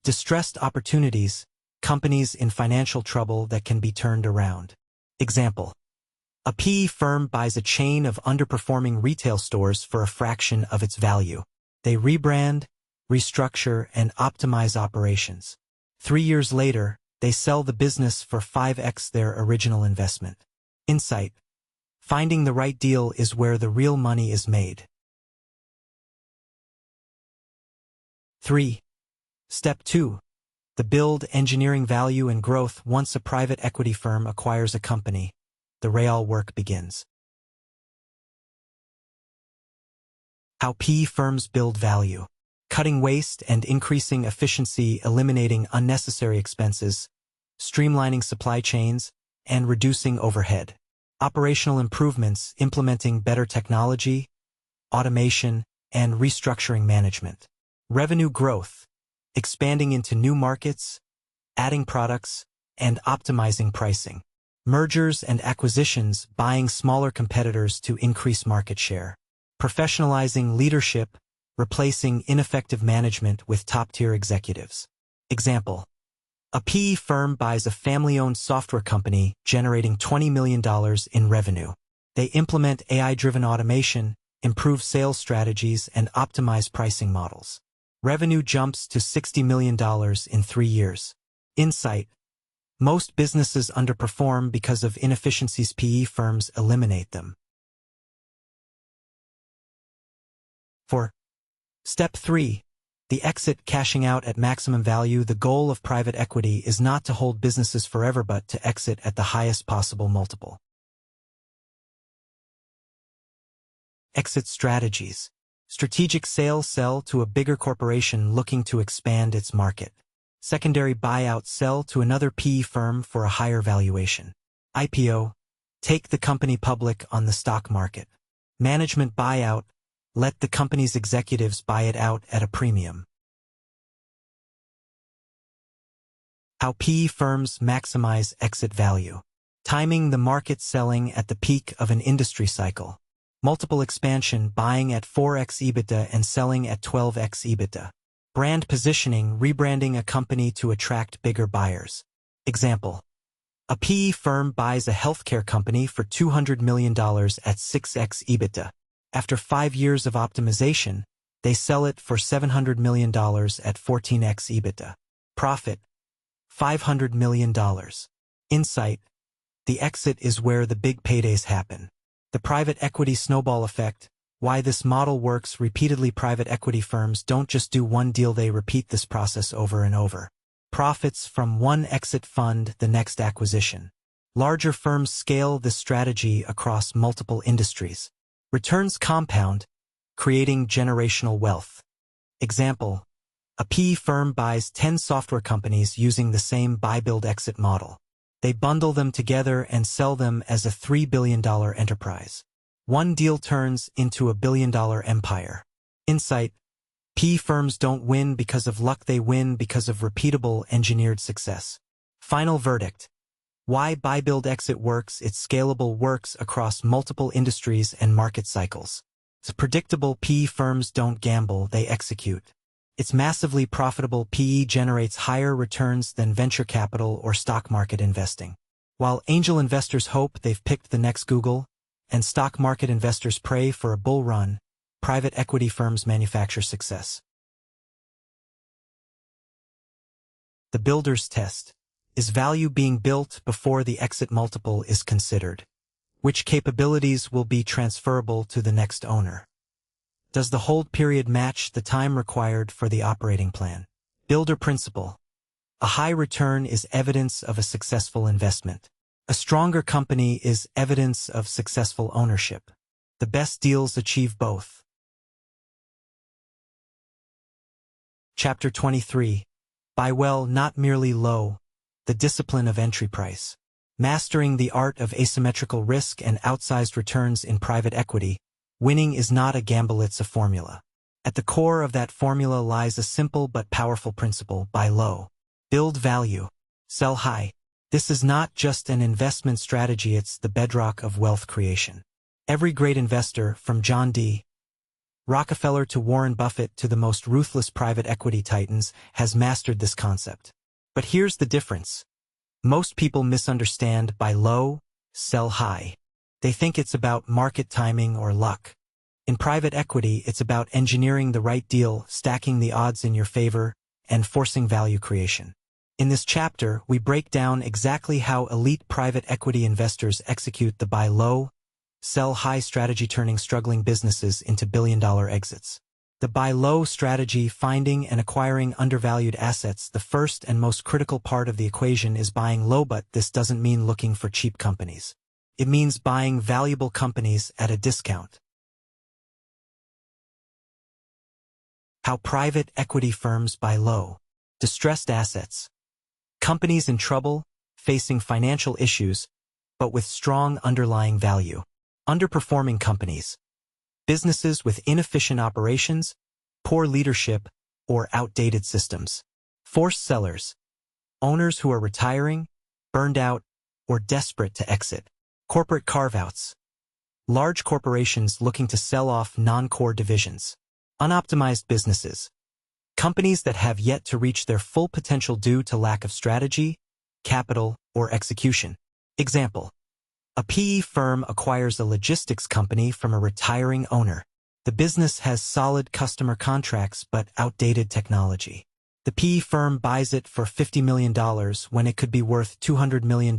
Distressed opportunities, companies in financial trouble that can be turned around. Example: a PE firm buys a chain of underperforming retail stores for a fraction of its value. They rebrand, restructure, and optimize operations. 3 years later, they sell the business for 5x their original investment. Insight: finding the right deal is where the real money is made. 3. Step 2. The build, engineering value and growth. Once a private equity firm acquires a company, the real work begins. How PE firms build value. Cutting waste and increasing efficiency, eliminating unnecessary expenses, streamlining supply chains, and reducing overhead. Operational improvements, implementing better technology, automation, and restructuring management. Revenue growth, expanding into new markets, adding products, and optimizing pricing. Mergers and acquisitions, buying smaller competitors to increase market share. Professionalizing leadership, replacing ineffective management with top-tier executives. Example: a PE firm buys a family-owned software company generating $20 million in revenue. They implement AI-driven automation, improve sales strategies, and optimize pricing models. Revenue jumps to $60 million in 3 years. Insight: most businesses underperform because of inefficiencies. PE firms eliminate them. 4. Step 3. The exit, cashing out at maximum value. The goal of private equity is not to hold businesses forever but to exit at the highest possible multiple. Exit strategies. Strategic sale, sell to a bigger corporation looking to expand its market. Secondary buyout, sell to another PE firm for a higher valuation. IPO, take the company public on the stock market. Management buyout, let the company's executives buy it out at a premium. How PE firms maximize exit value. Timing the market, selling at the peak of an industry cycle. Multiple expansion, buying at 4x EBITDA and selling at 12x EBITDA. Brand positioning, rebranding a company to attract bigger buyers. Example: a PE firm buys a healthcare company for $200 million at 6x EBITDA. After 5 years of optimization, they sell it for $700 million at 14x EBITDA. Profit: $500 million. Insight: the exit is where the big paydays happen. The private equity snowball effect. Why this model works repeatedly. Private equity firms don't just do one deal, they repeat this process over and over. Profits from one exit fund the next acquisition. Larger firms scale this strategy across multiple industries. Returns compound, creating generational wealth. Example: a PE firm buys 10 software companies using the same buy-build-exit model. They bundle them together and sell them as a $3 billion enterprise. One deal turns into a billion-dollar empire. Insight: PE firms don't win because of luck, they win because of repeatable engineered success. Final verdict: why buy-build-exit works? It's scalable, works across multiple industries and market cycles. It's predictable. PE firms don't gamble, they execute. It's massively profitable. PE generates higher returns than venture capital or stock market investing. While angel investors hope they've picked the next Google, and stock market investors pray for a bull run, private equity firms manufacture success. The builder's test. Is value being built before the exit multiple is considered? Which capabilities will be transferable to the next owner? Does the hold period match the time required for the operating plan? Builder principle. A high return is evidence of a successful investment. A stronger company is evidence of successful ownership. The best deals achieve both. Chapter 23. Buy well, not merely low. The discipline of entry price. Mastering the art of asymmetrical risk and outsized returns in private equity. Winning is not a gamble, it's a formula. At the core of that formula lies a simple but powerful principle: buy low. Build value. Sell high. This is not just an investment strategy, it's the bedrock of wealth creation. Every great investor, from John D. Rockefeller to Warren Buffett to the most ruthless private equity titans, has mastered this concept. But here's the difference. Most people misunderstand buy low, sell high. They think it's about market timing or luck. In private equity, it's about engineering the right deal, stacking the odds in your favor, and forcing value creation. In this chapter, we break down exactly how elite private equity investors execute the buy low, sell high strategy, turning struggling businesses into billion-dollar exits. The buy low strategy: finding and acquiring undervalued assets. The first and most critical part of the equation is buying low, but this doesn't mean looking for cheap companies. It means buying valuable companies at a discount. How private equity firms buy low. Distressed assets. Companies in trouble, facing financial issues, but with strong underlying value. Underperforming companies. Businesses with inefficient operations, poor leadership, or outdated systems. Forced sellers. Owners who are retiring, burned out, or desperate to exit. Corporate carve-outs. Large corporations looking to sell off non-core divisions. Unoptimized businesses. Companies that have yet to reach their full potential due to lack of strategy, capital, or execution. Example: a PE firm acquires a logistics company from a retiring owner. The business has solid customer contracts but outdated technology. The PE firm buys it for $50 million when it could be worth $200 million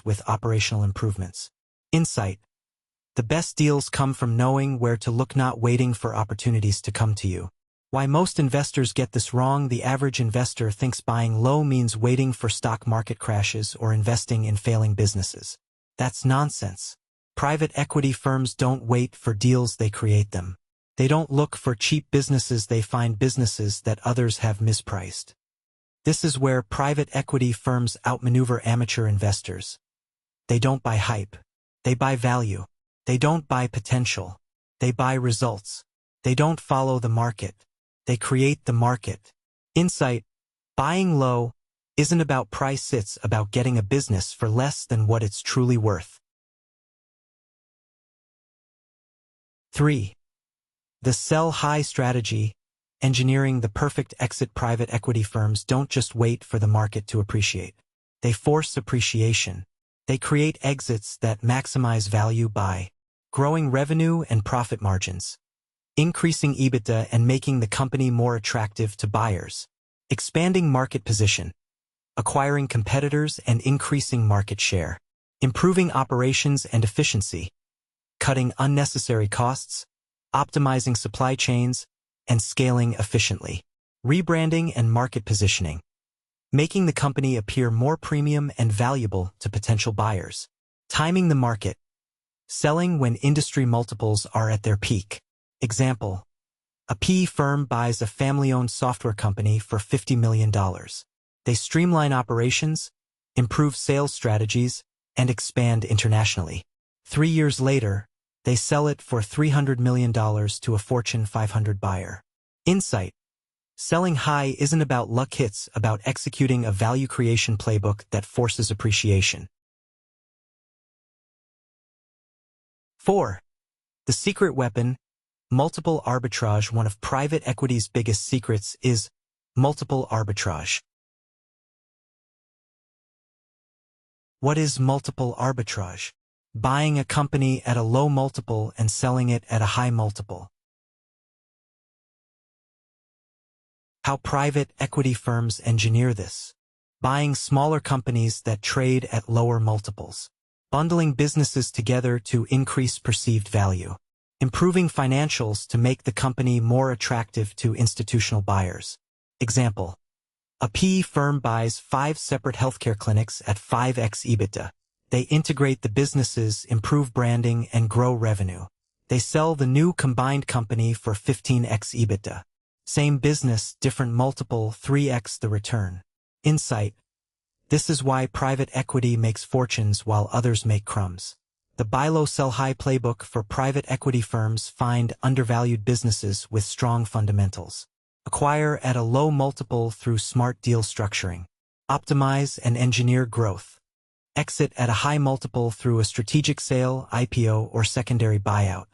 with operational improvements. Insight: the best deals come from knowing where to look, not waiting for opportunities to come to you. Why most investors get this wrong. The average investor thinks buying low means waiting for stock market crashes or investing in failing businesses. That's nonsense. Private equity firms don't wait for deals, they create them. They don't look for cheap businesses, they find businesses that others have mispriced. This is where private equity firms outmaneuver amateur investors. They don't buy hype. They buy value. They don't buy potential. They buy results. They don't follow the market. They create the market. Insight: buying low isn't about price, it's about getting a business for less than what it's truly worth. 3. The sell high strategy. Engineering the perfect exit. Private equity firms don't just wait for the market to appreciate. They force appreciation. They create exits that maximize value by growing revenue and profit margins, increasing EBITDA and making the company more attractive to buyers, expanding market position, acquiring competitors and increasing market share, improving operations and efficiency, cutting unnecessary costs, optimizing supply chains, and scaling efficiently, rebranding and market positioning, making the company appear more premium and valuable to potential buyers. Timing the market. Selling when industry multiples are at their peak. Example: a PE firm buys a family-owned software company for $50 million. They streamline operations, improve sales strategies, and expand internationally. 3 years later, they sell it for $300 million to a Fortune 500 buyer. Insight. Selling high isn't about luck, it's about executing a value creation playbook that forces appreciation. 4. The secret weapon. Multiple arbitrage. One of private equity's biggest secrets is multiple arbitrage. What is multiple arbitrage? Buying a company at a low multiple and selling it at a high multiple. How private equity firms engineer this. Buying smaller companies that trade at lower multiples. Bundling businesses together to increase perceived value. Improving financials to make the company more attractive to institutional buyers. Example: a PE firm buys 5 separate healthcare clinics at 5x EBITDA. They integrate the businesses, improve branding, and grow revenue. They sell the new combined company for 15x EBITDA. Same business, different multiple, 3x the return. Insight. This is why private equity makes fortunes while others make crumbs. The buy low, sell high playbook for private equity firms. Find undervalued businesses with strong fundamentals. Acquire at a low multiple through smart deal structuring. Optimize and engineer growth. Exit at a high multiple through a strategic sale, IPO, or secondary buyout.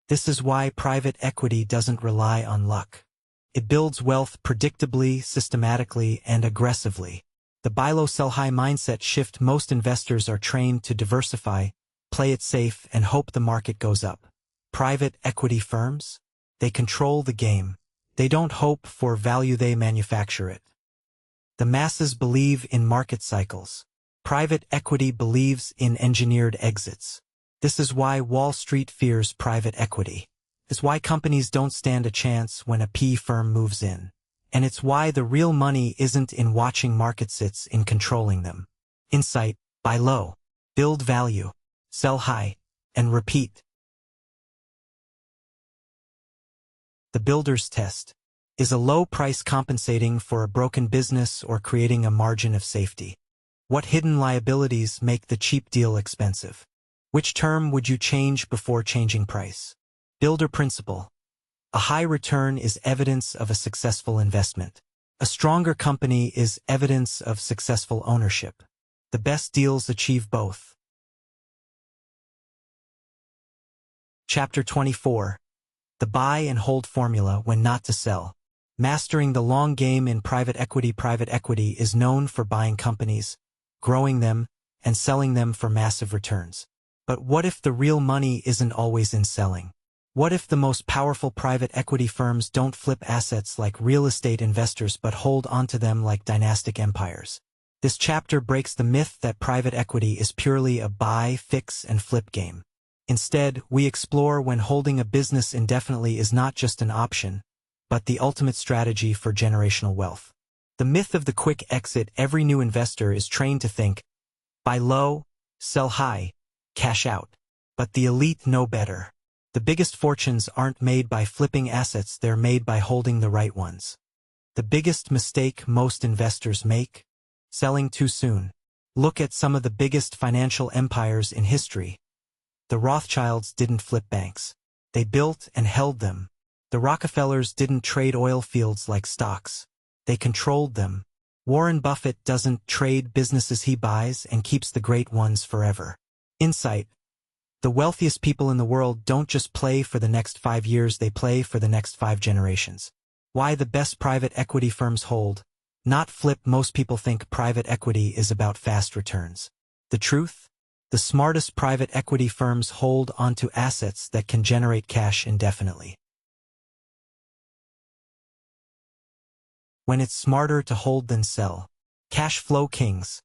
This is why private equity doesn't rely on luck. It builds wealth predictably, systematically, and aggressively. The buy low, sell high mindset shift. Most investors are trained to diversify, play it safe, and hope the market goes up. Private equity firms? They control the game. They don't hope for value, they manufacture it. The masses believe in market cycles. Private equity believes in engineered exits. This is why Wall Street fears private equity. It's why companies don't stand a chance when a PE firm moves in. And it's why the real money isn't in watching markets, it's in controlling them. Insight. Buy low. Build value. Sell high. And repeat. The builder's test. Is a low price compensating for a broken business or creating a margin of safety? What hidden liabilities make the cheap deal expensive? Which term would you change before changing price? Builder principle. A high return is evidence of a successful investment. A stronger company is evidence of successful ownership. The best deals achieve both. Chapter 24. The buy and hold formula when not to sell. Mastering the long game in private equity. Private equity is known for buying companies, growing them, and selling them for massive returns. But what if the real money isn't always in selling? What if the most powerful private equity firms don't flip assets like real estate investors but hold onto them like dynastic empires? This chapter breaks the myth that private equity is purely a buy, fix, and flip game. Instead, we explore when holding a business indefinitely is not just an option, but the ultimate strategy for generational wealth. The myth of the quick exit. Every new investor is trained to think, buy low, sell high, cash out. But the elite know better. The biggest fortunes aren't made by flipping assets, they're made by holding the right ones. The biggest mistake most investors make? Selling too soon. Look at some of the biggest financial empires in history. The Rothschilds didn't flip banks. They built and held them. The Rockefellers didn't trade oil fields like stocks. They controlled them. Warren Buffett doesn't trade businesses, he buys and keeps the great ones forever. Insight. The wealthiest people in the world don't just play for the next 5 years, they play for the next 5 generations. Why the best private equity firms hold, not flip. Most people think private equity is about fast returns. The truth? The smartest private equity firms hold onto assets that can generate cash indefinitely. When it's smarter to hold than sell. Cash flow kings.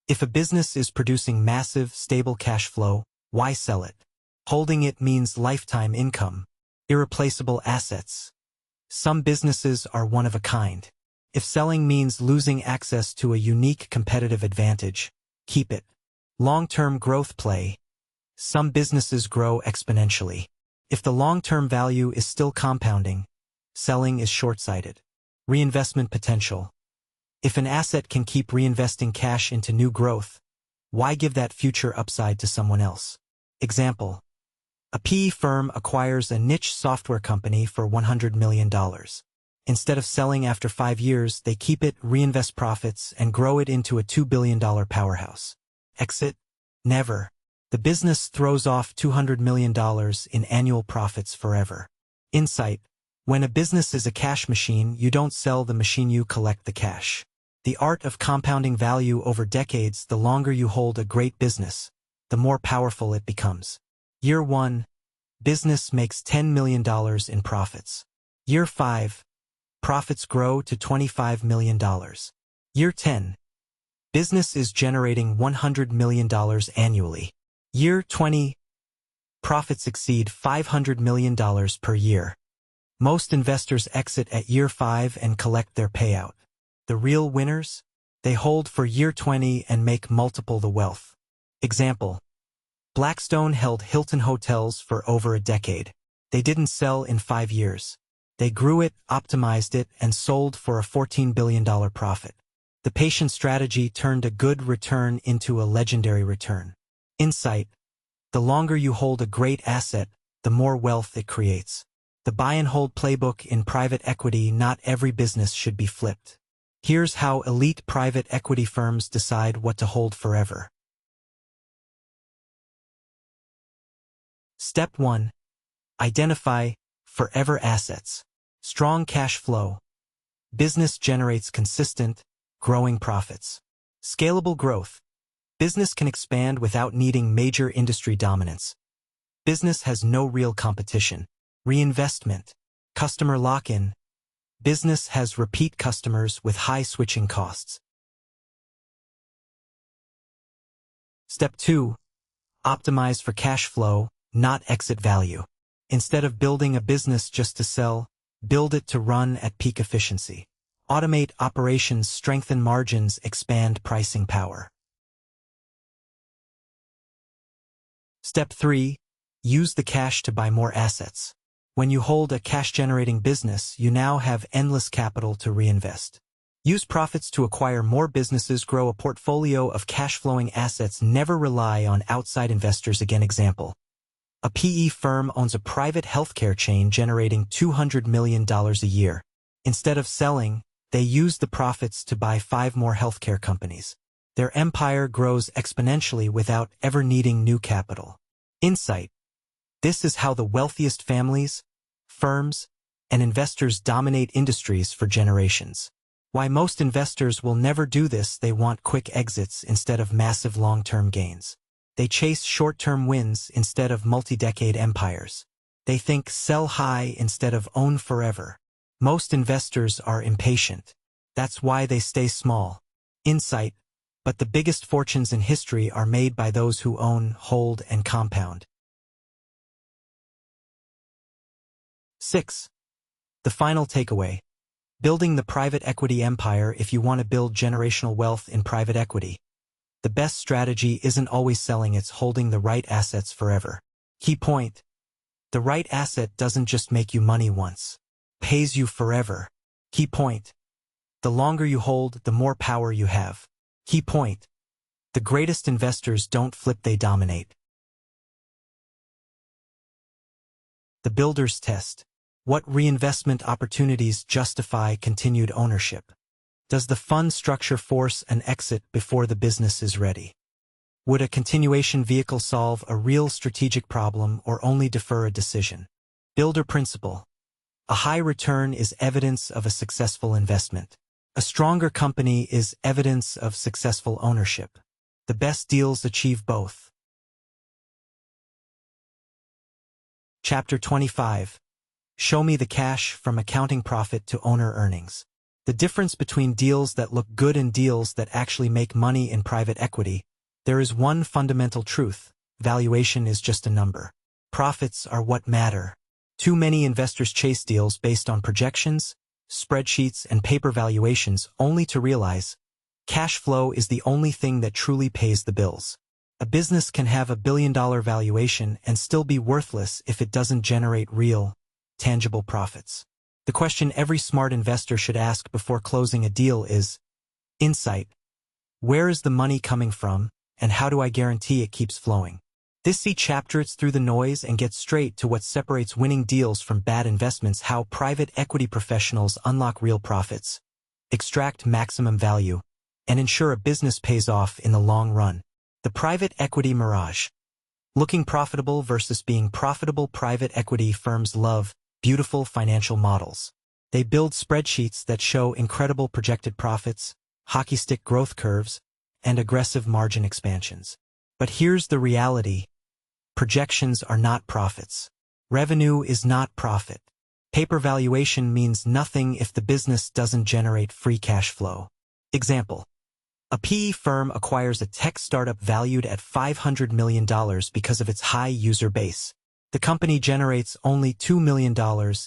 If a business is producing massive, stable cash flow, why sell it? Holding it means lifetime income, irreplaceable assets. Some businesses are one of a kind. If selling means losing access to a unique competitive advantage, keep it. Long-term growth play. Some businesses grow exponentially. If the long-term value is still compounding, selling is short-sighted. Reinvestment potential. If an asset can keep reinvesting cash into new growth, why give that future upside to someone else? Example. A PE firm acquires a niche software company for $100 million. Instead of selling after 5 years, they keep it, reinvest profits, and grow it into a $2 billion powerhouse. Exit? Never. The business throws off $200 million in annual profits forever. Insight. When a business is a cash machine, you don't sell the machine, you collect the cash. The art of compounding value over decades. The longer you hold a great business, the more powerful it becomes. Year 1. Business makes $10 million in profits. Year 5. Profits grow to $25 million. Year 10. Business is generating $100 million annually. Year 20. Profits exceed $500 million per year. Most investors exit at year 5 and collect their payout. The real winners? They hold for year 20 and make multiple the wealth. Example. Blackstone held Hilton Hotels for over a decade. They didn't sell in 5 years. They grew it, optimized it, and sold for a $14 billion profit. The patient strategy turned a good return into a legendary return. Insight. The longer you hold a great asset, the more wealth it creates. The buy and hold playbook in private equity. Not every business should be flipped. Here's how elite private equity firms decide what to hold forever. Step 1. Identify forever assets. Strong cash flow. Business generates consistent, growing profits. Scalable growth. Business can expand without needing major industry dominance. Business has no real competition. Reinvestment. Customer lock-in. Business has repeat customers with high switching costs. Step 2. Optimize for cash flow, not exit value. Instead of building a business just to sell, build it to run at peak efficiency. Automate operations, strengthen margins, expand pricing power. Step 3. Use the cash to buy more assets. When you hold a cash-generating business, you now have endless capital to reinvest. Use profits to acquire more businesses, grow a portfolio of cash-flowing assets, never rely on outside investors. Again, example. A PE firm owns a private healthcare chain generating $200 million a year. Instead of selling, they use the profits to buy 5 more healthcare companies. Their empire grows exponentially without ever needing new capital. Insight. This is how the wealthiest families, firms, and investors dominate industries for generations. Why most investors will never do this: they want quick exits instead of massive long-term gains. They chase short-term wins instead of multi-decade empires. They think sell high instead of own forever. Most investors are impatient. That's why they stay small. Insight. But the biggest fortunes in history are made by those who own, hold, and compound. 6. The final takeaway. Building the private equity empire. If you want to build generational wealth in private equity, the best strategy isn't always selling, it's holding the right assets forever. Key point. The right asset doesn't just make you money once. Pays you forever. Key point. The longer you hold, the more power you have. Key point. The greatest investors don't flip, they dominate. The builder's test. What reinvestment opportunities justify continued ownership? Does the fund structure force an exit before the business is ready? Would a continuation vehicle solve a real strategic problem or only defer a decision? Builder principle. A high return is evidence of a successful investment. A stronger company is evidence of successful ownership. The best deals achieve both. Chapter 25. Show me the cash from accounting profit to owner earnings. The difference between deals that look good and deals that actually make money in private equity. There is one fundamental truth: valuation is just a number. Profits are what matter. Too many investors chase deals based on projections, spreadsheets, and paper valuations only to realize cash flow is the only thing that truly pays the bills. A business can have $1 billion valuation and still be worthless if it doesn't generate real, tangible profits. The question every smart investor should ask before closing a deal is, insight. Where is the money coming from, and how do I guarantee it keeps flowing? This chapters through the noise and gets straight to what separates winning deals from bad investments, how private equity professionals unlock real profits, extract maximum value, and ensure a business pays off in the long run. The private equity mirage. Looking profitable versus being profitable. Private equity firms love beautiful financial models. They build spreadsheets that show incredible projected profits, hockey stick growth curves, and aggressive margin expansions. But here's the reality. Projections are not profits. Revenue is not profit. Paper valuation means nothing if the business doesn't generate free cash flow. Example. A PE firm acquires a tech startup valued at $500 million because of its high user base. The company generates only $2 million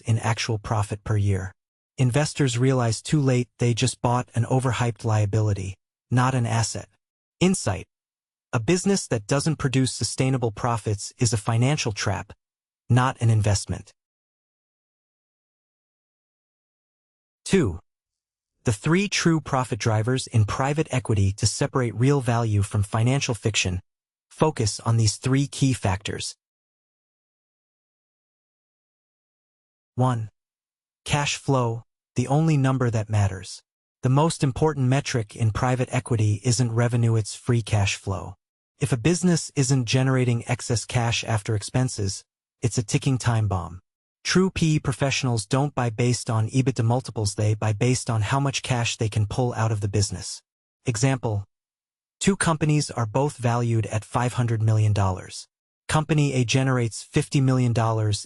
in actual profit per year. Investors realize too late they just bought an overhyped liability, not an asset. Insight. A business that doesn't produce sustainable profits is a financial trap, not an investment. 2. The 3 true profit drivers in private equity. To separate real value from financial fiction, focus on these 3 key factors. 1. Cash flow, the only number that matters. The most important metric in private equity isn't revenue, it's free cash flow. If a business isn't generating excess cash after expenses, it's a ticking time bomb. True PE professionals don't buy based on EBITDA multiples, they buy based on how much cash they can pull out of the business. Example. 2 companies are both valued at $500 million. Company A generates $50 million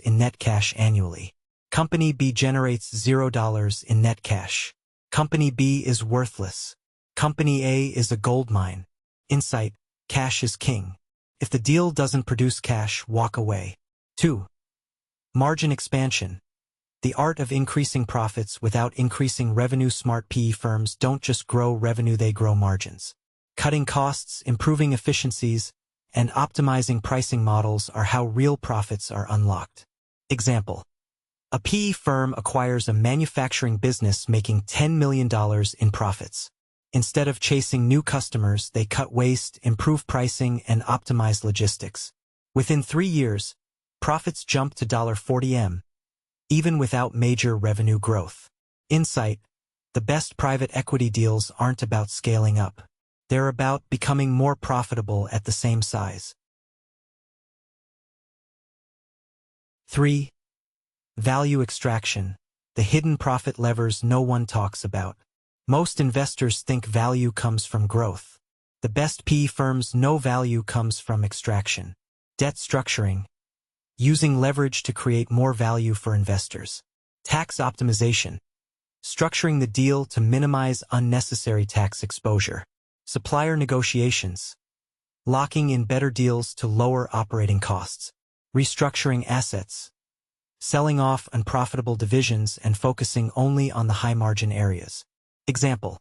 in net cash annually. Company B generates $0 in net cash. Company B is worthless. Company A is a gold mine. Insight. Cash is king. If the deal doesn't produce cash, walk away. 2. Margin expansion. The art of increasing profits without increasing revenue. Smart PE firms don't just grow revenue, they grow margins. Cutting costs, improving efficiencies, and optimizing pricing models are how real profits are unlocked. Example. A PE firm acquires a manufacturing business making $10 million in profits. Instead of chasing new customers, they cut waste, improve pricing, and optimize logistics. Within 3 years, profits jump to $40 million, even without major revenue growth. Insight. The best private equity deals aren't about scaling up. They're about becoming more profitable at the same size. 3. Value extraction. The hidden profit levers no one talks about. Most investors think value comes from growth. The best PE firms know value comes from extraction. Debt structuring. Using leverage to create more value for investors. Tax optimization. Structuring the deal to minimize unnecessary tax exposure. Supplier negotiations. Locking in better deals to lower operating costs. Restructuring assets. Selling off unprofitable divisions and focusing only on the high-margin areas. Example.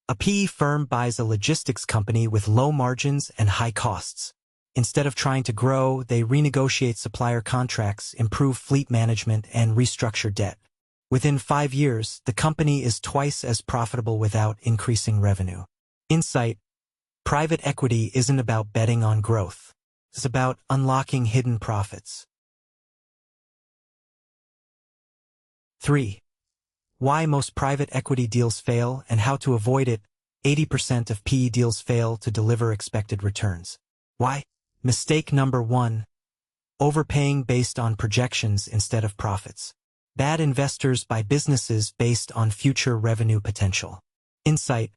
A PE firm buys a logistics company with low margins and high costs. Instead of trying to grow, they renegotiate supplier contracts, improve fleet management, and restructure debt. Within 5 years, the company is twice as profitable without increasing revenue. Insight. Private equity isn't about betting on growth. It's about unlocking hidden profits. 3. Why most private equity deals fail and how to avoid it. 80% of PE deals fail to deliver expected returns. Why? Mistake number 1. Overpaying based on projections instead of profits. Bad investors buy businesses based on future revenue potential. Insight.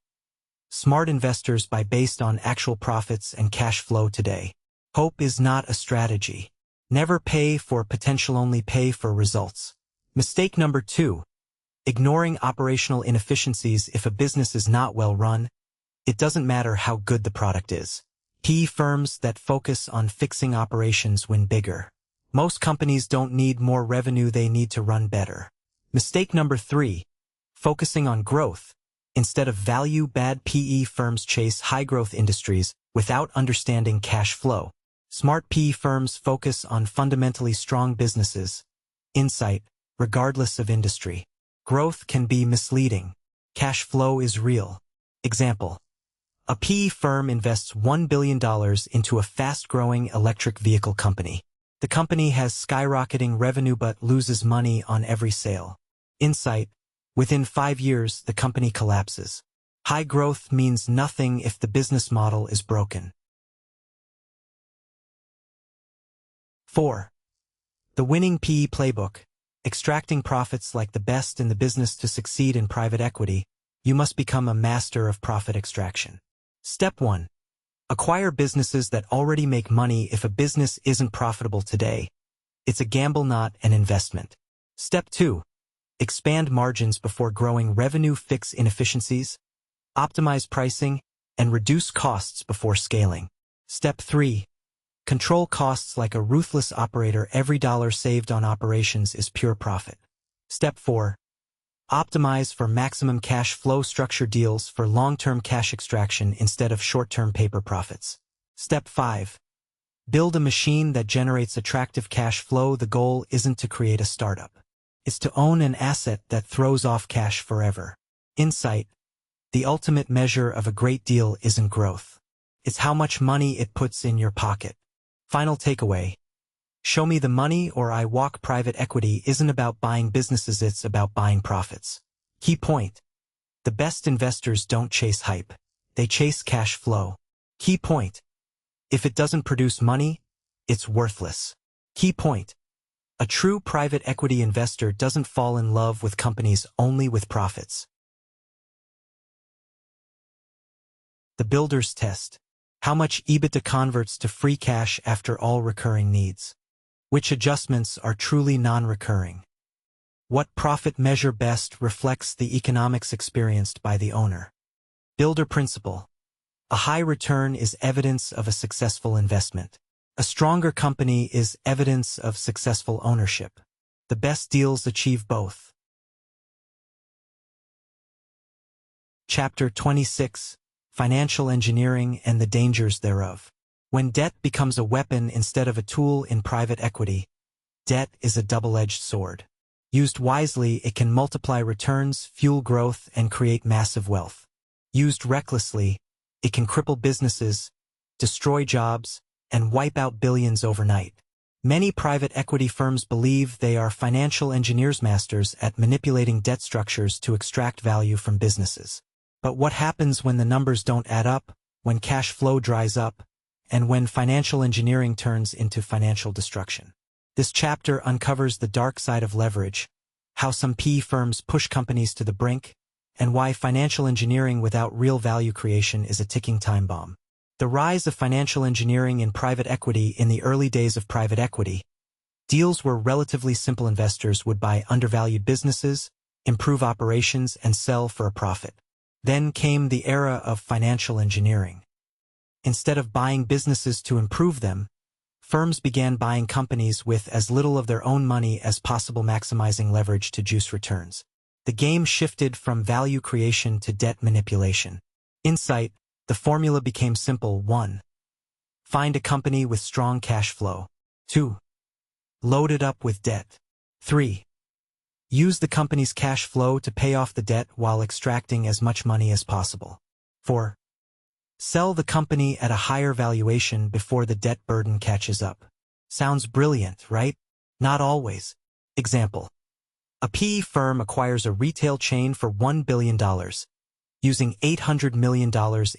Smart investors buy based on actual profits and cash flow today. Hope is not a strategy. Never pay for potential, only pay for results. Mistake number 2. Ignoring operational inefficiencies. If a business is not well run, it doesn't matter how good the product is. PE firms that focus on fixing operations win bigger. Most companies don't need more revenue, they need to run better. Mistake number 3. focusing on growth. Instead of value, bad PE firms chase high-growth industries without understanding cash flow. Smart PE firms focus on fundamentally strong businesses. Insight, regardless of industry. Growth can be misleading. Cash flow is real. Example. A PE firm invests $1 billion into a fast-growing electric vehicle company. The company has skyrocketing revenue but loses money on every sale. Insight. Within 5 years, the company collapses. High growth means nothing if the business model is broken. 4. The winning PE playbook. Extracting profits. Like the best in the business. To succeed in private equity, you must become a master of profit extraction. Step 1. Acquire businesses that already make money. If a business isn't profitable today, it's a gamble, not an investment. Step 2. Expand margins before growing revenue. Fix inefficiencies, optimize pricing, and reduce costs before scaling. Step 3. Control costs. Like a ruthless operator, every dollar saved on operations is pure profit. Step 4. Optimize for maximum cash flow. Structure deals for long-term cash extraction instead of short-term paper profits. Step 5. Build a machine that generates attractive cash flow. The goal isn't to create a startup. It's to own an asset that throws off cash forever. Insight. The ultimate measure of a great deal isn't growth. It's how much money it puts in your pocket. Final takeaway. Show me the money or I walk. Private equity isn't about buying businesses, it's about buying profits. Key point. The best investors don't chase hype. They chase cash flow. Key point. If it doesn't produce money, it's worthless. Key point. A true private equity investor doesn't fall in love with companies, only with profits. The builder's test. How much EBITDA converts to free cash after all recurring needs? Which adjustments are truly non-recurring? What profit measure best reflects the economics experienced by the owner? Builder principle. A high return is evidence of a successful investment. A stronger company is evidence of successful ownership. The best deals achieve both. Chapter 26. Financial engineering and the dangers thereof. When debt becomes a weapon instead of a tool in private equity, debt is a double-edged sword. Used wisely, it can multiply returns, fuel growth, and create massive wealth. Used recklessly, it can cripple businesses, destroy jobs, and wipe out billions overnight. Many private equity firms believe they are financial engineers, masters at manipulating debt structures to extract value from businesses. But what happens when the numbers don't add up, when cash flow dries up, and when financial engineering turns into financial destruction? This chapter uncovers the dark side of leverage, how some PE firms push companies to the brink, and why financial engineering without real value creation is a ticking time bomb. The rise of financial engineering in private equity. In the early days of private equity, deals were relatively simple. Investors would buy undervalued businesses, improve operations, and sell for a profit. Then came the era of financial engineering. Instead of buying businesses to improve them, firms began buying companies with as little of their own money as possible, maximizing leverage to juice returns. The game shifted from value creation to debt manipulation. Insight. The formula became simple. 1. Find a company with strong cash flow. 2. Load it up with debt. 3. Use the company's cash flow to pay off the debt while extracting as much money as possible. 4. Sell the company at a higher valuation before the debt burden catches up. Sounds brilliant, right? Not always. Example. A PE firm acquires a retail chain for $1 billion, using $800 million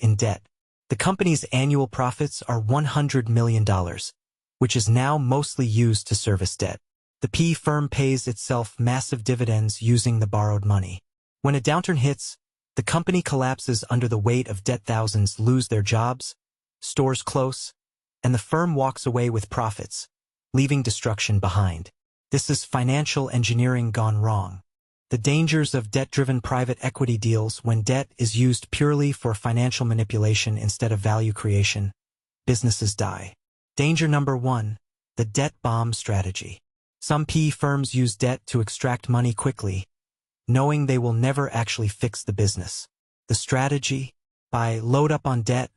in debt. The company's annual profits are $100 million, which is now mostly used to service debt. The PE firm pays itself massive dividends using the borrowed money. When a downturn hits, the company collapses under the weight of debt. Thousands lose their jobs, stores close, and the firm walks away with profits, leaving destruction behind. This is financial engineering gone wrong. The dangers of debt-driven private equity deals. When debt is used purely for financial manipulation instead of value creation, businesses die. Danger number 1. The debt bomb strategy. Some PE firms use debt to extract money quickly, knowing they will never actually fix the business. The strategy? Buy, load up on debt,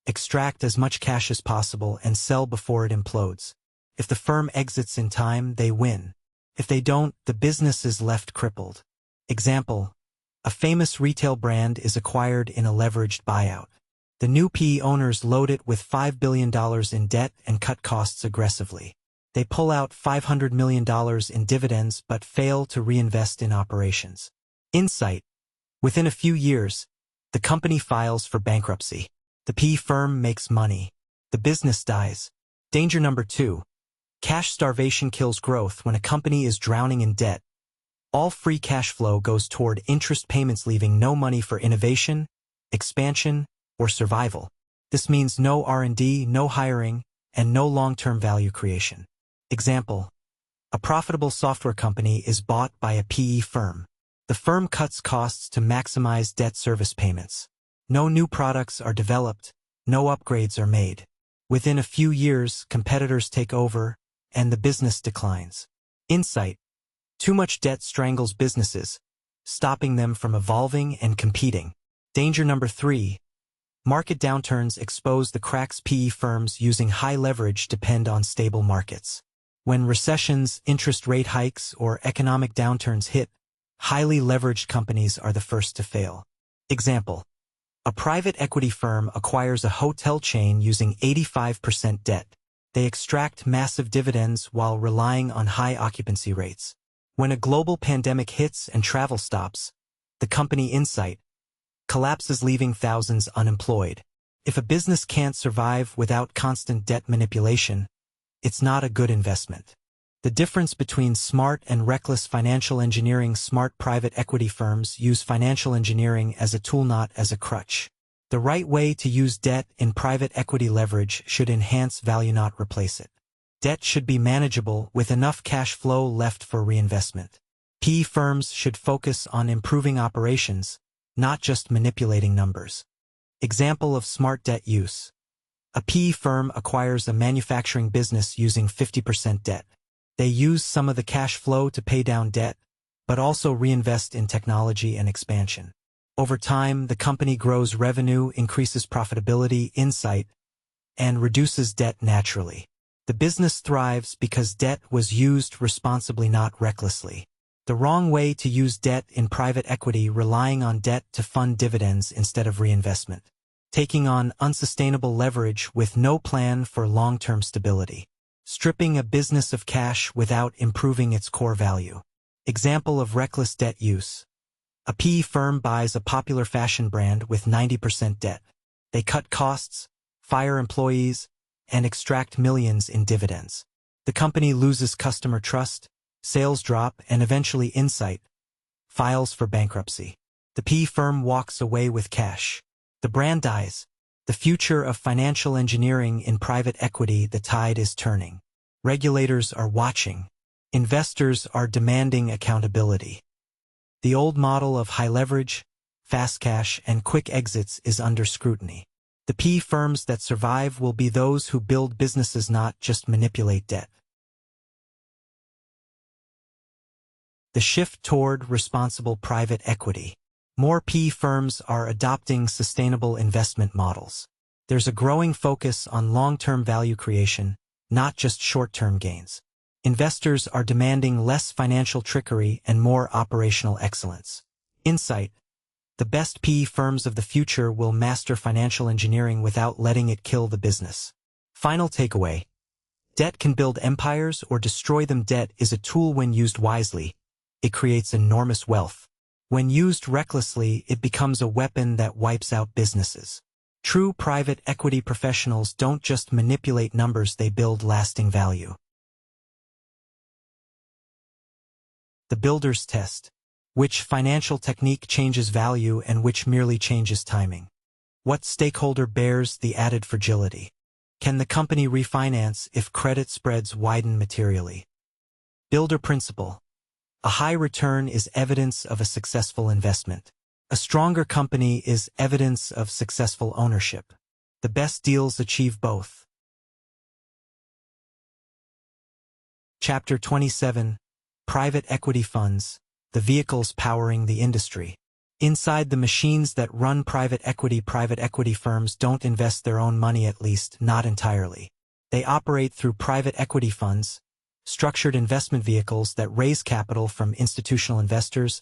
extract as much cash as possible, and sell before it implodes. If the firm exits in time, they win. If they don't, the business is left crippled. Example: a famous retail brand is acquired in a leveraged buyout. The new PE owners load it with $5 billion in debt and cut costs aggressively. They pull out $500 million in dividends but fail to reinvest in operations. Insight: within a few years, the company files for bankruptcy. The PE firm makes money. The business dies. Danger number 2. Cash starvation kills growth. When a company is drowning in debt, all free cash flow goes toward interest payments, leaving no money for innovation, expansion, or survival. This means no R&D, no hiring, and no long-term value creation. Example: a profitable software company is bought by a PE firm. The firm cuts costs to maximize debt service payments. No new products are developed, no upgrades are made. Within a few years, competitors take over, and the business declines. Insight: too much debt strangles businesses, stopping them from evolving and competing. Danger number 3. Market downturns expose the cracks. PE firms using high leverage depend on stable markets. When recessions, interest rate hikes, or economic downturns hit, highly leveraged companies are the first to fail. Example: a private equity firm acquires a hotel chain using 85% debt. They extract massive dividends while relying on high occupancy rates. When a global pandemic hits and travel stops, the company Insight collapses, leaving thousands unemployed. If a business can't survive without constant debt manipulation, it's not a good investment. The difference between smart and reckless financial engineering: smart private equity firms use financial engineering as a tool, not as a crutch. The right way to use debt in private equity: leverage should enhance value, not replace it. Debt should be manageable with enough cash flow left for reinvestment. PE firms should focus on improving operations, not just manipulating numbers. Example of smart debt use: a PE firm acquires a manufacturing business using 50% debt. They use some of the cash flow to pay down debt, but also reinvest in technology and expansion. Over time, the company grows revenue, increases profitability, insight, and reduces debt naturally. The business thrives because debt was used responsibly, not recklessly. The wrong way to use debt in private equity: relying on debt to fund dividends instead of reinvestment. Taking on unsustainable leverage with no plan for long-term stability. Stripping a business of cash without improving its core value. Example of reckless debt use: a PE firm buys a popular fashion brand with 90% debt. They cut costs, fire employees, and extract millions in dividends. The company loses customer trust, sales drop, and eventually Insight files for bankruptcy. The PE firm walks away with cash. The brand dies. The future of financial engineering in private equity: the tide is turning. Regulators are watching. Investors are demanding accountability. The old model of high leverage, fast cash, and quick exits is under scrutiny. The PE firms that survive will be those who build businesses, not just manipulate debt. The shift toward responsible private equity. More PE firms are adopting sustainable investment models. There's a growing focus on long-term value creation, not just short-term gains. Investors are demanding less financial trickery and more operational excellence. Insight: the best PE firms of the future will master financial engineering without letting it kill the business. Final takeaway: debt can build empires or destroy them. Debt is a tool. When used wisely, it creates enormous wealth. When used recklessly, it becomes a weapon that wipes out businesses. True private equity professionals don't just manipulate numbers, they build lasting value. The builder's test. Which financial technique changes value and which merely changes timing? What stakeholder bears the added fragility? Can the company refinance if credit spreads widen materially? Builder principle. A high return is evidence of a successful investment. A stronger company is evidence of successful ownership. The best deals achieve both. Chapter 27. Private Equity Funds. The the vehicles powering the industry. Inside the machines that run private equity firms don't invest their own money, at least not entirely. They operate through private equity funds, structured investment vehicles that raise capital from institutional investors,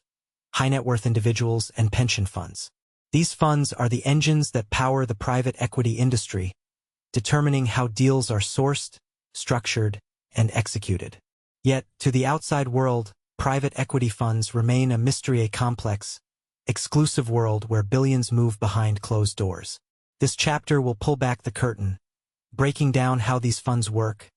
high-net-worth individuals, and pension funds. These funds are the engines that power the private equity industry, determining how deals are sourced, structured, and executed. Yet, to the outside world, private equity funds remain a mystery, a complex, exclusive world where billions move behind closed doors. This chapter will pull back the curtain, breaking down how these funds work,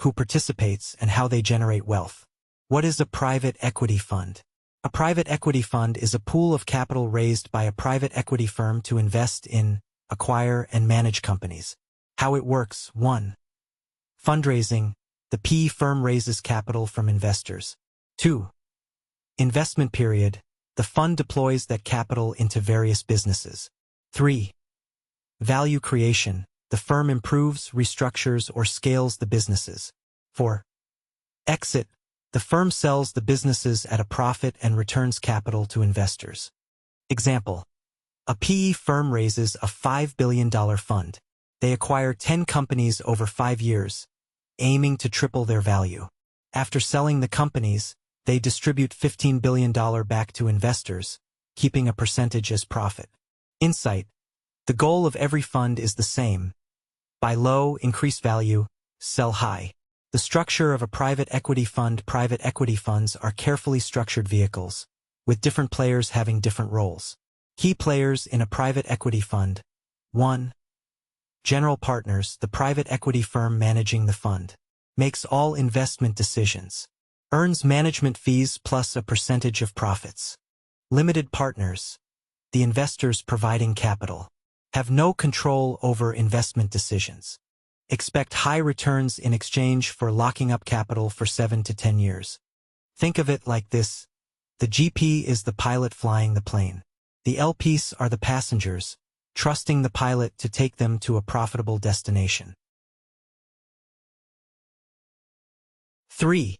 who participates, and how they generate wealth. What is a private equity fund? A private equity fund is a pool of capital raised by a private equity firm to invest in, acquire, and manage companies. How it works: 1. Fundraising. The PE firm raises capital from investors. 2. Investment period. The fund deploys that capital into various businesses. 3. Value creation. The firm improves, restructures, or scales the businesses. 4. Exit. The firm sells the businesses at a profit and returns capital to investors. Example: a PE firm raises a $5 billion fund. They acquire 10 companies over 5 years, aiming to triple their value. After selling the companies, they distribute $15 billion back to investors, keeping a percentage as profit. Insight: the goal of every fund is the same. Buy low, increase value, sell high. The structure of a private equity fund. Private equity funds are carefully structured vehicles, with different players having different roles. Key players in a private equity fund. 1. General partners. The private equity firm managing the fund makes all investment decisions, earns management fees plus a percentage of profits. Limited partners. The investors providing capital have no control over investment decisions. Expect high returns in exchange for locking up capital for 7 to 10 years. Think of it like this: the GP is the pilot flying the plane. The LPs are the passengers, trusting the pilot to take them to a profitable destination. 3.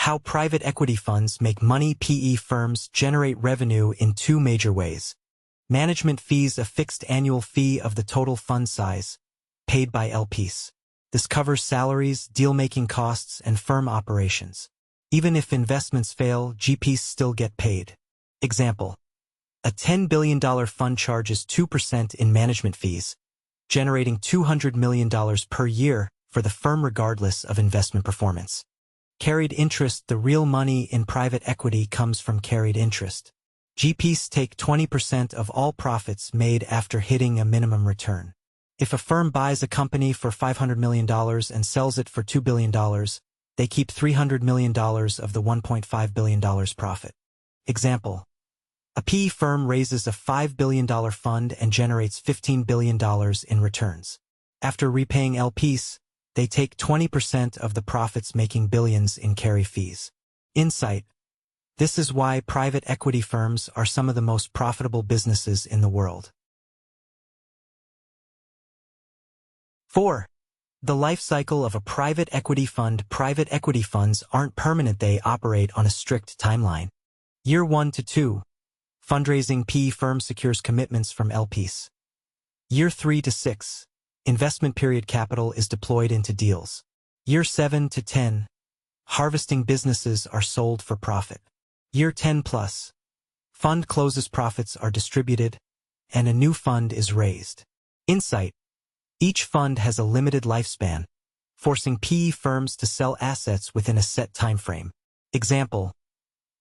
How private equity funds make money. PE firms generate revenue in 2 major ways. Management fees, a fixed annual fee of the total fund size, paid by LPs. This covers salaries, deal-making costs, and firm operations. Even if investments fail, GPs still get paid. Example: a $10 billion fund charges 2% in management fees, generating $200 million per year for the firm regardless of investment performance. Carried interest. The real money in private equity comes from carried interest. GPs take 20% of all profits made after hitting a minimum return. If a firm buys a company for $500 million and sells it for $2 billion, they keep $300 million of the $1.5 billion profit. Example: a PE firm raises a $5 billion fund and generates $15 billion in returns. After repaying LPs, they take 20% of the profits, making billions in carry fees. Insight: this is why private equity firms are some of the most profitable businesses in the world. 4. The life cycle of a private equity fund. Private equity funds aren't permanent. They operate on a strict timeline. Year 1 to 2. Fundraising. PE firm secures commitments from LPs. Year 3 to 6. Investment period. Capital is deployed into deals. Year 7 to 10. Harvesting. Businesses are sold for profit. Year 10 plus. Fund closes. Profits are distributed, and a new fund is raised. Insight: each fund has a limited lifespan, forcing PE firms to sell assets within a set time frame. Example: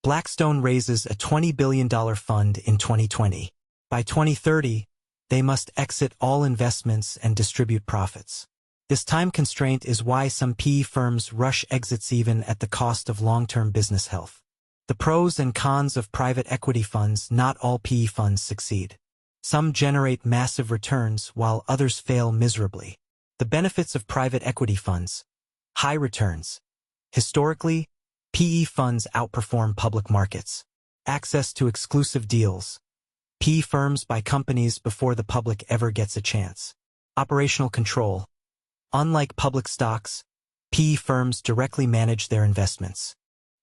Blackstone raises a $20 billion fund in 2020. By 2030, they must exit all investments and distribute profits. This time constraint is why some PE firms rush exits even at the cost of long-term business health. The pros and cons of private equity funds. Not all PE funds succeed. Some generate massive returns while others fail miserably. The benefits of private equity funds: high returns. Historically, PE funds outperform public markets. Access to exclusive deals. PE firms buy companies before the public ever gets a chance. Operational control. Unlike public stocks, PE firms directly manage their investments.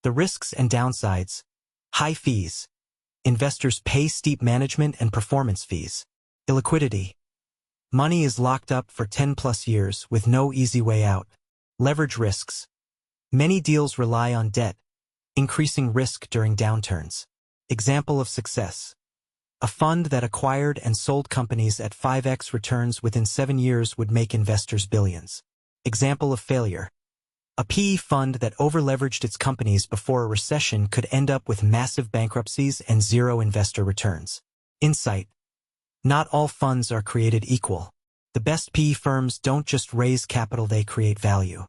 The risks and downsides: High fees. Investors pay steep management and performance fees. Illiquidity. Money is locked up for 10+ years with no easy way out. Leverage risks. Many deals rely on debt, increasing risk during downturns. Example of success. A fund that acquired and sold companies at 5x returns within 7 years would make investors billions. Example of failure. A PE fund that overleveraged its companies before a recession could end up with massive bankruptcies and zero investor returns. Insight. Not all funds are created equal. The best PE firms don't just raise capital, they create value.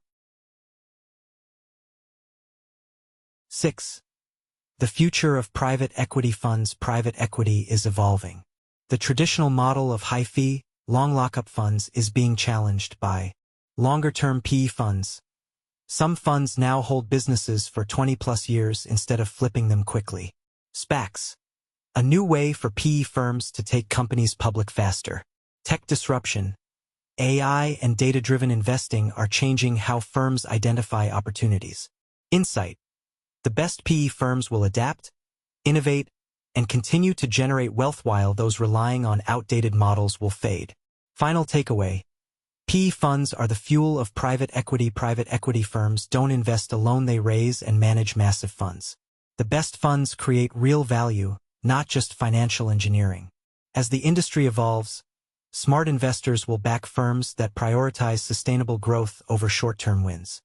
6. The future of private equity funds. Private equity is evolving. The traditional model of high-fee, long lockup funds is being challenged by longer-term PE funds. Some funds now hold businesses for 20+ years instead of flipping them quickly. SPACs. A new way for PE firms to take companies public faster. Tech disruption. AI and data-driven investing are changing how firms identify opportunities. Insight. The best PE firms will adapt, innovate, and continue to generate wealth while those relying on outdated models will fade. Final takeaway. PE funds are the fuel of private equity. Private equity firms don't invest alone, they raise and manage massive funds. The best funds create real value, not just financial engineering. As the industry evolves, smart investors will back firms that prioritize sustainable growth over short-term wins.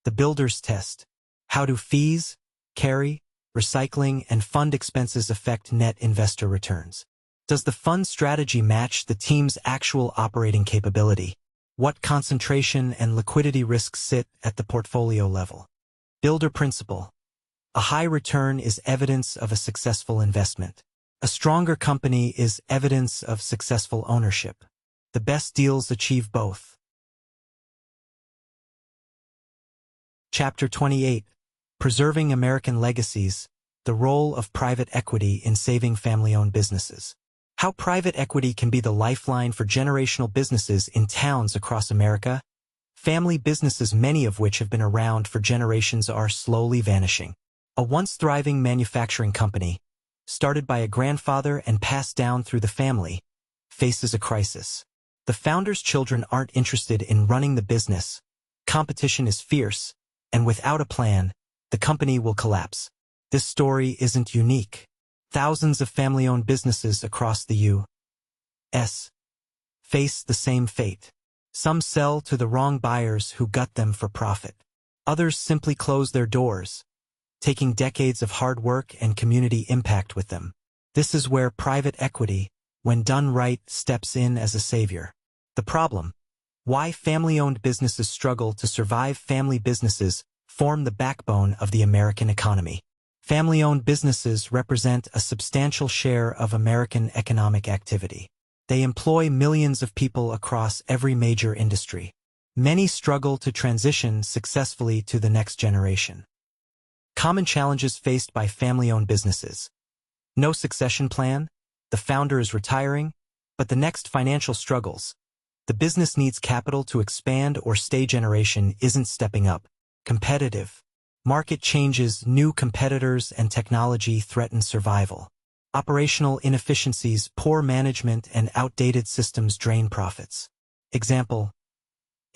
The Builder's Test. How do fees, carry, recycling, and fund expenses affect net investor returns? Does the fund strategy match the team's actual operating capability? What concentration and liquidity risks sit at the portfolio level? Builder Principle. A high return is evidence of a successful investment. A stronger company is evidence of successful ownership. The best deals achieve both. Chapter 28. Preserving American Legacies. The Role of Private Equity in Saving Family-Owned Businesses. How private equity can be the lifeline for generational businesses in towns across America. Family businesses, many of which have been around for generations, are slowly vanishing. A once thriving manufacturing company, started by a grandfather and passed down through the family, faces a crisis. The founder's children aren't interested in running the business. Competition is fierce, and without a plan, the company will collapse. This story isn't unique. Thousands of family-owned businesses across the U.S. face the same fate. Some sell to the wrong buyers who gut them for profit. Others simply close their doors, taking decades of hard work and community impact with them. This is where private equity, when done right, steps in as a savior. The problem: why family-owned businesses struggle to survive. Family businesses form the backbone of the American economy. Family-owned businesses represent a substantial share of American economic activity. They employ millions of people across every major industry. Many struggle to transition successfully to the next generation. Common challenges faced by family-owned businesses. No succession plan. The founder is retiring, but the next financial struggles. The business needs capital to expand or stay. Generation isn't stepping up. Competitive. Market changes, new competitors and technology threaten survival. Operational inefficiencies, poor management, and outdated systems drain profits. Example: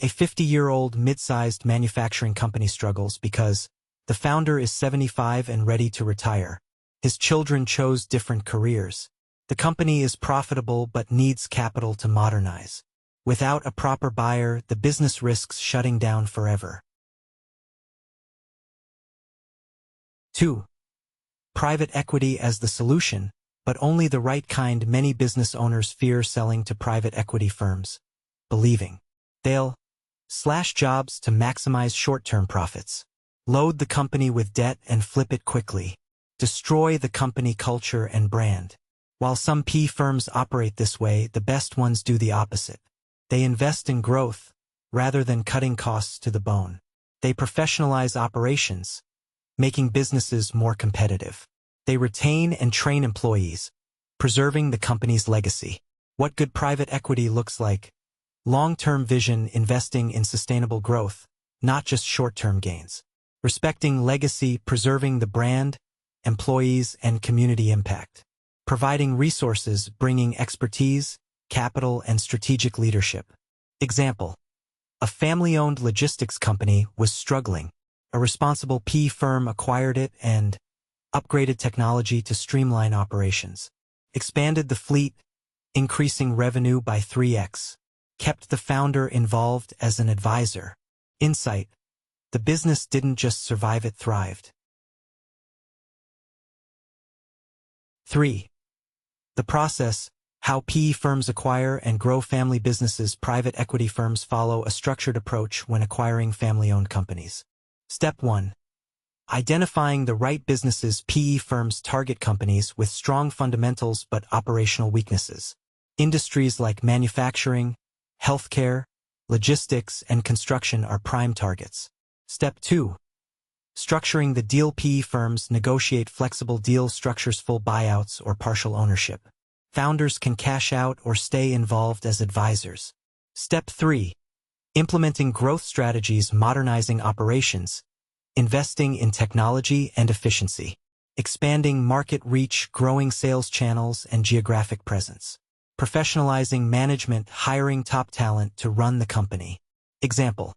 a 50-year-old mid-sized manufacturing company struggles because the founder is 75 and ready to retire. His children chose different careers. The company is profitable but needs capital to modernize. Without a proper buyer, the business risks shutting down forever. 2. Private equity as the solution, but only the right kind. Many business owners fear selling to private equity firms, believing they'll slash jobs to maximize short-term profits, load the company with debt and flip it quickly, destroy the company culture and brand. While some PE firms operate this way, the best ones do the opposite. They invest in growth rather than cutting costs to the bone. They professionalize operations, making businesses more competitive. They retain and train employees, preserving the company's legacy. What good private equity looks like: long-term vision, investing in sustainable growth, not just short-term gains. Respecting legacy, preserving the brand, employees, and community impact. Providing resources, bringing expertise, capital, and strategic leadership. Example: a family-owned logistics company was struggling. A responsible PE firm acquired it and upgraded technology to streamline operations. Expanded the fleet, increasing revenue by 3x. Kept the founder involved as an advisor. Insight: the business didn't just survive, it thrived. 3. The process: how PE firms acquire and grow family businesses. Private equity firms follow a structured approach when acquiring family-owned companies. Step 1. Identifying the right businesses. PE firms target companies with strong fundamentals but operational weaknesses. Industries like manufacturing, healthcare, logistics, and construction are prime targets. Step 2. Structuring the deal. PE firms negotiate flexible deal structures, full buyouts or partial ownership. Founders can cash out or stay involved as advisors. Step 3. Implementing growth strategies. Modernizing operations, investing in technology and efficiency. Expanding market reach, growing sales channels and geographic presence. Professionalizing management, hiring top talent to run the company. Example: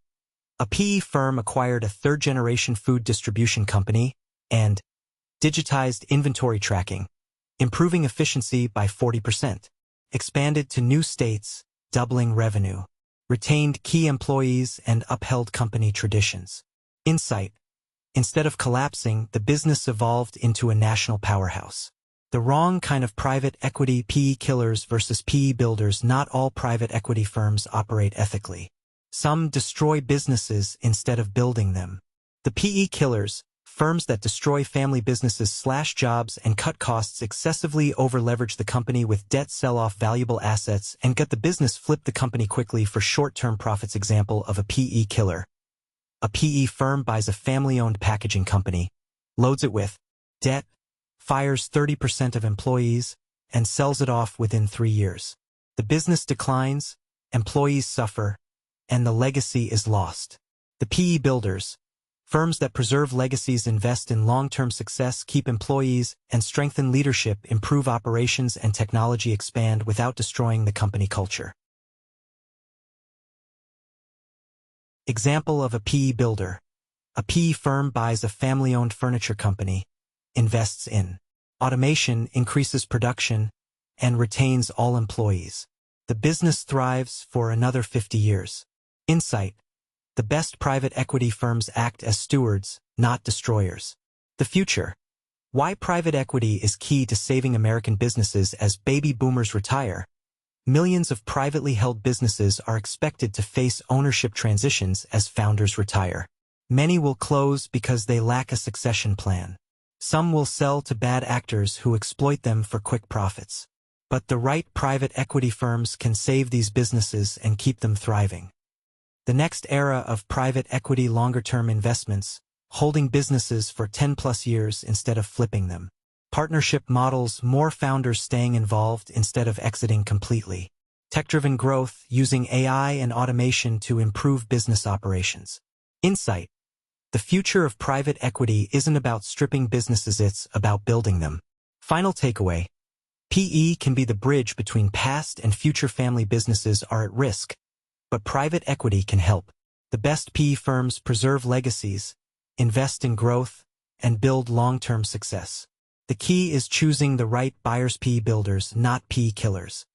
a PE firm acquired a third-generation food distribution company and digitized inventory tracking, improving efficiency by 40%. Expanded to new states, doubling revenue. Retained key employees and upheld company traditions. Insight: instead of collapsing, the business evolved into a national powerhouse. The wrong kind of private equity. PE killers versus PE builders. Not all private equity firms operate ethically. Some destroy businesses instead of building them. The PE killers, firms that destroy family businesses, slash jobs, and cut costs, excessively over-leverage the company with debt, sell off valuable assets, and get the business, flip the company quickly for short-term profits. Example of a PE killer: a PE firm buys a family-owned packaging company, loads it with debt, fires 30% of employees, and sells it off within 3 years. The business declines, employees suffer, and the legacy is lost. The PE builders, firms that preserve legacies, invest in long-term success, keep employees, and strengthen leadership, improve operations and technology, expand without destroying the company culture. Example of a PE builder: a PE firm buys a family-owned furniture company, invests in automation, increases production, and retains all employees. The business thrives for another 50 years. Insight: the best private equity firms act as stewards, not destroyers. The future: why private equity is key to saving American businesses. As baby boomers retire, millions of privately held businesses are expected to face ownership transitions as founders retire. Many will close because they lack a succession plan. Some will sell to bad actors who exploit them for quick profits. But the right private equity firms can save these businesses and keep them thriving. The next era of private equity: longer-term investments, holding businesses for 10+ years instead of flipping them. Partnership models: more founders staying involved instead of exiting completely. Tech-driven growth: using AI and automation to improve business operations. Insight: the future of private equity isn't about stripping businesses, it's about building them. Final takeaway: PE can be the bridge between past and future. Family businesses are at risk, but private equity can help. The best PE firms preserve legacies, invest in growth, and build long-term success. The key is choosing the right buyers. PE builders, not PE killers.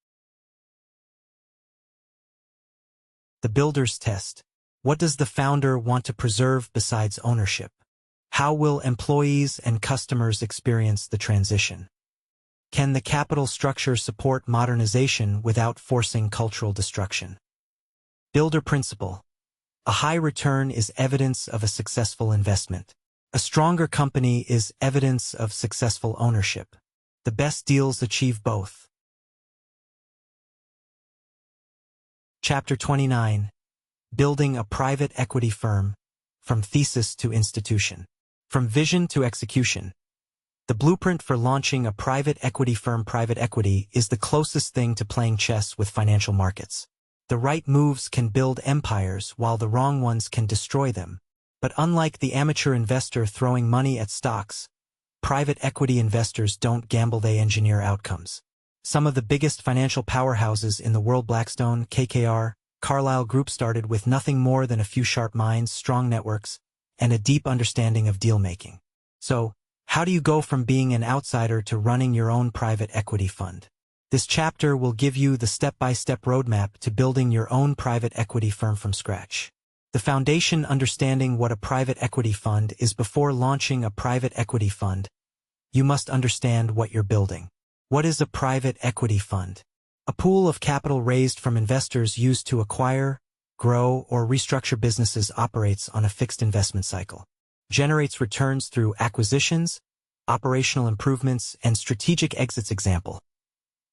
The builder's test: what does the founder want to preserve besides ownership? How will employees and customers experience the transition? Can the capital structure support modernization without forcing cultural destruction? Builder principle: a high return is evidence of a successful investment. A stronger company is evidence of successful ownership. The best deals achieve both. Chapter 29. Building a private equity firm, from thesis to institution. From vision to execution. The blueprint for launching a private equity firm. Private equity is the closest thing to playing chess with financial markets. The right moves can build empires while the wrong ones can destroy them. But unlike the amateur investor throwing money at stocks, private equity investors don't gamble, they engineer outcomes. Some of the biggest financial powerhouses in the world, Blackstone, KKR, Carlyle Group, started with nothing more than a few sharp minds, strong networks, and a deep understanding of deal-making. So, how do you go from being an outsider to running your own private equity fund? This chapter will give you the step-by-step roadmap to building your own private equity firm from scratch. The foundation: understanding what a private equity fund is. Before launching a private equity fund, you must understand what you're building. What is a private equity fund? A pool of capital raised from investors used to acquire, grow, or restructure businesses. Operates on a fixed investment cycle. Generates returns through acquisitions, operational improvements, and strategic exits. Example: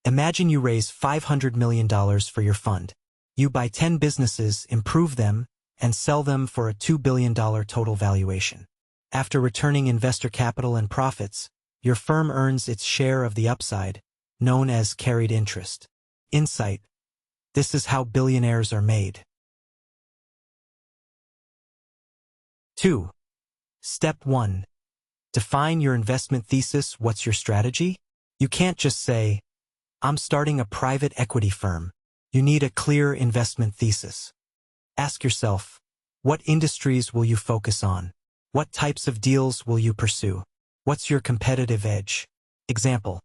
imagine you raise $500 million for your fund. You buy 10 businesses, improve them, and sell them for a $2 billion total valuation. After returning investor capital and profits, your firm earns its share of the upside, known as carried interest. Insight: this is how billionaires are made. 2. Step 1. Define your investment thesis. What's your strategy? You can't just say, "I'm starting a private equity firm." You need a clear investment thesis. Ask yourself, what industries will you focus on? What types of deals will you pursue? What's your competitive edge? Example: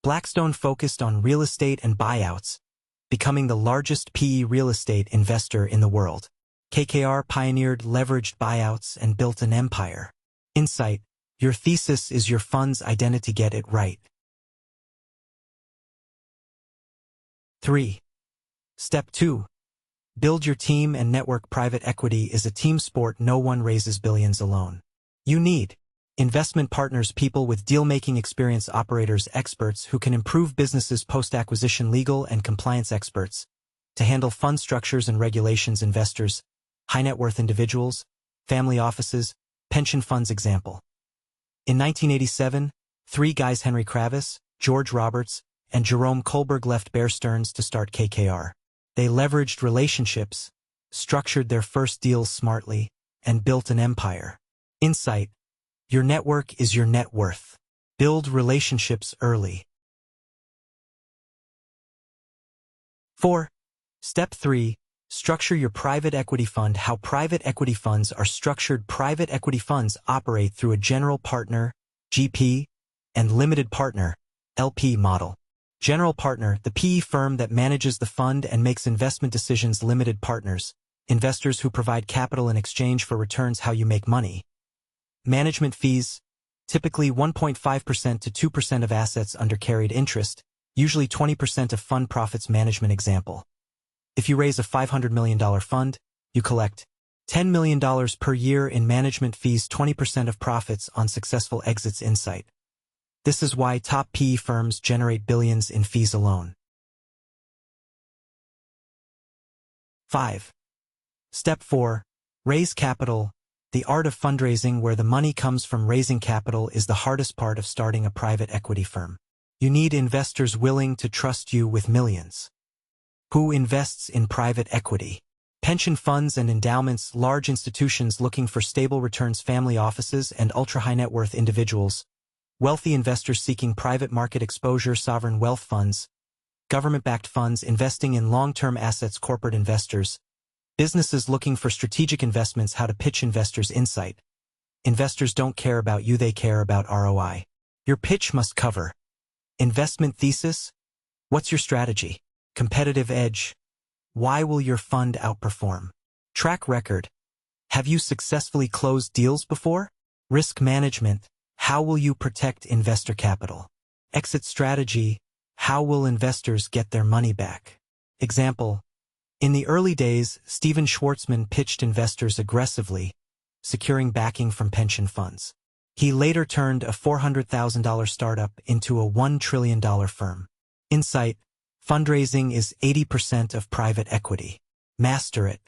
Blackstone focused on real estate and buyouts, becoming the largest PE real estate investor in the world. KKR pioneered leveraged buyouts and built an empire. Insight: your thesis is your fund's identity. Get it right. 3. Step 2. Build your team and network. Private equity is a team sport. No one raises billions alone. You need investment partners, people with deal-making experience, operators, experts who can improve businesses post-acquisition, legal and compliance experts to handle fund structures and regulations, investors, high-net-worth individuals, family offices, pension funds. Example: in 1987, 3 guys, Henry Kravis, George Roberts, and Jerome Kohlberg, left Bear Stearns to start KKR. They leveraged relationships, structured their first deals smartly, and built an empire. Insight: your network is your net worth. Build relationships early. 4. Step 3. Structure your private equity fund. How private equity funds are structured. Private equity funds operate through a general partner, GP, and limited partner, LP model. General partner, the PE firm that manages the fund and makes investment decisions. Limited partners, investors who provide capital in exchange for returns. How you make money. Management fees, typically 1.5% to 2% of assets under carried interest, usually 20% of fund profits. Management example: if you raise a $500 million fund, you collect $10 million per year in management fees, 20% of profits on successful exits. Insight: this is why top PE firms generate billions in fees alone. 5. Step 4. Raise capital. The art of fundraising. Where the money comes from. Raising capital is the hardest part of starting a private equity firm. You need investors willing to trust you with millions. Who invests in private equity? Pension funds and endowments, large institutions looking for stable returns, family offices, and ultra-high net worth individuals, wealthy investors seeking private market exposure, sovereign wealth funds, government-backed funds investing in long-term assets, corporate investors, businesses looking for strategic investments. How to pitch investors. Insight: investors don't care about you, they care about ROI. Your pitch must cover investment thesis. What's your strategy? Competitive edge. Why will your fund outperform? Track record. Have you successfully closed deals before? Risk management. How will you protect investor capital? Exit strategy. How will investors get their money back? Example: in the early days, Steven Schwartzman pitched investors aggressively, securing backing from pension funds. He later turned a $400,000 startup into a $1 trillion firm. Insight: fundraising is 80% of private equity. Master it.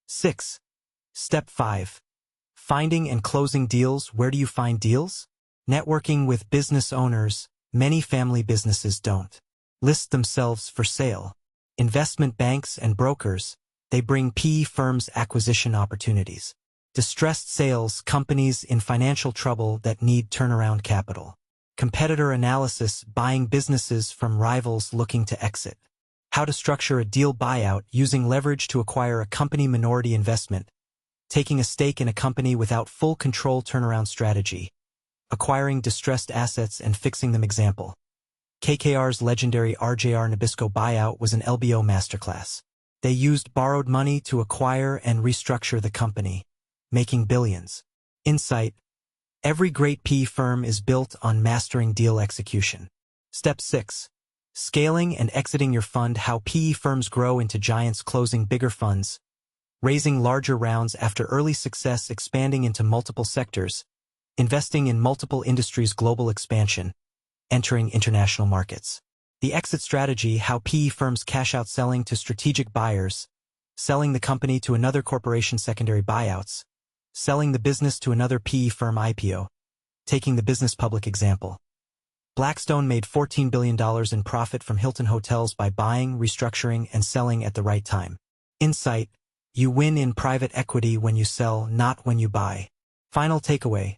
6. Step 5. Finding and closing deals. Where do you find deals? Networking with business owners. Many family businesses don't list themselves for sale. Investment banks and brokers, They bring PE firms acquisition opportunities. Distressed sales, companies in financial trouble that need turnaround capital. Competitor analysis, buying businesses from rivals looking to exit. How to structure a deal buyout, using leverage to acquire a company minority investment. Taking a stake in a company without full control turnaround strategy. Acquiring distressed assets and fixing them. Example. KKR's legendary RJR Nabisco buyout was an LBO masterclass. They used borrowed money to acquire and restructure the company, making billions. Insight. Every great PE firm is built on mastering deal execution. Step 6. Scaling and exiting your fund. How PE firms grow into giants, closing bigger funds, raising larger rounds after early success, expanding into multiple sectors, investing in multiple industries, global expansion, entering international markets. The exit strategy. How PE firms cash out, selling to strategic buyers, selling the company to another corporation, secondary buyouts, selling the business to another PE firm, IPO, taking the business public. Example. Blackstone made $14 billion in profit from Hilton Hotels by buying, restructuring, and selling at the right time. Insight. You win in private equity when you sell, not when you buy. Final takeaway.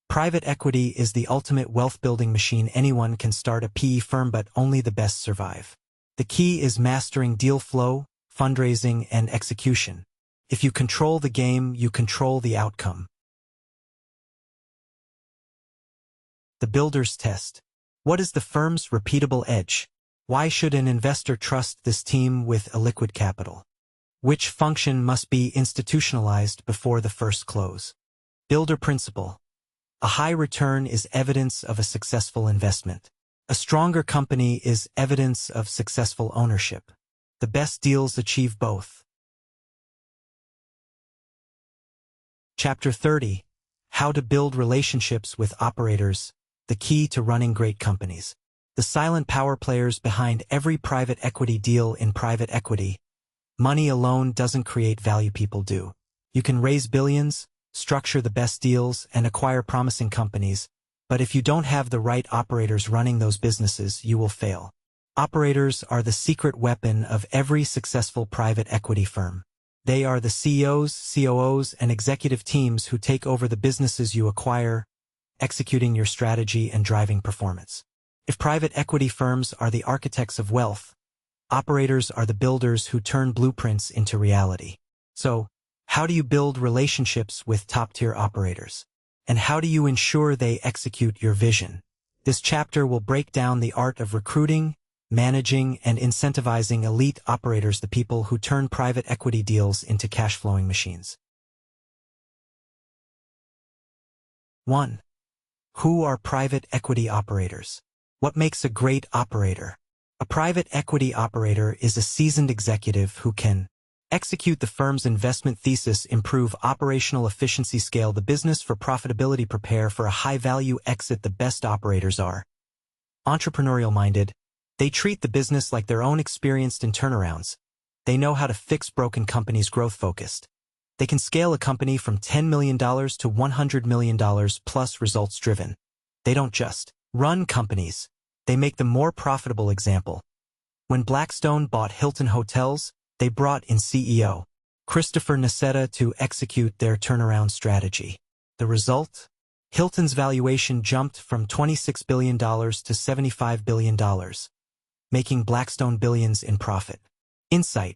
Private equity is the ultimate wealth-building machine. Anyone can start a PE firm, but only the best survive. The key is mastering deal flow, fundraising, and execution. If you control the game, you control the outcome. The builder's test. What is the firm's repeatable edge? Why should an investor trust this team with illiquid capital? Which function must be institutionalized before the first close? Builder principle. A high return is evidence of a successful investment. A stronger company is evidence of successful ownership. The best deals achieve both. Chapter 30. How to build relationships with operators, the key to running great companies. The silent power players behind every private equity deal. In private equity, money alone doesn't create value, people do. You can raise billions, structure the best deals, and acquire promising companies, but if you don't have the right operators running those businesses, you will fail. Operators are the secret weapon of every successful private equity firm. They are the CEOs, COOs, and executive teams who take over the businesses you acquire, executing your strategy and driving performance. If private equity firms are the architects of wealth, operators are the builders who turn blueprints into reality. So, how do you build relationships with top-tier operators? And how do you ensure they execute your vision? This chapter will break down the art of recruiting, managing, and incentivizing elite operators, the people who turn private equity deals into cash-flowing machines. 1. Who are private equity operators? What makes a great operator? A private equity operator is a seasoned executive who can execute the firm's investment thesis, improve operational efficiency, scale the business for profitability, prepare for a high-value exit. The best operators are entrepreneurial-minded. They treat the business like their own, experienced in turnarounds. They know how to fix broken companies, growth-focused. They can scale a company from $10 million to $100 million plus, results-driven. They don't just run companies. They make them more profitable. Example. When Blackstone bought Hilton Hotels, they brought in CEO Christopher Nassetta to execute their turnaround strategy. The result? Hilton's valuation jumped from $26 billion to $75 billion, making Blackstone billions in profit. Insight.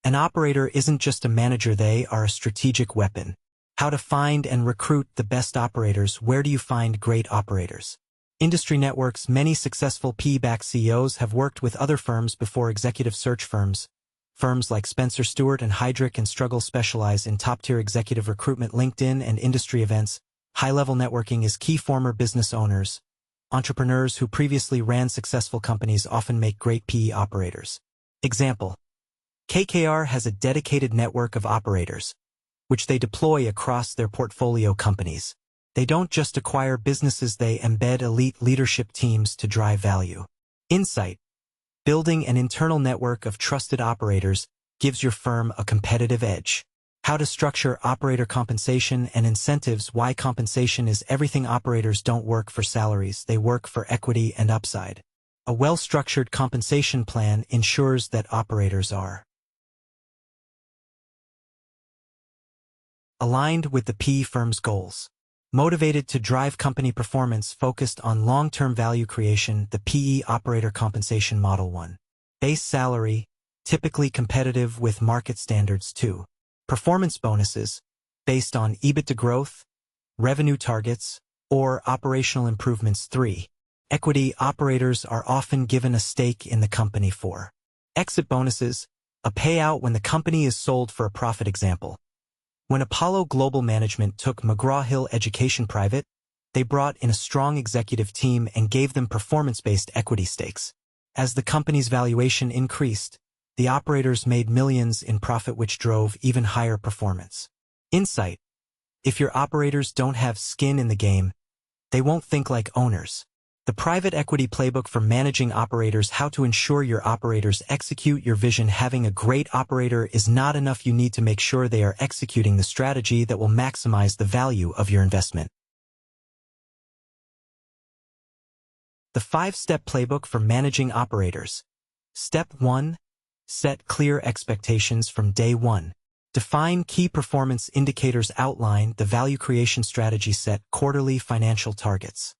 An operator isn't just a manager, they are a strategic weapon. How to find and recruit the best operators. Where do you find great operators? Industry networks. Many successful PE-backed CEOs have worked with other firms before. Executive search firms. Firms like Spencer Stuart and Heidrick & Struggle specialize in top-tier executive recruitment. LinkedIn and industry events. High-level networking is key. Former business owners, entrepreneurs who previously ran successful companies often make great PE operators. Example. KKR has a dedicated network of operators, which they deploy across their portfolio companies. They don't just acquire businesses, they embed elite leadership teams to drive value. Insight. Building an internal network of trusted operators gives your firm a competitive edge. How to structure operator compensation and incentives. Why compensation is everything. Operators don't work for salaries, they work for equity and upside. A well-structured compensation plan ensures that operators are aligned with the PE firm's goals. Motivated to drive company performance focused on long-term value creation, the PE operator compensation model 1. Base salary, typically competitive with market standards 2. Performance bonuses, based on EBITDA growth, revenue targets, or operational improvements 3. Equity operators are often given a stake in the company 4. Exit bonuses, a payout when the company is sold for a profit. Example: when Apollo Global Management took McGraw-Hill Education private, they brought in a strong executive team and gave them performance-based equity stakes. As the company's valuation increased, the operators made millions in profit, which drove even higher performance. Insight: if your operators don't have skin in the game, they won't think like owners. The private equity playbook for managing operators: how to ensure your operators execute your vision. Having a great operator is not enough. You need to make sure they are executing the strategy that will maximize the value of your investment. The 5-step playbook for managing operators. Step 1. Set clear expectations from day 1. Define key performance indicators. Outline the value creation strategy. Set quarterly financial targets.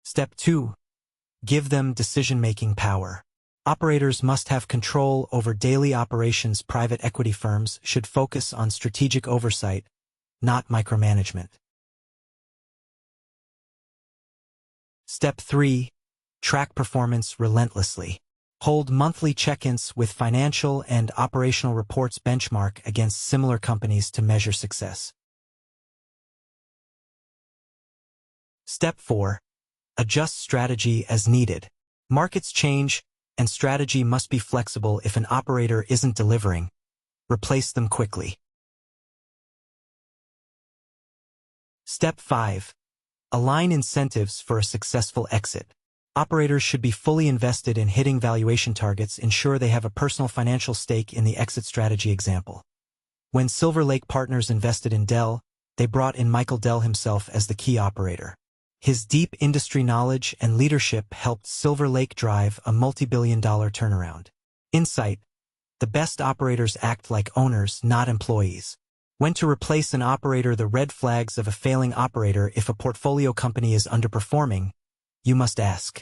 Step 2. Give them decision-making power. Operators must have control over daily operations. Private equity firms should focus on strategic oversight, not micromanagement. Step 3. Track performance relentlessly. Hold monthly check-ins with financial and operational reports. Benchmark against similar companies to measure success. Step 4. Adjust strategy as needed. Markets change, and strategy must be flexible. If an operator isn't delivering, replace them quickly. Step 5. Align incentives for a successful exit. Operators should be fully invested in hitting valuation targets. Ensure they have a personal financial stake in the exit strategy. Example: when Silver Lake Partners invested in Dell, they brought in Michael Dell himself as the key operator. His deep industry knowledge and leadership helped Silver Lake drive a multi-billion-dollar turnaround. Insight: the best operators act like owners, not employees. When to replace an operator. The red flags of a failing operator. If a portfolio company is underperforming, you must ask: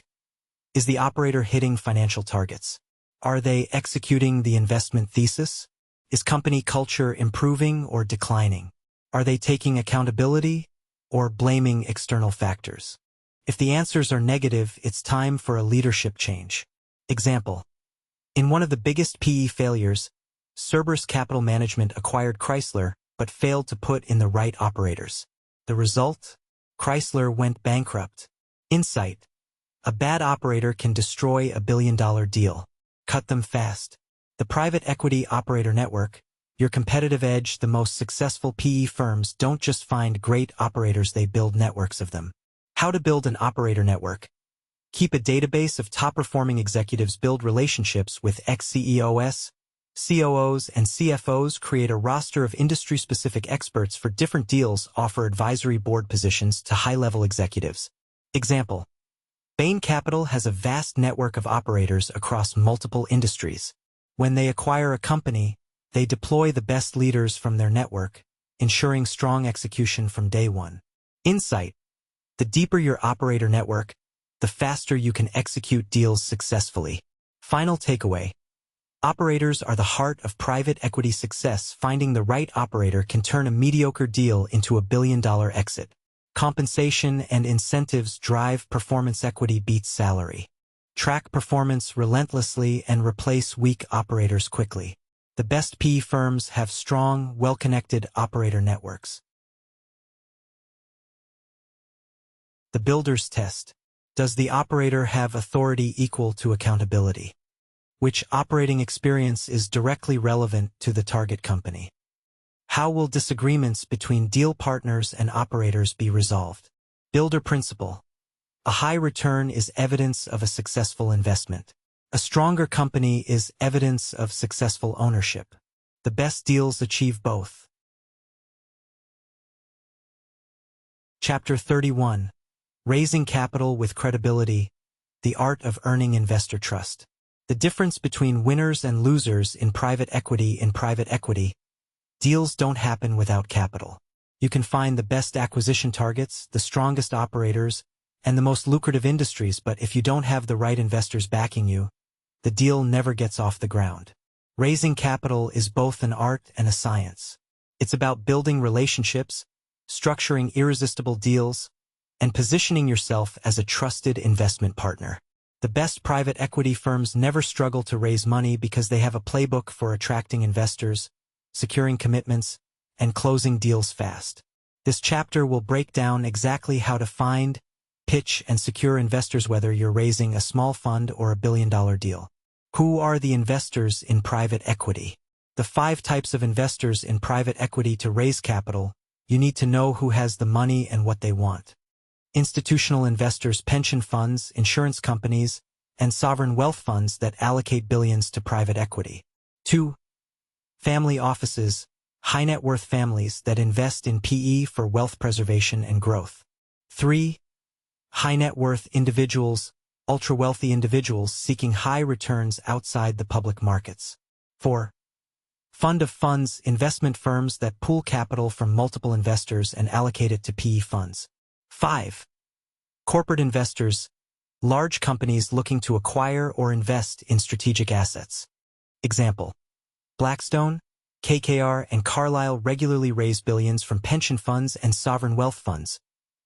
is the operator hitting financial targets? Are they executing the investment thesis? Is company culture improving or declining? Are they taking accountability or blaming external factors? If the answers are negative, it's time for a leadership change. Example: in one of the biggest PE failures, Cerberus Capital Management acquired Chrysler but failed to put in the right operators. The result? Chrysler went bankrupt. Insight: a bad operator can destroy a billion-dollar deal. Cut them fast. The private equity operator network, your competitive edge. The most successful PE firms don't just find great operators, they build networks of them. How to build an operator network. Keep a database of top-performing executives. Build relationships with ex-CEOs, COOs, and CFOs. Create a roster of industry-specific experts for different deals. Offer advisory board positions to high-level executives. Example: Bain Capital has a vast network of operators across multiple industries. When they acquire a company, they deploy the best leaders from their network, ensuring strong execution from day 1. Insight: the deeper your operator network, the faster you can execute deals successfully. Final takeaway: operators are the heart of private equity success. Finding the right operator can turn a mediocre deal into a billion-dollar exit. Compensation and incentives drive performance. Equity beats salary. Track performance relentlessly and replace weak operators quickly. The best PE firms have strong, well-connected operator networks. The builder's test. Does the operator have authority equal to accountability? Which operating experience is directly relevant to the target company? How will disagreements between deal partners and operators be resolved? Builder principle. A high return is evidence of a successful investment. A stronger company is evidence of successful ownership. The best deals achieve both. Chapter 31. Raising capital with credibility. The art of earning investor trust. The difference between winners and losers in private equity. In private equity, deals don't happen without capital. You can find the best acquisition targets, the strongest operators, and the most lucrative industries, but if you don't have the right investors backing you, the deal never gets off the ground. Raising capital is both an art and a science. It's about building relationships, structuring irresistible deals, and positioning yourself as a trusted investment partner. The best private equity firms never struggle to raise money because they have a playbook for attracting investors, securing commitments, and closing deals fast. This chapter will break down exactly how to find, pitch, and secure investors, whether you're raising a small fund or a billion-dollar deal. Who are the investors in private equity? The 5 types of investors in private equity. To raise capital, you need to know who has the money and what they want. Institutional investors, pension funds, insurance companies, and sovereign wealth funds that allocate billions to private equity. 2. Family offices, high net worth families that invest in PE for wealth preservation and growth. 3. High net worth individuals, ultra-wealthy individuals seeking high returns outside the public markets. 4. Fund of funds, investment firms that pool capital from multiple investors and allocate it to PE funds. 5. Corporate investors, large companies looking to acquire or invest in strategic assets. Example: Blackstone, KKR, and Carlyle regularly raise billions from pension funds and sovereign wealth funds,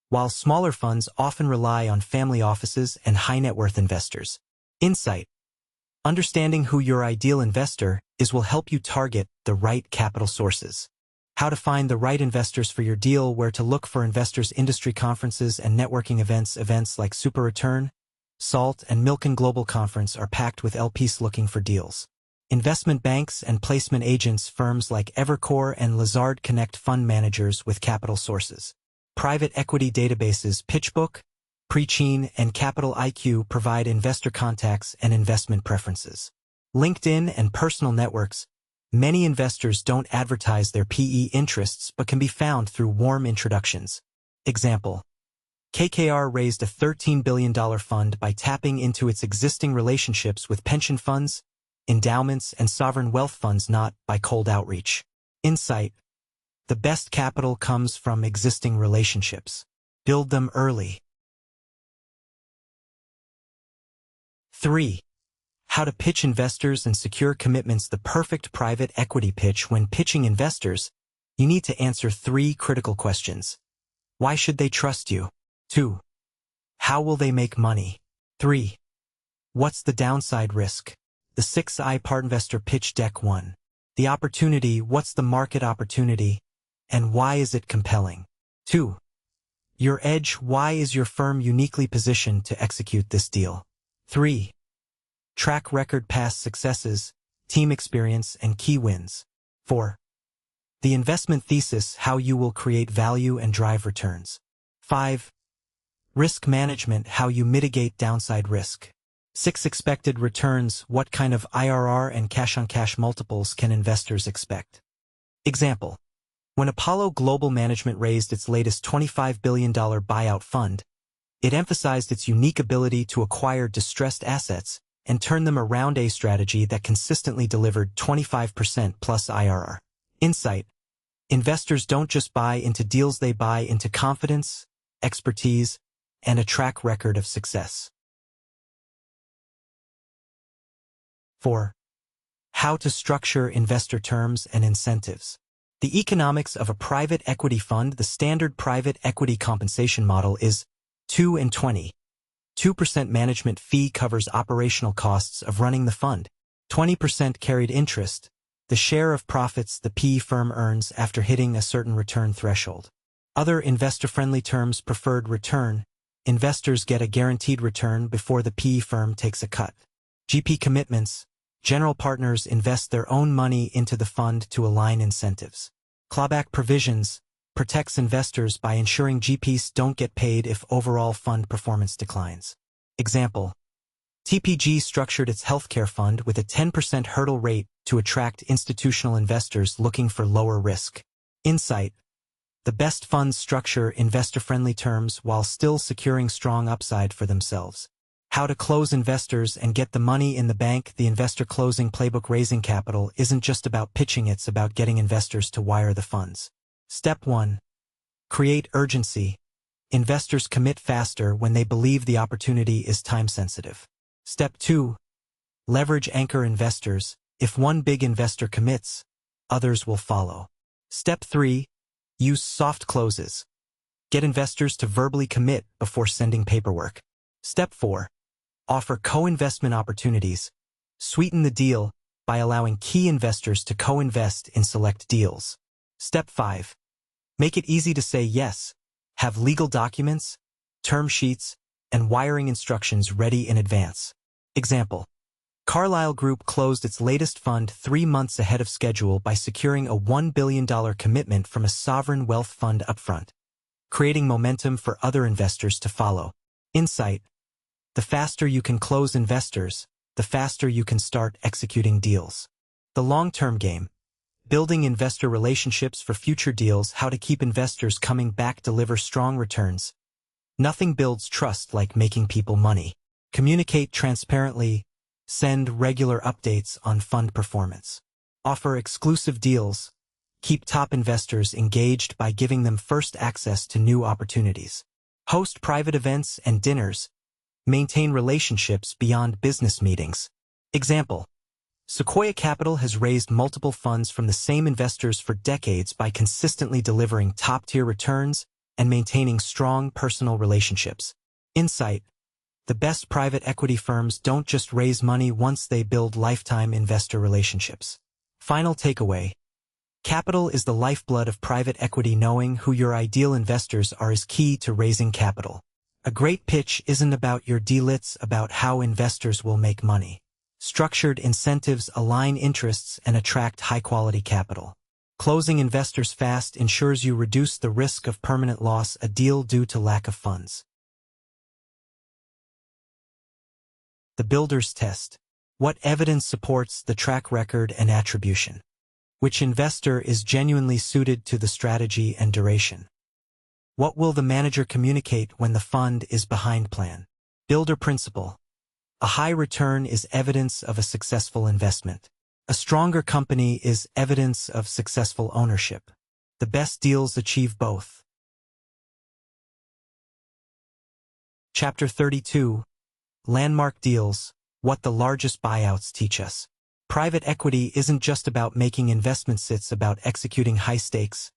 while smaller funds often rely on family offices and high net worth investors. Insight: understanding who your ideal investor is will help you target the right capital sources. How to find the right investors for your deal. Where to look for investors. Industry conferences and networking events. Events like Super Return, SALT, and Milken Global Conference are packed with LPs looking for deals. Investment banks and placement agents. Firms like Evercore and Lazard connect fund managers with capital sources. Private equity databases. PitchBook, Prechain, and Capital IQ provide investor contacts and investment preferences. LinkedIn and personal networks. Many investors don't advertise their PE interests but can be found through warm introductions. Example: KKR raised a $13 billion fund by tapping into its existing relationships with pension funds, endowments, and sovereign wealth funds, not by cold outreach. Insight: the best capital comes from existing relationships. Build them early. 3. How to pitch investors and secure commitments. The perfect private equity pitch. When pitching investors, you need to answer 3 critical questions. Why should they trust you? 2. How will they make money? 3. What's the downside risk? The 6-part investor pitch deck. 1. The opportunity. What's the market opportunity, and why is it compelling? 2. Your edge. Why is your firm uniquely positioned to execute this deal? 3. Track record, past successes, team experience, and key wins. 4. The investment thesis. How you will create value and drive returns. 5. Risk management. How you mitigate downside risk. 6. Expected returns. What kind of IRR and cash-on-cash multiples can investors expect? Example: when Apollo Global Management raised its latest $25 billion buyout fund, it emphasized its unique ability to acquire distressed assets and turn them around, a strategy that consistently delivered 25% plus IRR. Insight: investors don't just buy into deals, they buy into confidence, expertise, and a track record of success. 4. How to structure investor terms and incentives. The economics of a private equity fund. The standard private equity compensation model is 2 and 20. 2% management fee covers operational costs of running the fund. 20% carried interest, the share of profits the PE firm earns after hitting a certain return threshold. Other investor-friendly terms. Preferred return. Investors get a guaranteed return before the PE firm takes a cut. GP commitments. General partners invest their own money into the fund to align incentives. Clawback provisions. Protects investors by ensuring GPs don't get paid if overall fund performance declines. Example: TPG structured its healthcare fund with a 10% hurdle rate to attract institutional investors looking for lower risk. Insight: the best funds structure investor-friendly terms while still securing strong upside for themselves. How to close investors and get the money in the bank. The investor closing playbook. Raising capital isn't just about pitching, it's about getting investors to wire the funds. Step 1. Create urgency. Investors commit faster when they believe the opportunity is time-sensitive. Step 2. Leverage anchor investors. If one big investor commits, others will follow. Step 3. Use soft closes. Get investors to verbally commit before sending paperwork. Step 4. Offer co-investment opportunities. Sweeten the deal by allowing key investors to co-invest in select deals. Step 5. Make it easy to say yes. Have legal documents, term sheets, and wiring instructions ready in advance. Example: Carlyle Group closed its latest fund 3 months ahead of schedule by securing a $1 billion commitment from a sovereign wealth fund upfront, creating momentum for other investors to follow. Insight: the faster you can close investors, the faster you can start executing deals. The long-term game: building investor relationships for future deals. How to keep investors coming back. Deliver strong returns. Nothing builds trust like making people money. Communicate transparently. Send regular updates on fund performance. Offer exclusive deals. Keep top investors engaged by giving them first access to new opportunities. Host private events and dinners. Maintain relationships beyond business meetings. Example: Sequoia Capital has raised multiple funds from the same investors for decades by consistently delivering top-tier returns and maintaining strong personal relationships. Insight: the best private equity firms don't just raise money once, they build lifetime investor relationships. Final takeaway: capital is the lifeblood of private equity. Knowing who your ideal investors are is key to raising capital. A great pitch isn't about your deal, it's about how investors will make money. Structured incentives align interests and attract high-quality capital. Closing investors fast ensures you reduce the risk of permanent loss a deal due to lack of funds. The Builder's Test. What evidence supports the track record and attribution? Which investor is genuinely suited to the strategy and duration? What will the manager communicate when the fund is behind plan? Builder Principle. A high return is evidence of a successful investment. A stronger company is evidence of successful ownership. The best deals achieve both. Chapter 32. Landmark Deals. What the largest buyouts teach us. Private equity isn't just about making investments, it's about executing high-stakes,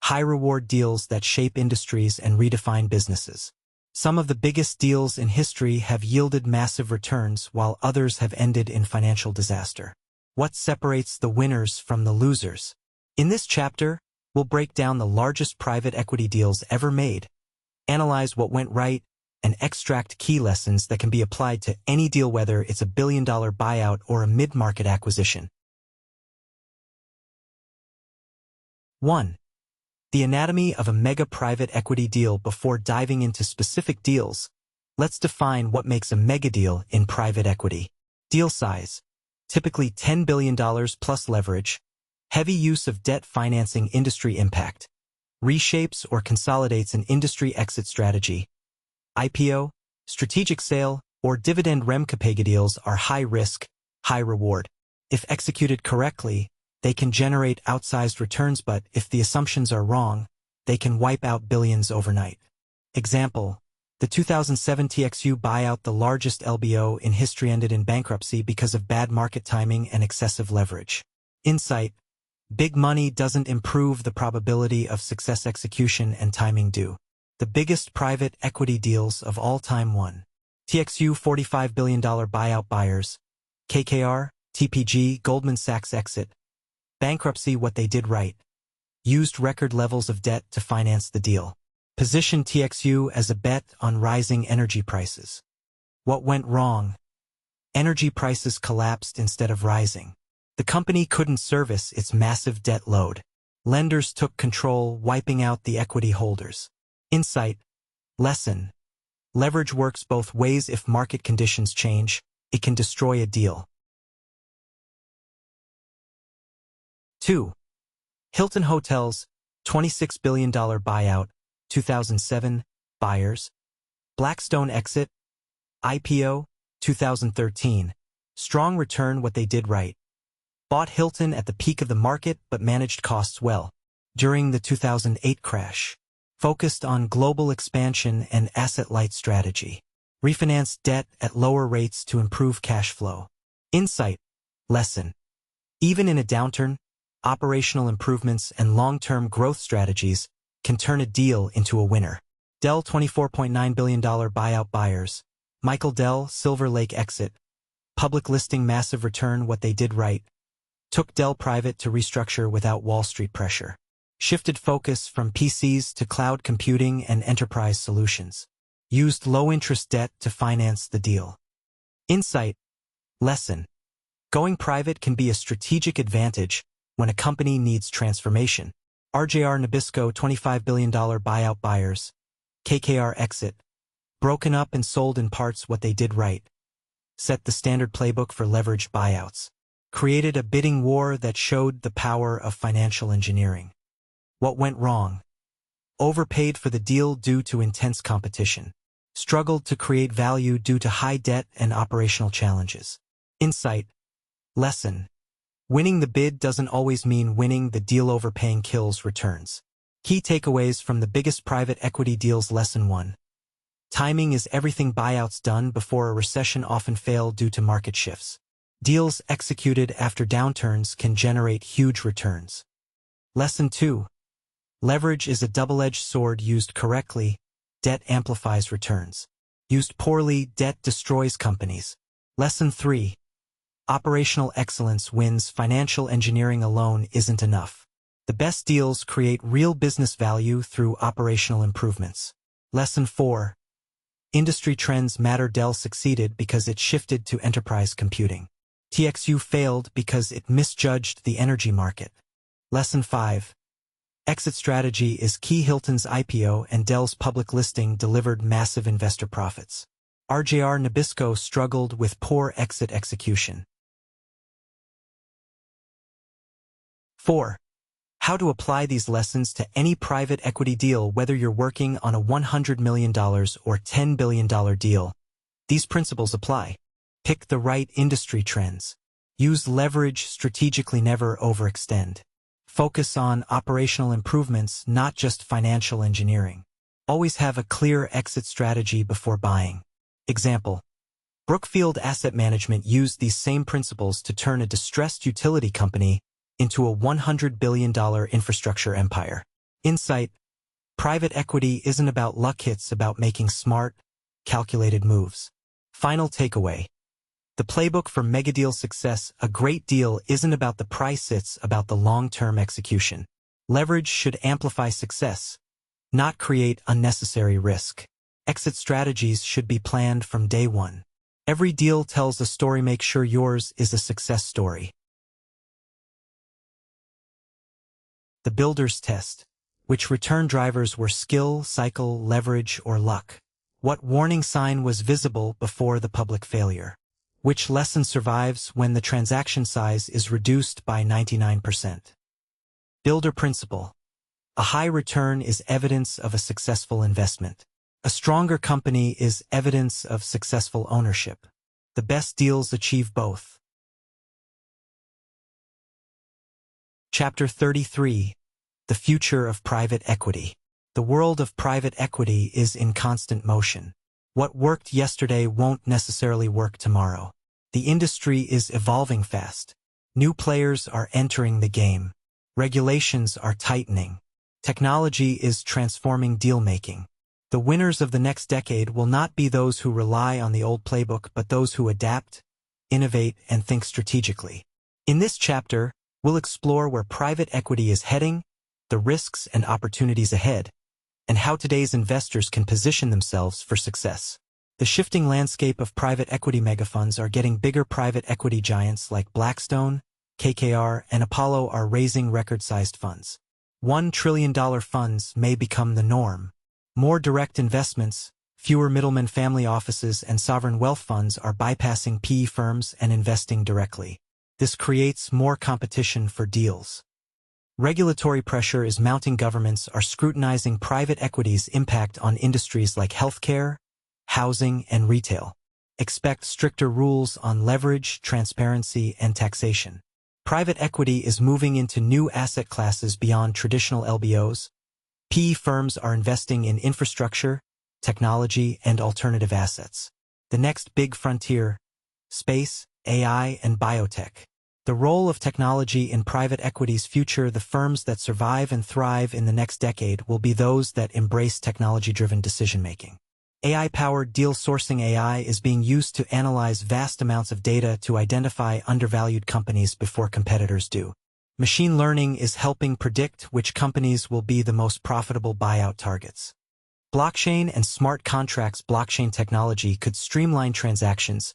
high-reward deals that shape industries and redefine businesses. Some of the biggest deals in history have yielded massive returns, while others have ended in financial disaster. What separates the winners from the losers? In this chapter, we'll break down the largest private equity deals ever made, analyze what went right, and extract key lessons that can be applied to any deal, whether it's a billion-dollar buyout or a mid-market acquisition. 1. The anatomy of a mega private equity deal. Before diving into specific deals, let's define what makes a mega deal in private equity. Deal size: typically $10 billion plus leverage. Heavy use of debt financing. Industry impact: reshapes or consolidates an industry. Exit strategy: IPO, strategic sale, or dividend. Mega deals are high risk, high reward. If executed correctly, they can generate outsized returns, but if the assumptions are wrong, they can wipe out billions overnight. Example: the 2007 TXU buyout, the largest LBO in history, ended in bankruptcy because of bad market timing and excessive leverage. Insight: big money doesn't improve the probability of success, execution and timing do. The biggest private equity deals of all time. 1. TXU $45 billion buyout. Buyers: KKR, TPG, Goldman Sachs. Exit: bankruptcy. What they did right: used record levels of debt to finance the deal. Positioned TXU as a bet on rising energy prices. What went wrong? Energy prices collapsed instead of rising. The company couldn't service its massive debt load. Lenders took control, wiping out the equity holders. Insight: lesson: leverage works both ways. If market conditions change, it can destroy a deal. 2. Hilton Hotels, $26 billion buyout, 2007. Buyers: Blackstone. Exit: IPO, 2013. Strong return what they did right. Bought Hilton at the peak of the market but managed costs well. During the 2008 crash. Focused on global expansion and asset-light strategy. Refinanced debt at lower rates to improve cash flow. Insight. Lesson. Even in a downturn, operational improvements and long-term growth strategies can turn a deal into a winner. Dell $24.9 billion buyout buyers. Michael Dell, Silver Lake exit. Public listing massive return what they did right. Took Dell private to restructure without Wall Street pressure. Shifted focus from PCs to cloud computing and enterprise solutions. Used low-interest debt to finance the deal. Insight. Lesson. Going private can be a strategic advantage when a company needs transformation. RJR Nabisco $25 billion buyout buyers. KKR exit. Broken up and sold in parts what they did right. Set the standard playbook for leveraged buyouts. Created a bidding war that showed the power of financial engineering. What went wrong? Overpaid for the deal due to intense competition. Struggled to create value due to high debt and operational challenges. Insight. Lesson. Winning the bid doesn't always mean winning the deal. Overpaying kills returns. Key takeaways from the biggest private equity deals. Lesson 1. Timing is everything. Buyouts done before a recession often fail due to market shifts. Deals executed after downturns can generate huge returns. Lesson 2. Leverage is a double-edged sword. Used correctly, debt amplifies returns. Used poorly, debt destroys companies. Lesson 3. Operational excellence wins. Financial engineering alone isn't enough. The best deals create real business value through operational improvements. Lesson 4. Industry trends matter. Dell succeeded because it shifted to enterprise computing. TXU failed because it misjudged the energy market. Lesson 5. Exit strategy is key. Hilton's IPO and Dell's public listing delivered massive investor profits. RJR Nabisco struggled with poor exit execution. 4. How to apply these lessons to any private equity deal. Whether you're working on a $100 million or $10 billion deal, these principles apply. Pick the right industry trends. Use leverage strategically. Never overextend. Focus on operational improvements, not just financial engineering. Always have a clear exit strategy before buying. Example. Brookfield Asset Management used these same principles to turn a distressed utility company into a $100 billion infrastructure empire. Insight. Private equity isn't about luck. It's about making smart, calculated moves. Final takeaway. The playbook for megadeal success. A great deal isn't about the price, it's about the long-term execution. Leverage should amplify success, not create unnecessary risk. Exit strategies should be planned from day one. Every deal tells a story. Make sure yours is a success story. The Builder's Test. Which return drivers were skill, cycle, leverage, or luck? What warning sign was visible before the public failure? Which lesson survives when the transaction size is reduced by 99%? Builder principle. A high return is evidence of a successful investment. A stronger company is evidence of successful ownership. The best deals achieve both. Chapter 33. The Future of Private Equity. The world of private equity is in constant motion. What worked yesterday won't necessarily work tomorrow. The industry is evolving fast. New players are entering the game. Regulations are tightening. Technology is transforming deal-making. The winners of the next decade will not be those who rely on the old playbook, but those who adapt, innovate, and think strategically. In this chapter, we'll explore where private equity is heading, the risks and opportunities ahead, and how today's investors can position themselves for success. The shifting landscape of private equity megafunds are getting bigger. Private equity giants like Blackstone, KKR, and Apollo are raising record-sized funds. $1 trillion funds may become the norm. More direct investments, fewer middlemen. Family offices and sovereign wealth funds are bypassing PE firms and investing directly. This creates more competition for deals. Regulatory pressure is mounting. Governments are scrutinizing private equity's impact on industries like healthcare, housing, and retail. Expect stricter rules on leverage, transparency, and taxation. Private equity is moving into new asset classes beyond traditional LBOs. PE firms are investing in infrastructure, technology, and alternative assets. The next big frontier: space, AI, and biotech. The role of technology in private equity's future: the firms that survive and thrive in the next decade will be those that embrace technology-driven decision-making. AI-powered deal sourcing. AI is being used to analyze vast amounts of data to identify undervalued companies before competitors do. Machine learning is helping predict which companies will be the most profitable buyout targets. Blockchain and smart contracts. Blockchain technology could streamline transactions,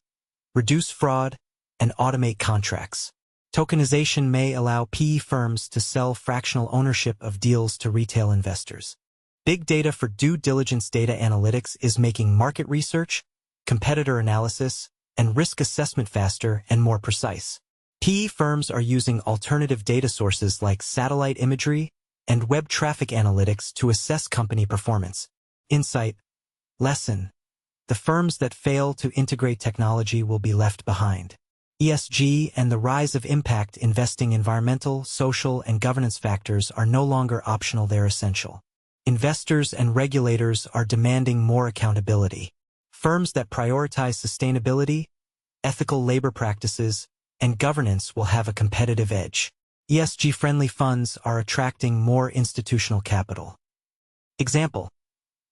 reduce fraud, and automate contracts. Tokenization may allow PE firms to sell fractional ownership of deals to retail investors. Big data for due diligence. Data analytics is making market research, competitor analysis, and risk assessment faster and more precise. PE firms are using alternative data sources like satellite imagery and web traffic analytics to assess company performance. Insight. Lesson: the firms that fail to integrate technology will be left behind. ESG and the rise of impact investing. Environmental, social, and governance factors are no longer optional, they're essential. Investors and regulators are demanding more accountability. Firms that prioritize sustainability, ethical labor practices, and governance will have a competitive edge. ESG-friendly funds are attracting more institutional capital. Example: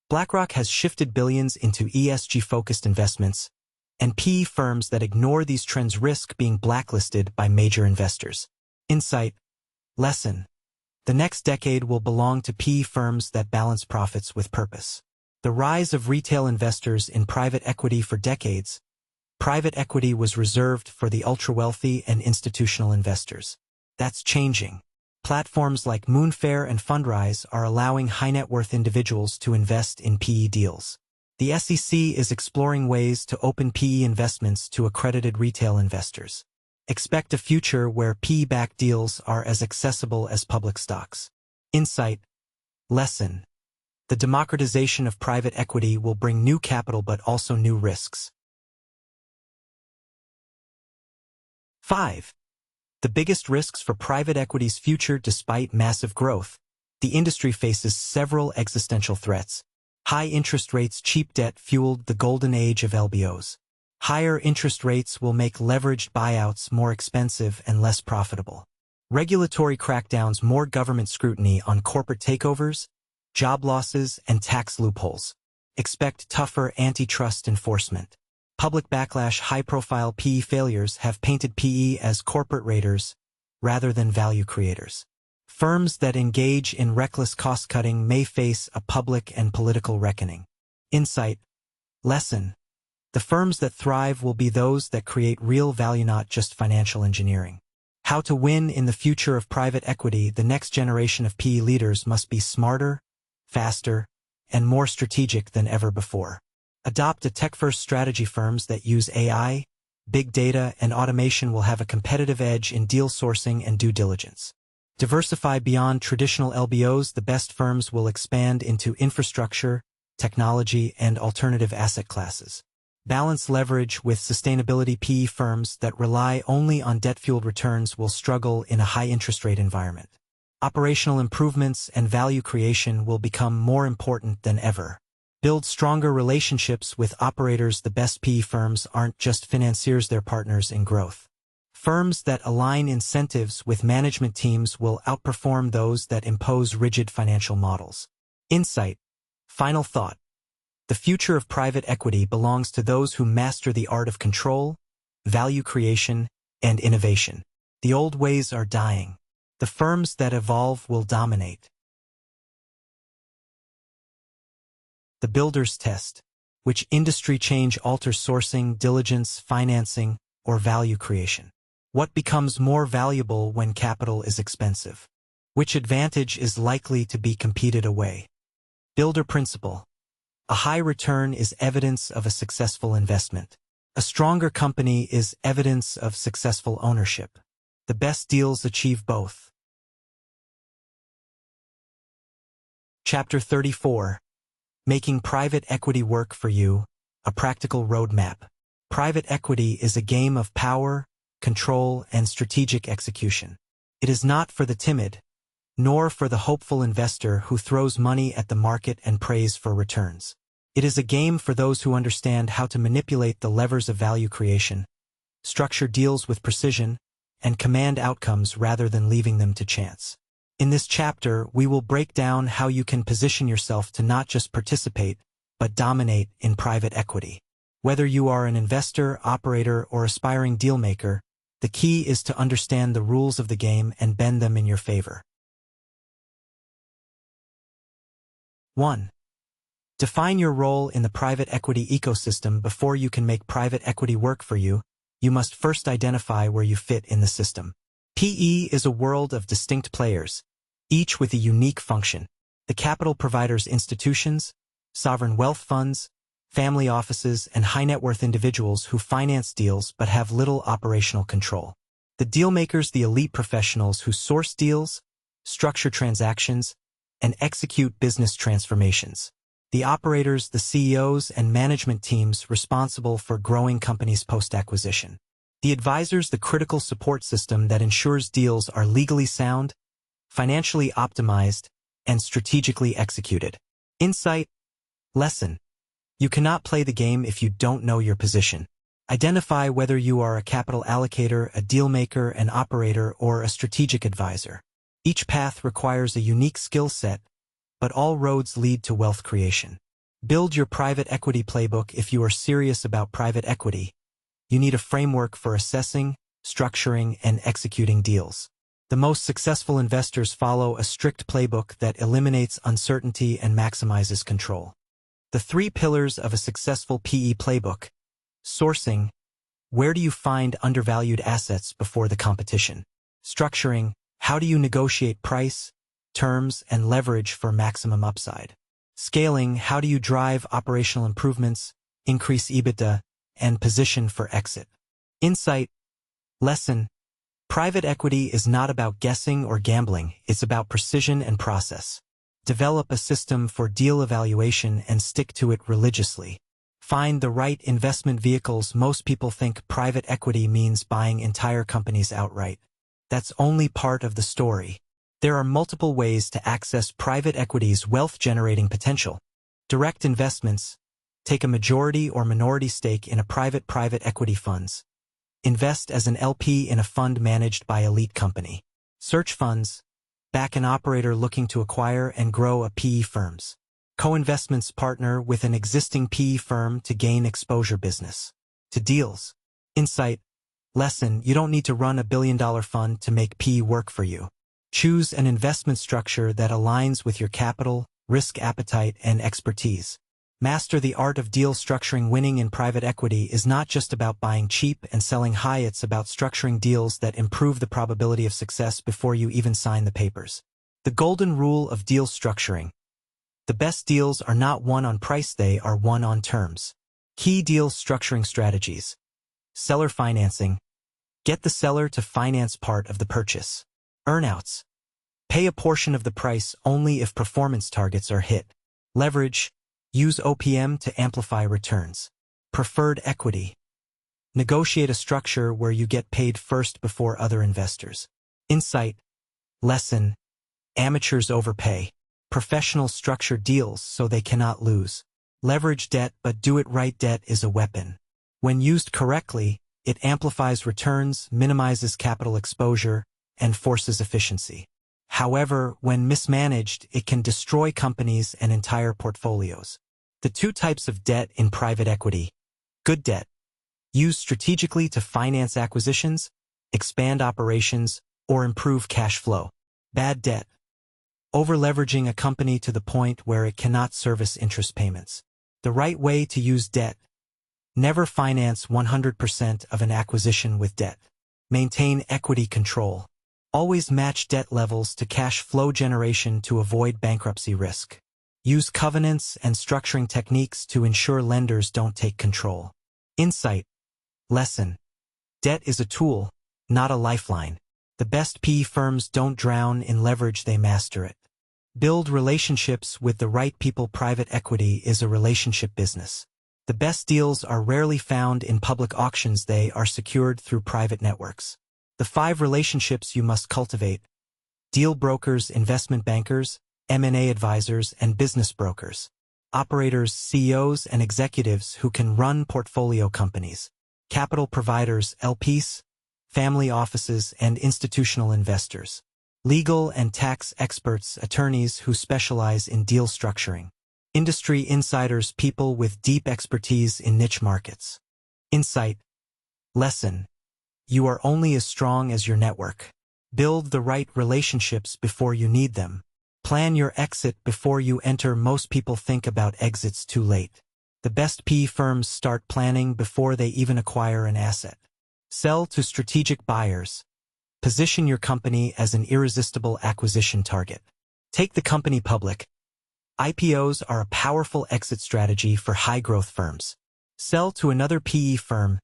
BlackRock has shifted billions into ESG-focused investments, and PE firms that ignore these trends risk being blacklisted by major investors. Insight. Lesson: the next decade will belong to PE firms that balance profits with purpose. The rise of retail investors in private equity. For decades, private equity was reserved for the ultra-wealthy and institutional investors. That's changing. Platforms like Moonfare and Fundrise are allowing high-net-worth individuals to invest in PE deals. The SEC is exploring ways to open PE investments to accredited retail investors. Expect a future where PE-backed deals are as accessible as public stocks. Insight. Lesson: the democratization of private equity will bring new capital but also new risks. 5. The biggest risks for private equity's future. Despite massive growth, the industry faces several existential threats. High interest rates. Cheap debt fueled the golden age of LBOs. Higher interest rates will make leveraged buyouts more expensive and less profitable. Regulatory crackdowns. More government scrutiny on corporate takeovers, job losses, and tax loopholes. Expect tougher antitrust enforcement. Public backlash. High-profile PE failures have painted PE as corporate raiders rather than value creators. Firms that engage in reckless cost-cutting may face a public and political reckoning. Insight. Lesson: the firms that thrive will be those that create real value, not just financial engineering. How to win in the future of private equity. The next generation of PE leaders must be smarter, faster, and more strategic than ever before. Adopt a tech-first strategy. Firms that use AI, big data, and automation will have a competitive edge in deal sourcing and due diligence. Diversify beyond traditional LBOs. The best firms will expand into infrastructure, technology, and alternative asset classes. Balance leverage with sustainability. PE firms that rely only on debt-fueled returns will struggle in a high-interest rate environment. Operational improvements and value creation will become more important than ever. Build stronger relationships with operators. The best PE firms aren't just financiers, they're partners in growth. Firms that align incentives with management teams will outperform those that impose rigid financial models. Insight. Final thought. The future of private equity belongs to those who master the art of control, value creation, and innovation. The old ways are dying. The firms that evolve will dominate. The builder's test. Which industry change alters sourcing, diligence, financing, or value creation? What becomes more valuable when capital is expensive? Which advantage is likely to be competed away? Builder principle. A high return is evidence of a successful investment. A stronger company is evidence of successful ownership. The best deals achieve both. Chapter 34. Making private equity work for you, a practical roadmap. Private equity is a game of power, control, and strategic execution. It is not for the timid, nor for the hopeful investor who throws money at the market and prays for returns. It is a game for those who understand how to manipulate the levers of value creation, structure deals with precision, and command outcomes rather than leaving them to chance. In this chapter, we will break down how you can position yourself to not just participate, but dominate in private equity. Whether you are an investor, operator, or aspiring dealmaker, the key is to understand the rules of the game and bend them in your favor. 1. Define your role in the private equity ecosystem. Before you can make private equity work for you, you must first identify where you fit in the system. PE is a world of distinct players, each with a unique function. The capital providers: institutions, sovereign wealth funds, family offices, and high-net-worth individuals who finance deals but have little operational control. The dealmakers: the elite professionals who source deals, structure transactions, and execute business transformations. The operators: the CEOs and management teams responsible for growing companies post-acquisition. The advisors: the critical support system that ensures deals are legally sound, financially optimized, and strategically executed. Insight. Lesson. You cannot play the game if you don't know your position. Identify whether you are a capital allocator, a dealmaker, an operator, or a strategic advisor. Each path requires a unique skill set, but all roads lead to wealth creation. Build your private equity playbook. If you are serious about private equity, you need a framework for assessing, structuring, and executing deals. The most successful investors follow a strict playbook that eliminates uncertainty and maximizes control. The 3 pillars of a successful PE playbook. Sourcing. Where do you find undervalued assets before the competition? Structuring. How do you negotiate price, terms, and leverage for maximum upside? Scaling. How do you drive operational improvements, increase EBITDA, and position for exit? Insight. Lesson. Private equity is not about guessing or gambling, it's about precision and process. Develop a system for deal evaluation and stick to it religiously. Find the right investment vehicles. Most people think private equity means buying entire companies outright. That's only part of the story. There are multiple ways to access private equity's wealth-generating potential. Direct investments. Take a majority or minority stake in a private equity funds. Invest as an LP in a fund managed by elite company. Search funds. Back an operator looking to acquire and grow a PE firms. Co-investments. Partner with an existing PE firm to gain exposure. Business to deals. Insight. Lesson. You don't need to run a billion-dollar fund to make PE work for you. Choose an investment structure that aligns with your capital, risk appetite, and expertise. Master the art of deal structuring. Winning in private equity is not just about buying cheap and selling high, it's about structuring deals that improve the probability of success before you even sign the papers. The golden rule of deal structuring. The best deals are not won on price, they are won on terms. Key deal structuring strategies. Seller financing. Get the seller to finance part of the purchase. Earnouts. Pay a portion of the price only if performance targets are hit. Leverage. Use OPM to amplify returns. Preferred equity. Negotiate a structure where you get paid first before other investors. Insight. Lesson. Amateurs overpay. Professionals structure deals so they cannot lose. Leverage debt, but do it right. Debt is a weapon. When used correctly, it amplifies returns, minimizes capital exposure, and forces efficiency. However, when mismanaged, it can destroy companies and entire portfolios. The 2 types of debt in private equity. Good debt. Used strategically to finance acquisitions, expand operations, or improve cash flow. Bad debt. Over-leveraging a company to the point where it cannot service interest payments. The right way to use debt. Never finance 100% of an acquisition with debt. Maintain equity control. Always match debt levels to cash flow generation to avoid bankruptcy risk. Use covenants and structuring techniques to ensure lenders don't take control. Insight. Lesson. Debt is a tool, not a lifeline. The best PE firms don't drown in leverage, they master it. Build relationships with the right people. Private equity is a relationship business. The The best deals are rarely found in public auctions. They are secured through private networks. The 5 relationships you must cultivate: deal brokers, investment bankers, M&A advisors, and business brokers. Operators, CEOs, and executives who can run portfolio companies. Capital providers, LPs, family offices, and institutional investors. Legal and tax experts, attorneys who specialize in deal structuring. Industry insiders, people with deep expertise in niche markets. Insight. Lesson. You are only as strong as your network. Build the right relationships before you need them. Plan your exit before you enter. Most people think about exits too late. The best PE firms start planning before they even acquire an asset. Sell to strategic buyers. Position your company as an irresistible acquisition target. Take the company public. IPOs are a powerful exit strategy for high-growth firms. Sell to another PE firm.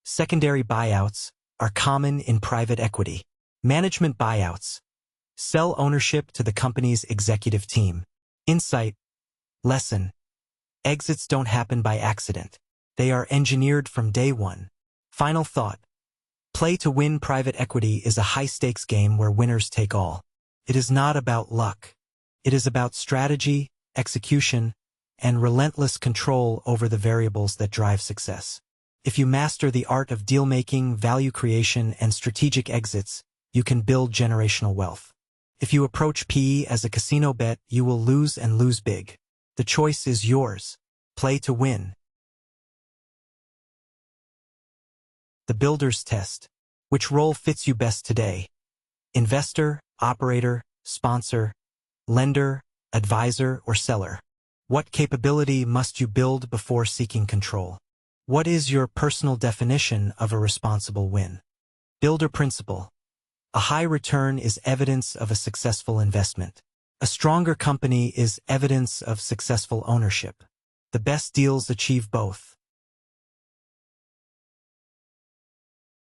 Secondary buyouts are common in private equity. Management buyouts. Sell ownership to the company's executive team. Insight. Lesson. Exits don't happen by accident. They are engineered from day one. Final thought. Play to win. Private equity is a high-stakes game where winners take all. It is not about luck. It is about strategy, execution, and relentless control over the variables that drive success. If you master the art of deal-making, value creation, and strategic exits, you can build generational wealth. If you approach PE as a casino bet, you will lose and lose big. The choice is yours. Play to win. The Builder's Test. Which role fits you best today? Investor, operator, sponsor, lender, advisor, or seller? What capability must you build before seeking control? What is your personal definition of a responsible win? Builder Principle. A high return is evidence of a successful investment. A stronger company is evidence of successful ownership. The best deals achieve both.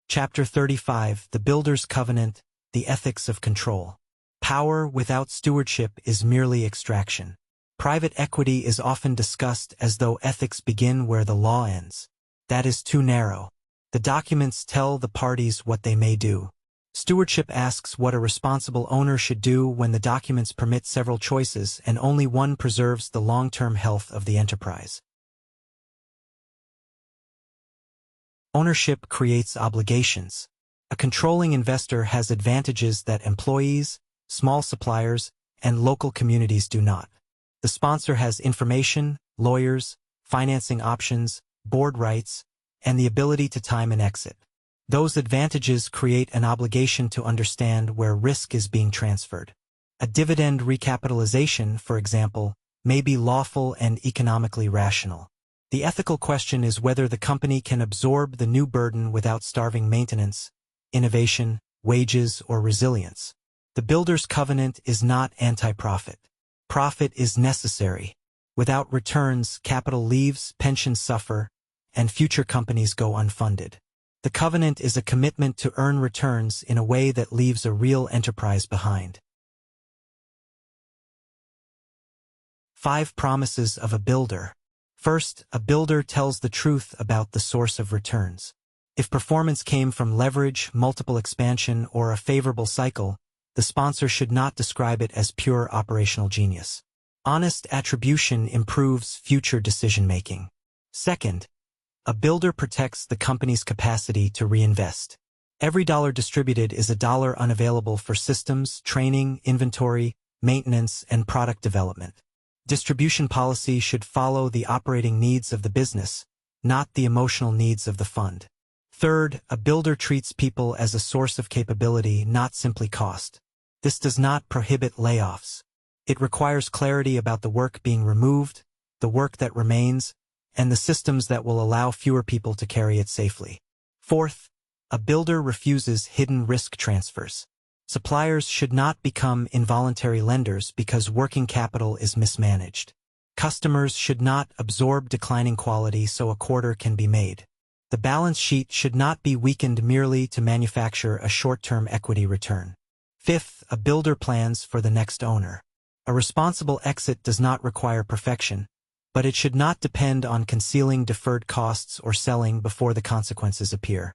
Chapter 35. The Builder's Covenant, the Ethics of Control. Power without stewardship is merely extraction. Private equity is often discussed as though ethics begin where the law ends. That is too narrow. The documents tell the parties what they may do. Stewardship asks what a responsible owner should do when the documents permit several choices and only one preserves the long-term health of the enterprise. Ownership creates obligations. A controlling investor has advantages that employees, small suppliers, and local communities do not. The sponsor has information, lawyers, financing options, board rights, and the ability to time an exit. Those advantages create an obligation to understand where risk is being transferred. A dividend recapitalization, for example, may be lawful and economically rational. The ethical question is whether the company can absorb the new burden without starving maintenance, innovation, wages, or resilience. The Builder's Covenant is not anti-profit. Profit is necessary. Without returns, capital leaves, pensions suffer, and future companies go unfunded. The covenant is a commitment to earn returns in a way that leaves a real enterprise behind. 5 Promises of a Builder. First, a builder tells the truth about the source of returns. If performance came from leverage, multiple expansion, or a favorable cycle, the sponsor should not describe it as pure operational genius. Honest attribution improves future decision-making. Second, a builder protects the company's capacity to reinvest. Every dollar distributed is a dollar unavailable for systems, training, inventory, maintenance, and product development. Distribution policy should follow the operating needs of the business, not the emotional needs of the fund. Third, a builder treats people as a source of capability, not simply cost. This does not prohibit layoffs. It requires clarity about the work being removed, the work that remains, and the systems that will allow fewer people to carry it safely. Fourth, a builder refuses hidden risk transfers. Suppliers should not become involuntary lenders because working capital is mismanaged. Customers should not absorb declining quality so a quarter can be made. The balance sheet should not be weakened merely to manufacture a short-term equity return. Fifth, a builder plans for the next owner. A responsible exit does not require perfection, but it should not depend on concealing deferred costs or selling before the consequences appear.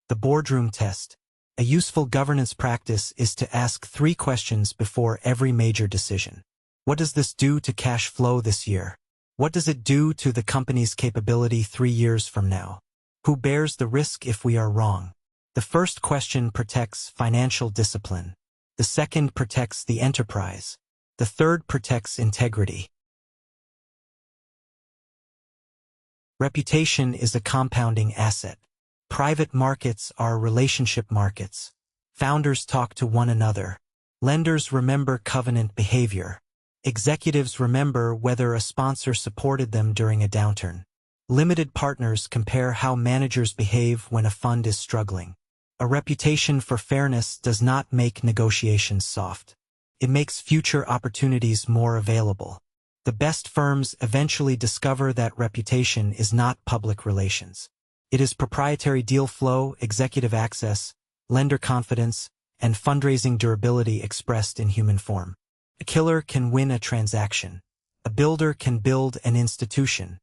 The boardroom test. A useful governance practice is to ask 3 questions before every major decision. What does this do to cash flow this year? What does it do to the company's capability 3 years from now? Who bears the risk if we are wrong? The first question protects financial discipline. The second protects the enterprise. The third protects integrity. Reputation is a compounding asset. Private markets are relationship markets. Founders talk to one another. Lenders remember covenant behavior. Executives remember whether a sponsor supported them during a downturn. Limited partners compare how managers behave when a fund is struggling. A reputation for fairness does not make negotiations soft. It makes future opportunities more available. The best firms eventually discover that reputation is not public relations. It is proprietary deal flow, executive access, lender confidence, and fundraising durability expressed in human form. A killer can win a transaction. A builder can build an institution.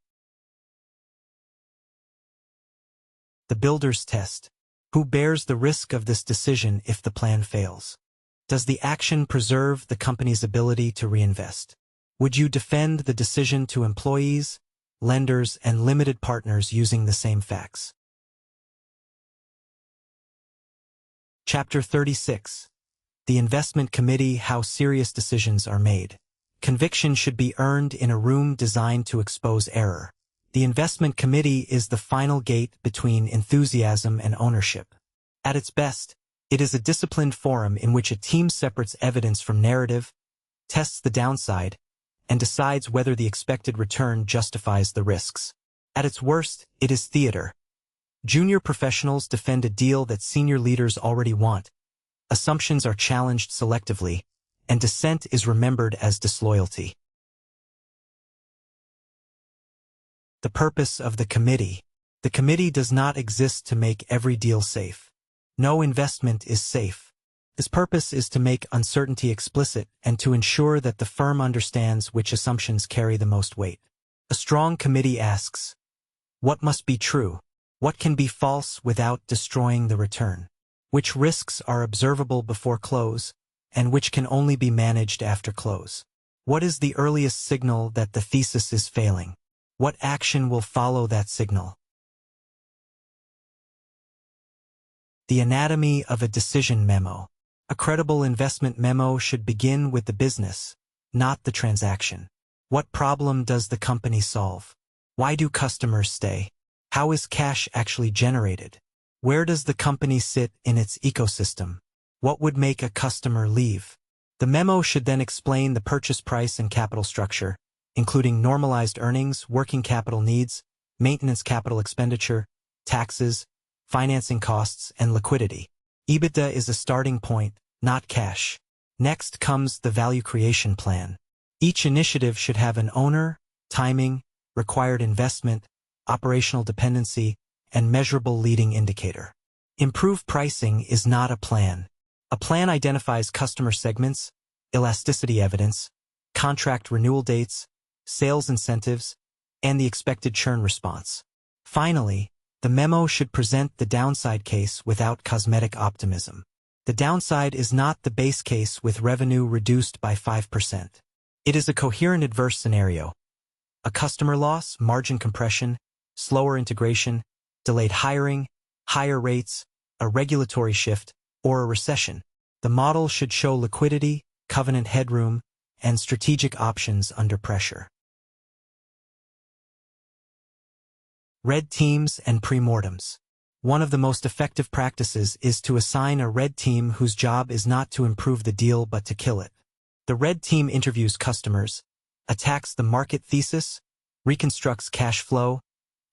The builder's test. Who bears the risk of this decision if the plan fails? Does the action preserve the company's ability to reinvest? Would you defend the decision to employees, lenders, and limited partners using the same facts? Chapter 36. The Investment Committee: How Serious Decisions Are Made. Conviction should be earned in a room designed to expose error. The Investment Committee is the final gate between enthusiasm and ownership. At its best, it is a disciplined forum in which a team separates evidence from narrative, tests the downside, and decides whether the expected return justifies the risks. At its worst, it is theater. Junior professionals defend a deal that senior leaders already want. Assumptions are challenged selectively, and dissent is remembered as disloyalty. The purpose of the committee. The committee does not exist to make every deal safe. No investment is safe. Its purpose is to make uncertainty explicit and to ensure that the firm understands which assumptions carry the most weight. A strong committee asks, what must be true? What can be false without destroying the return? Which risks are observable before close, and which can only be managed after close? What is the earliest signal that the thesis is failing? What action will follow that signal? The anatomy of a decision memo. A credible investment memo should begin with the business, not the transaction. What problem does the company solve? Why do customers stay? How is cash actually generated? Where does the company sit in its ecosystem? What would make a customer leave? The memo should then explain the purchase price and capital structure, including normalized earnings, working capital needs, maintenance capital expenditure, taxes, financing costs, and liquidity. EBITDA is a starting point, not cash. Next comes the value creation plan. Each initiative should have an owner, timing, required investment, operational dependency, and measurable leading indicator. Improved pricing is not a plan. A plan identifies customer segments, elasticity evidence, contract renewal dates, sales incentives, and the expected churn response. Finally, the memo should present the downside case without cosmetic optimism. The downside is not the base case with revenue reduced by 5%. It is a coherent adverse scenario. A customer loss, margin compression, slower integration, delayed hiring, higher rates, a regulatory shift, or a recession. The model should show liquidity, covenant headroom, and strategic options under pressure. Red teams and premortems. One of the most effective practices is to assign a red team whose job is not to improve the deal but to kill it. The red team interviews customers, attacks the market thesis, reconstructs cash flow,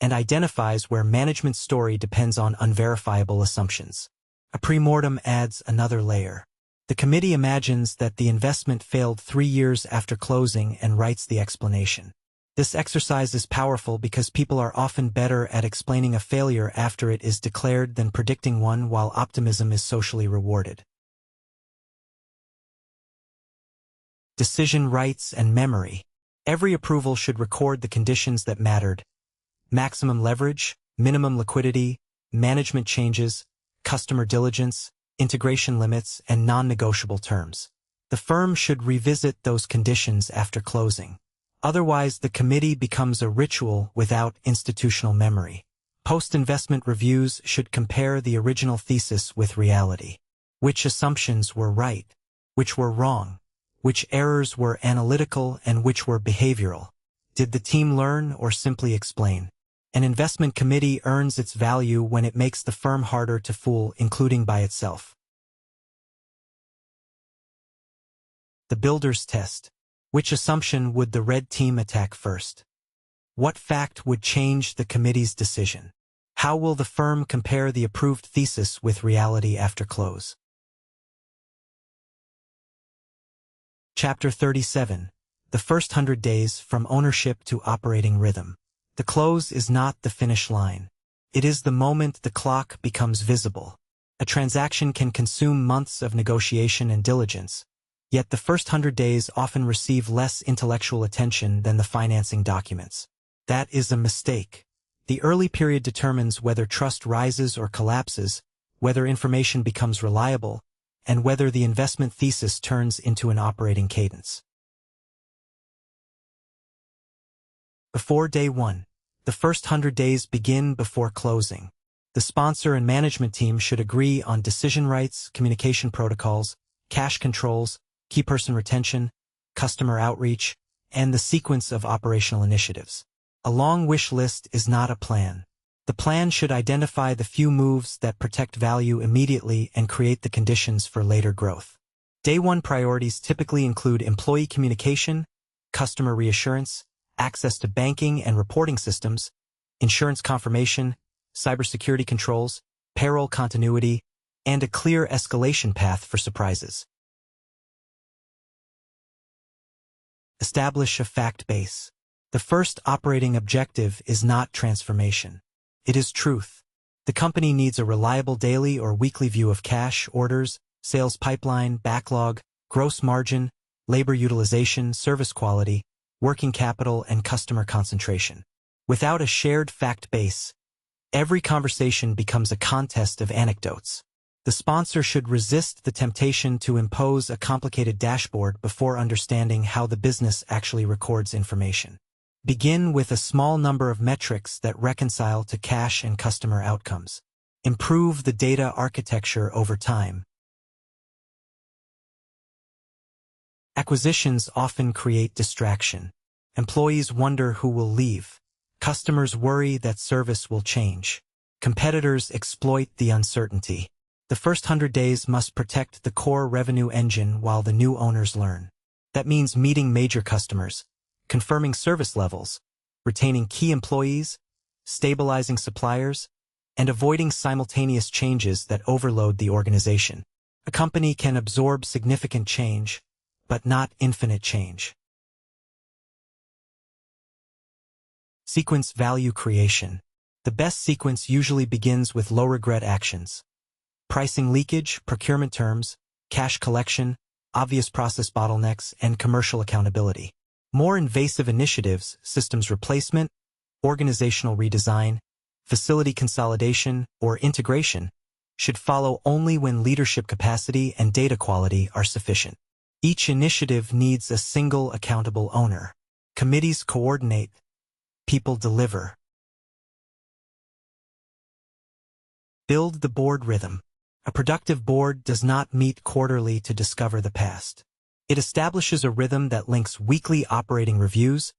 and identifies where management's story depends on unverifiable assumptions. A premortem adds another layer. The committee imagines that the investment failed 3 years after closing and writes the explanation. This exercise is powerful because people are often better at explaining a failure after it is declared than predicting one, while optimism is socially rewarded. decision rights and memory. Every approval should record the conditions that mattered: maximum leverage, minimum liquidity, management changes, customer diligence, integration limits, and non-negotiable terms. The firm should revisit those conditions after closing. Otherwise, the committee becomes a ritual without institutional memory. Post-investment reviews should compare the original thesis with reality. Which assumptions were right? Which were wrong? Which errors were analytical and which were behavioral? Did the team learn or simply explain? An investment committee earns its value when it makes the firm harder to fool, including by itself. The builder's test. Which assumption would the red team attack first? What fact would change the committee's decision? How will the firm compare the approved thesis with reality after close? Chapter 37. The first 100 days from ownership to operating rhythm. The close is not the finish line. It is the moment the clock becomes visible. A transaction can consume months of negotiation and diligence, yet the first 100 days often receive less intellectual attention than the financing documents. That is a mistake. The early period determines whether trust rises or collapses, whether information becomes reliable, and whether the investment thesis turns into an operating cadence. Before day 1. The first 100 days begin before closing. The sponsor and management team should agree on decision rights, communication protocols, cash controls, key person retention, customer outreach, and the sequence of operational initiatives. A long wish list is not a plan. The plan should identify the few moves that protect value immediately and create the conditions for later growth. Day 1 priorities typically include employee communication, customer reassurance, access to banking and reporting systems, insurance confirmation, cybersecurity controls, payroll continuity, and a clear escalation path for surprises. Establish a fact base. The first operating objective is not transformation. It is truth. The company needs a reliable daily or weekly view of cash, orders, sales pipeline, backlog, gross margin, labor utilization, service quality, working capital, and customer concentration. Without a shared fact base, every conversation becomes a contest of anecdotes. The sponsor should resist the temptation to impose a complicated dashboard before understanding how the business actually records information. Begin with a small number of metrics that reconcile to cash and customer outcomes. Improve the data architecture over time. Acquisitions often create distraction. Employees wonder who will leave. Customers worry that service will change. Competitors exploit the uncertainty. The first 100 days must protect the core revenue engine while the new owners learn. That means meeting major customers, confirming service levels, retaining key employees, stabilizing suppliers, and avoiding simultaneous changes that overload the organization. A company can absorb significant change, but not infinite change. Sequence value creation. The best sequence usually begins with low-regret actions. Pricing leakage, procurement terms, cash collection, obvious process bottlenecks, and commercial accountability. More invasive initiatives, systems replacement, organizational redesign, facility consolidation, or integration, should follow only when leadership capacity and data quality are sufficient. Each initiative needs a single accountable owner. Committees coordinate, people deliver. Build the board rhythm. A productive board does not meet quarterly to discover the past. It establishes a rhythm that links weekly operating reviews,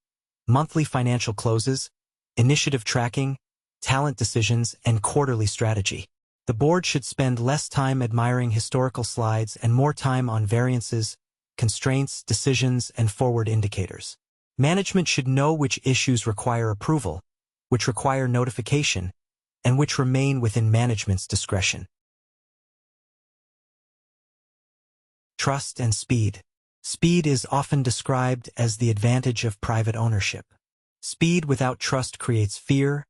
monthly financial closes, initiative tracking, talent decisions, and quarterly strategy. The board should spend less time admiring historical slides and more time on variances, constraints, decisions, and forward indicators. Management should know which issues require approval, which require notification, and which remain within management's discretion. Trust and speed. Speed is often described as the advantage of private ownership. Speed without trust creates fear,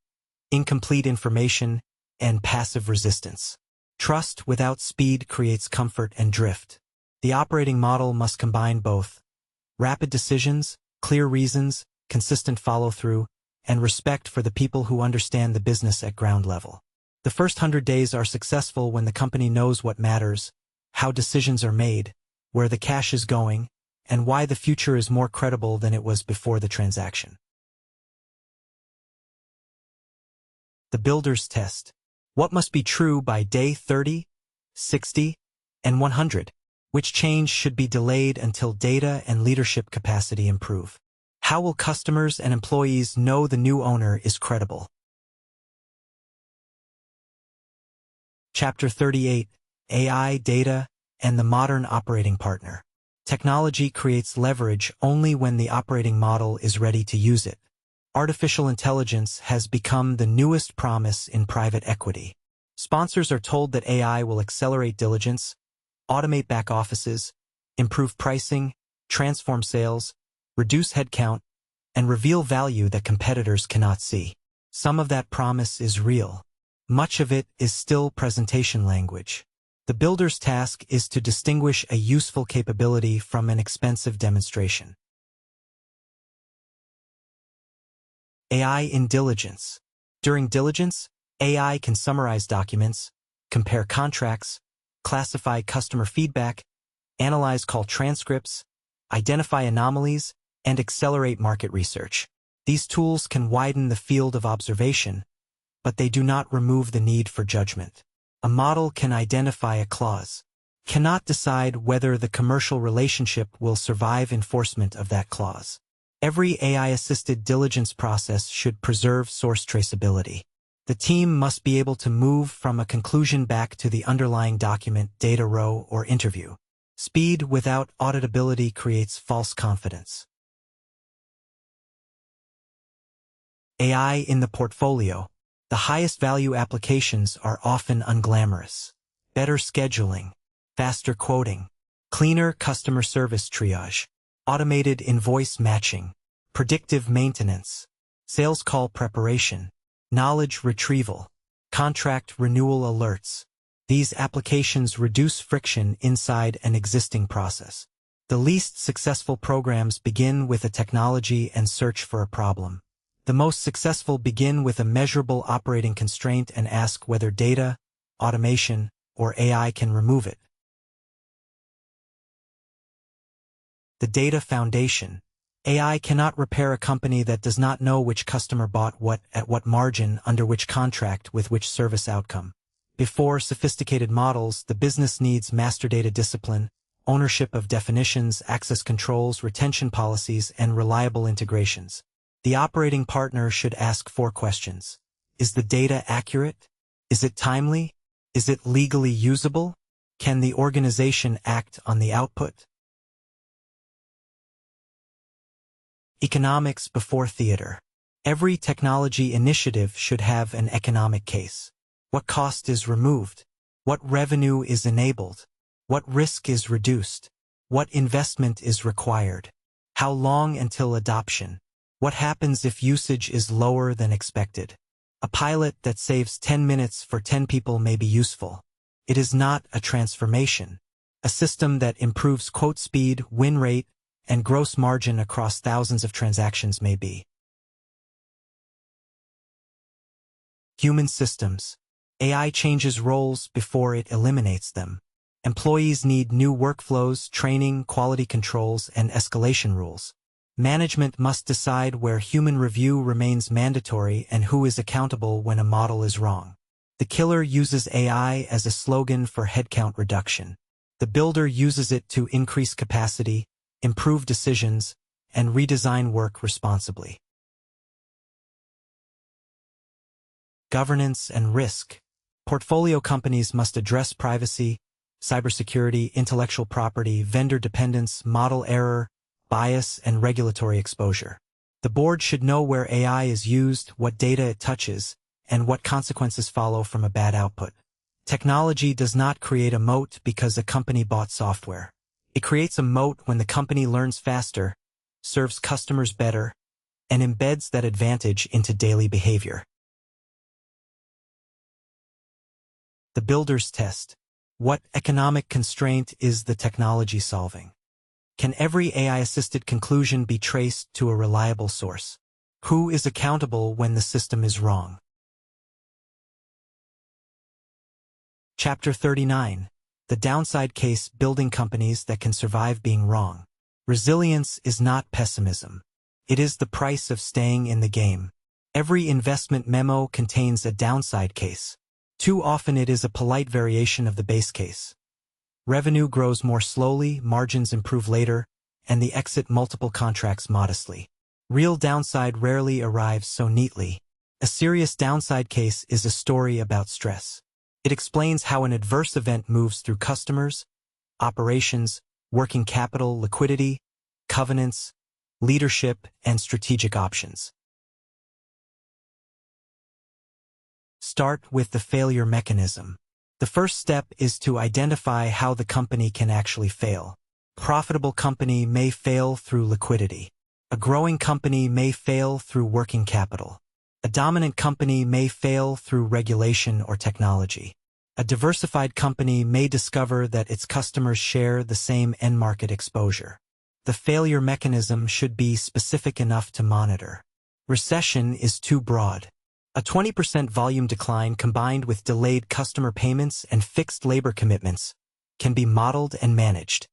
incomplete information, and passive resistance. Trust without speed creates comfort and drift. The operating model must combine both. rapid decisions, clear reasons, consistent follow-through, and respect for the people who understand the business at ground level. The first 100 days are successful when the company knows what matters, how decisions are made, where the cash is going, and why the future is more credible than it was before the transaction. The Builder's Test. What must be true by day 30, 60, and 100? Which change should be delayed until data and leadership capacity improve? How will customers and employees know the new owner is credible? Chapter 38, AI, Data, and the Modern Operating Partner. Technology creates leverage only when the operating model is ready to use it. Artificial intelligence has become the newest promise in private equity. Sponsors are told that AI will accelerate diligence, automate back offices, improve pricing, transform sales, reduce headcount, and reveal value that competitors cannot see. Some of that promise is real. Much of it is still presentation language. The builder's task is to distinguish a useful capability from an expensive demonstration. AI in diligence. During diligence, AI can summarize documents, compare contracts, classify customer feedback, analyze call transcripts, identify anomalies, and accelerate market research. These tools can widen the field of observation, but they do not remove the need for judgment. A model can identify a clause, cannot decide whether the commercial relationship will survive enforcement of that clause. Every AI-assisted diligence process should preserve source traceability. The team must be able to move from a conclusion back to the underlying document, data row, or interview. Speed without auditability creates false confidence. AI in the portfolio. The highest value applications are often unglamorous. Better scheduling, faster quoting, cleaner customer service triage, automated invoice matching, predictive maintenance, sales call preparation, knowledge retrieval, contract renewal alerts. These applications reduce friction inside an existing process. The least successful programs begin with a technology and search for a problem. The most successful begin with a measurable operating constraint and ask whether data, automation, or AI can remove it. The data foundation. AI cannot repair a company that does not know which customer bought what, at what margin, under which contract, with which service outcome. Before sophisticated models, the business needs master data discipline, ownership of definitions, access controls, retention policies, and reliable integrations. The operating partner should ask 4 questions. Is the data accurate? Is it timely? Is it legally usable? Can the organization act on the output? Economics before theater. Every technology initiative should have an economic case. What cost is removed? What revenue is enabled? What risk is reduced? What investment is required? How long until adoption? What happens if usage is lower than expected? A pilot that saves 10 minutes for 10 people may be useful. It is not a transformation. A system that improves quote speed, win rate, and gross margin across thousands of transactions may be. Human systems. AI changes roles before it eliminates them. Employees need new workflows, training, quality controls, and escalation rules. Management must decide where human review remains mandatory and who is accountable when a model is wrong. The killer uses AI as a slogan for headcount reduction. The builder uses it to increase capacity, improve decisions, and redesign work responsibly. Governance and risk. Portfolio companies must address privacy, cybersecurity, intellectual property, vendor dependence, model error, bias, and regulatory exposure. The board should know where AI is used, what data it touches, and what consequences follow from a bad output. Technology does not create a moat because a company bought software. It creates a moat when the company learns faster, serves customers better, and embeds that advantage into daily behavior. The builder's test. What economic constraint is the technology solving? Can every AI-assisted conclusion be traced to a reliable source? Who is accountable when the system is wrong? Chapter 39. The downside case: building companies that can survive being wrong. Resilience is not pessimism. It is the price of staying in the game. Every investment memo contains a downside case. Too often it is a polite variation of the base case. Revenue grows more slowly, margins improve later, and the exit multiple contracts modestly. Real downside rarely arrives so neatly. A serious downside case is a story about stress. It explains how an adverse event moves through customers, operations, working capital, liquidity, covenants, leadership, and strategic options. Start with the failure mechanism. The first step is to identify how the company can actually fail. A profitable company may fail through liquidity. A growing company may fail through working capital. A dominant company may fail through regulation or technology. A diversified company may discover that its customers share the same end-market exposure. The failure mechanism should be specific enough to monitor. Recession is too broad. A 20% volume decline combined with delayed customer payments and fixed labor commitments can be modeled and managed.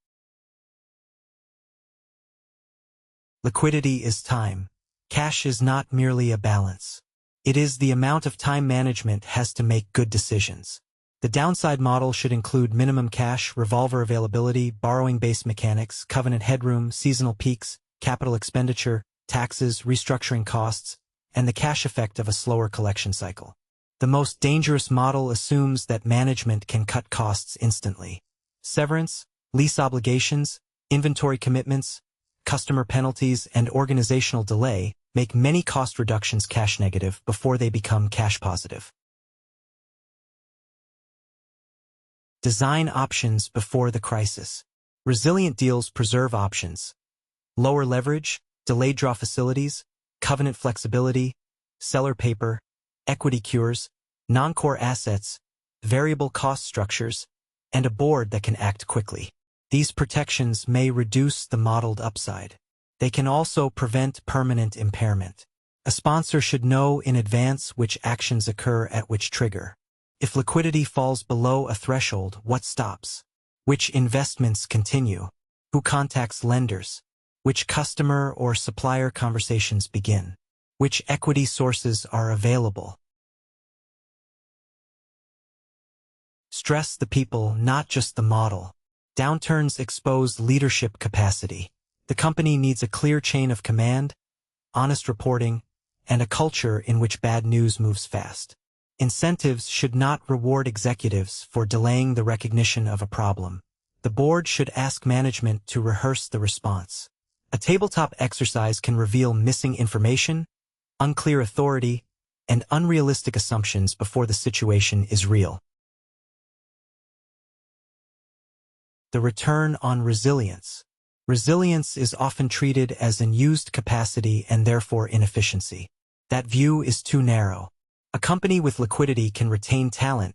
Liquidity is time. Cash is not merely a balance. It is the amount of time management has to make good decisions. The downside model should include minimum cash, revolver availability, borrowing-based mechanics, covenant headroom, seasonal peaks, capital expenditure, taxes, restructuring costs, and the cash effect of a slower collection cycle. The most dangerous model assumes that management can cut costs instantly. Severance, lease obligations, inventory commitments, customer penalties, and organizational delay make many cost reductions cash negative before they become cash positive. Design options before the crisis. Resilient deals preserve options. Lower leverage, delayed draw facilities, covenant flexibility, seller paper, equity cures, non-core assets, variable cost structures, and a board that can act quickly. These protections may reduce the modeled upside. They can also prevent permanent impairment. A sponsor should know in advance which actions occur at which trigger. If liquidity falls below a threshold, what stops? Which investments continue? Who contacts lenders? Which customer or supplier conversations begin? Which equity sources are available? Stress the people, not just the model. Downturns expose leadership capacity. The company needs a clear chain of command, honest reporting, and a culture in which bad news moves fast. Incentives should not reward executives for delaying the recognition of a problem. The board should ask management to rehearse the response. A tabletop exercise can reveal missing information, unclear authority, and unrealistic assumptions before the situation is real. The return on resilience. Resilience is often treated as unused capacity and therefore inefficiency. That view is too narrow. A company with liquidity can retain talent,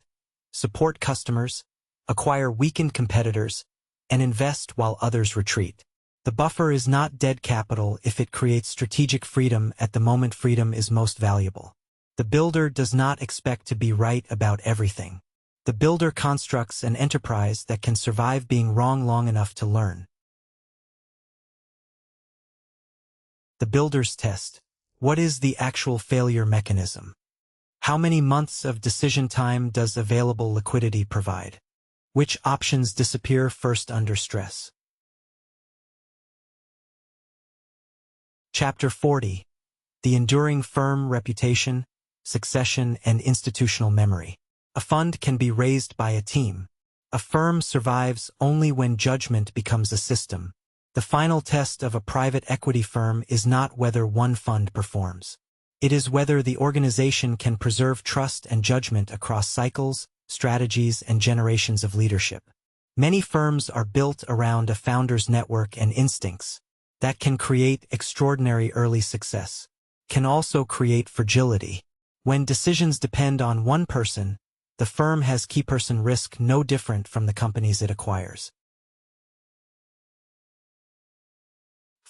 support customers, acquire weakened competitors, and invest while others retreat. The buffer is not dead capital if it creates strategic freedom at the moment freedom is most valuable. The builder does not expect to be right about everything. The builder constructs an enterprise that can survive being wrong long enough to learn. The builder's test. What is the actual failure mechanism? How many months of decision time does available liquidity provide? Which options disappear first under stress? Chapter 40. The enduring firm reputation, succession, and institutional memory. A fund can be raised by a team. A firm survives only when judgment becomes a system. The final test of a private equity firm is not whether one fund performs. It is whether the organization can preserve trust and judgment across cycles, strategies, and generations of leadership. Many firms are built around a founder's network and instincts that can create extraordinary early success, can also create fragility. When decisions depend on one person, the firm has key person risk no different from the companies it acquires.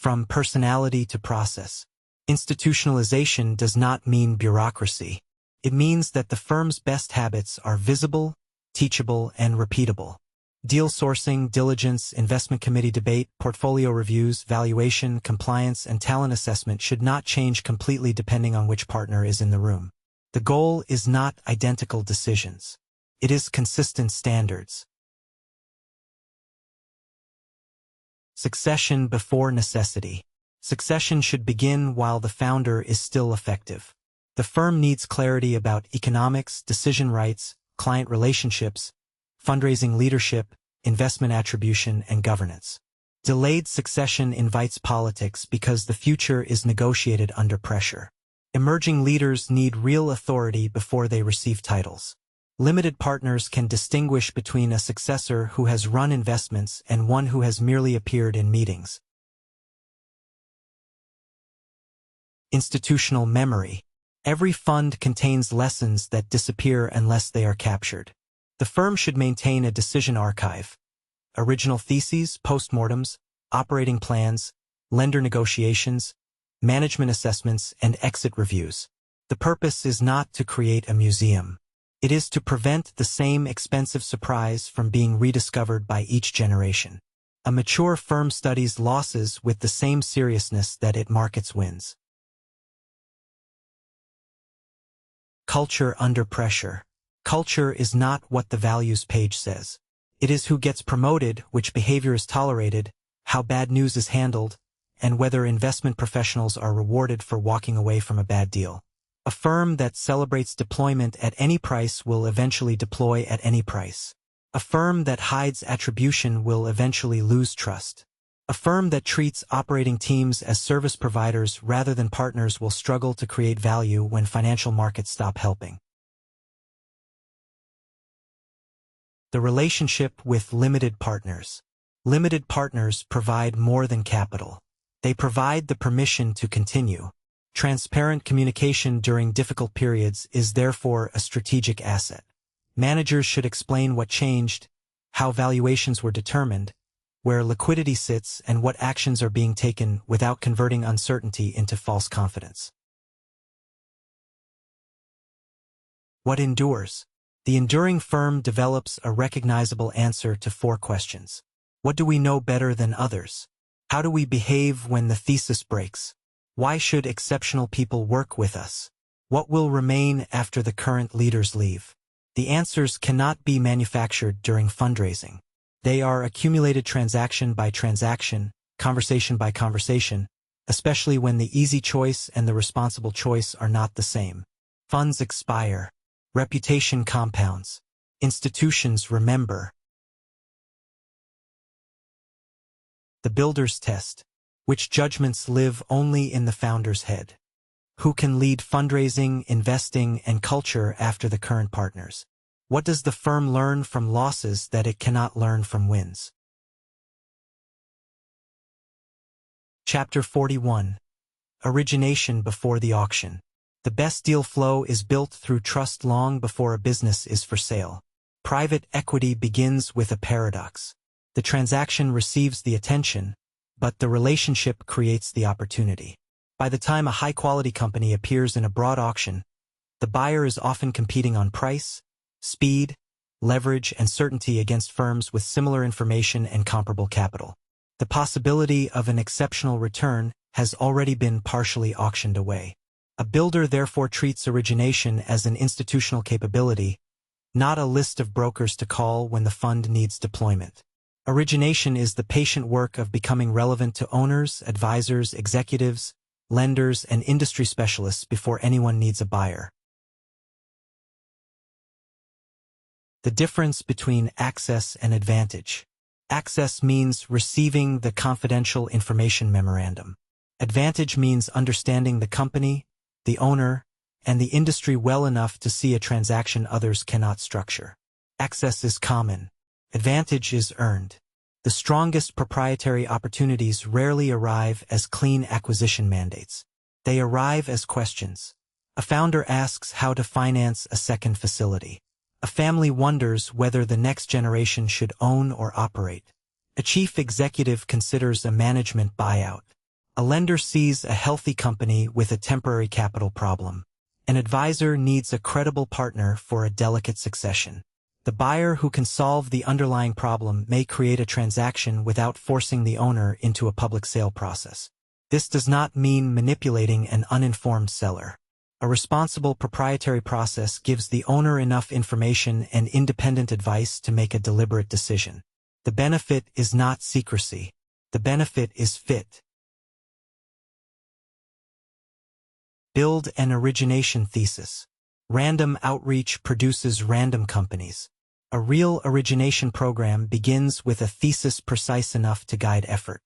from personality to process. Institutionalization does not mean bureaucracy. It means that the firm's best habits are visible, teachable, and repeatable. Deal sourcing, diligence, investment committee debate, portfolio reviews, valuation, compliance, and talent assessment should not change completely depending on which partner is in the room. The goal is not identical decisions. It is consistent standards. Succession before necessity. Succession should begin while the founder is still effective. The firm needs clarity about economics, decision rights, client relationships, fundraising leadership, investment attribution, and governance. Delayed succession invites politics because the future is negotiated under pressure. Emerging leaders need real authority before they receive titles. Limited partners can distinguish between a successor who has run investments and one who has merely appeared in meetings. Institutional memory. Every fund contains lessons that disappear unless they are captured. The firm should maintain a decision archive. Original theses, postmortems, operating plans, lender negotiations, management assessments, and exit reviews. The purpose is not to create a museum. It is to prevent the same expensive surprise from being rediscovered by each generation. A mature firm studies losses with the same seriousness that it markets wins. Culture under pressure. Culture is not what the values page says. It is who gets promoted, which behavior is tolerated, how bad news is handled, and whether investment professionals are rewarded for walking away from a bad deal. A firm that celebrates deployment at any price will eventually deploy at any price. A firm that hides attribution will eventually lose trust. A firm that treats operating teams as service providers rather than partners will struggle to create value when financial markets stop helping. The relationship with limited partners. Limited partners provide more than capital. They provide the permission to continue. Transparent communication during difficult periods is therefore a strategic asset. Managers should explain what changed, how valuations were determined, where liquidity sits, and what actions are being taken without converting uncertainty into false confidence. What endures? The enduring firm develops a recognizable answer to 4 questions. What do we know better than others? How do we behave when the thesis breaks? Why should exceptional people work with us? What will remain after the current leaders leave? The answers cannot be manufactured during fundraising. They are accumulated transaction by transaction, conversation by conversation, especially when the easy choice and the responsible choice are not the same. Funds expire. Reputation compounds. Institutions remember. The builder's test. Which judgments live only in the founder's head? Who can lead fundraising, investing, and culture after the current partners? What does the firm learn from losses that it cannot learn from wins? Chapter 41. Origination before the auction. The best deal flow is built through trust long before a business is for sale. Private equity begins with a paradox. The transaction receives the attention, but the relationship creates the opportunity. By the time a high-quality company appears in a broad auction, the buyer is often competing on price, speed, leverage, and certainty against firms with similar information and comparable capital. The possibility of an exceptional return has already been partially auctioned away. A builder therefore treats origination as an institutional capability, not a list of brokers to call when the fund needs deployment. Origination is the patient work of becoming relevant to owners, advisors, executives, lenders, and industry specialists before anyone needs a buyer. The difference between access and advantage. Access means receiving the confidential information memorandum. Advantage means understanding the company, the owner, and the industry well enough to see a transaction others cannot structure. Access is common. Advantage is earned. The strongest proprietary opportunities rarely arrive as clean acquisition mandates. They arrive as questions. A founder asks how to finance a second facility. A family wonders whether the next generation should own or operate. A chief executive considers a management buyout. A lender sees a healthy company with a temporary capital problem. An advisor needs a credible partner for a delicate succession. The buyer who can solve the underlying problem may create a transaction without forcing the owner into a public sale process. This does not mean manipulating an uninformed seller. A responsible proprietary process gives the owner enough information and independent advice to make a deliberate decision. The benefit is not secrecy. The benefit is fit. Build an origination thesis. Random outreach produces random companies. A real origination program begins with a thesis precise enough to guide effort.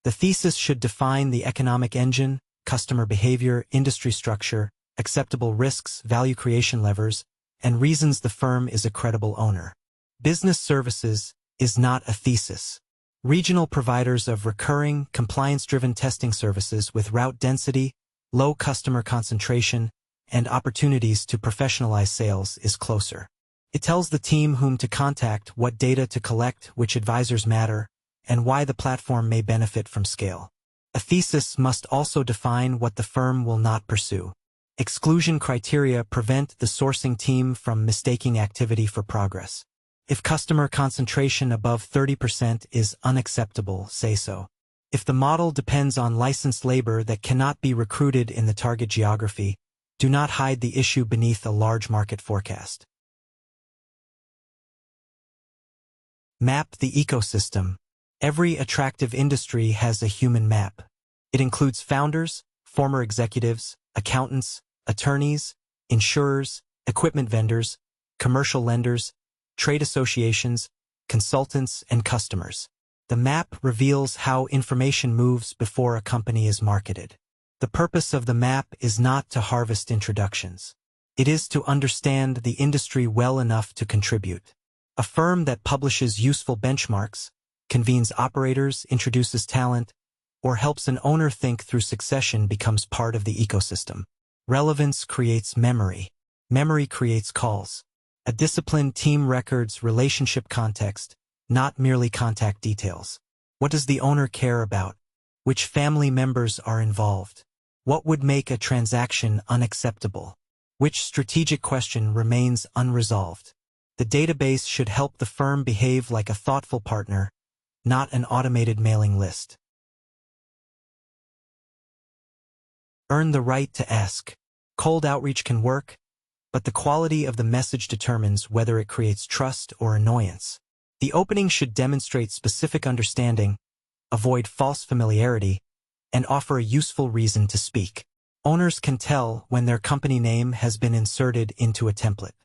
The thesis should define the economic engine, customer behavior, industry structure, acceptable risks, value creation levers, and reasons the firm is a credible owner. Business services is not a thesis. Regional providers of recurring, compliance-driven testing services with route density, low customer concentration, and opportunities to professionalize sales is closer. It tells the team whom to contact, what data to collect, which advisors matter, and why the platform may benefit from scale. A thesis must also define what the firm will not pursue. Exclusion criteria prevent the sourcing team from mistaking activity for progress. If customer concentration above 30% is unacceptable, say so. If the model depends on licensed labor that cannot be recruited in the target geography, do not hide the issue beneath a large market forecast. Map the ecosystem. Every attractive industry has a human map. It includes founders, former executives, accountants, attorneys, insurers, equipment vendors, commercial lenders, trade associations, consultants, and customers. The map reveals how information moves before a company is marketed. The purpose of the map is not to harvest introductions. It is to understand the industry well enough to contribute. A firm that publishes useful benchmarks, convenes operators, introduces talent, or helps an owner think through succession becomes part of the ecosystem. Relevance creates memory. Memory creates calls. A disciplined team records relationship context, not merely contact details. What does the owner care about? Which family members are involved? What would make a transaction unacceptable? Which strategic question remains unresolved? The database should help the firm behave like a thoughtful partner, not an automated mailing list. Earn the right to ask. Cold outreach can work, but the quality of the message determines whether it creates trust or annoyance. The opening should demonstrate specific understanding, avoid false familiarity, and offer a useful reason to speak. Owners can tell when their company name has been inserted into a template.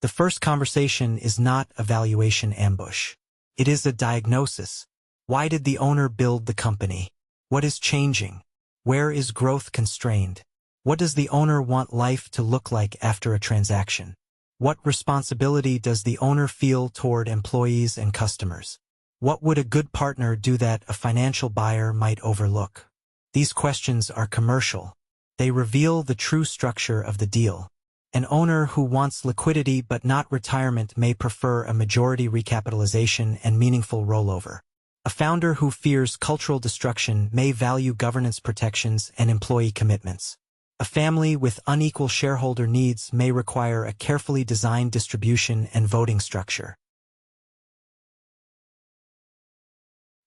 The first conversation is not a valuation ambush. It is a diagnosis. Why did the owner build the company? What is changing? Where is growth constrained? What does the owner want life to look like after a transaction? What responsibility does the owner feel toward employees and customers? What would a good partner do that a financial buyer might overlook? These questions are commercial. They reveal the true structure of the deal. An owner who wants liquidity but not retirement may prefer a majority recapitalization and meaningful rollover. A founder who fears cultural destruction may value governance protections and employee commitments. A family with unequal shareholder needs may require a carefully designed distribution and voting structure.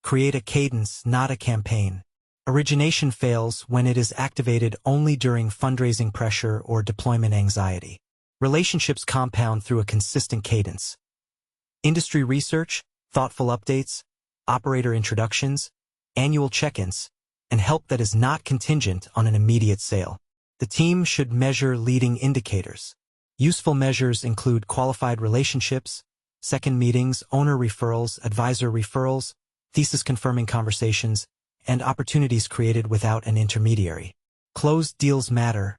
Create a cadence, not a campaign. Origination fails when it is activated only during fundraising pressure or deployment anxiety. Relationships compound through a consistent cadence. Industry research, thoughtful updates, operator introductions, annual check-ins, and help that is not contingent on an immediate sale. The team should measure leading indicators. Useful measures include qualified relationships, second meetings, owner referrals, advisor referrals, thesis-confirming conversations, and opportunities created without an intermediary. Closed deals matter,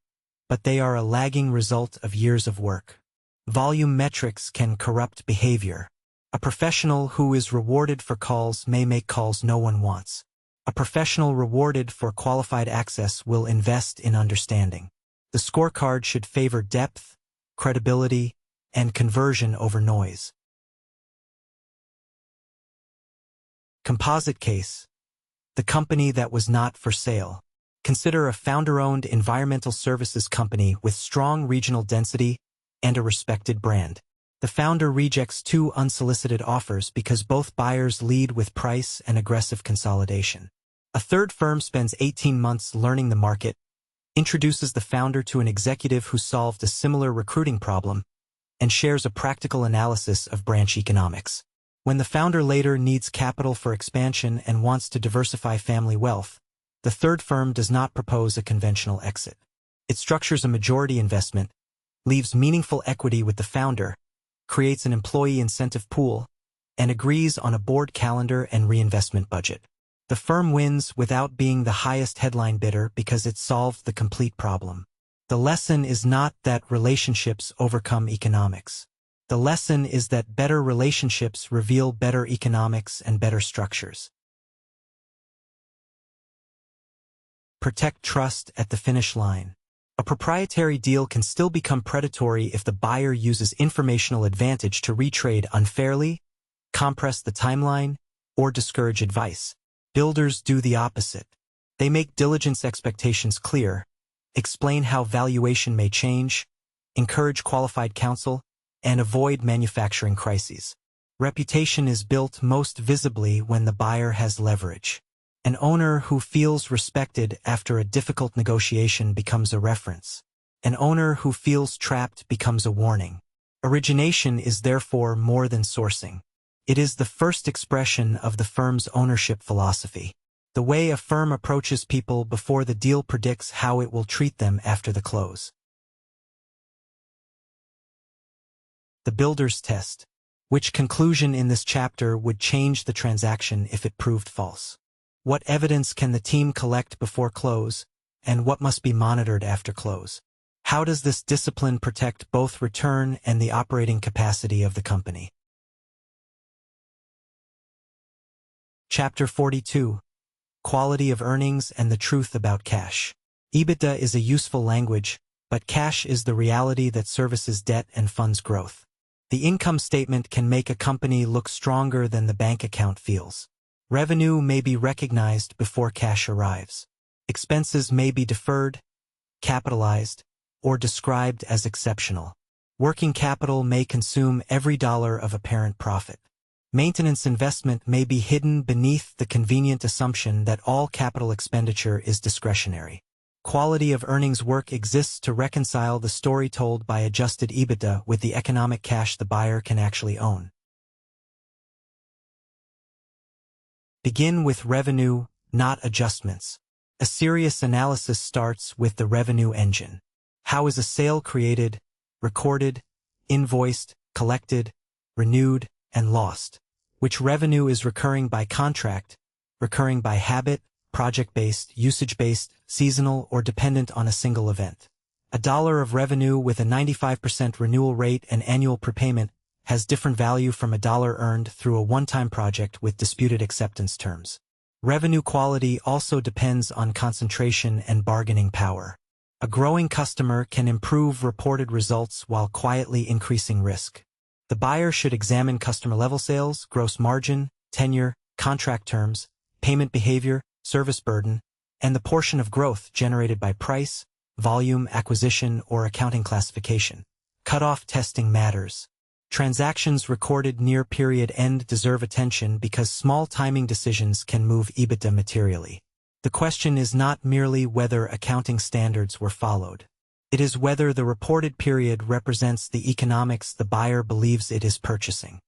but they are a lagging result of years of work. Volume metrics can corrupt behavior. A professional who is rewarded for calls may make calls no one wants. A professional rewarded for qualified access will invest in understanding. The scorecard should favor depth, credibility, and conversion over noise. Composite case. the company that was not for sale. Consider a founder-owned environmental services company with strong regional density and a respected brand. The founder rejects two unsolicited offers because both buyers lead with price and aggressive consolidation. A third firm spends 18 months learning the market, introduces the founder to an executive who solved a similar recruiting problem, and shares a practical analysis of branch economics. When the founder later needs capital for expansion and wants to diversify family wealth, the third firm does not propose a conventional exit. It structures a majority investment, leaves meaningful equity with the founder, creates an employee incentive pool, and agrees on a board calendar and reinvestment budget. The firm wins without being the highest headline bidder because it solved the complete problem. The lesson is not that relationships overcome economics. The lesson is that better relationships reveal better economics and better structures. Protect trust at the finish line. A proprietary deal can still become predatory if the buyer uses informational advantage to retrade unfairly, compress the timeline, or discourage advice. Builders do the opposite. They make diligence expectations clear, explain how valuation may change, encourage qualified counsel, and avoid manufacturing crises. Reputation is built most visibly when the buyer has leverage. An owner who feels respected after a difficult negotiation becomes a reference. An owner who feels trapped becomes a warning. Origination is therefore more than sourcing. It is the first expression of the firm's ownership philosophy. The way a firm approaches people before the deal predicts how it will treat them after the close. The builder's test. Which conclusion in this chapter would change the transaction if it proved false? What evidence can the team collect before close, and what must be monitored after close? How does this discipline protect both return and the operating capacity of the company? Chapter 42. Quality of earnings and the truth about cash. EBITDA is a useful language, but cash is the reality that services debt and funds growth. The income statement can make a company look stronger than the bank account feels. Revenue may be recognized before cash arrives. Expenses may be deferred, capitalized, or described as exceptional. Working capital may consume every dollar of apparent profit. Maintenance investment may be hidden beneath the convenient assumption that all capital expenditure is discretionary. Quality of earnings work exists to reconcile the story told by adjusted EBITDA with the economic cash the buyer can actually own. Begin with revenue, not adjustments. A serious analysis starts with the revenue engine. How is a sale created, recorded, invoiced, collected, renewed, and lost? Which revenue is recurring by contract, recurring by habit, project-based, usage-based, seasonal, or dependent on a single event? $1 of revenue with a 95% renewal rate and annual prepayment has different value from $1 earned through a one-time project with disputed acceptance terms. Revenue quality also depends on concentration and bargaining power. A growing customer can improve reported results while quietly increasing risk. The buyer should examine customer-level sales, gross margin, tenure, contract terms, payment behavior, service burden, and the portion of growth generated by price, volume, acquisition, or accounting classification. Cutoff testing matters. Transactions recorded near period end deserve attention because small timing decisions can move EBITDA materially. The question is not merely whether accounting standards were followed. It is whether the reported period represents the economics the buyer believes it is purchasing.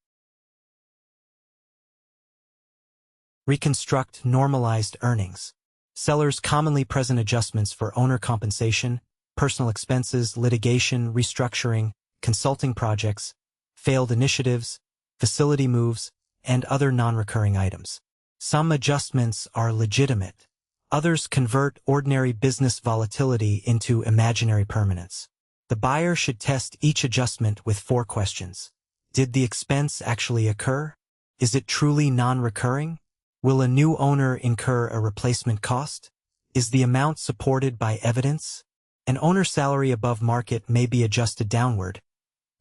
Reconstruct normalized earnings. Sellers commonly present adjustments for owner compensation, personal expenses, litigation, restructuring, consulting projects, failed initiatives, facility moves, and other non-recurring items. Some adjustments are legitimate. Others convert ordinary business volatility into imaginary permanence. The buyer should test each adjustment with 4 questions. Did the expense actually occur? Is it truly non-recurring? Will a new owner incur a replacement cost? Is the amount supported by evidence? An owner's salary above market may be adjusted downward,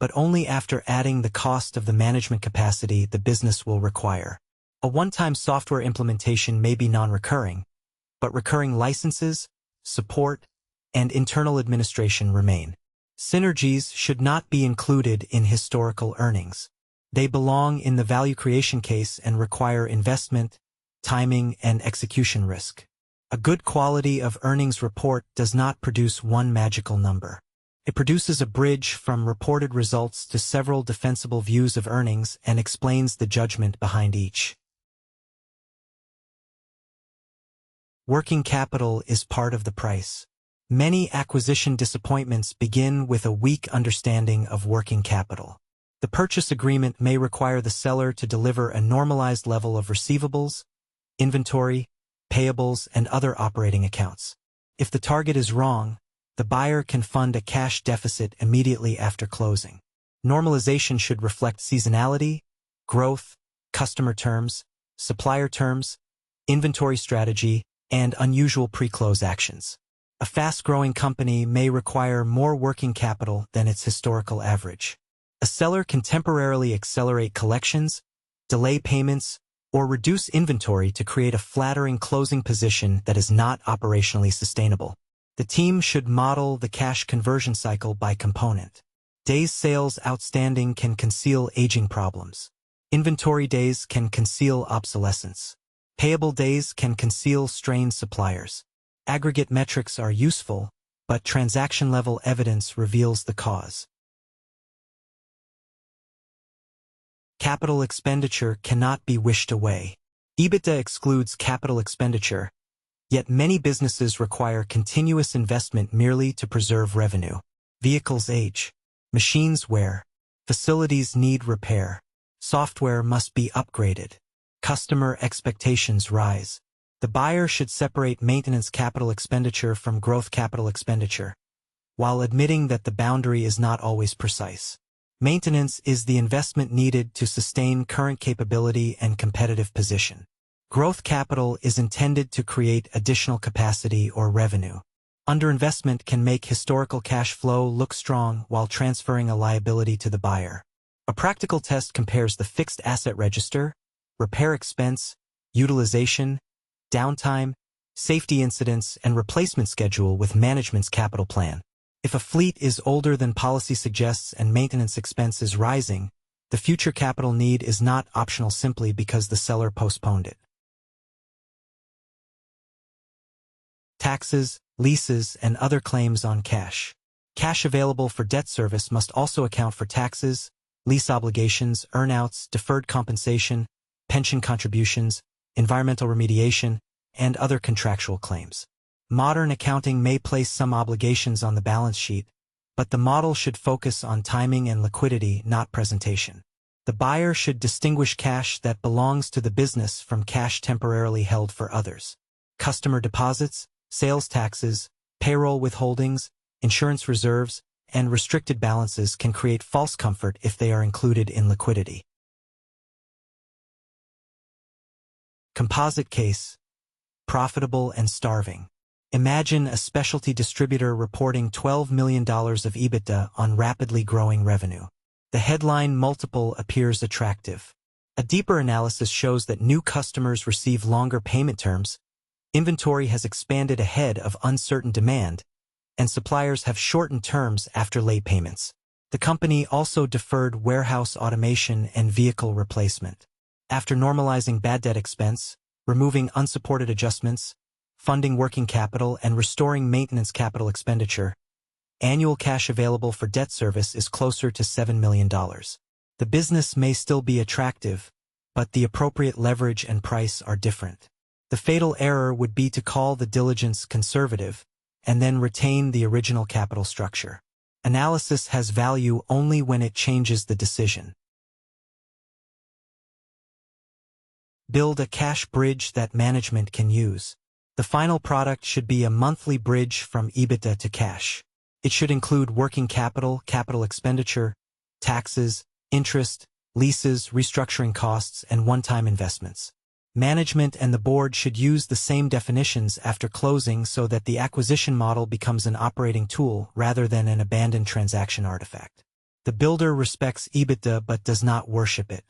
but only after adding the cost of the management capacity the business will require. A one-time software implementation may be non-recurring, but recurring licenses, support, and internal administration remain. Synergies should not be included in historical earnings. They belong in the value creation case and require investment, timing, and execution risk. A good quality of earnings report does not produce one magical number. It produces a bridge from reported results to several defensible views of earnings and explains the judgment behind each. Working capital is part of the price. Many acquisition disappointments begin with a weak understanding of working capital. The purchase agreement may require the seller to deliver a normalized level of receivables, inventory, payables, and other operating accounts. If the target is wrong, the buyer can fund a cash deficit immediately after closing. Normalization should reflect seasonality, growth, customer terms, supplier terms, inventory strategy, and unusual pre-close actions. A fast-growing company may require more working capital than its historical average. A seller can temporarily accelerate collections, delay payments, or reduce inventory to create a flattering closing position that is not operationally sustainable. The team should model the cash conversion cycle by component. Days sales outstanding can conceal aging problems. Inventory days can conceal obsolescence. Payable days can conceal strained suppliers. Aggregate metrics are useful, but transaction-level evidence reveals the cause. Capital expenditure cannot be wished away. EBITDA excludes capital expenditure, yet many businesses require continuous investment merely to preserve revenue. Vehicles age. Machines wear. Facilities need repair. Software must be upgraded. Customer expectations rise. The buyer should separate maintenance capital expenditure from growth capital expenditure, while admitting that the boundary is not always precise. Maintenance is the investment needed to sustain current capability and competitive position. Growth capital is intended to create additional capacity or revenue. Underinvestment can make historical cash flow look strong while transferring a liability to the buyer. A practical test compares the fixed asset register, repair expense, utilization, downtime, safety incidents, and replacement schedule with management's capital plan. If a fleet is older than policy suggests and maintenance expense is rising, the future capital need is not optional simply because the seller postponed it. Taxes, leases, and other claims on cash. Cash available for debt service must also account for taxes, lease obligations, earnouts, deferred compensation, pension contributions, environmental remediation, and other contractual claims. Modern accounting may place some obligations on the balance sheet, but the model should focus on timing and liquidity, not presentation. The buyer should distinguish cash that belongs to the business from cash temporarily held for others. Customer deposits, sales taxes, payroll withholdings, insurance reserves, and restricted balances can create false comfort if they are included in liquidity. Composite case. Profitable and starving. Imagine a specialty distributor reporting $12 million of EBITDA on rapidly growing revenue. The headline multiple appears attractive. A deeper analysis shows that new customers receive longer payment terms, inventory has expanded ahead of uncertain demand, and suppliers have shortened terms after late payments. The company also deferred warehouse automation and vehicle replacement. After normalizing bad debt expense, removing unsupported adjustments, funding working capital, and restoring maintenance capital expenditure, annual cash available for debt service is closer to $7 million. The business may still be attractive, but the appropriate leverage and price are different. The fatal error would be to call the diligence conservative and then retain the original capital structure. Analysis has value only when it changes the decision. Build a cash bridge that management can use. The final product should be a monthly bridge from EBITDA to cash. It should include working capital, capital expenditure, taxes, interest, leases, restructuring costs, and one-time investments. Management and the board should use the same definitions after closing so that the acquisition model becomes an operating tool rather than an abandoned transaction artifact. The builder respects EBITDA but does not worship it.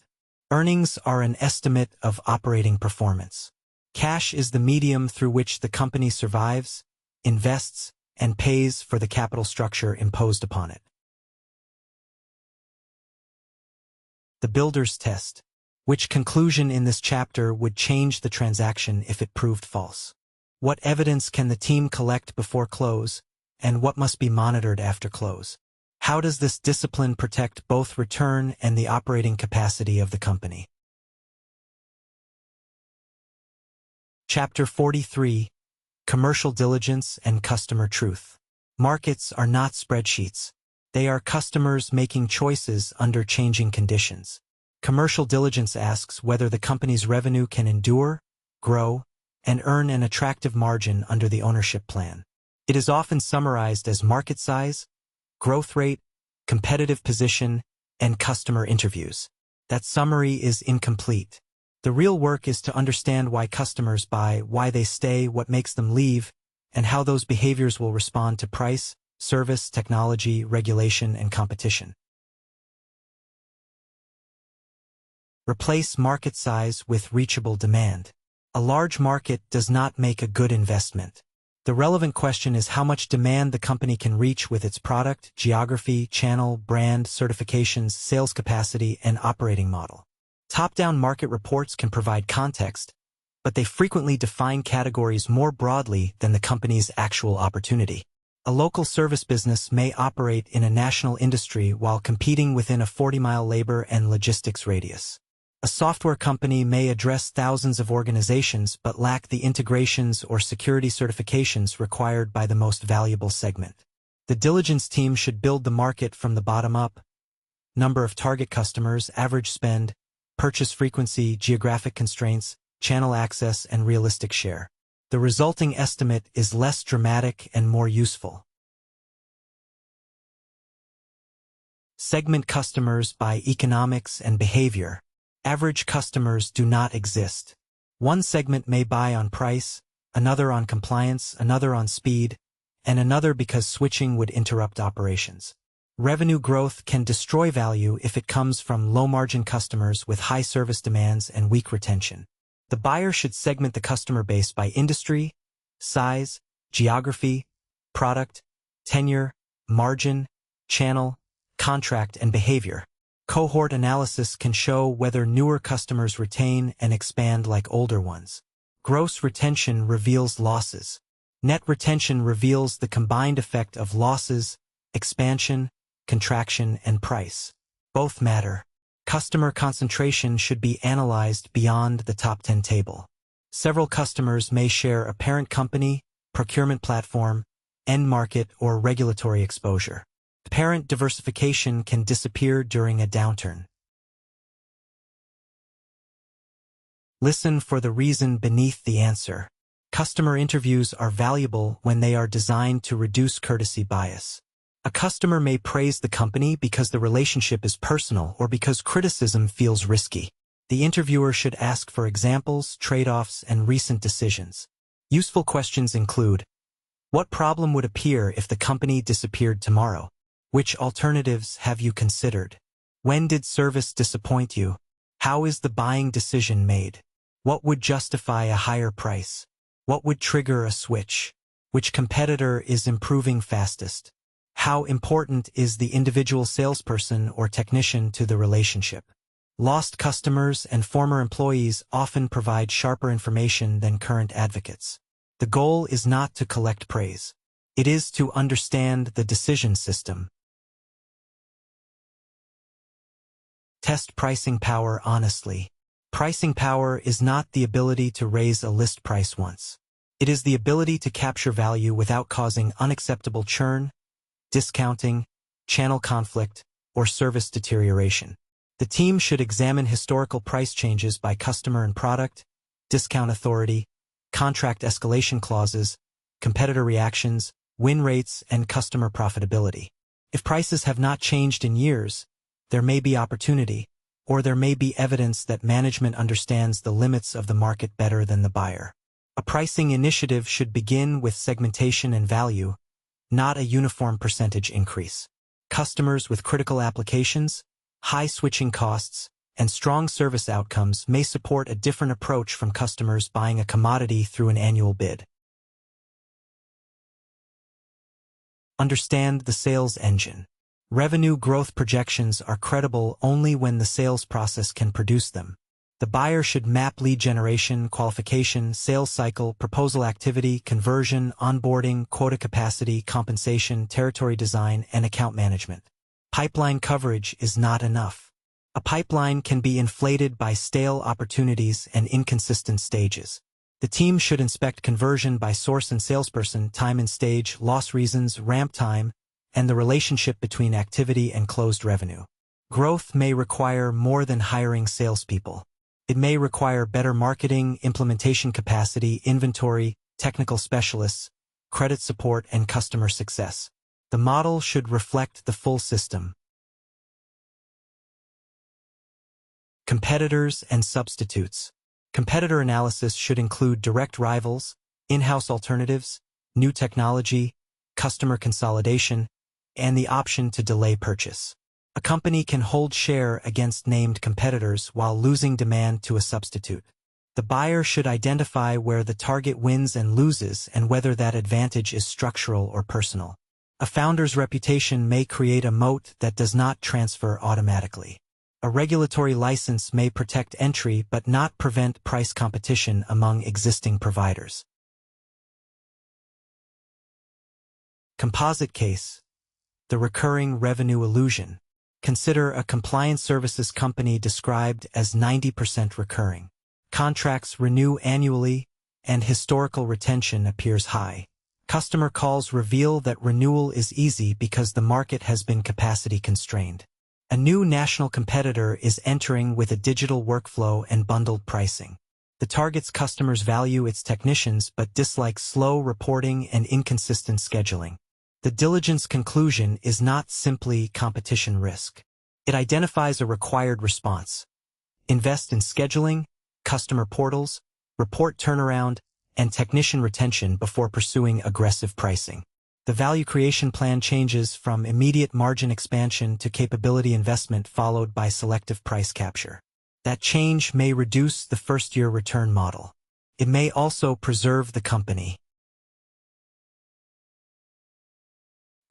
Earnings are an estimate of operating performance. Cash is the medium through which the company survives, invests, and pays for the capital structure imposed upon it. The builder's test. Which conclusion in this chapter would change the transaction if it proved false? What evidence can the team collect before close, and what must be monitored after close? How does this discipline protect both return and the operating capacity of the company? Chapter 43. Commercial Diligence and Customer Truth. Markets are not spreadsheets. They are customers making choices under changing conditions. Commercial diligence asks whether the company's revenue can endure, grow, and earn an attractive margin under the ownership plan. It is often summarized as market size, growth rate, competitive position, and customer interviews. That summary is incomplete. The real work is to understand why customers buy, why they stay, what makes them leave, and how those behaviors will respond to price, service, technology, regulation, and competition. Replace market size with reachable demand. A large market does not make a good investment. The relevant question is how much demand the company can reach with its product, geography, channel, brand, certifications, sales capacity, and operating model. Top-down market reports can provide context, but they frequently define categories more broadly than the company's actual opportunity. A local service business may operate in a national industry while competing within a 40-mile labor and logistics radius. A software company may address thousands of organizations but lack the integrations or security certifications required by the most valuable segment. The diligence team should build the market from the bottom up. Number of target customers, average spend, purchase frequency, geographic constraints, channel access, and realistic share. The resulting estimate is less dramatic and more useful. Segment customers by economics and behavior. Average customers do not exist. One segment may buy on price, another on compliance, another on speed, and another because switching would interrupt operations. Revenue growth can destroy value if it comes from low-margin customers with high service demands and weak retention. The buyer should segment the customer base by industry, size, geography, product, tenure, margin, channel, contract, and behavior. Cohort analysis can show whether newer customers retain and expand like older ones. Gross retention reveals losses. Net retention reveals the combined effect of losses, expansion, contraction, and price. Both matter. Customer concentration should be analyzed beyond the top 10 table. Several customers may share a parent company, procurement platform, end market, or regulatory exposure. Parent diversification can disappear during a downturn. Listen for the reason beneath the answer. Customer interviews are valuable when they are designed to reduce courtesy bias. A customer may praise the company because the relationship is personal or because criticism feels risky. The interviewer should ask for examples, trade-offs, and recent decisions. Useful questions include: what problem would appear if the company disappeared tomorrow? Which alternatives have you considered? When did service disappoint you? How is the buying decision made? What would justify a higher price? What would trigger a switch? Which competitor is improving fastest? How important is the individual salesperson or technician to the relationship? Lost customers and former employees often provide sharper information than current advocates. The goal is not to collect praise. It is to understand the decision system. Test pricing power honestly. Pricing power is not the ability to raise a list price once. It is the ability to capture value without causing unacceptable churn, discounting, channel conflict, or service deterioration. The team should examine historical price changes by customer and product, discount authority, contract escalation clauses, competitor reactions, win rates, and customer profitability. If prices have not changed in years, there may be opportunity, or there may be evidence that management understands the limits of the market better than the buyer. A pricing initiative should begin with segmentation and value, not a uniform percentage increase. Customers with critical applications, high switching costs, and strong service outcomes may support a different approach from customers buying a commodity through an annual bid. Understand the sales engine. Revenue growth projections are credible only when the sales process can produce them. The buyer should map lead generation, qualification, sales cycle, proposal activity, conversion, onboarding, quota capacity, compensation, territory design, and account management. Pipeline coverage is not enough. A pipeline can be inflated by stale opportunities and inconsistent stages. The team should inspect conversion by source and salesperson, time and stage, loss reasons, ramp time, and the relationship between activity and closed revenue. Growth may require more than hiring salespeople. It may require better marketing, implementation capacity, inventory, technical specialists, credit support, and customer success. The model should reflect the full system. Competitors and substitutes. Competitor analysis should include direct rivals, in-house alternatives, new technology, customer consolidation, and the option to delay purchase. A company can hold share against named competitors while losing demand to a substitute. The buyer should identify where the target wins and loses and whether that advantage is structural or personal. A founder's reputation may create a moat that does not transfer automatically. A regulatory license may protect entry but not prevent price competition among existing providers. Composite case. The recurring revenue illusion. Consider a compliance services company described as 90% recurring. Contracts renew annually, and historical retention appears high. Customer calls reveal that renewal is easy because the market has been capacity constrained. A new national competitor is entering with a digital workflow and bundled pricing. The target's customers value its technicians but dislike slow reporting and inconsistent scheduling. The diligence conclusion is not simply competition risk. It identifies a required response. Invest in scheduling, customer portals, report turnaround, and technician retention before pursuing aggressive pricing. The value creation plan changes from immediate margin expansion to capability investment followed by selective price capture. That change may reduce the first-year return model. It may also preserve the company.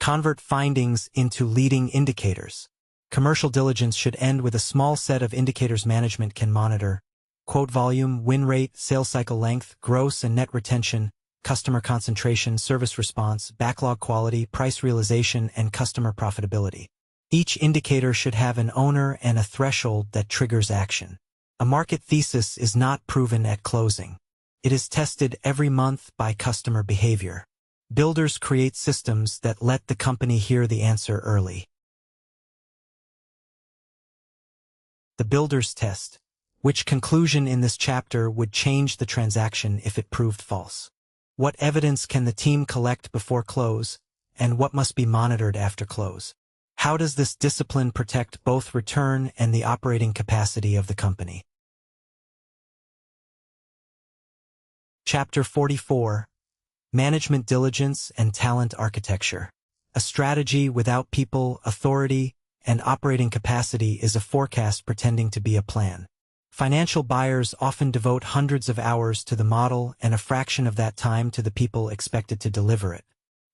Convert findings into leading indicators. Commercial diligence should end with a small set of indicators management can monitor: quote volume, win rate, sales cycle length, gross and net retention, customer concentration, service response, backlog quality, price realization, and customer profitability. Each indicator should have an owner and a threshold that triggers action. A market thesis is not proven at closing. It is tested every month by customer behavior. Builders create systems that let the company hear the answer early. The builder's test. Which conclusion in this chapter would change the transaction if it proved false? What evidence can the team collect before close, and what must be monitored after close? How does this discipline protect both return and the operating capacity of the company? Chapter 44. Management diligence and talent architecture. A strategy without people, authority, and operating capacity is a forecast pretending to be a plan. Financial buyers often devote hundreds of hours to the model and a fraction of that time to the people expected to deliver it.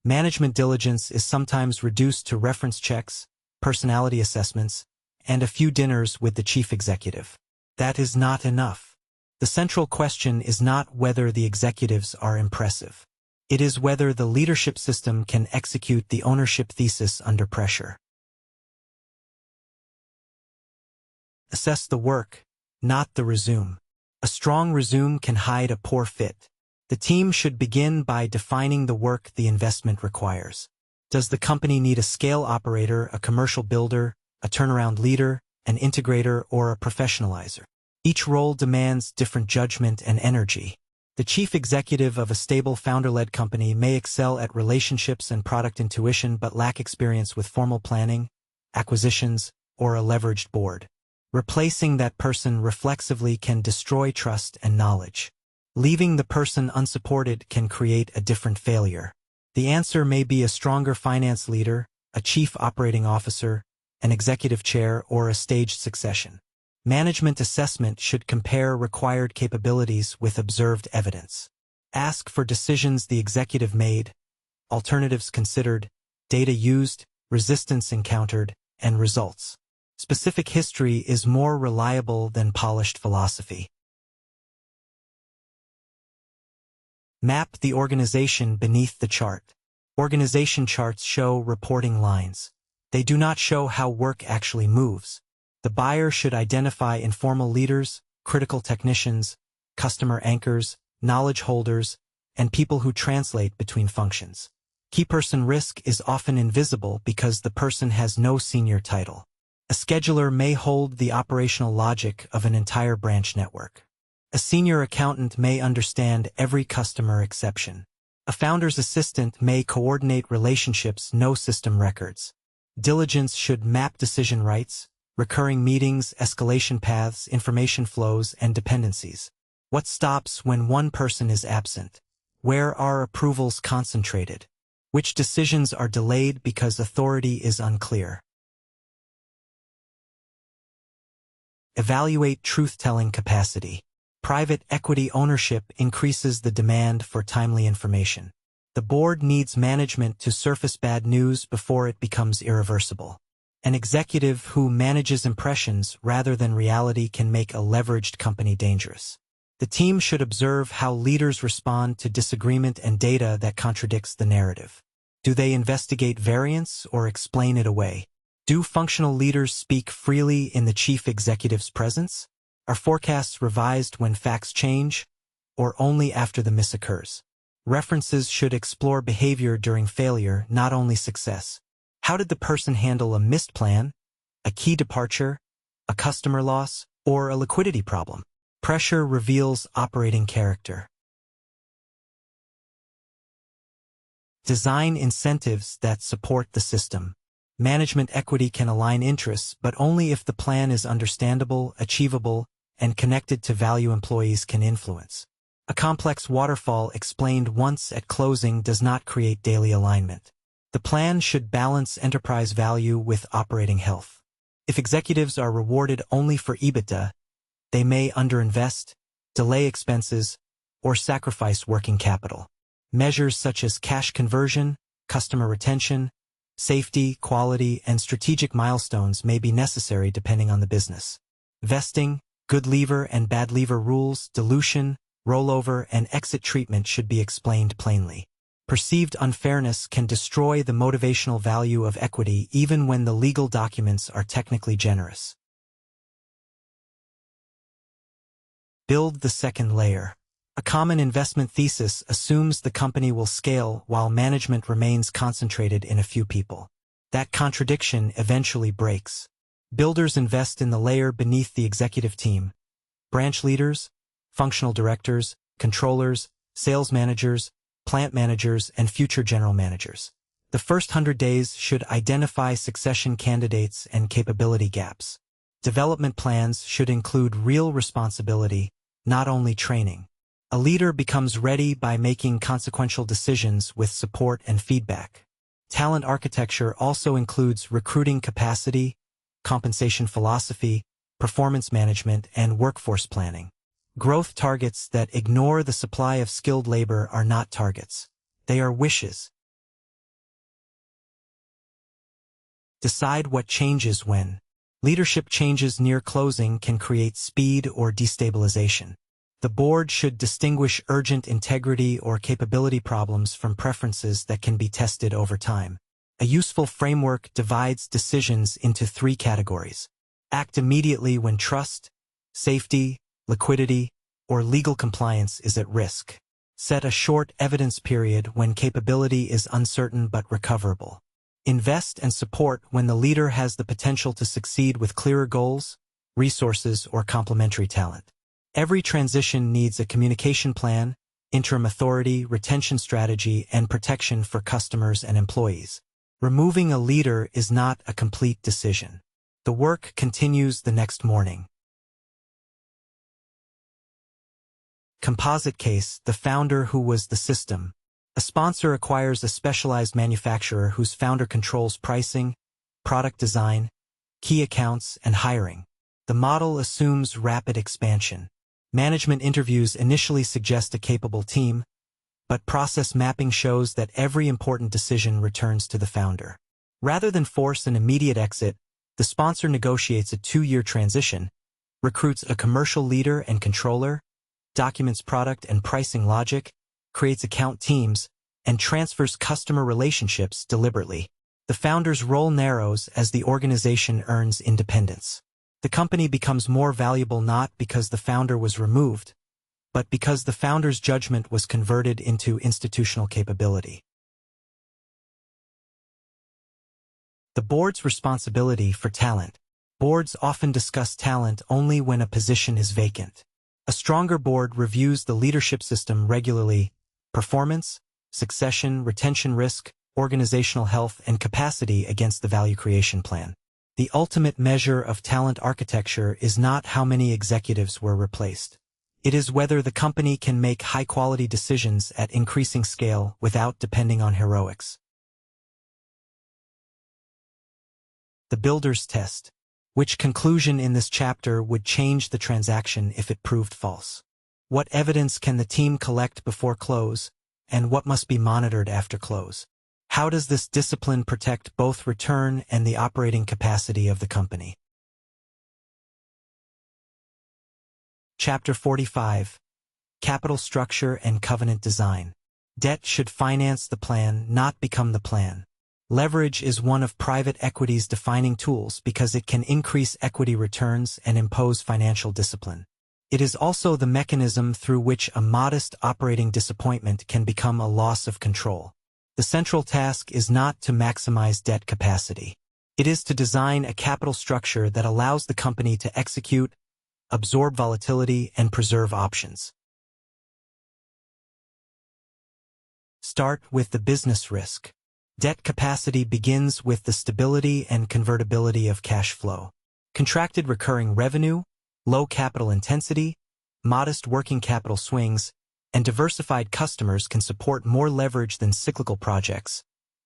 Management diligence is sometimes reduced to reference checks, personality assessments, and a few dinners with the chief executive. That is not enough. The central question is not whether the executives are impressive. It is whether the leadership system can execute the ownership thesis under pressure. Assess the work, not the resume. A strong resume can hide a poor fit. The team should begin by defining the work the investment requires. Does the company need a scale operator, a commercial builder, a turnaround leader, an integrator, or a professionalizer? Each role demands different judgment and energy. The chief executive of a stable founder-led company may excel at relationships and product intuition but lack experience with formal planning, acquisitions, or a leveraged board. Replacing that person reflexively can destroy trust and knowledge. Leaving the person unsupported can create a different failure. The answer may be a stronger finance leader, a chief operating officer, an executive chair, or a staged succession. Management assessment should compare required capabilities with observed evidence. Ask for decisions the executive made, alternatives considered, data used, resistance encountered, and results. Specific history is more reliable than polished philosophy. Map the organization beneath the chart. Organization charts show reporting lines. They do not show how work actually moves. The buyer should identify informal leaders, critical technicians, customer anchors, knowledge holders, and people who translate between functions. Key person risk is often invisible because the person has no senior title. A scheduler may hold the operational logic of an entire branch network. A senior accountant may understand every customer exception. A founder's assistant may coordinate relationships no system records. Diligence should map decision rights, recurring meetings, escalation paths, information flows, and dependencies. What stops when one person is absent? Where are approvals concentrated? Which decisions are delayed because authority is unclear? Evaluate truth-telling capacity. Private equity ownership increases the demand for timely information. The board needs management to surface bad news before it becomes irreversible. An executive who manages impressions rather than reality can make a leveraged company dangerous. The team should observe how leaders respond to disagreement and data that contradicts the narrative. Do they investigate variance or explain it away? Do functional leaders speak freely in the chief executive's presence? Are forecasts revised when facts change, or only after the miss occurs? References should explore behavior during failure, not only success. How did the person handle a missed plan, a key departure, a customer loss, or a liquidity problem? Pressure reveals operating character. Design incentives that support the system. Management equity can align interests, but only if the plan is understandable, achievable, and connected to value employees can influence. A complex waterfall explained once at closing does not create daily alignment. The plan should balance enterprise value with operating health. If executives are rewarded only for EBITDA, they may underinvest, delay expenses, or sacrifice working capital. Measures such as cash conversion, customer retention, safety, quality, and strategic milestones may be necessary depending on the business. Vesting, good leaver and bad leaver rules, dilution, rollover, and exit treatment should be explained plainly. Perceived unfairness can destroy the motivational value of equity even when the legal documents are technically generous. Build the second layer. A common investment thesis assumes the company will scale while management remains concentrated in a few people. That contradiction eventually breaks. Builders invest in the layer beneath the executive team. Branch leaders, functional directors, controllers, sales managers, plant managers, and future general managers. The first 100 days should identify succession candidates and capability gaps. Development plans should include real responsibility, not only training. A leader becomes ready by making consequential decisions with support and feedback. Talent architecture also includes recruiting capacity, compensation philosophy, performance management, and workforce planning. Growth targets that ignore the supply of skilled labor are not targets. They are wishes. Decide what changes when. Leadership changes near closing can create speed or destabilization. The board should distinguish urgent integrity or capability problems from preferences that can be tested over time. A useful framework divides decisions into 3 categories. Act immediately when trust, safety, liquidity, or legal compliance is at risk. Set a short evidence period when capability is uncertain but recoverable. Invest and support when the leader has the potential to succeed with clearer goals, resources, or complementary talent. Every transition needs a communication plan, interim authority, retention strategy, and protection for customers and employees. Removing a leader is not a complete decision. The work continues the next morning. Composite case, the founder who was the system. A sponsor acquires a specialized manufacturer whose founder controls pricing, product design, key accounts, and hiring. The model assumes rapid expansion. Management interviews initially suggest a capable team, but process mapping shows that every important decision returns to the founder. Rather than force an immediate exit, the sponsor negotiates a 2-year transition, recruits a commercial leader and controller, documents product and pricing logic, creates account teams, and transfers customer relationships deliberately. The founder's role narrows as the organization earns independence. The company becomes more valuable not because the founder was removed, but because the founder's judgment was converted into institutional capability. The board's responsibility for talent. Boards often discuss talent only when a position is vacant. A stronger board reviews the leadership system regularly: performance, succession, retention risk, organizational health, and capacity against the value creation plan. The ultimate measure of talent architecture is not how many executives were replaced. It is whether the company can make high-quality decisions at increasing scale without depending on heroics. The builder's test. Which conclusion in this chapter would change the transaction if it proved false? What evidence can the team collect before close, and what must be monitored after close? How does this discipline protect both return and the operating capacity of the company? Chapter 45. Capital Structure and Covenant Design. Debt should finance the plan, not become the plan. Leverage is one of private equity's defining tools because it can increase equity returns and impose financial discipline. It is also the mechanism through which a modest operating disappointment can become a loss of control. The central task is not to maximize debt capacity. It is to design a capital structure that allows the company to execute, absorb volatility, and preserve options. Start with the business risk. Debt capacity begins with the stability and convertibility of cash flow. Contracted recurring revenue, low capital intensity, modest working capital swings, and diversified customers can support more leverage than cyclical projects,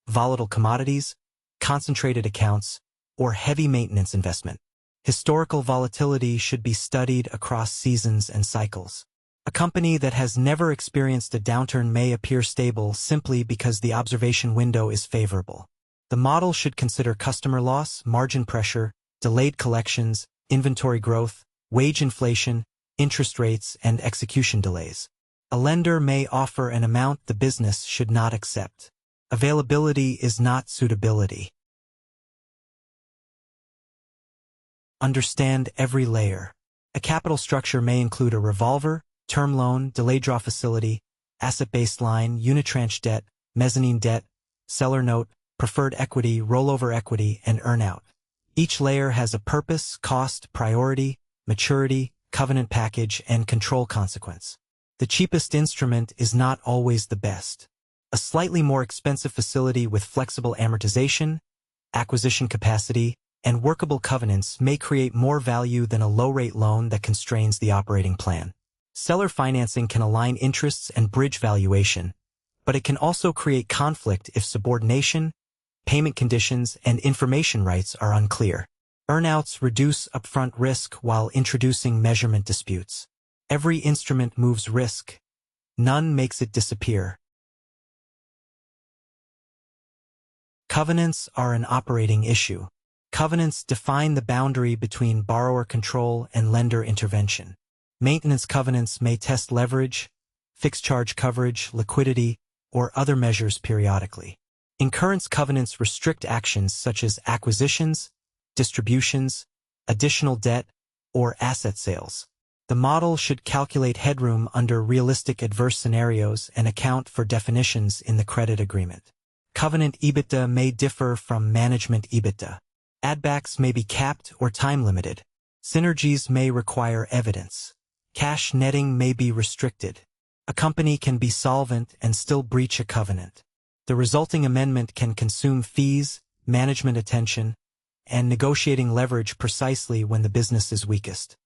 volatile commodities, concentrated accounts, or heavy maintenance investment. Historical volatility should be studied across seasons and cycles. A company that has never experienced a downturn may appear stable simply because the observation window is favorable. The model should consider customer loss, margin pressure, delayed collections, inventory growth, wage inflation, interest rates, and execution delays. A lender may offer an amount the business should not accept. Availability is not suitability. Understand every layer. A capital structure may include a revolver, term loan, delayed draw facility, asset-based line, unitranche debt, mezzanine debt, seller note, preferred equity, rollover equity, and earnout. Each layer has a purpose, cost, priority, maturity, covenant package, and control consequence. The cheapest instrument is not always the best. A slightly more expensive facility with flexible amortization, acquisition capacity, and workable covenants may create more value than a low-rate loan that constrains the operating plan. Seller financing can align interests and bridge valuation, but it can also create conflict if subordination, payment conditions, and information rights are unclear. Earnouts reduce upfront risk while introducing measurement disputes. Every instrument moves risk. None makes it disappear. Covenants are an operating issue. Covenants define the boundary between borrower control and lender intervention. Maintenance covenants may test leverage, fixed charge coverage, liquidity, or other measures periodically. Incurrence covenants restrict actions such as acquisitions, distributions, additional debt, or asset sales. The model should calculate headroom under realistic adverse scenarios and account for definitions in the credit agreement. Covenant EBITDA may differ from management EBITDA. Add-backs may be capped or time-limited. Synergies may require evidence. Cash netting may be restricted. A company can be solvent and still breach a covenant. The resulting amendment can consume fees, management attention, and negotiating leverage precisely when the business is weakest.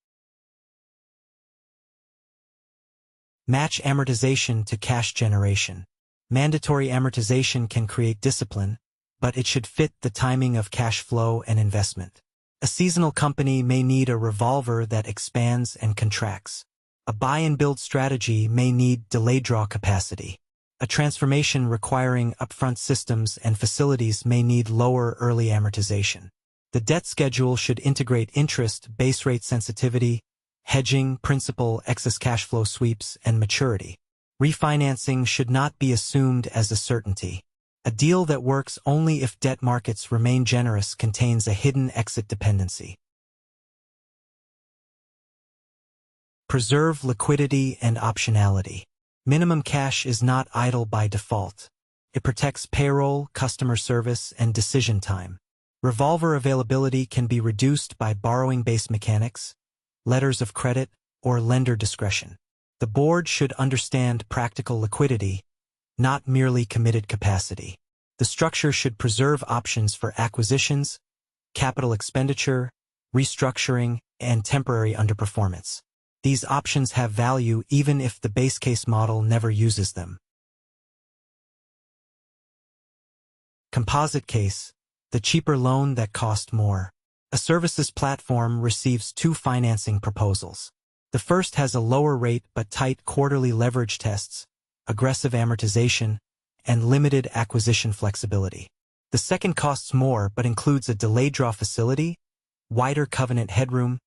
Match amortization to cash generation. Mandatory amortization can create discipline, but it should fit the timing of cash flow and investment. A seasonal company may need a revolver that expands and contracts. A buy-and-build strategy may need delayed draw capacity. A transformation requiring upfront systems and facilities may need lower early amortization. The debt schedule should integrate interest, base rate sensitivity, hedging, principal, excess cash flow sweeps, and maturity. Refinancing should not be assumed as a certainty. A deal that works only if debt markets remain generous contains a hidden exit dependency. Preserve liquidity and optionality. Minimum cash is not idle by default. It protects payroll, customer service, and decision time. Revolver availability can be reduced by borrowing-based mechanics, letters of credit, or lender discretion. The board should understand practical liquidity, not merely committed capacity. The structure should preserve options for acquisitions, capital expenditure, restructuring, and temporary underperformance. These options have value even if the base case model never uses them. Composite case, the cheaper loan that cost more. A services platform receives two financing proposals. The first has a lower rate but tight quarterly leverage tests, aggressive amortization, and limited acquisition flexibility. The second costs more but includes a delayed draw facility, wider covenant headroom,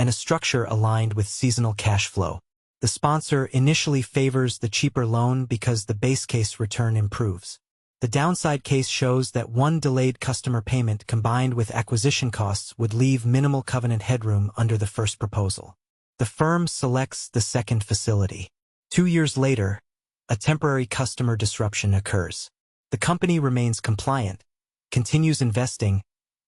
and a structure aligned with seasonal cash flow. The sponsor initially favors the cheaper loan because the base case return improves. The downside case shows that one delayed customer payment combined with acquisition costs would leave minimal covenant headroom under the first proposal. The firm selects the second facility. 2 years later, a temporary customer disruption occurs. The company remains compliant, continues investing,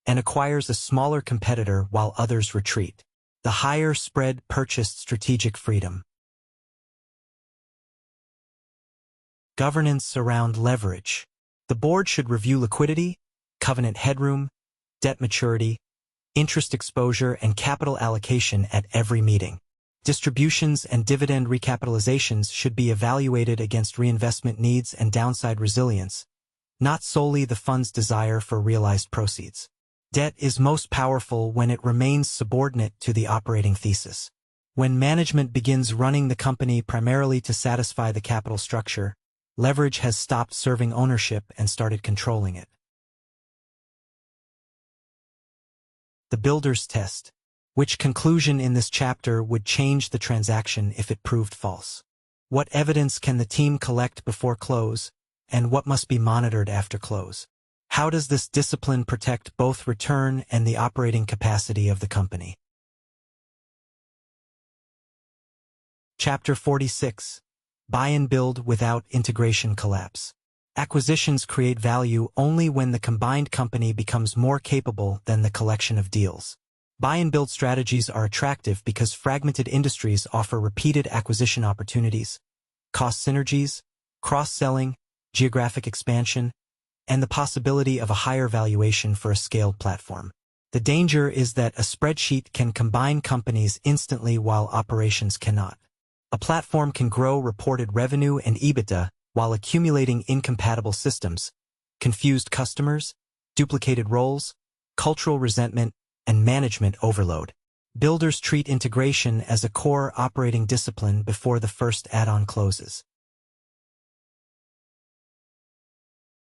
and acquires a smaller competitor while others retreat. The higher spread purchased strategic freedom. Governance around leverage. The board should review liquidity, covenant headroom, debt maturity, interest exposure, and capital allocation at every meeting. Distributions and dividend recapitalizations should be evaluated against reinvestment needs and downside resilience, not solely the fund's desire for realized proceeds. Debt is most powerful when it remains subordinate to the operating thesis. When management begins running the company primarily to satisfy the capital structure, leverage has stopped serving ownership and started controlling it. The builder's test. Which conclusion in this chapter would change the transaction if it proved false? What evidence can the team collect before close, and what must be monitored after close? How does this discipline protect both return and the operating capacity of the company? Chapter 46. Buy and build without integration collapse. Acquisitions create value only when the combined company becomes more capable than the collection of deals. Buy and build strategies are attractive because fragmented industries offer repeated acquisition opportunities, cost synergies, cross-selling, geographic expansion, and the possibility of a higher valuation for a scaled platform. The danger is that a spreadsheet can combine companies instantly while operations cannot. A platform can grow reported revenue and EBITDA while accumulating incompatible systems, confused customers, duplicated roles, cultural resentment, and management overload. Builders treat integration as a core operating discipline before the first add-on closes.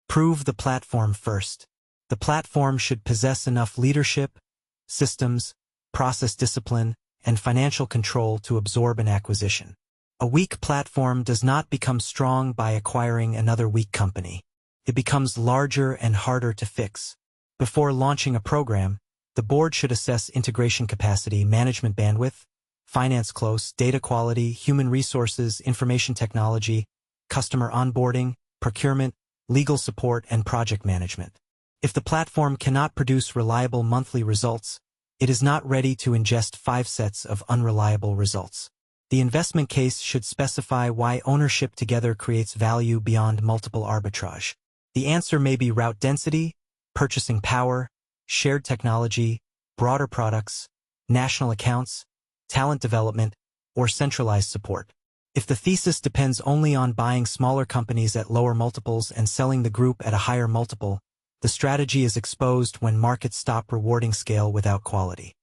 Prove the platform first. The platform should possess enough leadership, systems, process discipline, and financial control to absorb an acquisition. A weak platform does not become strong by acquiring another weak company. It becomes larger and harder to fix. Before launching a program, the board should assess integration capacity, management bandwidth, finance close, data quality, human resources, information technology, customer onboarding, procurement, legal support, and project management. If the platform cannot produce reliable monthly results, it is not ready to ingest 5 sets of unreliable results. The investment case should specify why ownership together creates value beyond multiple arbitrage. The answer may be route density, purchasing power, shared technology, broader products, national accounts, talent development, or centralized support. If the thesis depends only on buying smaller companies at lower multiples and selling the group at a higher multiple, The strategy is exposed when markets stop rewarding scale without quality.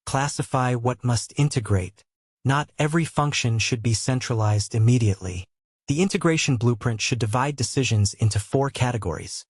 Classify what must integrate. Not every function should be centralized immediately. The integration blueprint should divide decisions into 4 categories: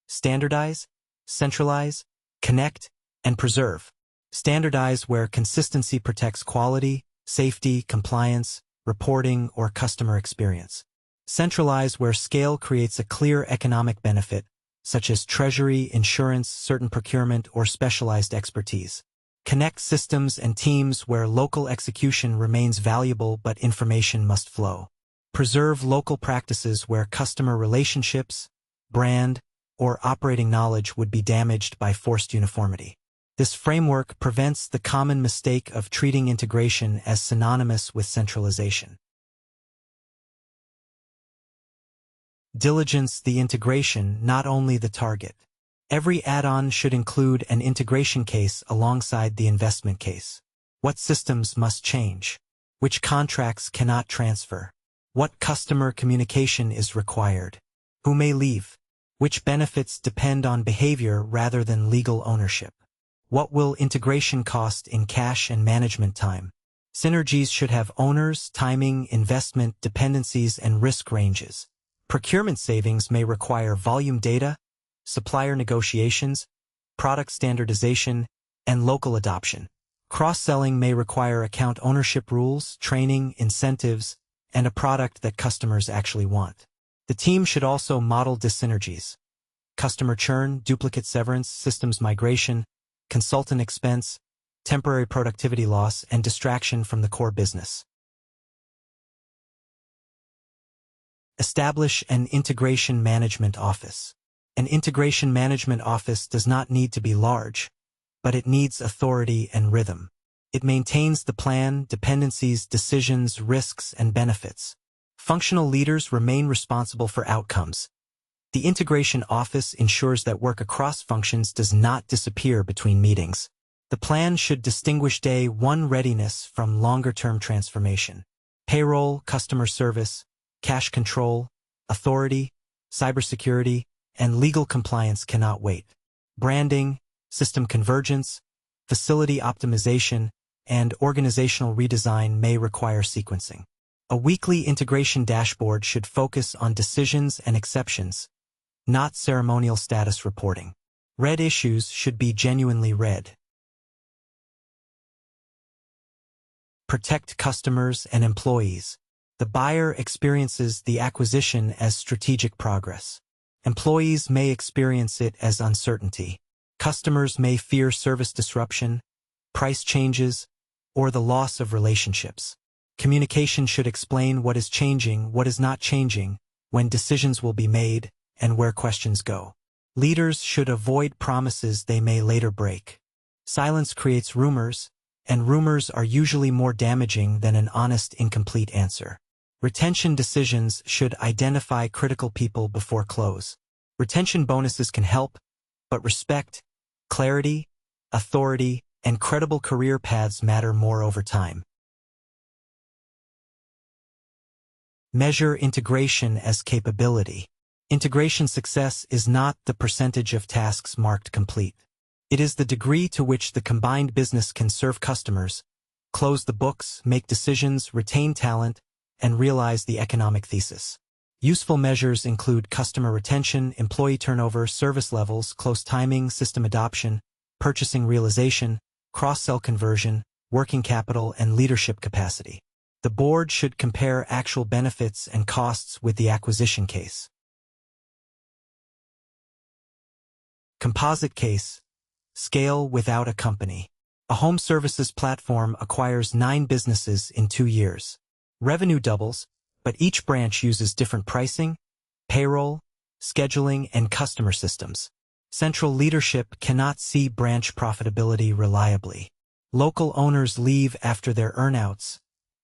standardize, centralize, connect, and preserve. Standardize where consistency protects quality, safety, compliance, reporting, or customer experience. Centralize where scale creates a clear economic benefit, such as treasury, insurance, certain procurement, or specialized expertise. Connect systems and teams where local execution remains valuable but information must flow. Preserve local practices where customer relationships, brand, or operating knowledge would be damaged by forced uniformity. This framework prevents the common mistake of treating integration as synonymous with centralization. Diligence the integration, not only the target. Every add-on should include an integration case alongside the investment case. What systems must change? Which contracts cannot transfer? What customer communication is required? Who may leave? Which benefits depend on behavior rather than legal ownership? What will integration cost in cash and management time? Synergies should have owners, timing, investment, dependencies, and risk ranges. Procurement savings may require volume data, supplier negotiations, product standardization, and local adoption. Cross-selling may require account ownership rules, training, incentives, and a product that customers actually want. The team should also model dyssynergies: customer churn, duplicate severance, systems migration, consultant expense, temporary productivity loss, and distraction from the core business. Establish an integration management office. An integration management office does not need to be large, but it needs authority and rhythm. It maintains the plan, dependencies, decisions, risks, and benefits. Functional leaders remain responsible for outcomes. The integration office ensures that work across functions does not disappear between meetings. The plan should distinguish day one readiness from longer-term transformation. Payroll, customer service, cash control, authority, cybersecurity, and legal compliance cannot wait. Branding, system convergence, facility optimization, and organizational redesign may require sequencing. A weekly integration dashboard should focus on decisions and exceptions, not ceremonial status reporting. Red issues should be genuinely red. Protect customers and employees. The buyer experiences the acquisition as strategic progress. Employees may experience it as uncertainty. Customers may fear service disruption, price changes, or the loss of relationships. Communication should explain what is changing, what is not changing, when decisions will be made, and where questions go. Leaders should avoid promises they may later break. Silence creates rumors, and rumors are usually more damaging than an honest, incomplete answer. Retention decisions should identify critical people before close. Retention bonuses can help, but respect, clarity, authority, and credible career paths matter more over time. Measure integration as capability. Integration success is not the percentage of tasks marked complete. It is the degree to which the combined business can serve customers, close the books, make decisions, retain talent, and realize the economic thesis. Useful measures include customer retention, employee turnover, service levels, close timing, system adoption, purchasing realization, cross-sell conversion, working capital, and leadership capacity. The board should compare actual benefits and costs with the acquisition case. Composite case: scale without a company. A home services platform acquires 9 businesses in 2 years. Revenue doubles, but each branch uses different pricing, payroll, scheduling, and customer systems. Central leadership cannot see branch profitability reliably. Local owners leave after their earnouts,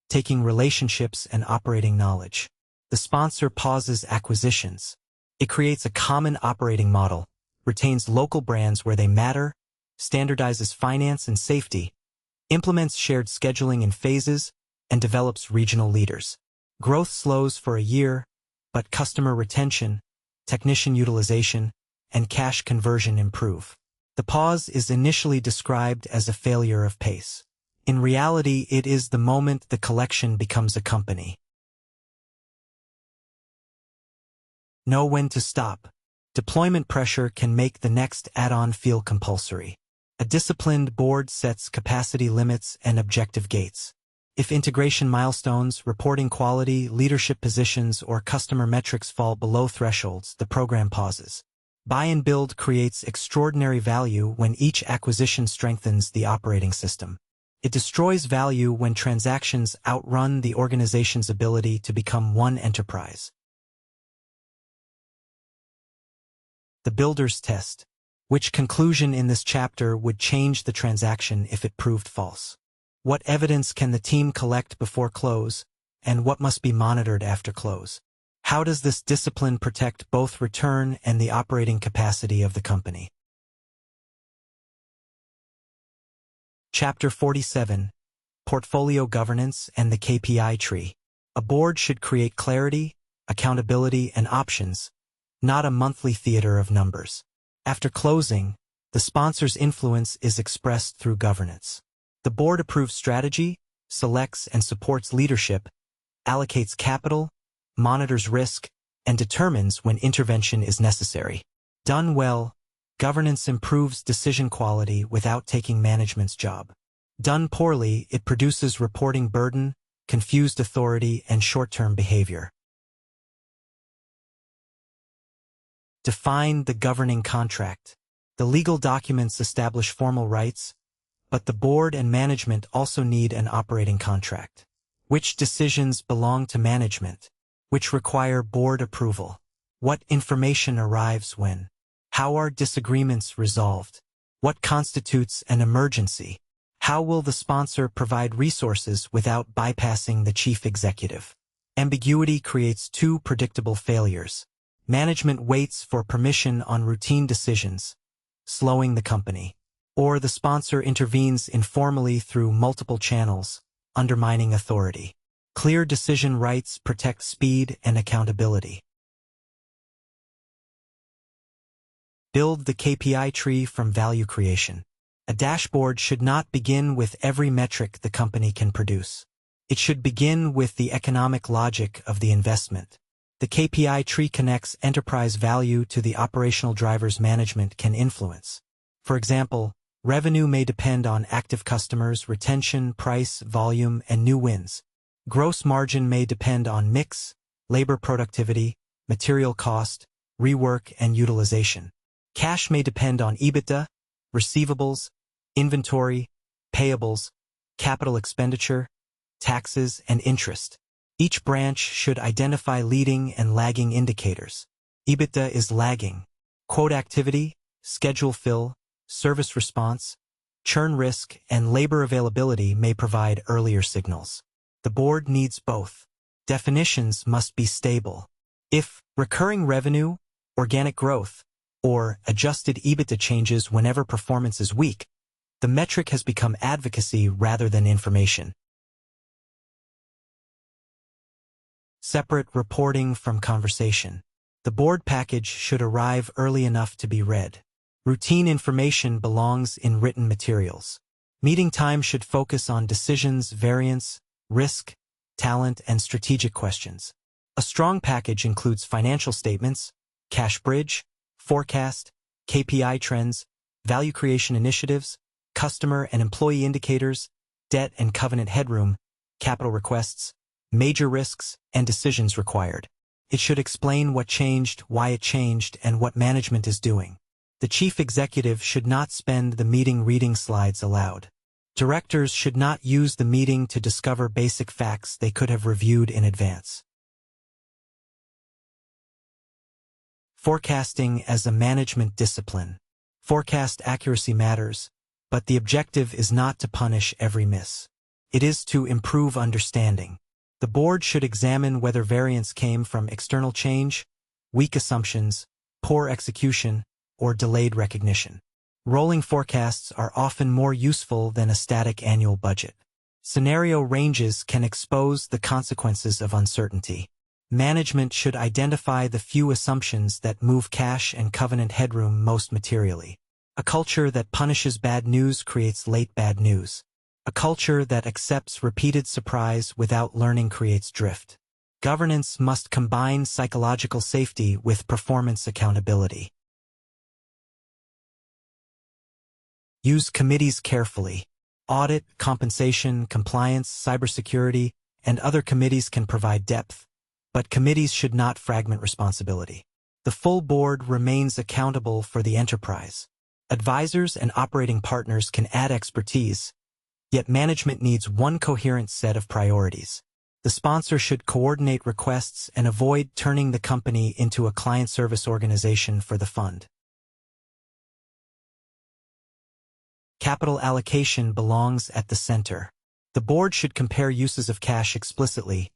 taking relationships and operating knowledge. The sponsor pauses acquisitions. It creates a common operating model, retains local brands where they matter, standardizes finance and safety, implements shared scheduling in phases, and develops regional leaders. Growth slows for a year, but customer retention, technician utilization, and cash conversion improve. The pause is initially described as a failure of pace. In reality, it is the moment the collection becomes a company. Know when to stop. Deployment pressure can make the next add-on feel compulsory. A disciplined board sets capacity limits and objective gates. If integration milestones, reporting quality, leadership positions, or customer metrics fall below thresholds, the program pauses. Buy and build creates extraordinary value when each acquisition strengthens the operating system. It destroys value when transactions outrun the organization's ability to become one enterprise. The builder's test. Which conclusion in this chapter would change the transaction if it proved false? What evidence can the team collect before close, and what must be monitored after close? How does this discipline protect both return and the operating capacity of the company? Chapter 47. Portfolio Governance and the KPI Tree. A board should create clarity, accountability, and options, not a monthly theater of numbers. After closing, the sponsor's influence is expressed through governance. The board approves strategy, selects and supports leadership, allocates capital, monitors risk, and determines when intervention is necessary. Done well, governance improves decision quality without taking management's job. Done poorly, it produces reporting burden, confused authority, and short-term behavior. Define the governing contract. The legal documents establish formal rights, but the board and management also need an operating contract. Which decisions belong to management? Which require board approval? What information arrives when? How are disagreements resolved? What constitutes an emergency? How will the sponsor provide resources without bypassing the chief executive? Ambiguity creates two predictable failures. Management waits for permission on routine decisions, slowing the company. Or the sponsor intervenes informally through multiple channels, undermining authority. Clear decision rights protect speed and accountability. Build the KPI tree from value creation. A dashboard should not begin with every metric the company can produce. It should begin with the economic logic of the investment. The KPI tree connects enterprise value to the operational drivers management can influence. For example, revenue may depend on active customers, retention, price, volume, and new wins. Gross margin may depend on mix, labor productivity, material cost, rework, and utilization. Cash may depend on EBITDA, receivables, inventory, payables, capital expenditure, taxes, and interest. Each branch should identify leading and lagging indicators. EBITDA is lagging. Quote activity, schedule fill, service response, churn risk, and labor availability may provide earlier signals. The board needs both. Definitions must be stable. If recurring revenue, organic growth, or adjusted EBITDA changes whenever performance is weak, the metric has become advocacy rather than information. Separate reporting from conversation. The board package should arrive early enough to be read. Routine information belongs in written materials. Meeting time should focus on decisions, variance, risk, talent, and strategic questions. A strong package includes financial statements, cash bridge, forecast, KPI trends, value creation initiatives, customer and employee indicators, debt and covenant headroom, capital requests, major risks, and decisions required. It should explain what changed, why it changed, and what management is doing. The chief executive should not spend the meeting reading slides aloud. Directors should not use the meeting to discover basic facts they could have reviewed in advance. Forecasting as a management discipline. Forecast accuracy matters, but the objective is not to punish every miss. It is to improve understanding. The board should examine whether variance came from external change, weak assumptions, poor execution, or delayed recognition. Rolling forecasts are often more useful than a static annual budget. Scenario ranges can expose the consequences of uncertainty. Management should identify the few assumptions that move cash and covenant headroom most materially. A culture that punishes bad news creates late bad news. A culture that accepts repeated surprise without learning creates drift. Governance must combine psychological safety with performance accountability. Use committees carefully. Audit, compensation, compliance, cybersecurity, and other committees can provide depth, but committees should not fragment responsibility. The full board remains accountable for the enterprise. Advisors and operating partners can add expertise, yet management needs one coherent set of priorities. The sponsor should coordinate requests and avoid turning the company into a client service organization for the fund. Capital allocation belongs at the center. The board should compare uses of cash explicitly: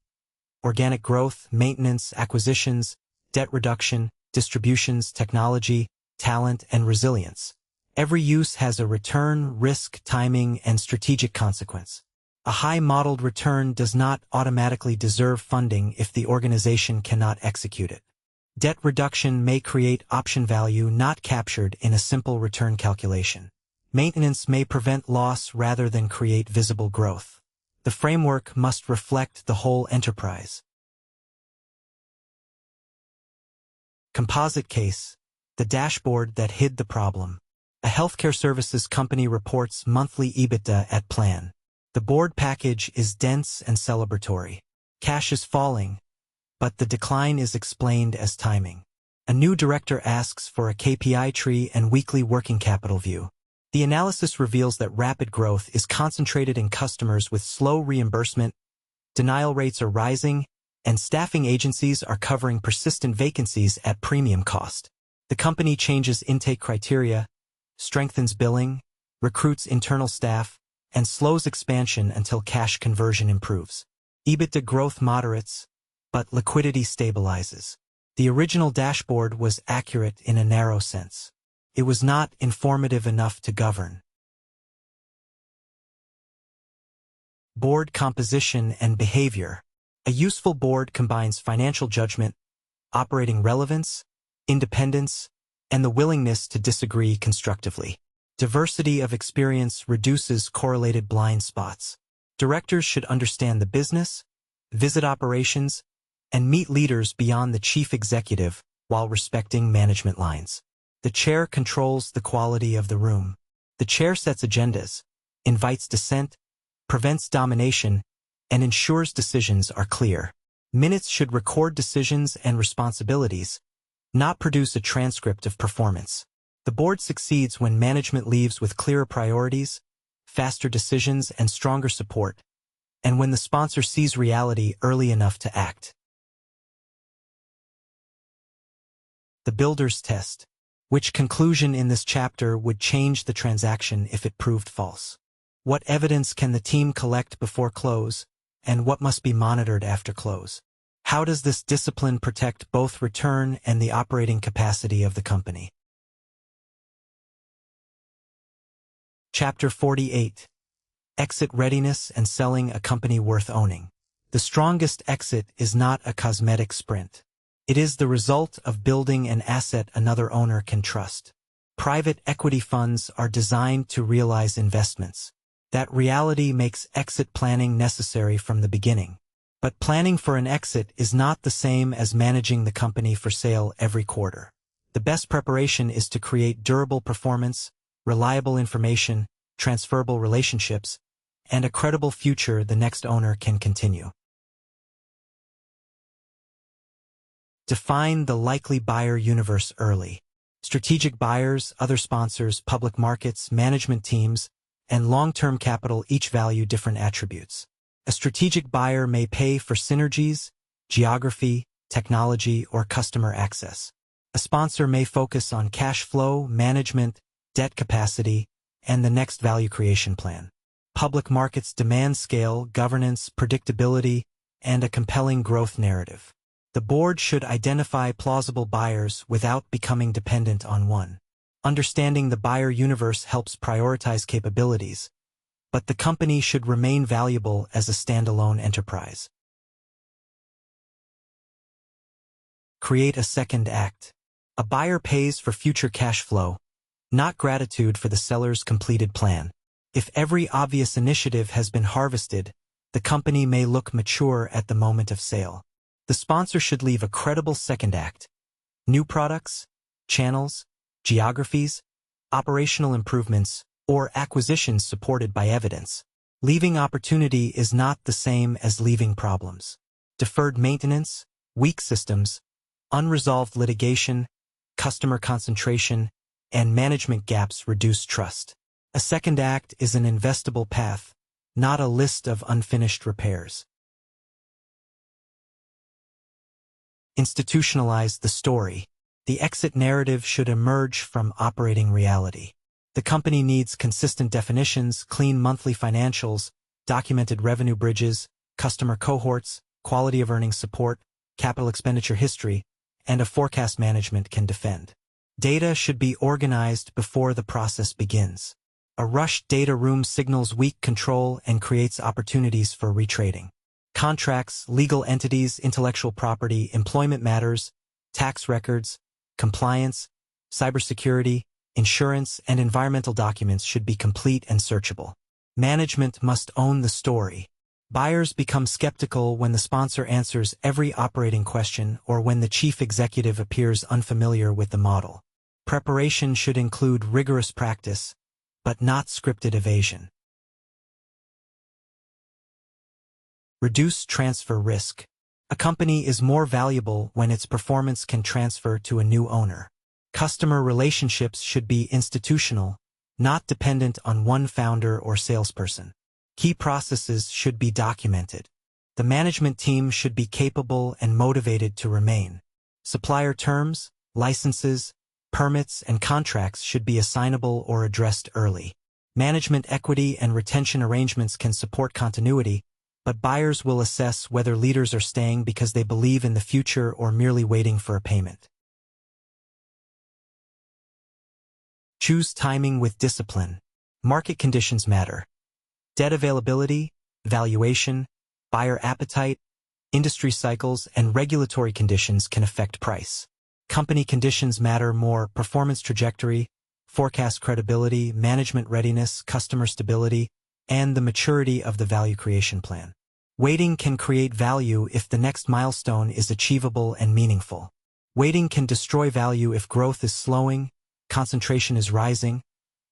organic growth, maintenance, acquisitions, debt reduction, distributions, technology, talent, and resilience. Every use has a return, risk, timing, and strategic consequence. A high-modeled return does not automatically deserve funding if the organization cannot execute it. Debt reduction may create option value not captured in a simple return calculation. Maintenance may prevent loss rather than create visible growth. The framework must reflect the whole enterprise. Composite case: the dashboard that hid the problem. A healthcare services company reports monthly EBITDA at plan. The board package is dense and celebratory. Cash is falling, but the decline is explained as timing. A new director asks for a KPI tree and weekly working capital view. The analysis reveals that rapid growth is concentrated in customers with slow reimbursement, denial rates are rising, and staffing agencies are covering persistent vacancies at premium cost. The company changes intake criteria, strengthens billing, recruits internal staff, and slows expansion until cash conversion improves. EBITDA growth moderates, but liquidity stabilizes. The original dashboard was accurate in a narrow sense. It was not informative enough to govern. Board composition and behavior. A useful board combines financial judgment, operating relevance, independence, and the willingness to disagree constructively. Diversity of experience reduces correlated blind spots. Directors should understand the business, visit operations, and meet leaders beyond the chief executive while respecting management lines. The chair controls the quality of the room. The chair sets agendas, invites dissent, prevents domination, and ensures decisions are clear. Minutes should record decisions and responsibilities, not produce a transcript of performance. The board succeeds when management leaves with clearer priorities, faster decisions, and stronger support, and when the sponsor sees reality early enough to act. The builder's test. Which conclusion in this chapter would change the transaction if it proved false? What evidence can the team collect before close, and what must be monitored after close? How does this discipline protect both return and the operating capacity of the company? Chapter 48. Exit readiness and selling a company worth owning. The strongest exit is not a cosmetic sprint. It is the result of building an asset another owner can trust. Private equity funds are designed to realize investments. That reality makes exit planning necessary from the beginning. But planning for an exit is not the same as managing the company for sale every quarter. The best preparation is to create durable performance, reliable information, transferable relationships, and a credible future the next owner can continue. Define the likely buyer universe early. Strategic buyers, other sponsors, public markets, management teams, and long-term capital each value different attributes. A strategic buyer may pay for synergies, geography, technology, or customer access. A sponsor may focus on cash flow, management, debt capacity, and the next value creation plan. Public markets demand scale, governance, predictability, and a compelling growth narrative. The board should identify plausible buyers without becoming dependent on one. Understanding the buyer universe helps prioritize capabilities, but the company should remain valuable as a standalone enterprise. Create a second act. A buyer pays for future cash flow, not gratitude for the seller's completed plan. If every obvious initiative has been harvested, the company may look mature at the moment of sale. The sponsor should leave a credible second act. New products, channels, geographies, operational improvements, or acquisitions supported by evidence. Leaving opportunity is not the same as leaving problems. Deferred maintenance, weak systems, unresolved litigation, customer concentration, and management gaps reduce trust. A second act is an investable path, not a list of unfinished repairs. Institutionalize the story. The exit narrative should emerge from operating reality. The company needs consistent definitions, clean monthly financials, documented revenue bridges, customer cohorts, quality of earnings support, capital expenditure history, and a forecast management can defend. Data should be organized before the process begins. A rushed data room signals weak control and creates opportunities for retrading. Contracts, legal entities, intellectual property, employment matters, tax records, compliance, cybersecurity, insurance, and environmental documents should be complete and searchable. Management must own the story. Buyers become skeptical when the sponsor answers every operating question or when the chief executive appears unfamiliar with the model. Preparation should include rigorous practice, but not scripted evasion. Reduce transfer risk. A company is more valuable when its performance can transfer to a new owner. Customer relationships should be institutional, not dependent on one founder or salesperson. Key processes should be documented. The management team should be capable and motivated to remain. Supplier terms, licenses, permits, and contracts should be assignable or addressed early. Management equity and retention arrangements can support continuity, but buyers will assess whether leaders are staying because they believe in the future or merely waiting for a payment. Choose timing with discipline. Market conditions matter. Debt availability, valuation, buyer appetite, industry cycles, and regulatory conditions can affect price. Company conditions matter more: performance trajectory, forecast credibility, management readiness, customer stability, and the maturity of the value creation plan. Waiting can create value if the next milestone is achievable and meaningful. Waiting can destroy value if growth is slowing, concentration is rising,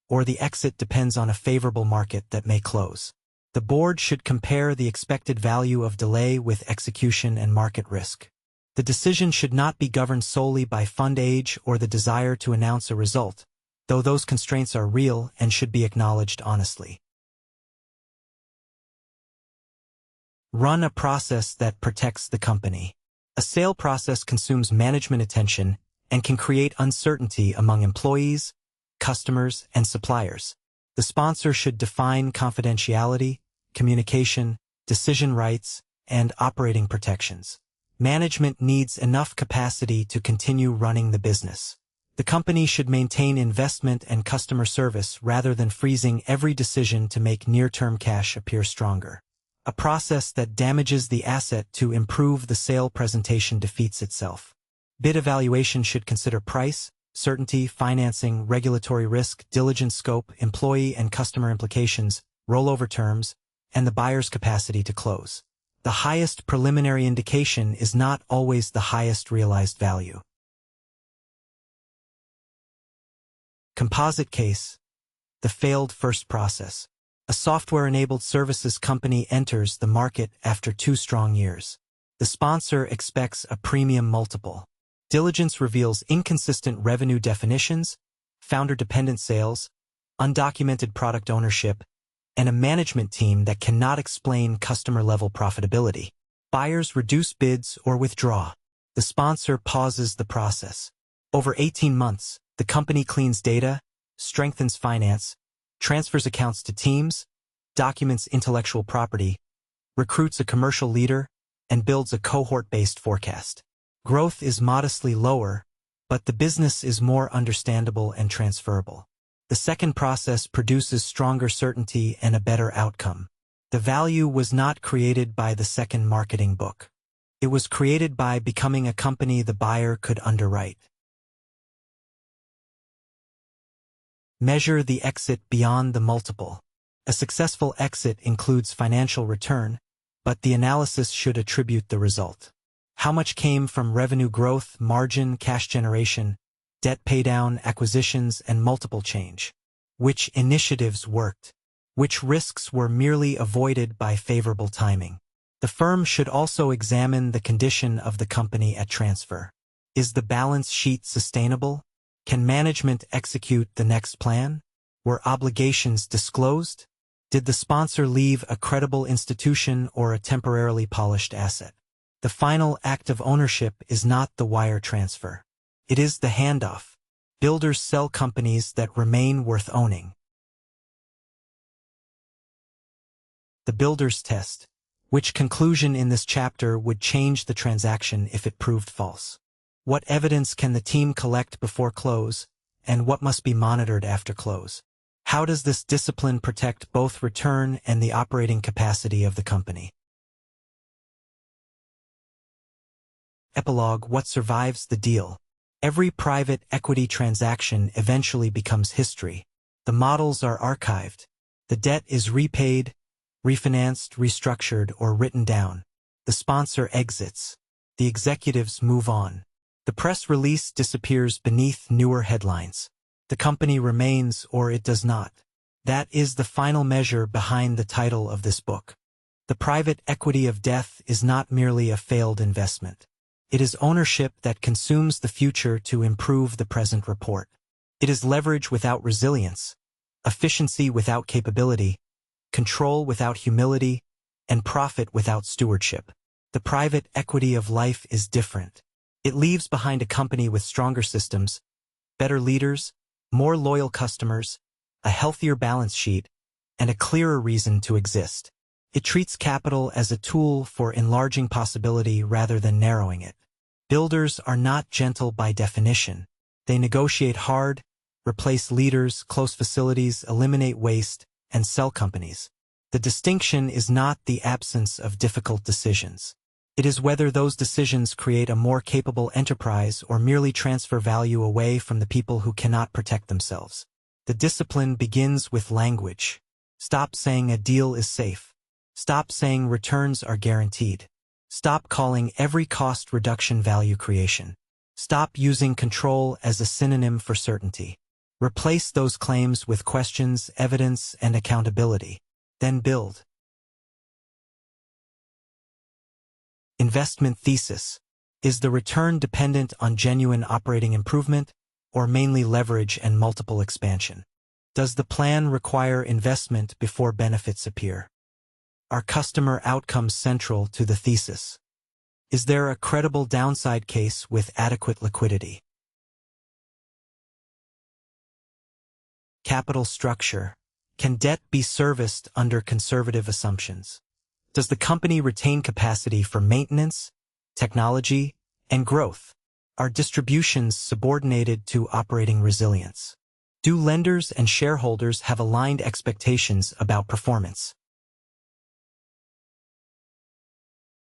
or the exit depends on a favorable market that may close. The board should compare the expected value of delay with execution and market risk. The decision should not be governed solely by fund age or the desire to announce a result, though those constraints are real and should be acknowledged honestly. Run a process that protects the company. A sale process consumes management attention and can create uncertainty among employees, customers, and suppliers. The sponsor should define confidentiality, communication, decision rights, and operating protections. Management needs enough capacity to continue running the business. The company should maintain investment and customer service rather than freezing every decision to make near-term cash appear stronger. A process that damages the asset to improve the sale presentation defeats itself. Bid evaluation should consider price, certainty, financing, regulatory risk, diligence scope, employee and customer implications, rollover terms, and the buyer's capacity to close. The highest preliminary indication is not always the highest realized value. Composite case. The failed first process. A software-enabled services company enters the market after 2 strong years. The sponsor expects a premium multiple. Diligence reveals inconsistent revenue definitions, founder-dependent sales, undocumented product ownership, and a management team that cannot explain customer-level profitability. Buyers reduce bids or withdraw. The sponsor pauses the process. Over 18 months, the company cleans data, strengthens finance, transfers accounts to teams, documents intellectual property, recruits a commercial leader, and builds a cohort-based forecast. Growth is modestly lower, but the business is more understandable and transferable. The second process produces stronger certainty and a better outcome. The value was not created by the second marketing book. It was created by becoming a company the buyer could underwrite. Measure the exit beyond the multiple. A successful exit includes financial return, but the analysis should attribute the result. How much came from revenue growth, margin, cash generation, debt paydown, acquisitions, and multiple change? Which initiatives worked? Which risks were merely avoided by favorable timing? The firm should also examine the condition of the company at transfer. Is the balance sheet sustainable? Can management execute the next plan? Were obligations disclosed? Did the sponsor leave a credible institution or a temporarily polished asset? The final act of ownership is not the wire transfer. It is the handoff. Builders sell companies that remain worth owning. The builder's test. Which conclusion in this chapter would change the transaction if it proved false? What evidence can the team collect before close, and what must be monitored after close? How does this discipline protect both return and the operating capacity of the company? Epilogue. What survives the deal? Every private equity transaction eventually becomes history. The models are archived. The debt is repaid, refinanced, restructured, or written down. The sponsor exits. The executives move on. The press release disappears beneath newer headlines. The company remains or it does not. That is the final measure behind the title of this book. The private equity of death is not merely a failed investment. It is ownership that consumes the future to improve the present report. It is leverage without resilience, efficiency without capability, control without humility, and profit without stewardship. The private equity of life is different. It leaves behind a company with stronger systems, better leaders, more loyal customers, a healthier balance sheet, and a clearer reason to exist. It treats capital as a tool for enlarging possibility rather than narrowing it. Builders are not gentle by definition. They negotiate hard, replace leaders, close facilities, eliminate waste, and sell companies. The distinction is not the absence of difficult decisions. It is whether those decisions create a more capable enterprise or merely transfer value away from the people who cannot protect themselves. The discipline begins with language. Stop saying a deal is safe. Stop saying returns are guaranteed. Stop calling every cost reduction value creation. Stop using control as a synonym for certainty. Replace those claims with questions, evidence, and accountability. Then build. Investment thesis. Is the return dependent on genuine operating improvement, or mainly leverage and multiple expansion? Does the plan require investment before benefits appear? Are customer outcomes central to the thesis? Is there a credible downside case with adequate liquidity? Capital structure. Can debt be serviced under conservative assumptions? Does the company retain capacity for maintenance, technology, and growth? Are distributions subordinated to operating resilience? Do lenders and shareholders have aligned expectations about performance?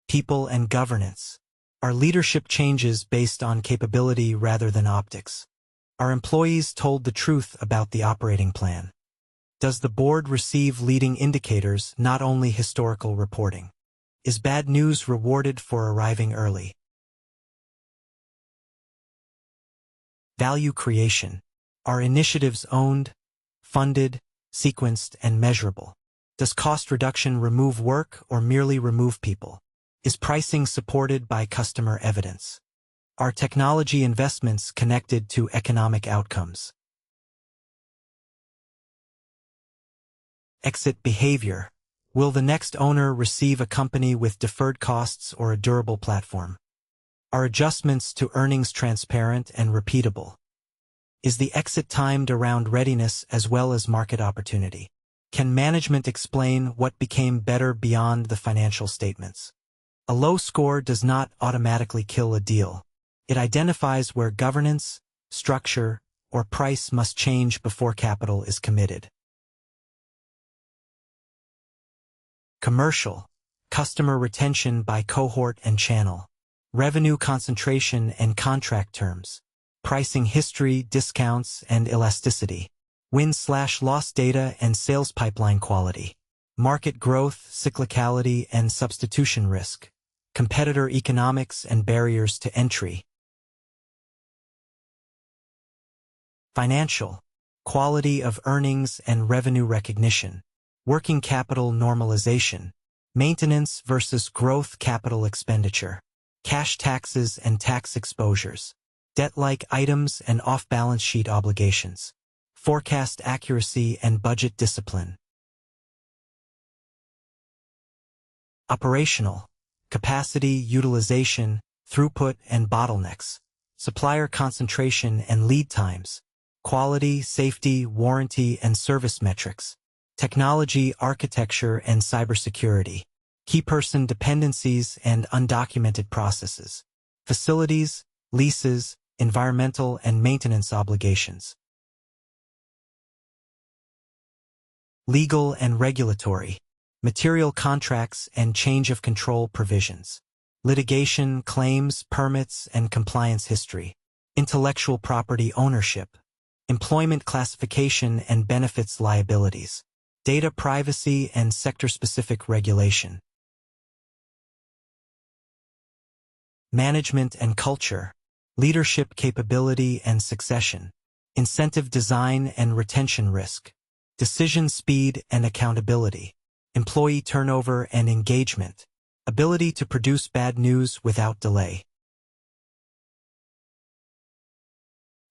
People and governance. Are leadership changes based on capability rather than optics? Are employees told the truth about the operating plan? Does the board receive leading indicators, not only historical reporting? Is bad news rewarded for arriving early? Value creation. Are initiatives owned, funded, sequenced, and measurable? Does cost reduction remove work or merely remove people? Is pricing supported by customer evidence? Are technology investments connected to economic outcomes? Exit behavior. Will the next owner receive a company with deferred costs or a durable platform? Are adjustments to earnings transparent and repeatable? Is the exit timed around readiness as well as market opportunity? Can management explain what became better beyond the financial statements? A low score does not automatically kill a deal. It identifies where governance, structure, or price must change before capital is committed. Commercial. customer retention by cohort and channel, revenue concentration and contract terms, pricing history, discounts, and elasticity, win/loss data and sales pipeline quality, market growth, cyclicality, and substitution risk, competitor economics and barriers to entry. Financial, quality of earnings and revenue recognition, working capital normalization, maintenance versus growth capital expenditure, cash taxes and tax exposures, debt-like items and off-balance sheet obligations, forecast accuracy and budget discipline. Operational, capacity, utilization, throughput and bottlenecks, supplier concentration and lead times, quality, safety, warranty and service metrics, technology, architecture and cybersecurity, key person dependencies and undocumented processes, facilities, leases, environmental and maintenance obligations. Legal and regulatory, material contracts and change of control provisions, litigation, claims, permits, and compliance history, intellectual property ownership, employment classification and benefits liabilities, data privacy and sector-specific regulation. Management and culture, leadership capability and succession, incentive design and retention risk, decision speed and accountability, employee turnover and engagement, ability to produce bad news without delay.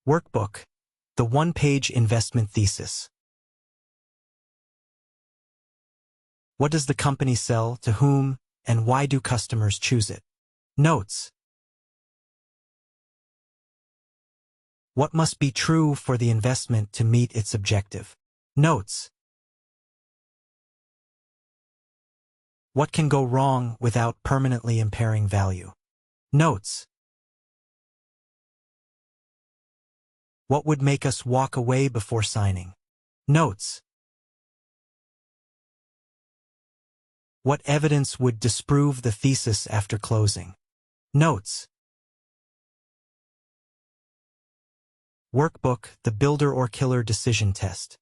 Workbook, the one-page investment thesis. What does the company sell, to whom, and why do customers choose it? Notes. What must be true for the investment to meet its objective? Notes. What can go wrong without permanently impairing value? Notes. What would make us walk away before signing? Notes. What evidence would disprove the thesis after closing? Notes. Workbook, the builder or killer decision test.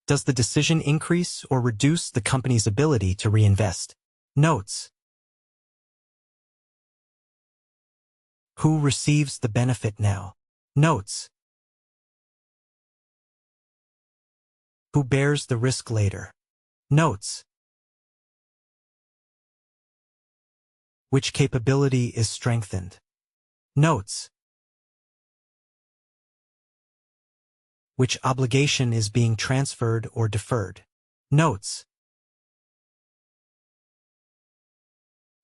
Does the decision increase or reduce the company's ability to reinvest? Notes. Who receives the benefit now? Notes. Who bears the risk later? Notes. Which capability is strengthened? Notes. Which obligation is being transferred or deferred? Notes.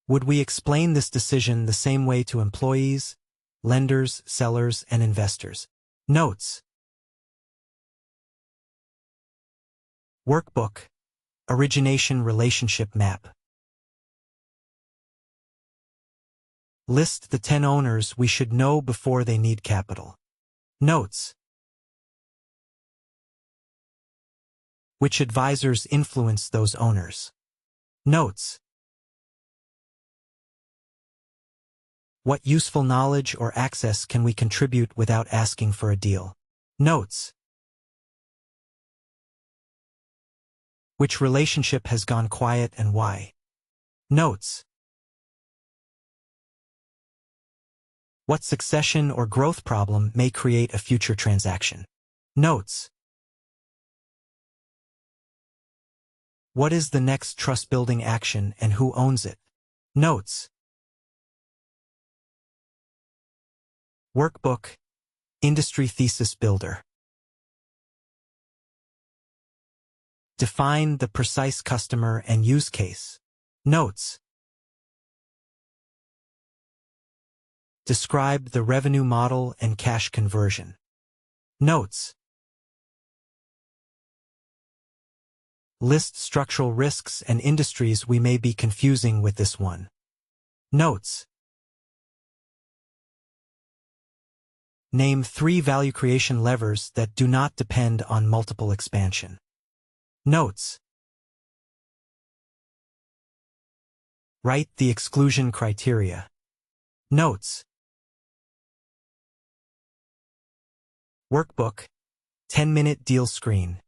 Would we explain this decision the same way to employees, lenders, sellers, and investors? Notes. Workbook, origination relationship map. List the 10 owners we should know before they need capital. Notes. Which advisors influence those owners? Notes. What useful knowledge or access can we contribute without asking for a deal? Notes. Which relationship has gone quiet and why? Notes. What succession or growth problem may create a future transaction? Notes. What is the next trust-building action and who owns it? Notes. Workbook, industry thesis builder. Define the precise customer and use case. Notes. Describe the revenue model and cash conversion. Notes. List structural risks and industries we may be confusing with this one. Notes. Name 3 value creation levers that do not depend on multiple expansion. Notes. Write the exclusion criteria. Notes. Workbook. 10-minute deal screen.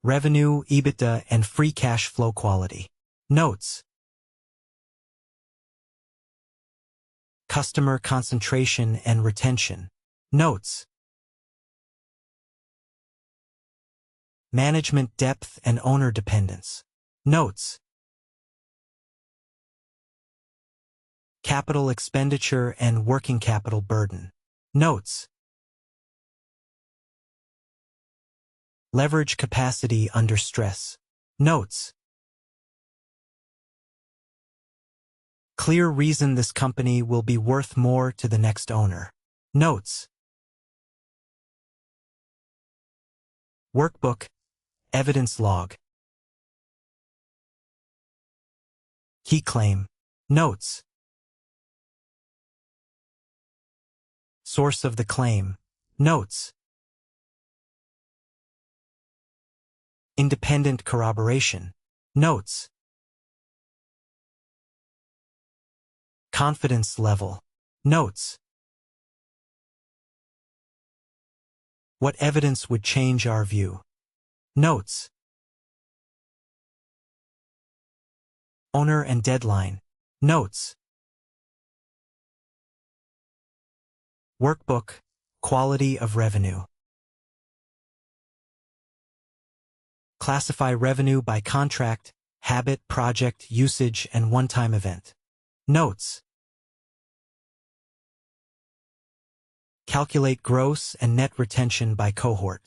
Revenue, EBITDA, and free cash flow quality. Notes. Customer concentration and retention. Notes. Management depth and owner dependence. Notes. Capital expenditure and working capital burden. Notes. Leverage capacity under stress. Notes. Clear reason this company will be worth more to the next owner. Notes. Workbook. Evidence log. Key claim. Notes. Source of the claim. Notes. Independent corroboration. Notes. Confidence level. Notes. What evidence would change our view? Notes. Owner and deadline. Notes. Workbook. Quality of revenue. Classify revenue by contract, habit, project, usage, and one-time event. Notes. Calculate gross and net retention by cohort.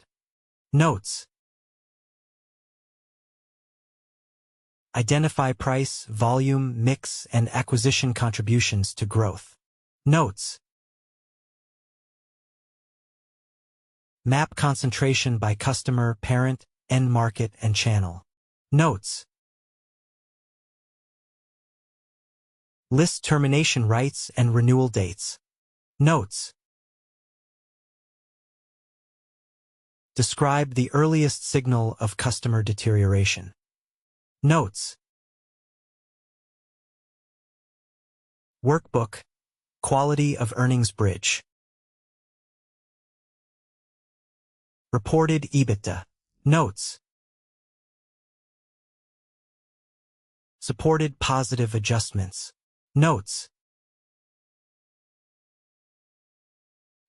Notes. Identify price, volume, mix, and acquisition contributions to growth. Notes. Map concentration by customer, parent, end market, and channel. Notes. List termination rights and renewal dates. Notes. Describe the earliest signal of customer deterioration. Notes. Workbook. Quality of earnings bridge. Reported EBITDA. Notes. Supported positive adjustments. Notes.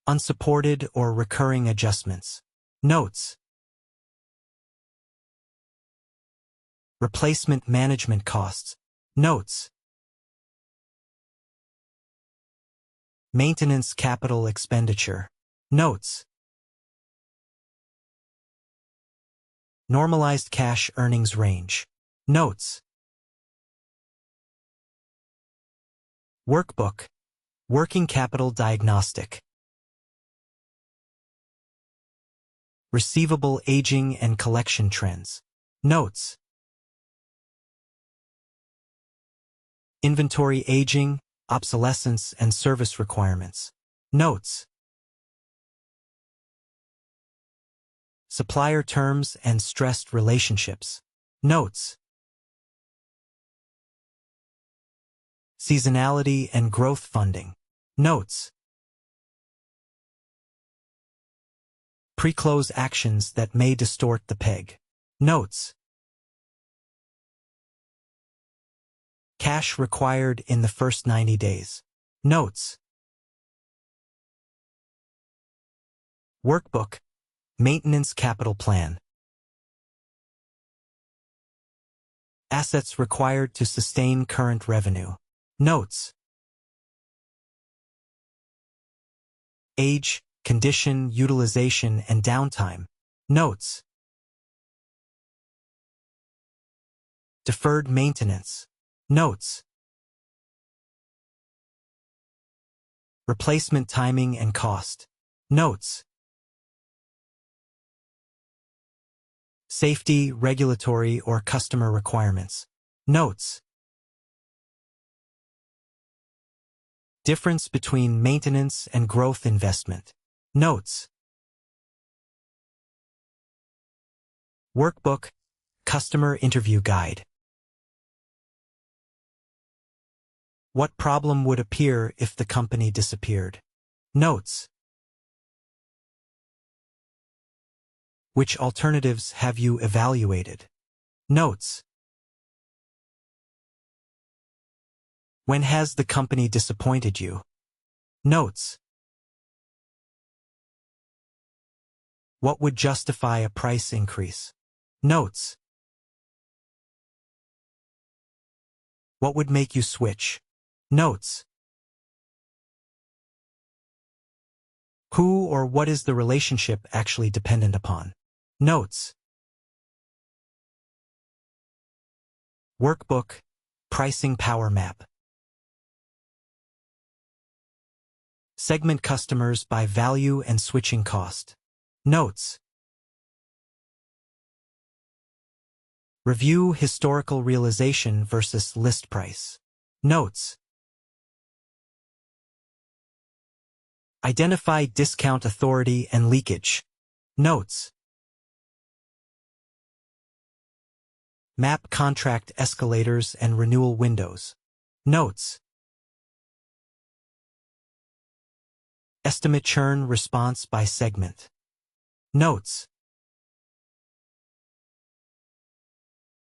Unsupported or recurring adjustments. Notes. Replacement management costs. Notes. Maintenance capital expenditure. Notes. Normalized cash earnings range. Notes. Workbook. Working capital diagnostic. Receivable aging and collection trends. Notes. Inventory aging, obsolescence, and service requirements. Notes. Supplier terms and stressed relationships. Notes. Seasonality and growth funding. Notes. Pre-close actions that may distort the PEG. Notes. Cash required in the first 90 days. Notes. Workbook. Maintenance capital plan. Assets required to sustain current revenue. Notes. Age, condition, utilization, and downtime. Notes. Deferred maintenance. Notes. Replacement timing and cost. Notes. Safety, regulatory, or customer requirements. Notes. Difference between maintenance and growth investment. Notes. Workbook. Customer Interview Guide. What problem would appear if the company disappeared? Notes. Which alternatives have you evaluated? Notes. When has the company disappointed you? Notes. What would justify a price increase? Notes. What would make you switch? Notes. Who or what is the relationship actually dependent upon? Notes. Workbook, Pricing Power Map. Segment customers by value and switching cost. Notes. Review historical realization versus list price. Notes. Identify discount authority and leakage. Notes. Map contract escalators and renewal windows. Notes. Estimate churn response by segment. Notes.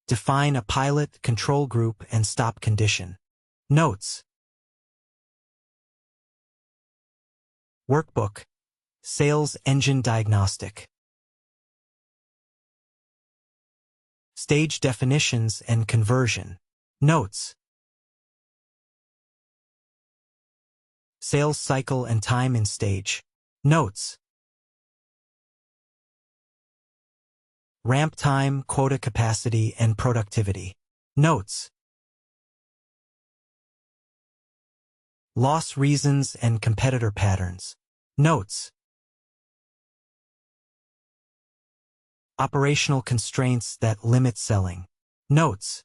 Define a pilot, control group, and stop condition. Notes. Workbook, Sales Engine Diagnostic. Stage definitions and conversion. Notes. Sales cycle and time in stage. Notes. Ramp time, quota capacity, and productivity. Notes. Loss reasons and competitor patterns. Notes. Operational constraints that limit selling. Notes.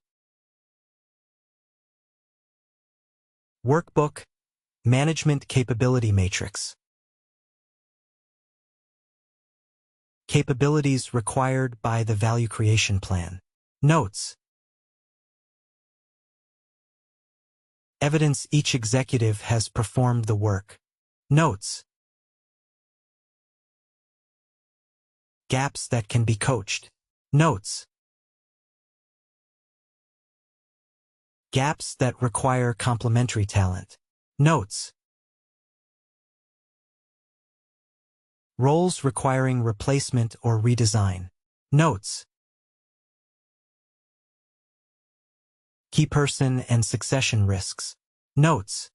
Workbook, Management Capability Matrix. Capabilities required by the Value Creation Plan. Notes. Evidence each executive has performed the work. Notes. Gaps that can be coached. Notes. Gaps that require complementary talent. Notes. Roles requiring replacement or redesign. Notes. Key person and succession risks. Notes.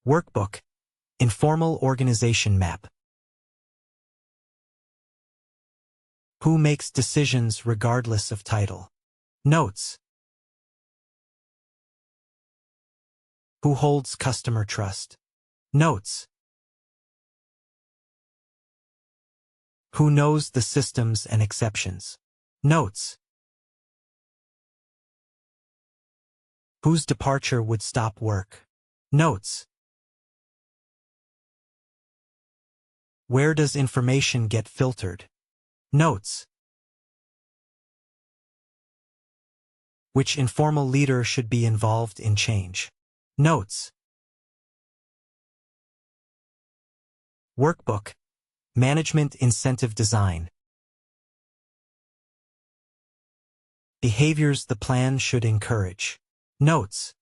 Workbook, Informal Organization Map. Who makes decisions regardless of title? Notes. Who holds customer trust? Notes. Who knows the systems and exceptions? Notes. Whose departure would stop work? Notes. Where does information get filtered? Notes. Which informal leader should be involved in change? Notes. Workbook, Management Incentive Design. Behaviors the plan should encourage. Notes.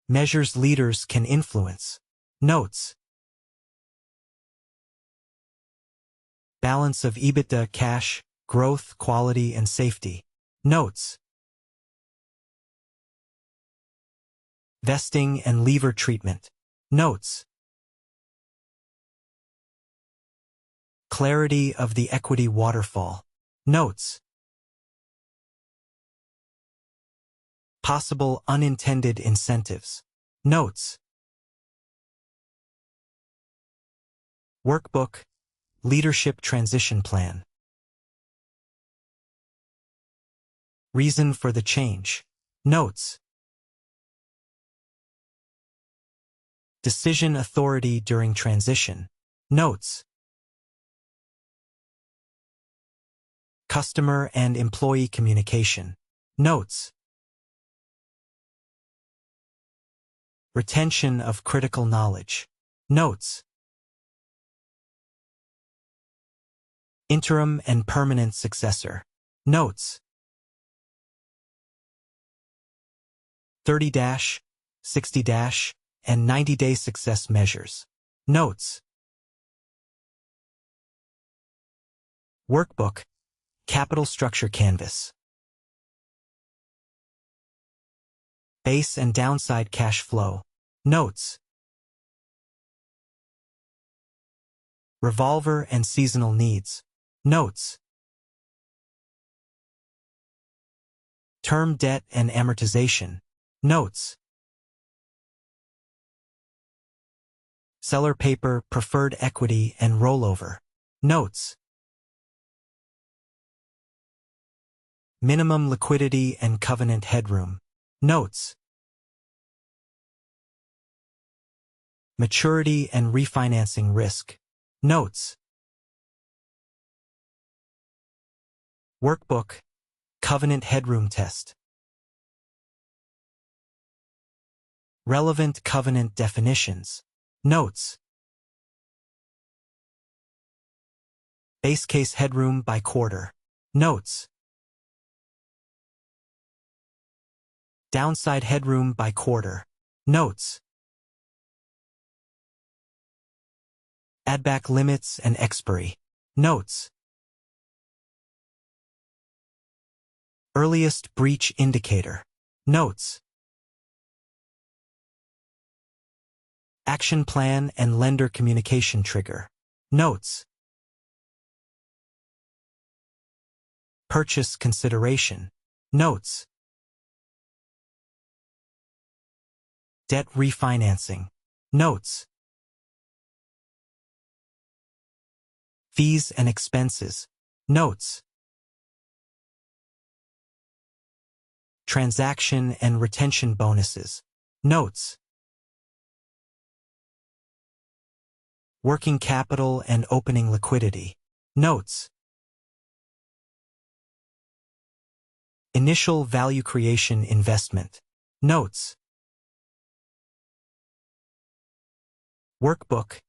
Measures leaders can influence. Notes. Balance of EBITDA, cash, growth, quality, and safety. Notes. Vesting and lever treatment. Notes. Clarity of the equity waterfall. Notes. Possible unintended incentives. Notes. Workbook, Leadership Transition Plan. Reason for the change. Notes. Decision authority during transition. Notes. Customer and employee communication. Notes. Retention of critical knowledge. Notes. Interim and permanent successor. Notes. 30-, 60-, and 90-day success measures. Notes. Workbook. Capital structure canvas. Base and downside cash flow. Notes. Revolver and seasonal needs. Notes. Term debt and amortization. Notes. Seller paper, preferred equity, and rollover. Notes. Minimum liquidity and covenant headroom. Notes. Maturity and refinancing risk. Notes. Workbook. Covenant headroom test. Relevant covenant definitions. Notes. Base case headroom by quarter. Notes. Downside headroom by quarter. Notes. Add-back limits and expiry. Notes. Earliest breach indicator. Notes. Action plan and lender communication trigger. Notes. Purchase consideration. Notes. Debt refinancing. Notes. Fees and expenses. Notes. Transaction and retention bonuses. Notes. Working capital and opening liquidity. Notes. Initial value creation investment. Notes. Workbook.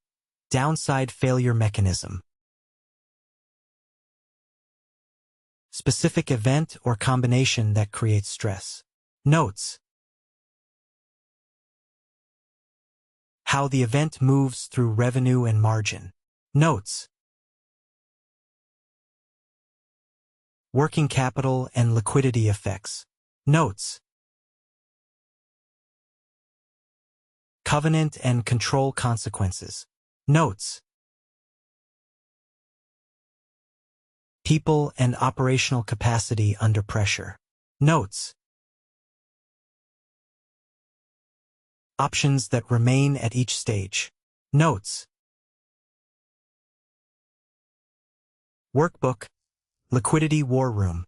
Downside failure mechanism. Specific event or combination that creates stress. Notes. How the event moves through revenue and margin. Notes. Working capital and liquidity effects. Notes. Covenant and control consequences. Notes. People and operational capacity under pressure. Notes. Options that remain at each stage. Notes. Workbook. Liquidity war room.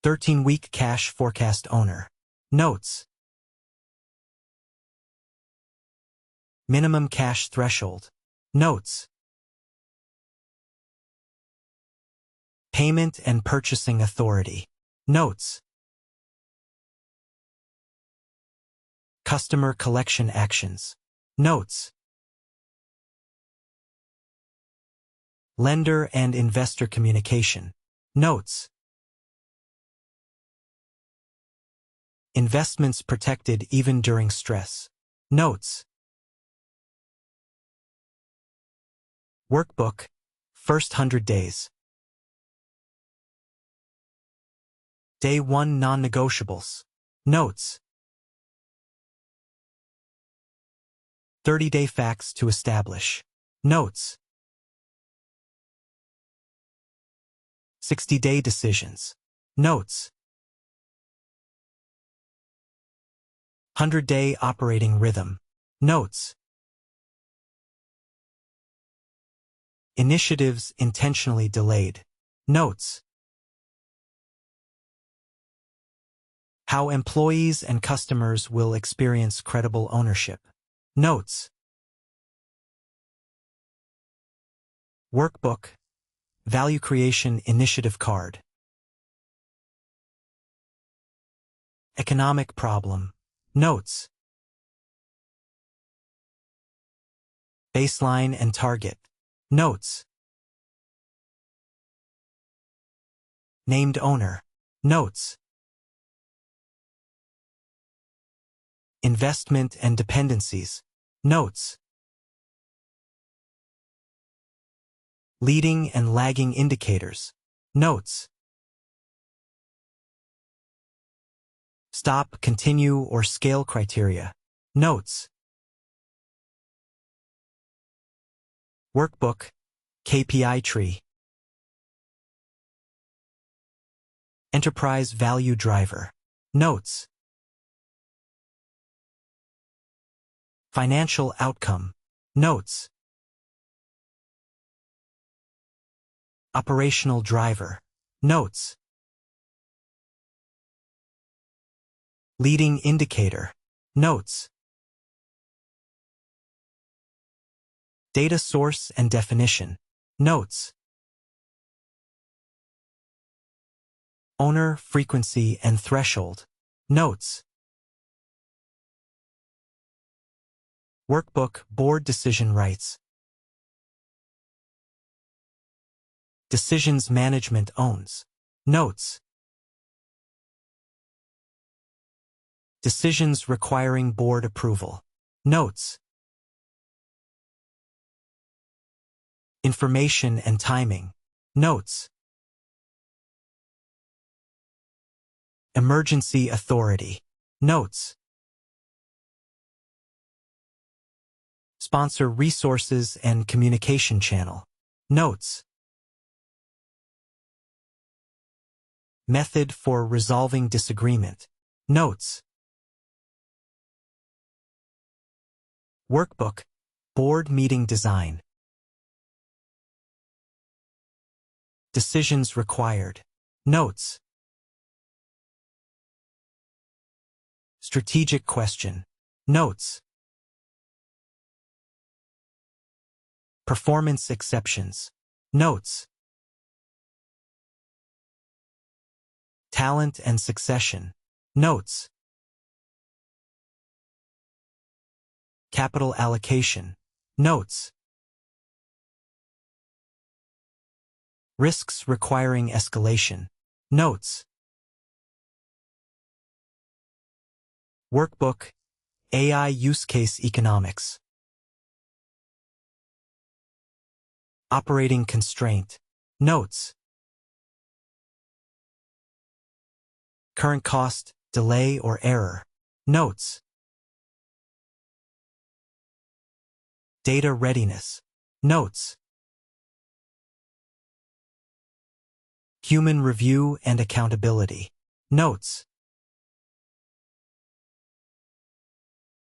13-week cash forecast owner. Notes. Minimum cash threshold. Notes. Payment and purchasing authority. Notes. Customer collection actions. Notes. Lender and investor communication. Notes. Investments protected even during stress. Notes. Workbook. First 100 days. Day 1 non-negotiables. Notes. 30-day facts to establish. Notes. 60-day decisions. Notes. 100-day operating rhythm. Notes. Initiatives intentionally delayed. Notes. How employees and customers will experience credible ownership. Notes. Workbook. Value Creation Initiative Card. Economic Problem. Notes. Baseline and Target. Notes. Named Owner. Notes. Investment and Dependencies. Notes. Leading and Lagging Indicators. Notes. Stop, Continue, or Scale Criteria. Notes. Workbook, KPI Tree. Enterprise Value Driver. Notes. Financial Outcome. Notes. Operational Driver. Notes. Leading Indicator. Notes. Data Source and Definition. Notes. Owner, Frequency, and Threshold. Notes. Workbook, Board Decision Rights. Decisions Management Owns. Notes. Decisions requiring board approval. Notes. Information and Timing. Notes. Emergency Authority. Notes. Sponsor Resources and Communication Channel. Notes. Method for Resolving Disagreement. Notes. Workbook, Board Meeting Design. Decisions Required. Notes. Strategic Question. Notes. Performance Exceptions. Notes. Talent and Succession. Notes. Capital Allocation. Notes. Risks Requiring Escalation. Notes. Workbook, AI Use Case Economics. Operating Constraint. Notes. Current Cost, Delay or Error. Notes. Data Readiness. Notes. Human Review and Accountability. Notes.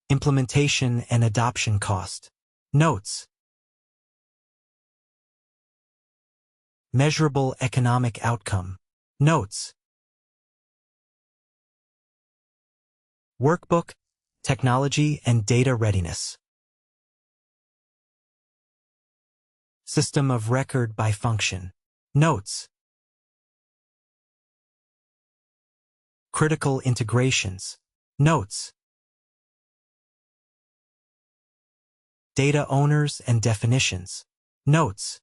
Implementation and Adoption Cost. Notes. Measurable Economic Outcome. Notes. Workbook, Technology and Data Readiness. System of Record by Function. Notes. Critical Integrations. Notes. Data Owners and Definitions. Notes.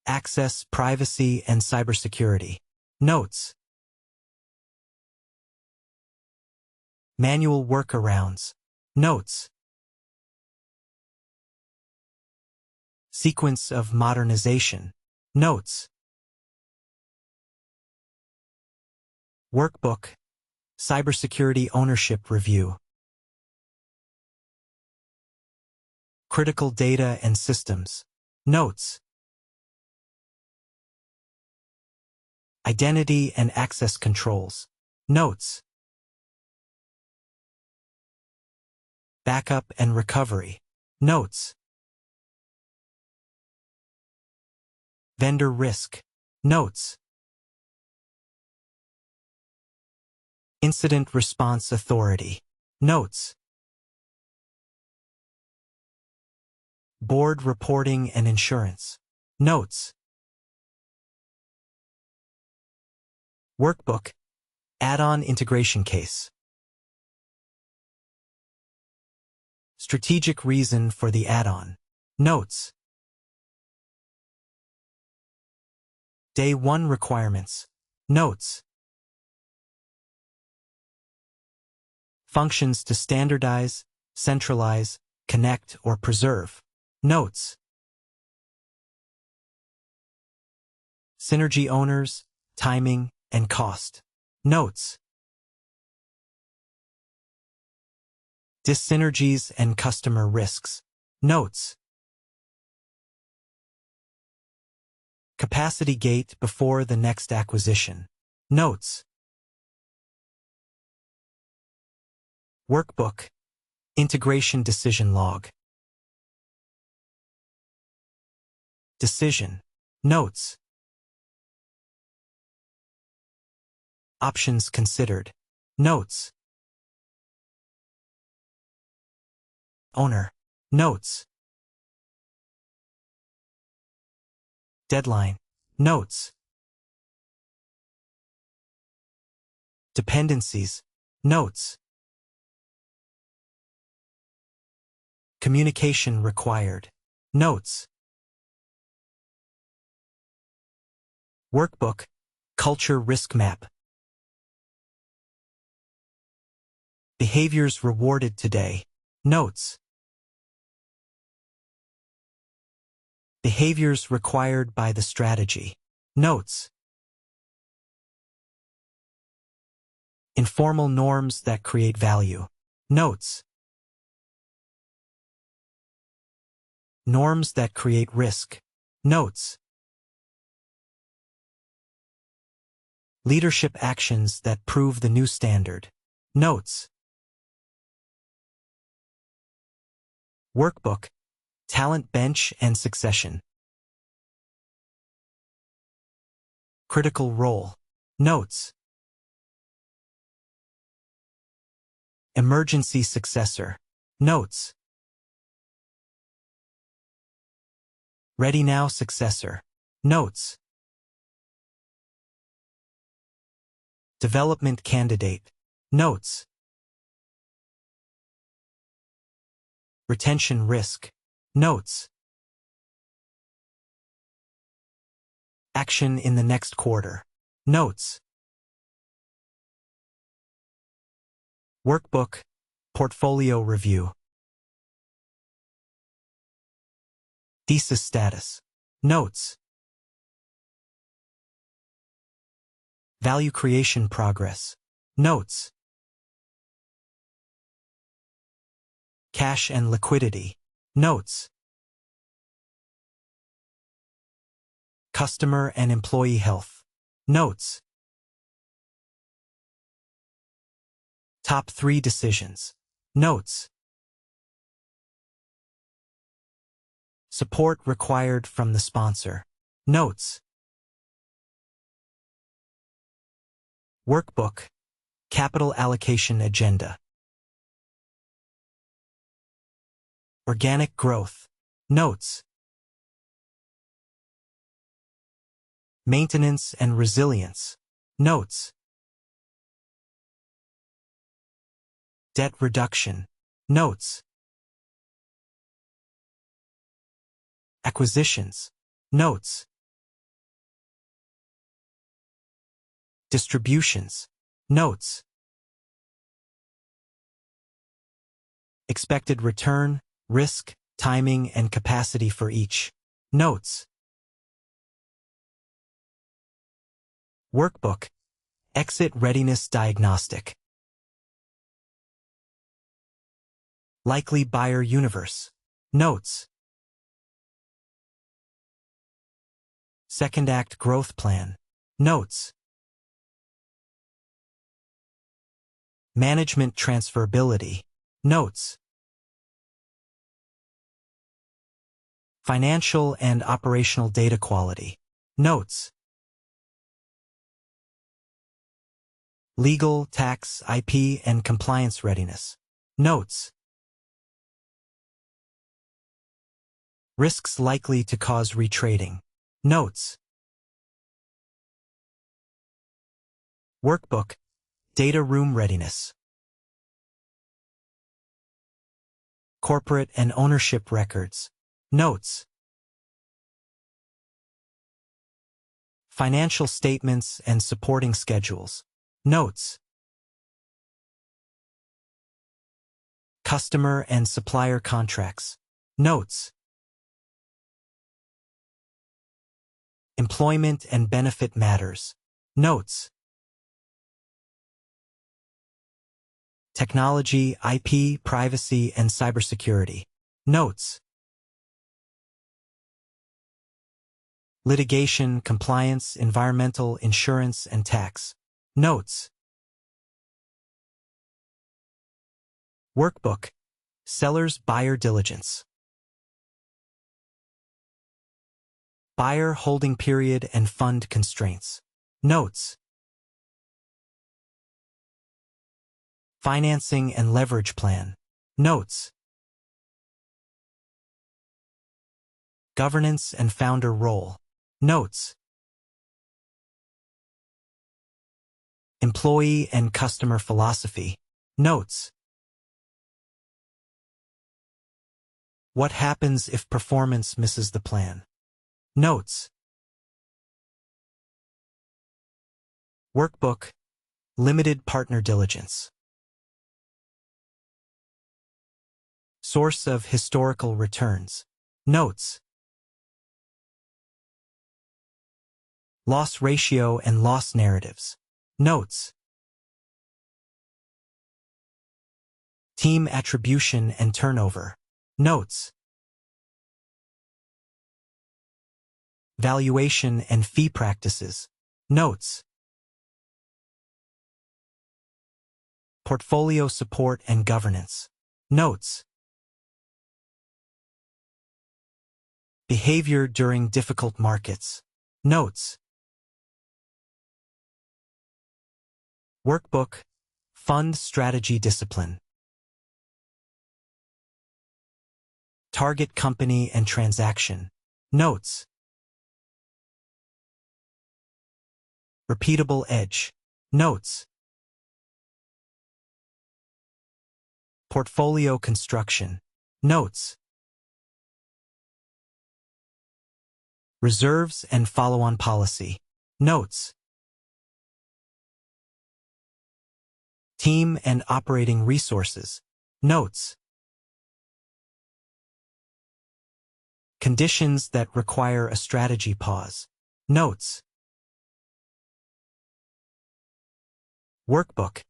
Access, Privacy, and Cybersecurity. Notes. Manual Workarounds. Notes. Sequence of Modernization. Notes. Workbook, Cybersecurity Ownership Review. Critical Data and Systems. Notes. Identity and Access Controls. Notes. Backup and Recovery. Notes. Vendor Risk. Notes. Incident Response Authority. Notes. Board reporting and insurance. Notes. Workbook. Add-on integration case. Strategic reason for the add-on. Notes. Day 1 requirements. Notes. Functions to standardize, centralize, connect, or preserve. Notes. Synergy owners, timing, and cost. Notes. Dyssynergies and customer risks. Notes. Capacity gate before the next acquisition. Notes. Workbook. Integration decision log. Decision. Notes. Options considered. Notes. Owner. Notes. Deadline. Notes. Dependencies. Notes. Communication required. Notes. Workbook. Culture risk map. Behaviors rewarded today. Notes. Behaviors required by the strategy. Notes. Informal norms that create value. Notes. Norms that create risk. Notes. Leadership actions that prove the new standard. Notes. Workbook. Talent bench and succession. Critical role. Notes. Emergency successor. Notes. Ready now successor. Notes. Development candidate. Notes. Retention risk. Notes. Action in the next quarter. Notes. Workbook. Portfolio review. Thesis status. Notes. Value creation progress. Notes. Cash and liquidity. Notes. Customer and employee health. Notes. Top 3 decisions. Notes. Support required from the sponsor. Notes. Workbook. Capital allocation agenda. Organic growth. Notes. Maintenance and resilience. Notes. Debt reduction. Notes. Acquisitions. Notes. Distributions. Notes. Expected return, risk, timing, and capacity for each. Notes. Workbook. Exit readiness diagnostic. Likely buyer universe. Notes. Second act growth plan. Notes. Management transferability. Notes. Financial and operational data quality. Notes. Legal, tax, IP, and compliance readiness. Notes. Risks likely to cause retrading. Notes. Workbook. Data room readiness. Corporate and ownership records. Notes. Financial statements and supporting schedules. Notes. Customer and supplier contracts. Notes. Employment and benefit matters. Notes. Technology, IP, privacy, and cybersecurity. Notes. Litigation, compliance, environmental, insurance, and tax. Notes. Workbook. Seller's buyer diligence. Buyer holding period and fund constraints. Notes. Financing and leverage plan. Notes. Governance and founder role. Notes. Employee and customer philosophy. Notes. What happens if performance misses the plan? Notes. Workbook. Limited partner diligence. Source of historical returns. Notes. Loss ratio and loss narratives. Notes. Team attribution and turnover. Notes. Valuation and fee practices. Notes. Portfolio support and governance. Notes. Behavior during difficult markets. Notes. Workbook. Fund strategy discipline. Target company and transaction. Notes. Repeatable edge. Notes. Portfolio construction. Notes. Reserves and follow-on policy. Notes. Team and operating resources. Notes. Conditions that require a strategy pause. Notes. Workbook.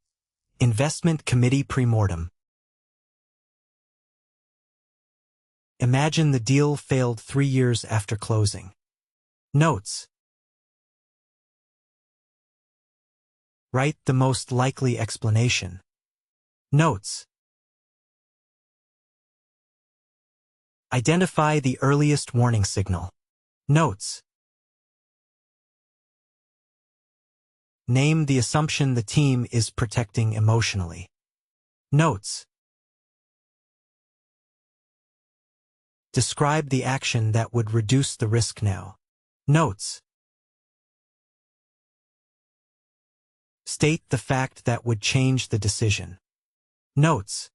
Investment committee premortem. Imagine the deal failed 3 years after closing. Notes. Write the most likely explanation. Notes. Identify the earliest warning signal. Notes. Name the assumption the team is protecting emotionally. Notes. Describe the action that would reduce the risk now. Notes. State the fact that would change the decision. Notes.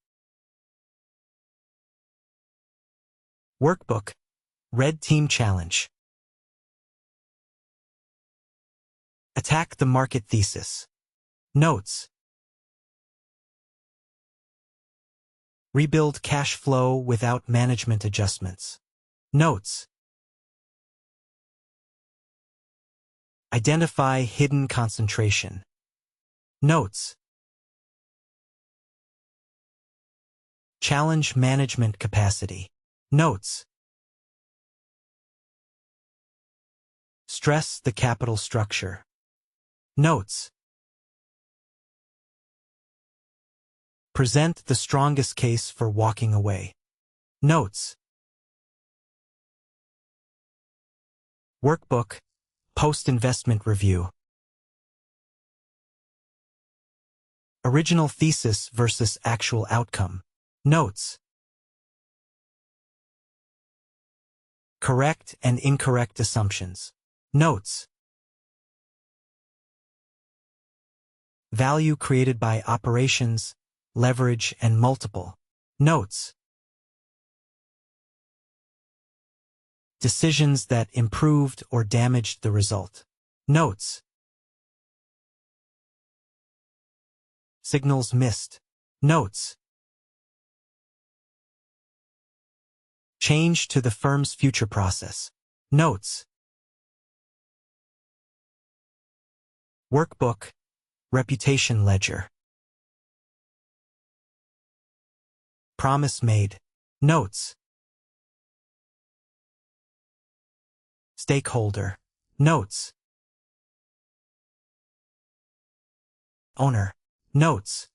Workbook. Red Team Challenge. Attack the market thesis. Notes. Rebuild cash flow without management adjustments. Notes. Identify hidden concentration. Notes. Challenge management capacity. Notes. Stress the capital structure. Notes. Present the strongest case for walking away. Notes. Workbook. Post-investment review. Original thesis versus actual outcome. Notes. Correct and incorrect assumptions. Notes. Value created by operations, leverage, and multiple. Notes. Decisions that improved or damaged the result. Notes. Signals missed. Notes. Change to the firm's future process. Notes. Workbook, reputation ledger. Promise made. Notes. Stakeholder. Notes. Owner. Notes.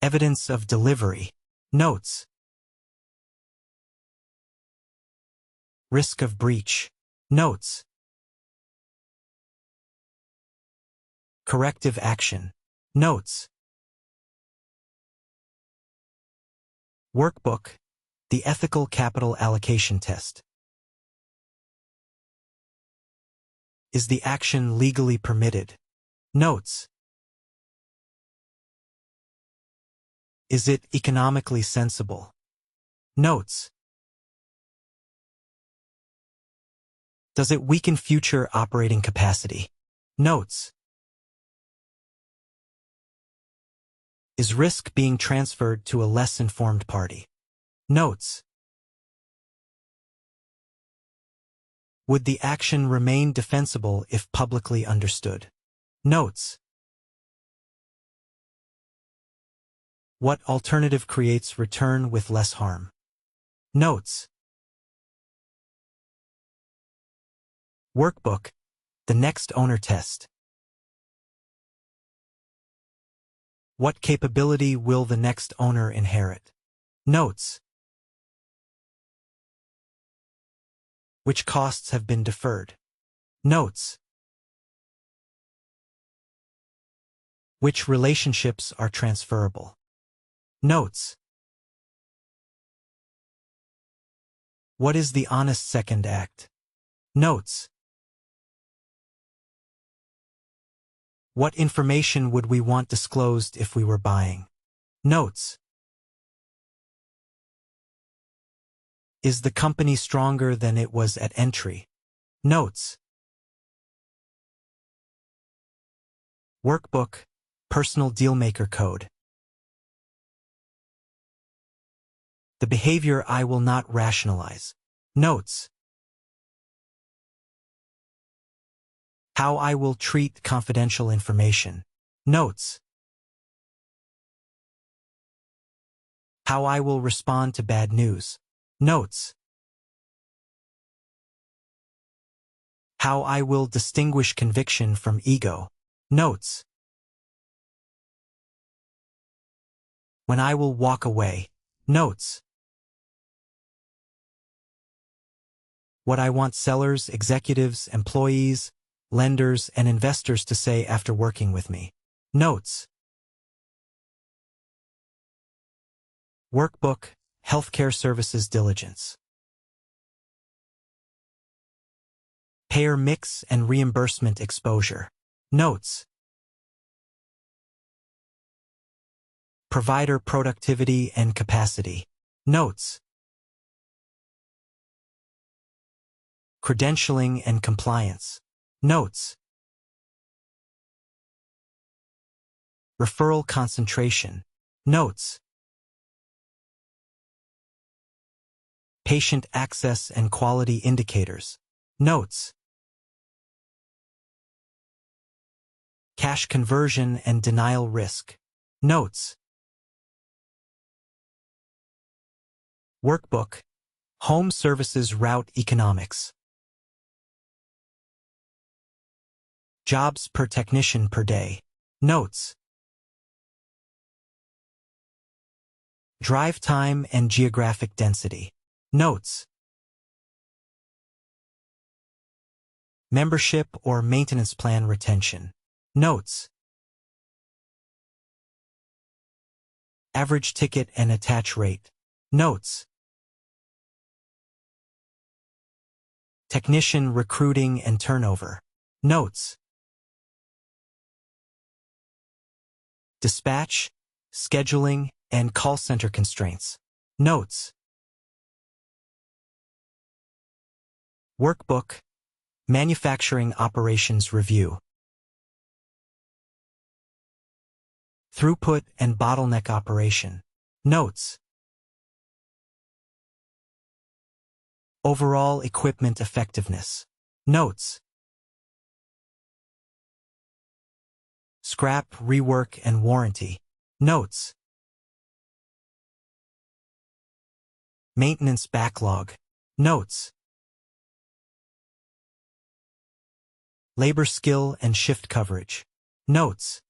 Evidence of delivery. Notes. Risk of breach. Notes. Corrective action. Notes. Workbook, the ethical capital allocation test. Is the action legally permitted? Notes. Is it economically sensible? Notes. Does it weaken future operating capacity? Notes. Is risk being transferred to a less informed party? Notes. Would the action remain defensible if publicly understood? Notes. What alternative creates return with less harm? Notes. Workbook, the next owner test. What capability will the next owner inherit? Notes. Which costs have been deferred? Notes. Which relationships are transferable? Notes. What is the honest second act? Notes. What information would we want disclosed if we were buying? Notes. Is the company stronger than it was at entry? Notes. Workbook, personal dealmaker code. The behavior I will not rationalize. Notes. How I will treat confidential information. Notes. How I will respond to bad news. Notes. How I will distinguish conviction from ego. Notes. When I will walk away. Notes. What I want sellers, executives, employees, lenders, and investors to say after working with me. Notes. Workbook, healthcare services diligence. Payer mix and reimbursement exposure. Notes. Provider productivity and capacity. Notes. Credentialing and compliance. Notes. Referral concentration. Notes. Patient access and quality indicators. Notes. Cash conversion and denial risk. Notes. Workbook, home services route economics. Jobs per technician per day. Notes. Drive time and geographic density. Notes. Membership or maintenance plan retention. Notes. Average ticket and attach rate. Notes. Technician recruiting and turnover. Notes. Dispatch, scheduling, and call center constraints. Notes. Workbook, manufacturing operations review. Throughput and bottleneck operation. Notes. Overall equipment effectiveness. Notes. Scrap, rework, and warranty. Notes. Maintenance backlog. Notes. Labor skill and shift coverage. Notes.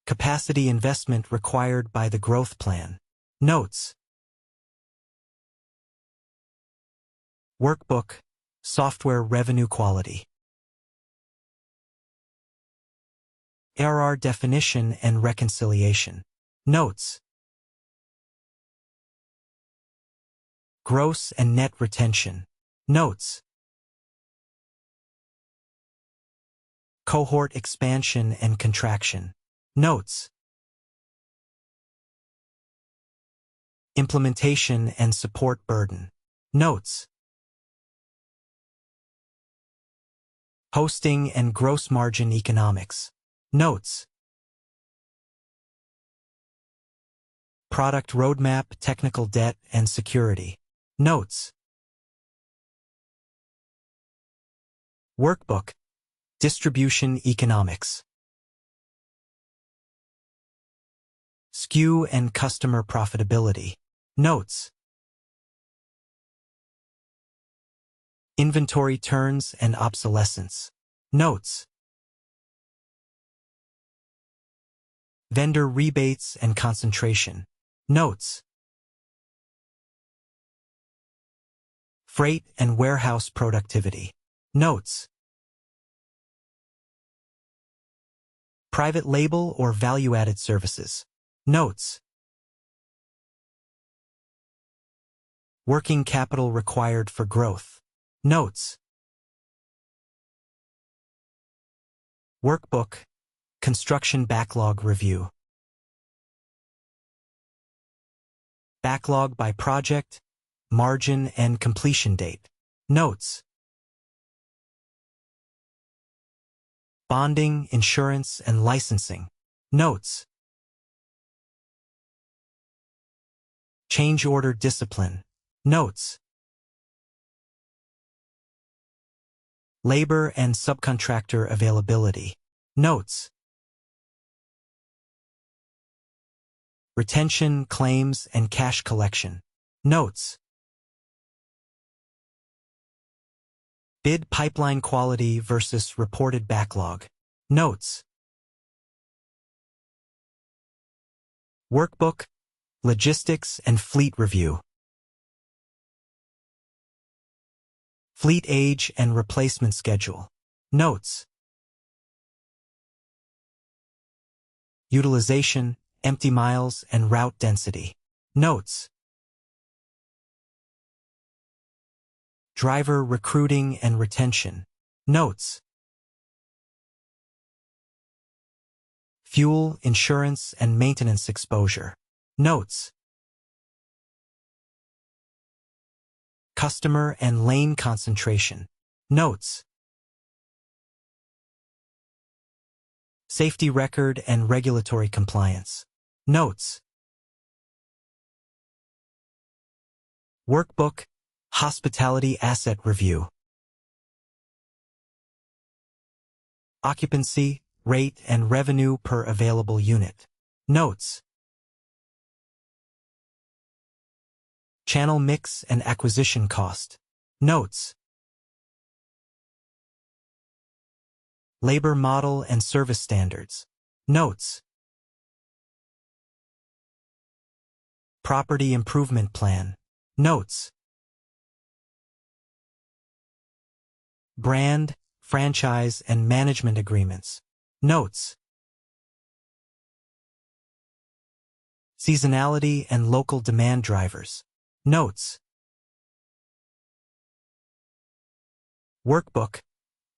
Capacity investment required by the growth plan. Notes. Workbook, software revenue quality. ARR definition and reconciliation. Notes. Gross and net retention. Notes. Cohort expansion and contraction. Notes. Implementation and support burden. Notes. Hosting and gross margin economics. Notes. Product roadmap, technical debt, and security. Notes. Workbook, distribution economics. SKU and customer profitability. Notes. Inventory turns and obsolescence. Notes. Vendor rebates and concentration. Notes. Freight and warehouse productivity. Notes. Private label or value-added services. Notes. Working capital required for growth. Notes. Workbook, construction backlog review. Backlog by project, margin, and completion date. Notes. Bonding, insurance, and licensing. Notes. Change order discipline. Notes. Labor and subcontractor availability. Notes. Retention, claims, and cash collection. Notes. Bid pipeline quality versus reported backlog. Notes. Workbook, logistics and fleet review. Fleet age and replacement schedule. Notes. Utilization, empty miles, and route density. Notes. Driver recruiting and retention. Notes. Fuel, insurance, and maintenance exposure. Notes. Customer and lane concentration. Notes. Safety record and regulatory compliance. Notes. Workbook, hospitality asset review. Occupancy, rate, and revenue per available unit. Notes. Channel mix and acquisition cost. Notes. Labor model and service standards. Notes. Property improvement plan. Notes. Brand, franchise, and management agreements. Notes. Seasonality and local demand drivers. Notes. Workbook,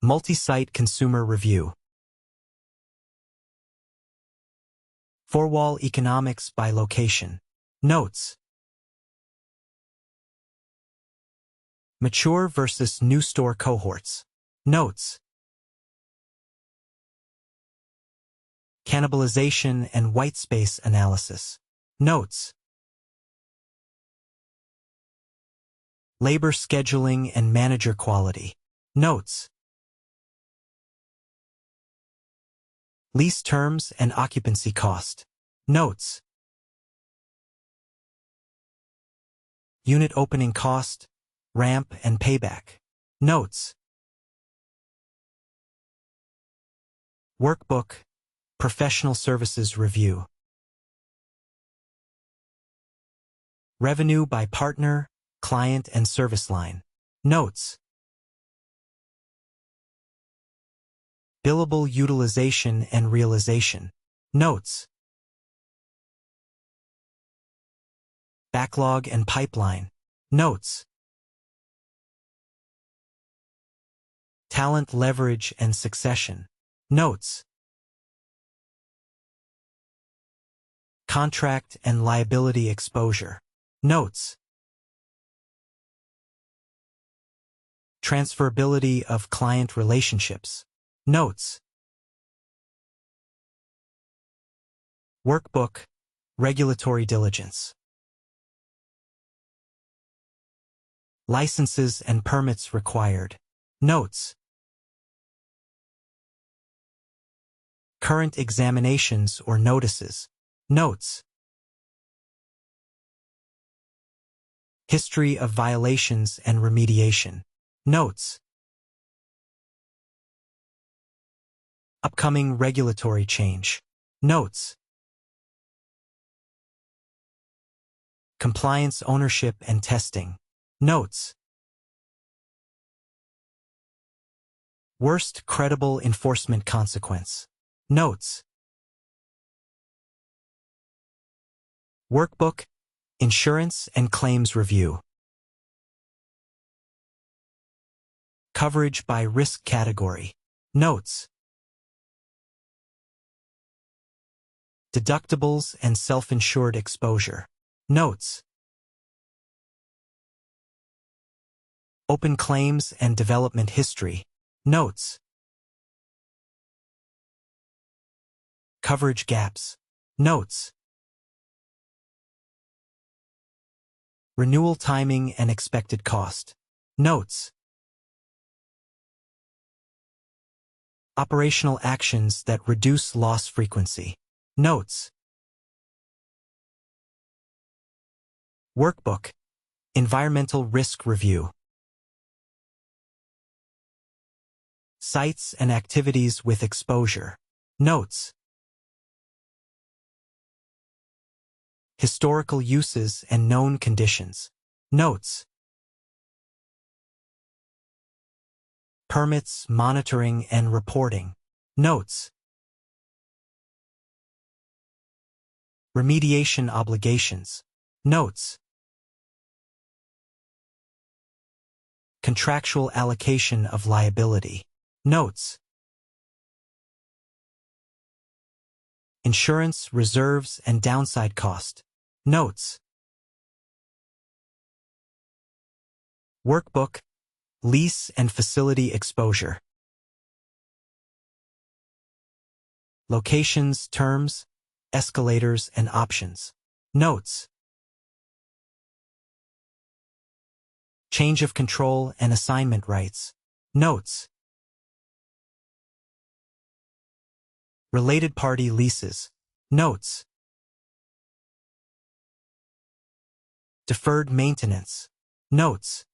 multi-site consumer review. Four-wall economics by location. Notes. Mature versus new store cohorts. Notes. Cannibalization and white space analysis. Notes. Labor scheduling and manager quality. Notes. Lease terms and occupancy cost. Notes. Unit opening cost, ramp and payback. Notes. Workbook, professional services review. Revenue by partner, client and service line. Notes. Billable utilization and realization. Notes. Backlog and pipeline. Notes. Talent leverage and succession. Notes. Contract and liability exposure. Notes. Transferability of client relationships. Notes. Workbook, regulatory diligence. Licenses and permits required. Notes. Current examinations or notices. Notes. History of violations and remediation. Notes. Upcoming regulatory change. Notes. Compliance ownership and testing. Notes. Worst credible enforcement consequence. Notes. Workbook, insurance and claims review. Coverage by risk category. Notes. Deductibles and self-insured exposure. Notes. Open claims and development history. Notes. Coverage gaps. Notes. Renewal timing and expected cost. Notes. Operational actions that reduce loss frequency. Notes. Workbook, environmental risk review. Sites and activities with exposure. Notes. Historical uses and known conditions. Notes. Permits, monitoring, and reporting. Notes. Remediation obligations. Notes. Contractual allocation of liability. Notes. Insurance, reserves, and downside cost. Notes. Workbook, lease and facility exposure. Locations, terms, escalators, and options. Notes. Change of control and assignment rights. Notes. Related party leases. Notes. Deferred maintenance. Notes.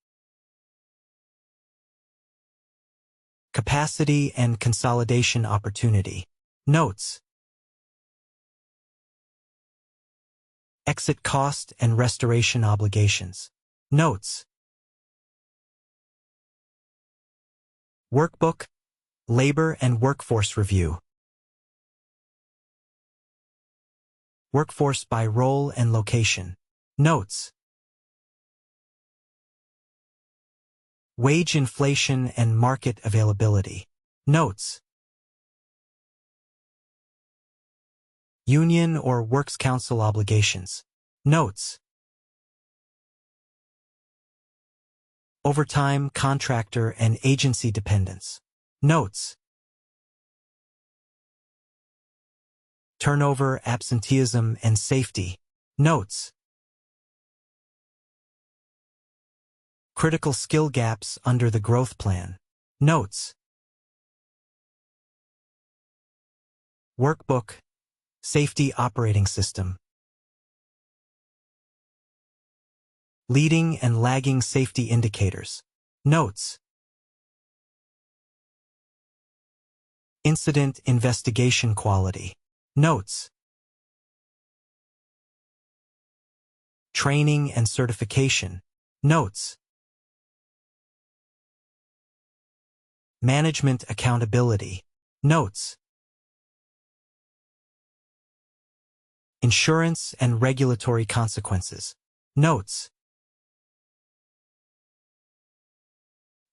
Capacity and consolidation opportunity. Notes. Exit cost and restoration obligations. Notes. Workbook, labor and workforce review. Workforce by role and location. Notes. Wage inflation and market availability. Notes. Union or Works Council obligations. Notes. Overtime, contractor, and agency dependence. Notes. Turnover, absenteeism, and safety. Notes. Critical skill gaps under the growth plan. Notes. Workbook, safety operating system. Leading and lagging safety indicators. Notes. Incident investigation quality. Notes. Training and certification. Notes. Management accountability. Notes. Insurance and regulatory consequences. Notes.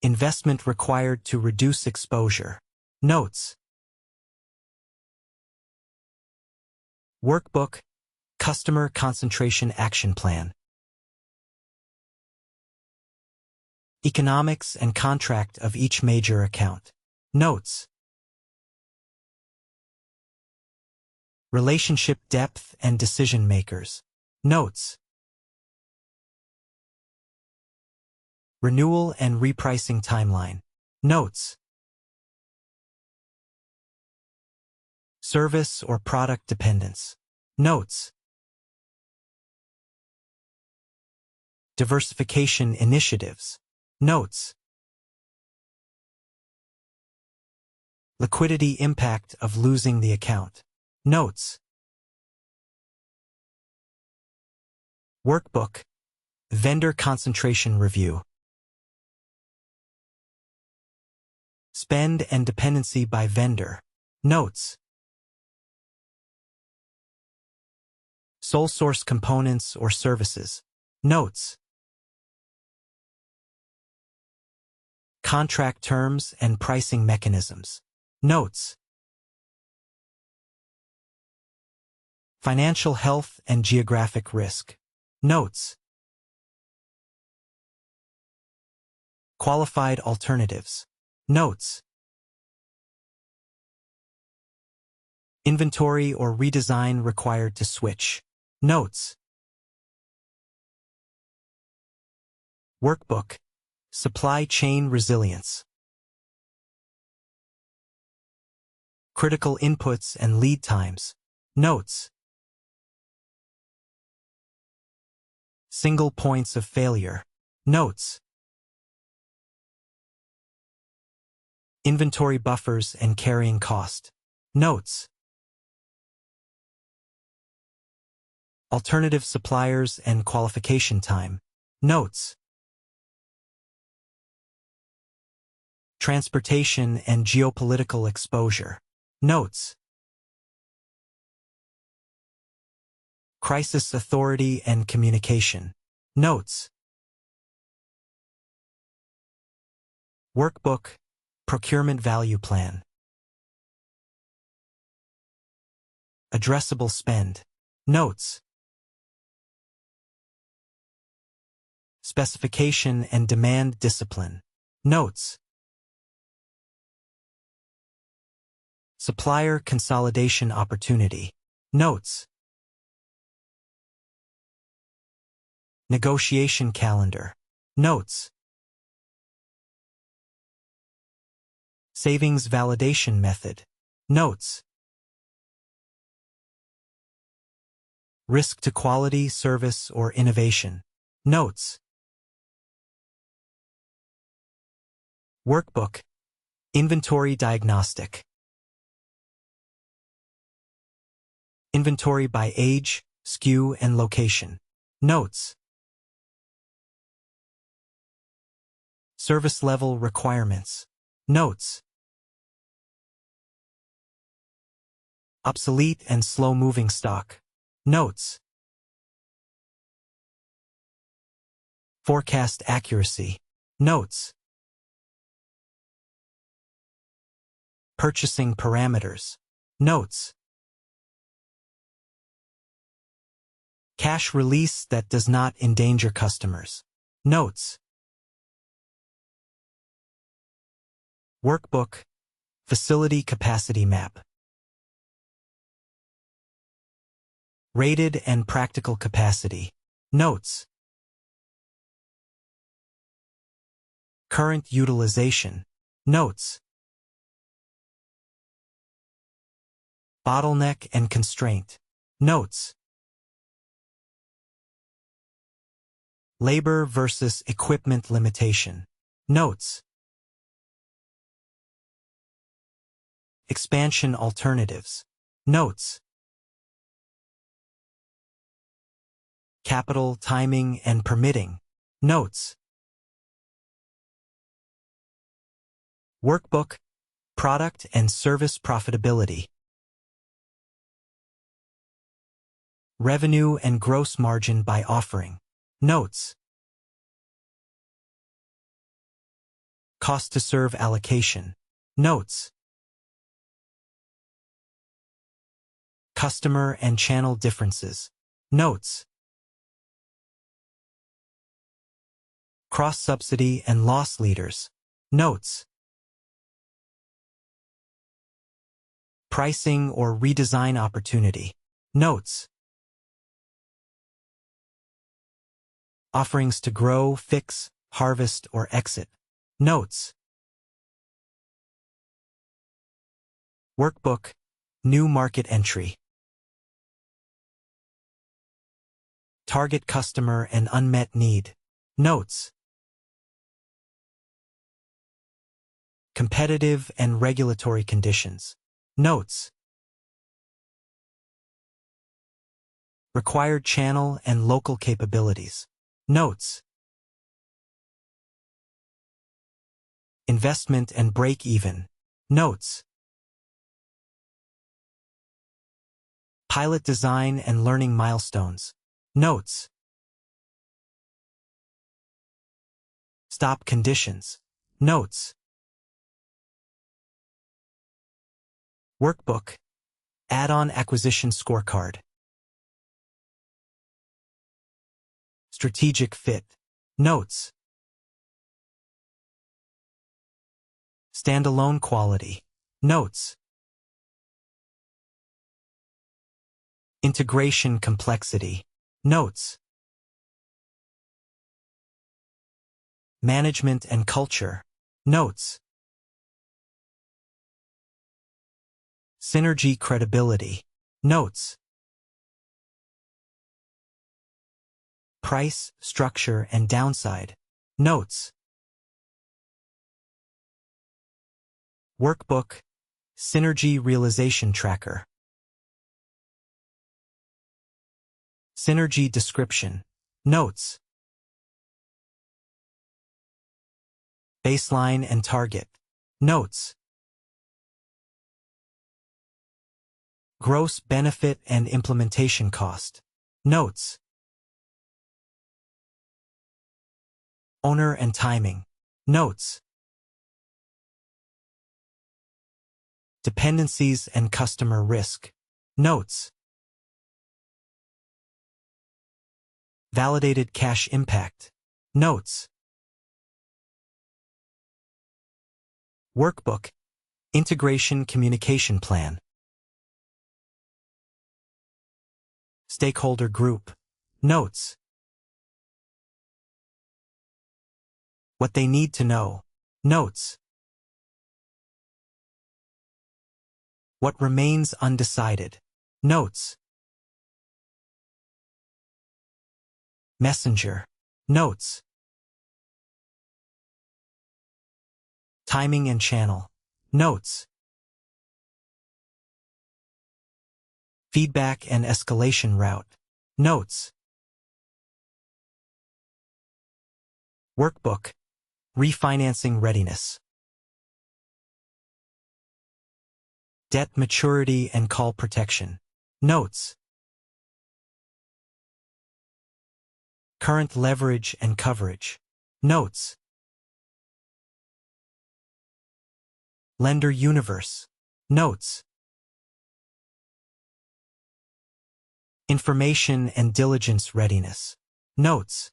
Investment required to reduce exposure. Notes. Workbook, Customer Concentration Action Plan. Economics and contract of each major account. Notes. Relationship depth and decision makers. Notes. Renewal and repricing timeline. Notes. Service or product dependence. Notes. Diversification initiatives. Notes. Liquidity impact of losing the account. Notes. Workbook, Vendor Concentration Review. Spend and dependency by vendor. Notes. Sole source components or services. Notes. Contract terms and pricing mechanisms. Notes. Financial health and geographic risk. Notes. Qualified alternatives. Notes. Inventory or redesign required to switch. Notes. Workbook, Supply Chain Resilience. Critical inputs and lead times. Notes. Single points of failure. Notes. Inventory buffers and carrying cost. Notes. Alternative suppliers and qualification time. Notes. Transportation and geopolitical exposure. Notes. Crisis authority and communication. Notes. Workbook, Procurement Value Plan. Addressable spend. Notes. Specification and demand discipline. Notes. Supplier consolidation opportunity. Notes. Negotiation calendar. Notes. Savings validation method. Notes. Risk to quality, service, or innovation. Notes. Workbook, Inventory Diagnostic. Inventory by age, SKU, and location. Notes. Service level requirements. Notes. Obsolete and slow-moving stock. Notes. Forecast accuracy. Notes. Purchasing parameters. Notes. Cash release that does not endanger customers. Notes. Workbook. Facility capacity map. Rated and practical capacity. Notes. Current utilization. Notes. Bottleneck and constraint. Notes. Labor versus equipment limitation. Notes. Expansion alternatives. Notes. Capital, timing, and permitting. Notes. Workbook. Product and service profitability. Revenue and gross margin by offering. Notes. Cost to serve allocation. Notes. Customer and channel differences. Notes. Cross-subsidy and loss leaders. Notes. Pricing or redesign opportunity. Notes. Offerings to grow, fix, harvest, or exit. Notes. Workbook. New market entry. Target customer and unmet need. Notes. Competitive and regulatory conditions. Notes. Required channel and local capabilities. Notes. Investment and break-even. Notes. Pilot design and learning milestones. Notes. Stop conditions. Notes. Workbook. Add-on acquisition scorecard. Strategic fit. Notes. Standalone quality. Notes. Integration complexity. Notes. Management and culture. Notes. Synergy credibility. Notes. Price, structure, and downside. Notes. Workbook. Synergy realization tracker. Synergy description. Notes. Baseline and target. Notes. Gross benefit and implementation cost. Notes. Owner and timing. Notes. Dependencies and customer risk. Notes. Validated cash impact. Notes. Workbook. Integration communication plan. Stakeholder group. Notes. What they need to know. Notes. What remains undecided. Notes. Messenger. Notes. Timing and channel. Notes. Feedback and escalation route. Notes. Workbook. Refinancing readiness. Debt maturity and call protection. Notes. Current leverage and coverage. Notes. Lender universe. Notes. Information and diligence readiness. Notes.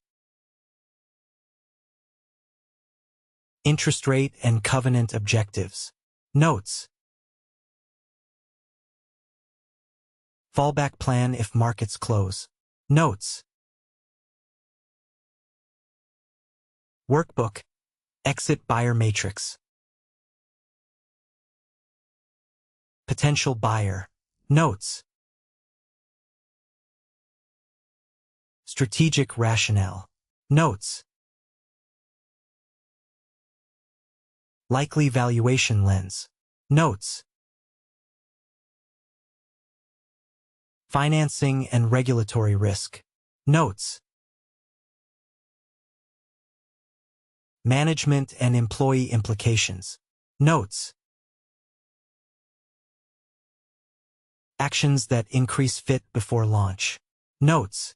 Interest rate and covenant objectives. Notes. Fallback plan if markets close. Notes. Workbook. Exit buyer matrix. Potential buyer. Notes. Strategic rationale. Notes. Likely valuation lens. Notes. Financing and regulatory risk. Notes. Management and employee implications. Notes. Actions that increase fit before launch. Notes.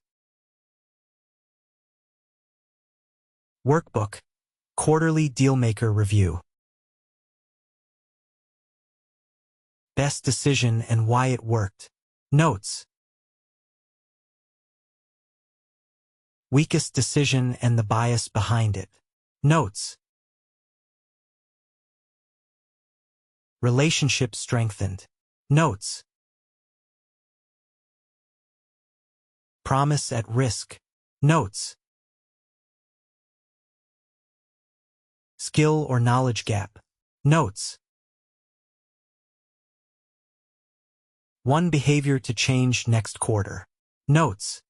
Workbook. Quarterly Dealmaker Review. Best decision and why it worked. Notes. Weakest decision and the bias behind it. Notes. Relationship strengthened. Notes. Promise at risk. Notes. Skill or knowledge gap. Notes. One behavior to change next quarter. Notes.